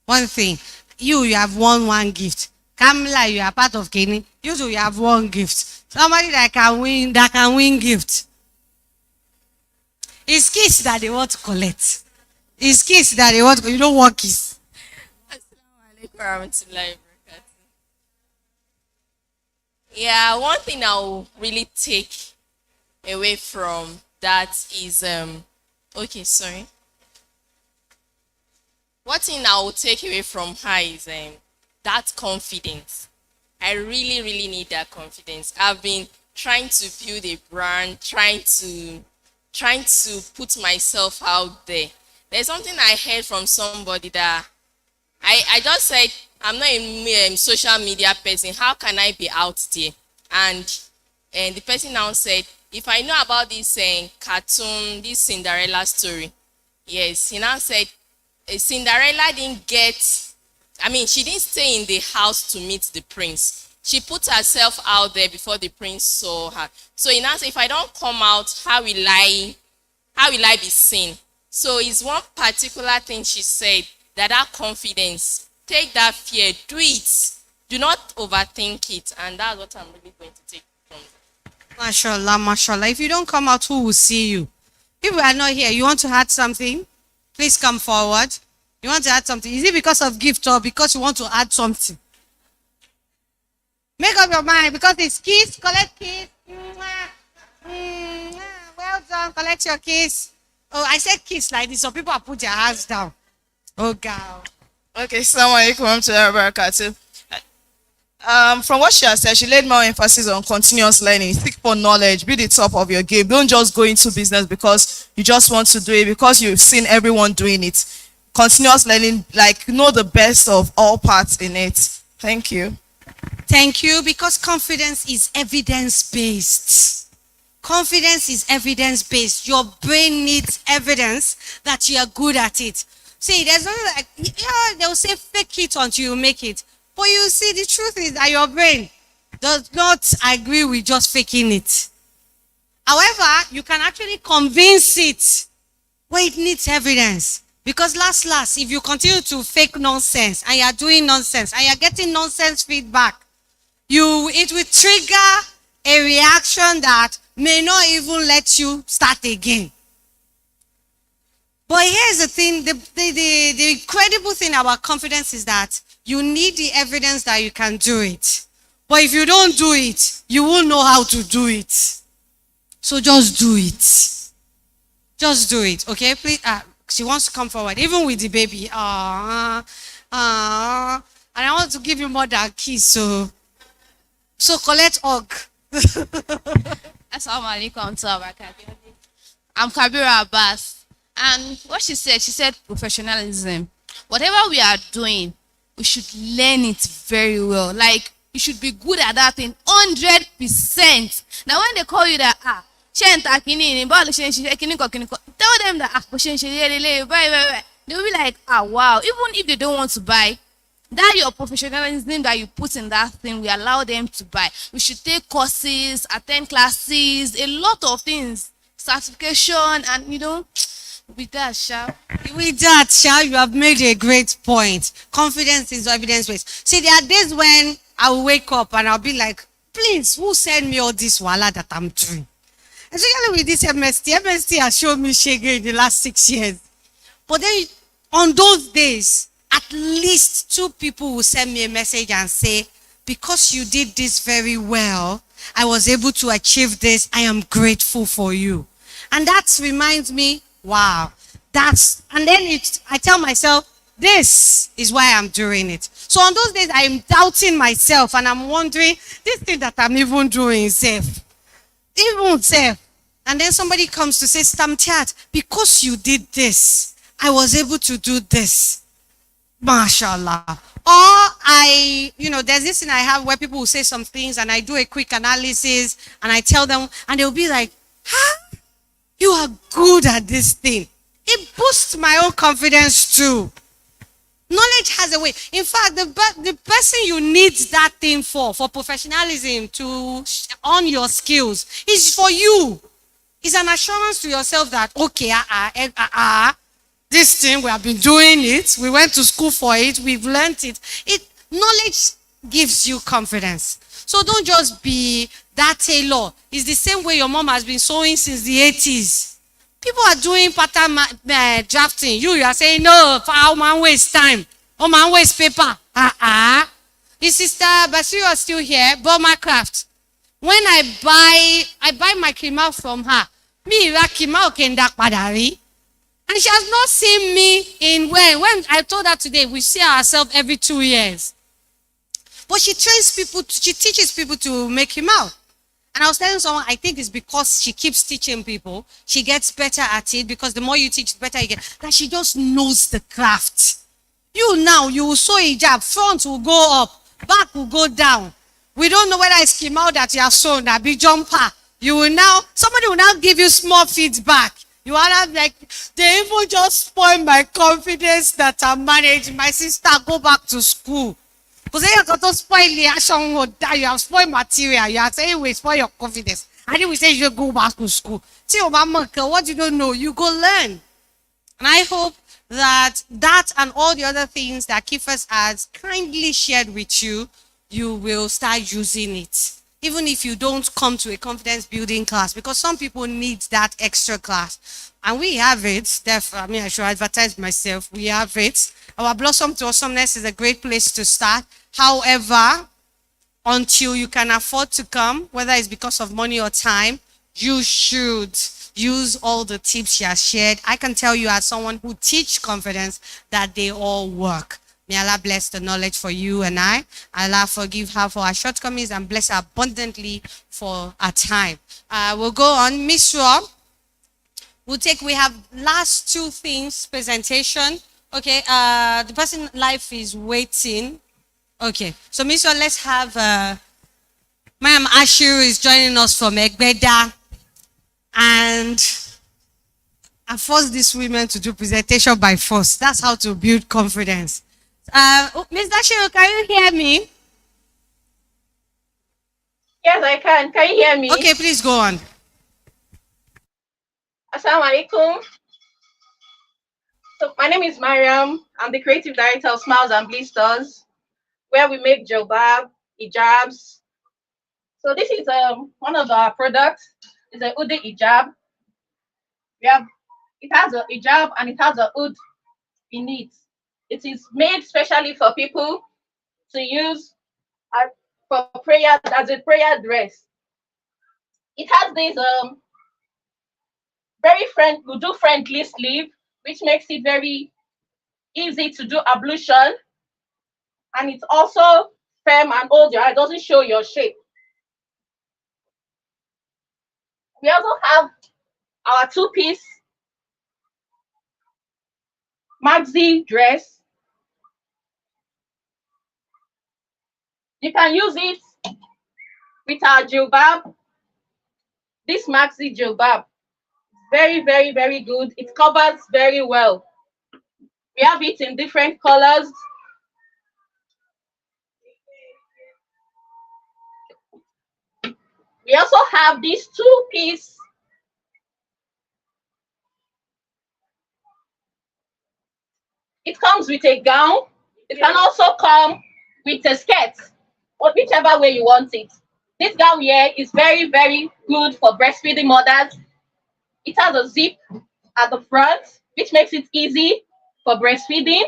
One thing. You have won one gift. Kamla, you are part of Kenny. You too, you have one gift. Somebody that can win gift. It's kiss that they want to collect. It's kiss that they want to, you don't want kiss. Yeah, one thing I'll really take away from that is okay, sorry. One thing I will take away from her is that confidence. I really, really need that confidence. I've been trying to build a brand, trying to put myself out there. There's something I heard from somebody that I just said, I'm not a social media person. How can I be out there? And the person now said, if I know about this cartoon, this Cinderella story, yes, he now said, Cinderella didn't she didn't stay in the house to meet the prince. She put herself out there before the prince saw her. So he now said, if I don't come out, how will I be seen? So it's one particular thing she said, that confidence, take that fear, do it. Do not overthink it. And that's what I'm really going to take from that. Mashallah, mashallah. If you don't come out, who will see you? If we are not here, you want to add something? Please come forward. You want to add something? Is it because of gift or because you want to add something? Make up your mind, because it's kiss, collect kiss. Well done, collect your kiss. Oh, I said kiss like this, so people have put their hands down. Oh, God. Okay, assalamu alaikum wa rahmatullahi wa barakatuh. From what she has said, she laid more emphasis on continuous learning. Seek for knowledge, be the top of your game. Don't just go into business because you just want to do it, because you've seen everyone doing it. Continuous learning, know the best of all parts in it. Thank you. Thank you, because confidence is evidence-based. Confidence is evidence-based. Your brain needs evidence that you are good at it. See, there's no like, yeah, they'll say fake it until you make it. But you see, the truth is that your brain does not agree with just faking it. However, you can actually convince it, but it needs evidence. Because last, if you continue to fake nonsense and you're doing nonsense and you're getting nonsense feedback, it will trigger a reaction that may not even let you start again. But here's the thing, the incredible thing about confidence is that you need the evidence that you can do it. But if you don't do it, you won't know how to do it. So just do it. Just do it, okay? Please, she wants to come forward, even with the baby. And I want to give you more than kiss, so collect hug. Assalamu alaikum. I'm Kabira Abbas. And what she said professionalism. Whatever we are doing, we should learn it very well. Like, you should be good at that thing 100%. Now, when they call you that, tell them that, they'll be like, wow. Even if they don't want to buy, that your professionalism that you put in that thing, we allow them to buy. We should take courses, attend classes, a lot of things, certification, and with that, you have made a great point. Confidence is evidence-based. See, there are days when I will wake up and I'll be like, please, who sent me all this wala that I'm doing? Especially with this MST. MST has shown me shege in the last 6 years. But then on those days, at least 2 people will send me a message and say, because you did this very well, I was able to achieve this. I am grateful for you. And that reminds me, wow, and then I tell myself, this is why I'm doing it. So on those days, I'm doubting myself and I'm wondering, this thing that I'm even doing safe. Even safe. And then somebody comes to say, Stamchat, because you did this, I was able to do this. Mashallah. Or there's this thing I have where people will say some things and I do a quick analysis and I tell them and they'll be like, you are good at this thing. It boosts my own confidence too. Knowledge has a way. In fact, the person you need that thing for professionalism, to on your skills, is for you. It's an assurance to yourself that, okay, this thing, we have been doing it. We went to school for it. We've learned it. Knowledge gives you confidence. So don't just be that tailor. It's the same way your mom has been sewing since the 80s. People are doing pattern drafting. You are saying, no, how man waste time. Oh, man waste paper. Your sister Basiru is still here, Burma Craft. When I buy my kima from her, me, kima okendak padari. And she has not seen me in when I told her today, we see ourselves every 2 years. But she teaches people to make him out. And I was telling someone, I think it's because she keeps teaching people. She gets better at it because the more you teach, the better you get. That she just knows the craft. You will sew a hijab, front will go up, back will go down. We don't know whether it's Kimau that you have sewn, a big jumper. Somebody will now give you small feedback. You are not like, they even just spoil my confidence that I'm managing. My sister, go back to school. Because you have to spoil the action, you have spoiled material. You are saying we spoil your confidence. I think we say you should go back to school. See, what you don't know, you go learn. And I hope that and all the other things that Kifas has kindly shared with you, you will start using it. Even if you don't come to a confidence building class, because some people need that extra class. And we have it. I should advertise myself. We have it. Our Blossom to Awesomeness is a great place to start. However, until you can afford to come, whether it's because of money or time, you should use all the tips she has shared. I can tell you as someone who teach confidence that they all work. May Allah bless the knowledge for you and I. Allah forgive her for our shortcomings and bless her abundantly for our time. We'll go on. Miss Rob, we have last 2 things, presentation. Okay, the person live is waiting. Okay, so Miss Rob, let's have Ma'am Ashiru is joining us from Egbeda. and I force these women to do presentation by force. That's how to build confidence. Mr. Shiro, can you hear me? Yes, I can. Can you hear me? Okay, please go on. Assalamu alaikum. So my name is Mariam. I'm the creative director of Smiles and Blisters, where we make jilbab, hijabs. So this is one of our products. It's a hoodie hijab. It has a hijab and it has a hood in it. It is made specially for people to use for prayer as a prayer dress. It has this friendly sleeve, which makes it very easy to do ablution, and it's also firm and holds your eye. It doesn't show your shape. We also have our two-piece maxi dress. You can use it with our jilbab. This maxi jilbab, very, very, very good. It covers very well. We have it in different colors. We also have this two-piece It comes with a gown. It can also come with a skirt, or whichever way you want it. This gown here is very, very good for breastfeeding mothers. It has a zip at the front, which makes it easy for breastfeeding.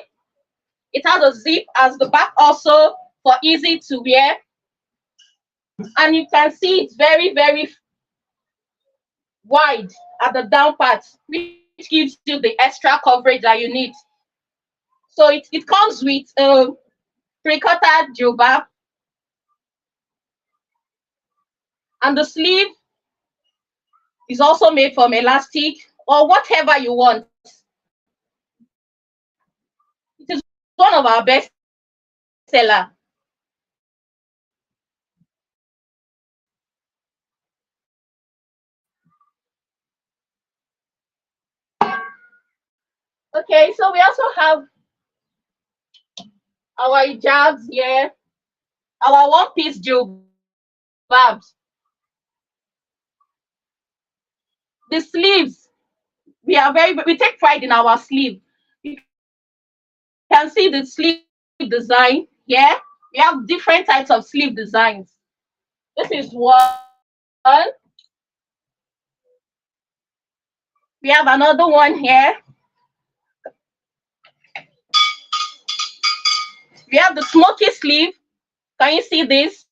It has a zip at the back also for easy to wear. And you can see it's very, very wide at the down part, which gives you the extra coverage that you need. So it comes with a three-quarter jilbab, and the sleeve is also made from elastic or whatever you want. It is one of our best seller. Okay, so we also have our hijabs here, our one-piece jilbabs. The sleeves, we take pride in our sleeve. You can see the sleeve design here. We have different types of sleeve designs. This is one. We have another one here. We have the smoky sleeve. Can you see this?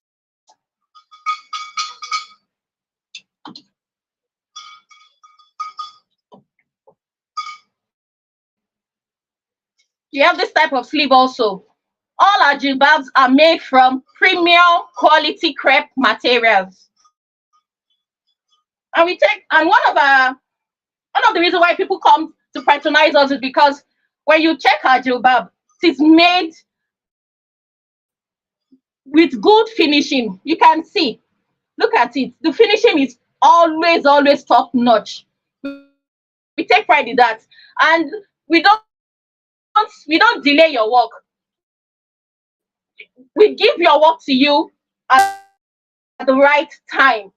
We have this type of sleeve also. All our jilbabs are made from premium quality crepe materials. And one of the reasons why people come to patronize us is because when you check our jilbab, it is made with good finishing. You can see, look at it. The finishing is always top notch. We take pride in that, and we don't delay your work. We give your work to you at the right time.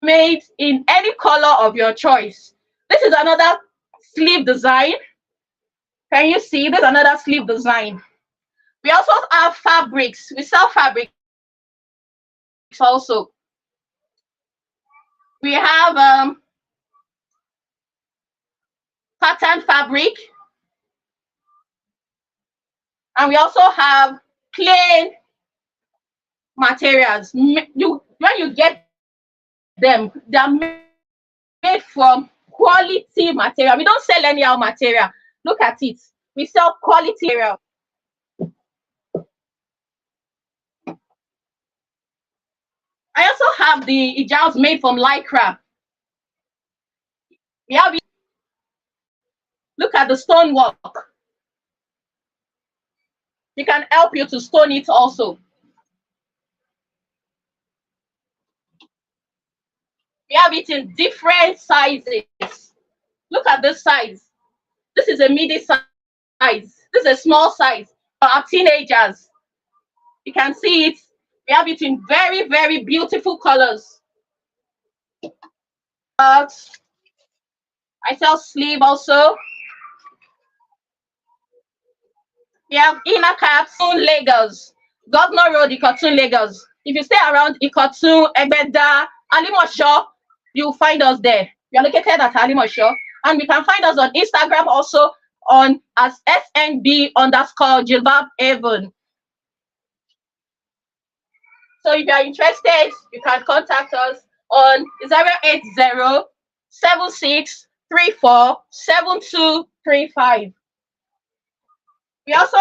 Made in any color of your choice. This is another sleeve design. Can you see? There's another sleeve design. We also have fabrics. We sell fabrics also. We have pattern fabric, and we also have plain materials. When you get them, they're made from quality material. We don't sell anyhow material. Look at it. We sell quality material. I also have the hijabs made from lycra. We have, look at the stonework. We can help you to stone it also. We have it in different sizes. Look at this size. This is a midi size. This is a small size for our teenagers. You can see it. We have it in very, very beautiful colors. I sell sleeve also. We have inner caps, Lagos, Governor Road, Ikotun, Lagos. If you stay around Ikotun, Egbeda, Alimosho, you'll find us there. We are located at Alimosho, and you can find us on Instagram also on as SNB_Jilbab Avon. So if you are interested, you can contact us on 080-7634-7235. We also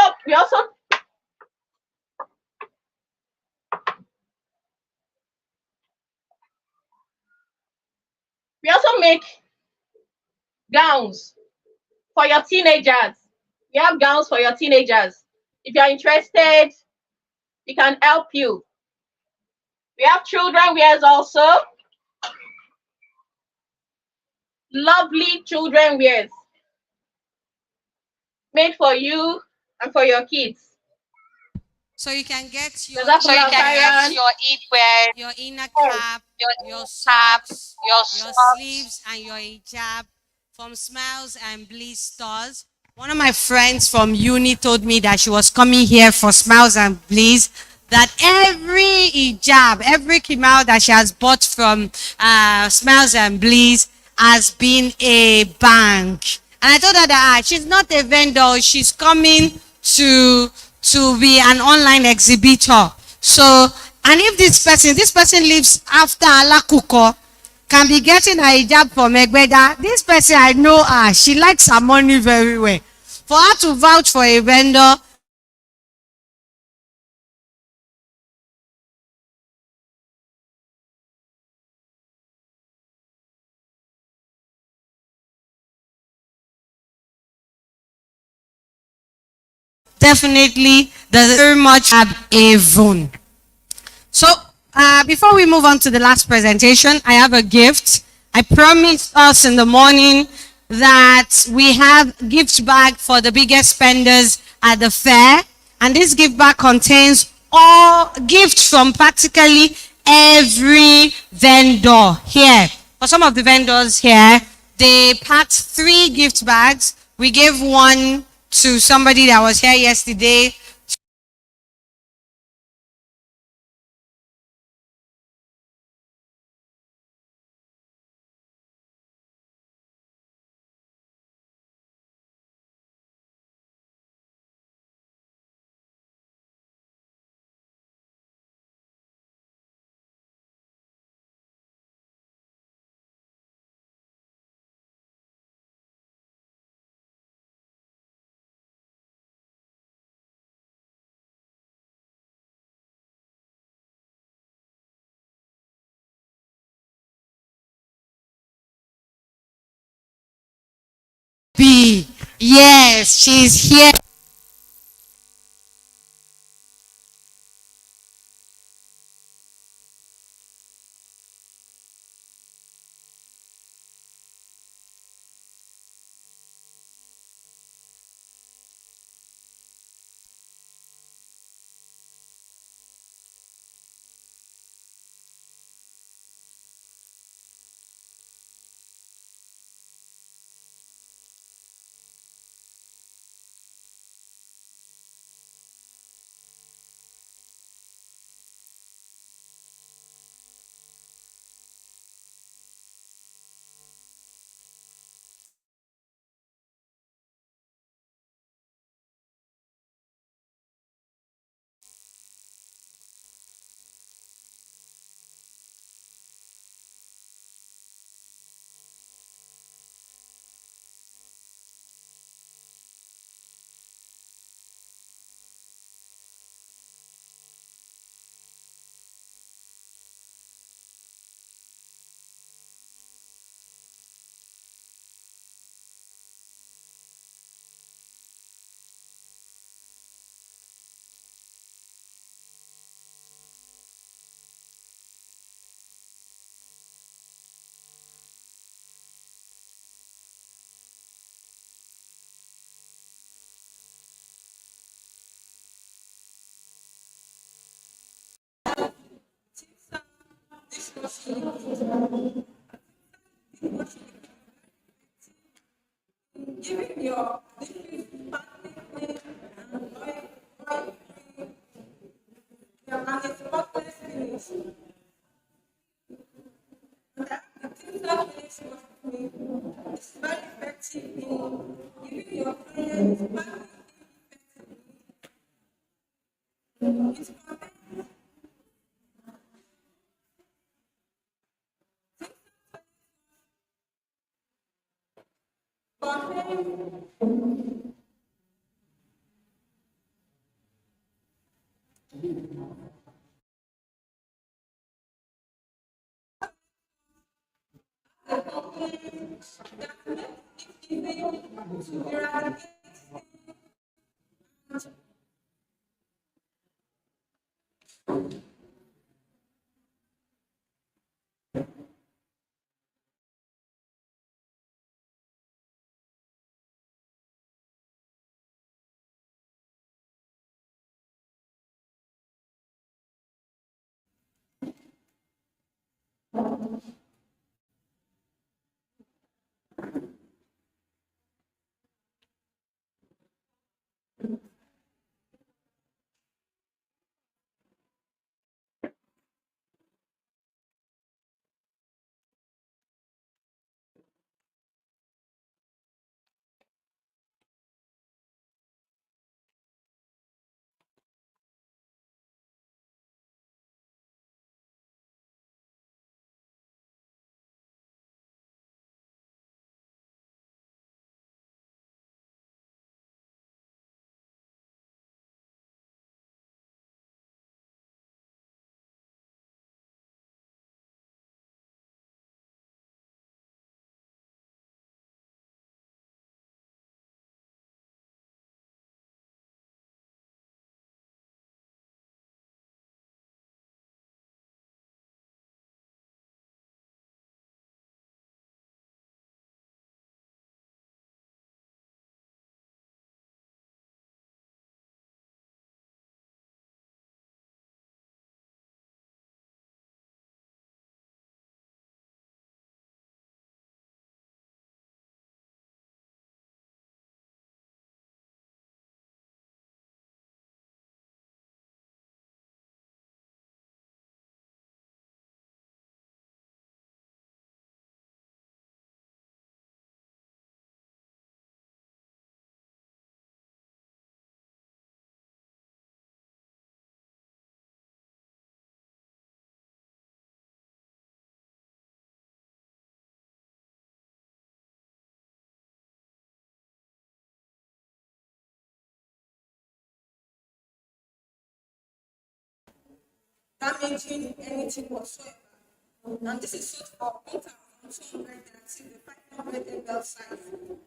make gowns for your teenagers. We have gowns for your teenagers. If you are interested, we can help you. We have children wears also. Lovely children wears made for you and for your kids. So you can get your your inner cap, your socks, your sleeves, and your hijab from Smiles and Bliss stores. One of my friends from uni told me that she was coming here for Smiles and Bliss, that every hijab, every kimal that she has bought from Smiles and Bliss has been a bank. And I told her that she's not a vendor, she's coming to be an online exhibitor. So, and if this person lives after Alakuko, can be getting a hijab from Egbeda. This person, I know her, she likes her money very well. For her to vouch for a vendor, definitely there's very much Avon. So before we move on to the last presentation, I have a gift. I promised us in the morning that we have gift bag for the biggest spenders at the fair, and this gift bag contains all gifts from practically every vendor here. For some of the vendors here, they packed 3 gift bags. We gave one to somebody that was here yesterday. B. Yes, she's here. Giving your liquid partly and oil and a spotless finish. The tinsel finish is very effective in giving your clients partly it contains the components that make it easy to eradicate damaging anything whatsoever. And this is sold for 1,200 the 500 ml size.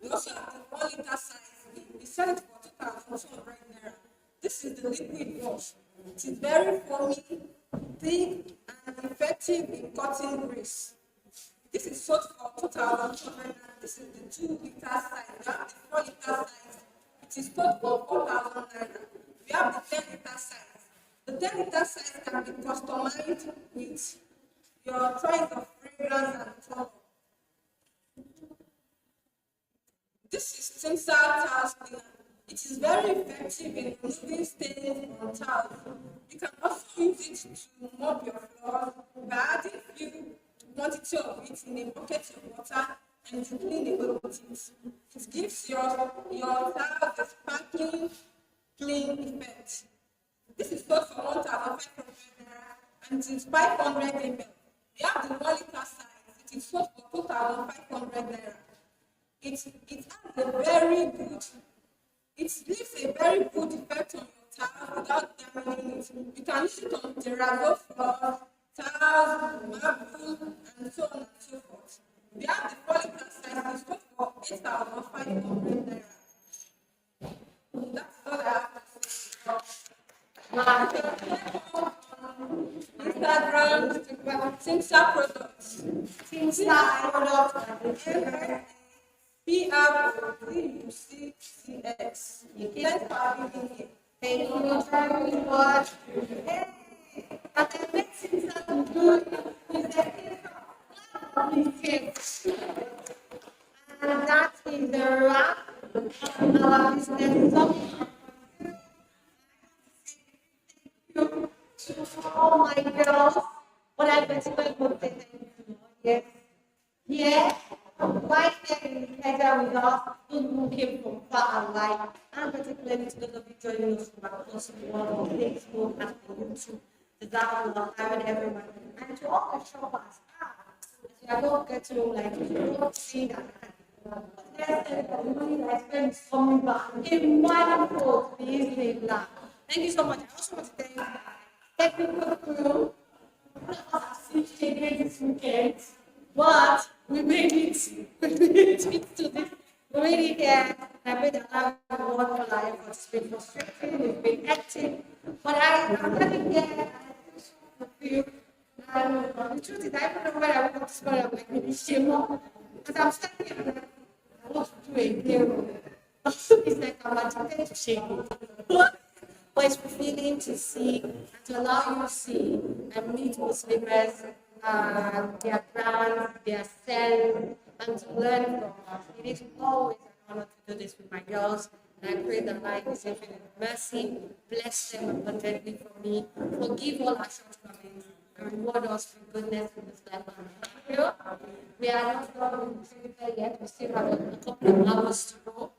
We also have the 1 liter size. We sell it for 2,200 naira. This is the liquid wash. It is very foamy, thick, and effective in cutting grease. This is sold for 2,200 naira. This is the 2 liter size. We have the 4 liter size. It is sold for 4,000 naira. We have the 10 liter size. The 10 liter size can be customized with your choice of fragrance and color. This is tinsel towel cleaner. It is very effective in removing stains on towels. You can also use it to mop your floors by adding few quantity of it in a bucket of water and to clean away with it. It gives your towels a sparkling, clean effect. This is sold for 1,500 naira and it is 500 ml. We have the 1 liter size. It is sold for 2,500 naira. It has a very good, it leaves a very good effect on your towels without damaging it. You can use it on terrazzo floors, towels, marble, and so on and so forth. We have the 4 liter size. It is sold for 8,500 naira. That's all I have to say. Instagram, Tinsel products. Tinsel products. PRODUCCS. Thanks for having me here. Thank you very much. Hey, I can make Tinsel good. And that is the wrap of our business summit. To all my girls, but I particularly want to thank you. Yes. Yes. Right there in Kenya with us, those who came from far and wide, and particularly to those of you joining us from across the world on Facebook and on YouTube. To that one, and everyone. And to all the shoppers, you are not getting like you don't see that. Yes, the money that I spent is coming back in manifold, please leave that. Thank you so much. I also want to thank technical crew. This weekend, but we made it. We made it to this. We made it here. I made a lot of work for life. It's been frustrating. It's been hectic. But I'm standing here. I feel. And the truth is, I don't know where I woke up this morning. I'm like, maybe shame up. Because I'm standing here. And I want to do a hero. It's like I'm addicted to shame. But it's fulfilling to see and to allow you to see and meet Muslims, their brands, their selling, and to learn from us. It is always an honor to do this with my girls. And I pray that Allah is infinite mercy, bless them abundantly for me, forgive all our shortcomings, and reward us with goodness in this life. We are not done with the yet. We still have a couple of hours to go.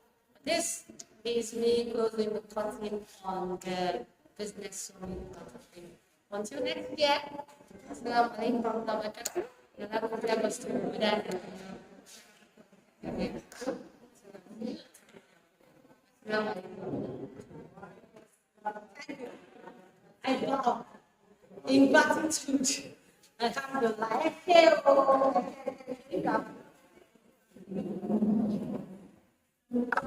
This is me closing the curtain on the business summit. Until next year, Assalamu alaikum warahmatullahi wabarakatuh. You'll have to tell us to do that. Thank you. I love ingratitude. Alhamdulillah. Thank you.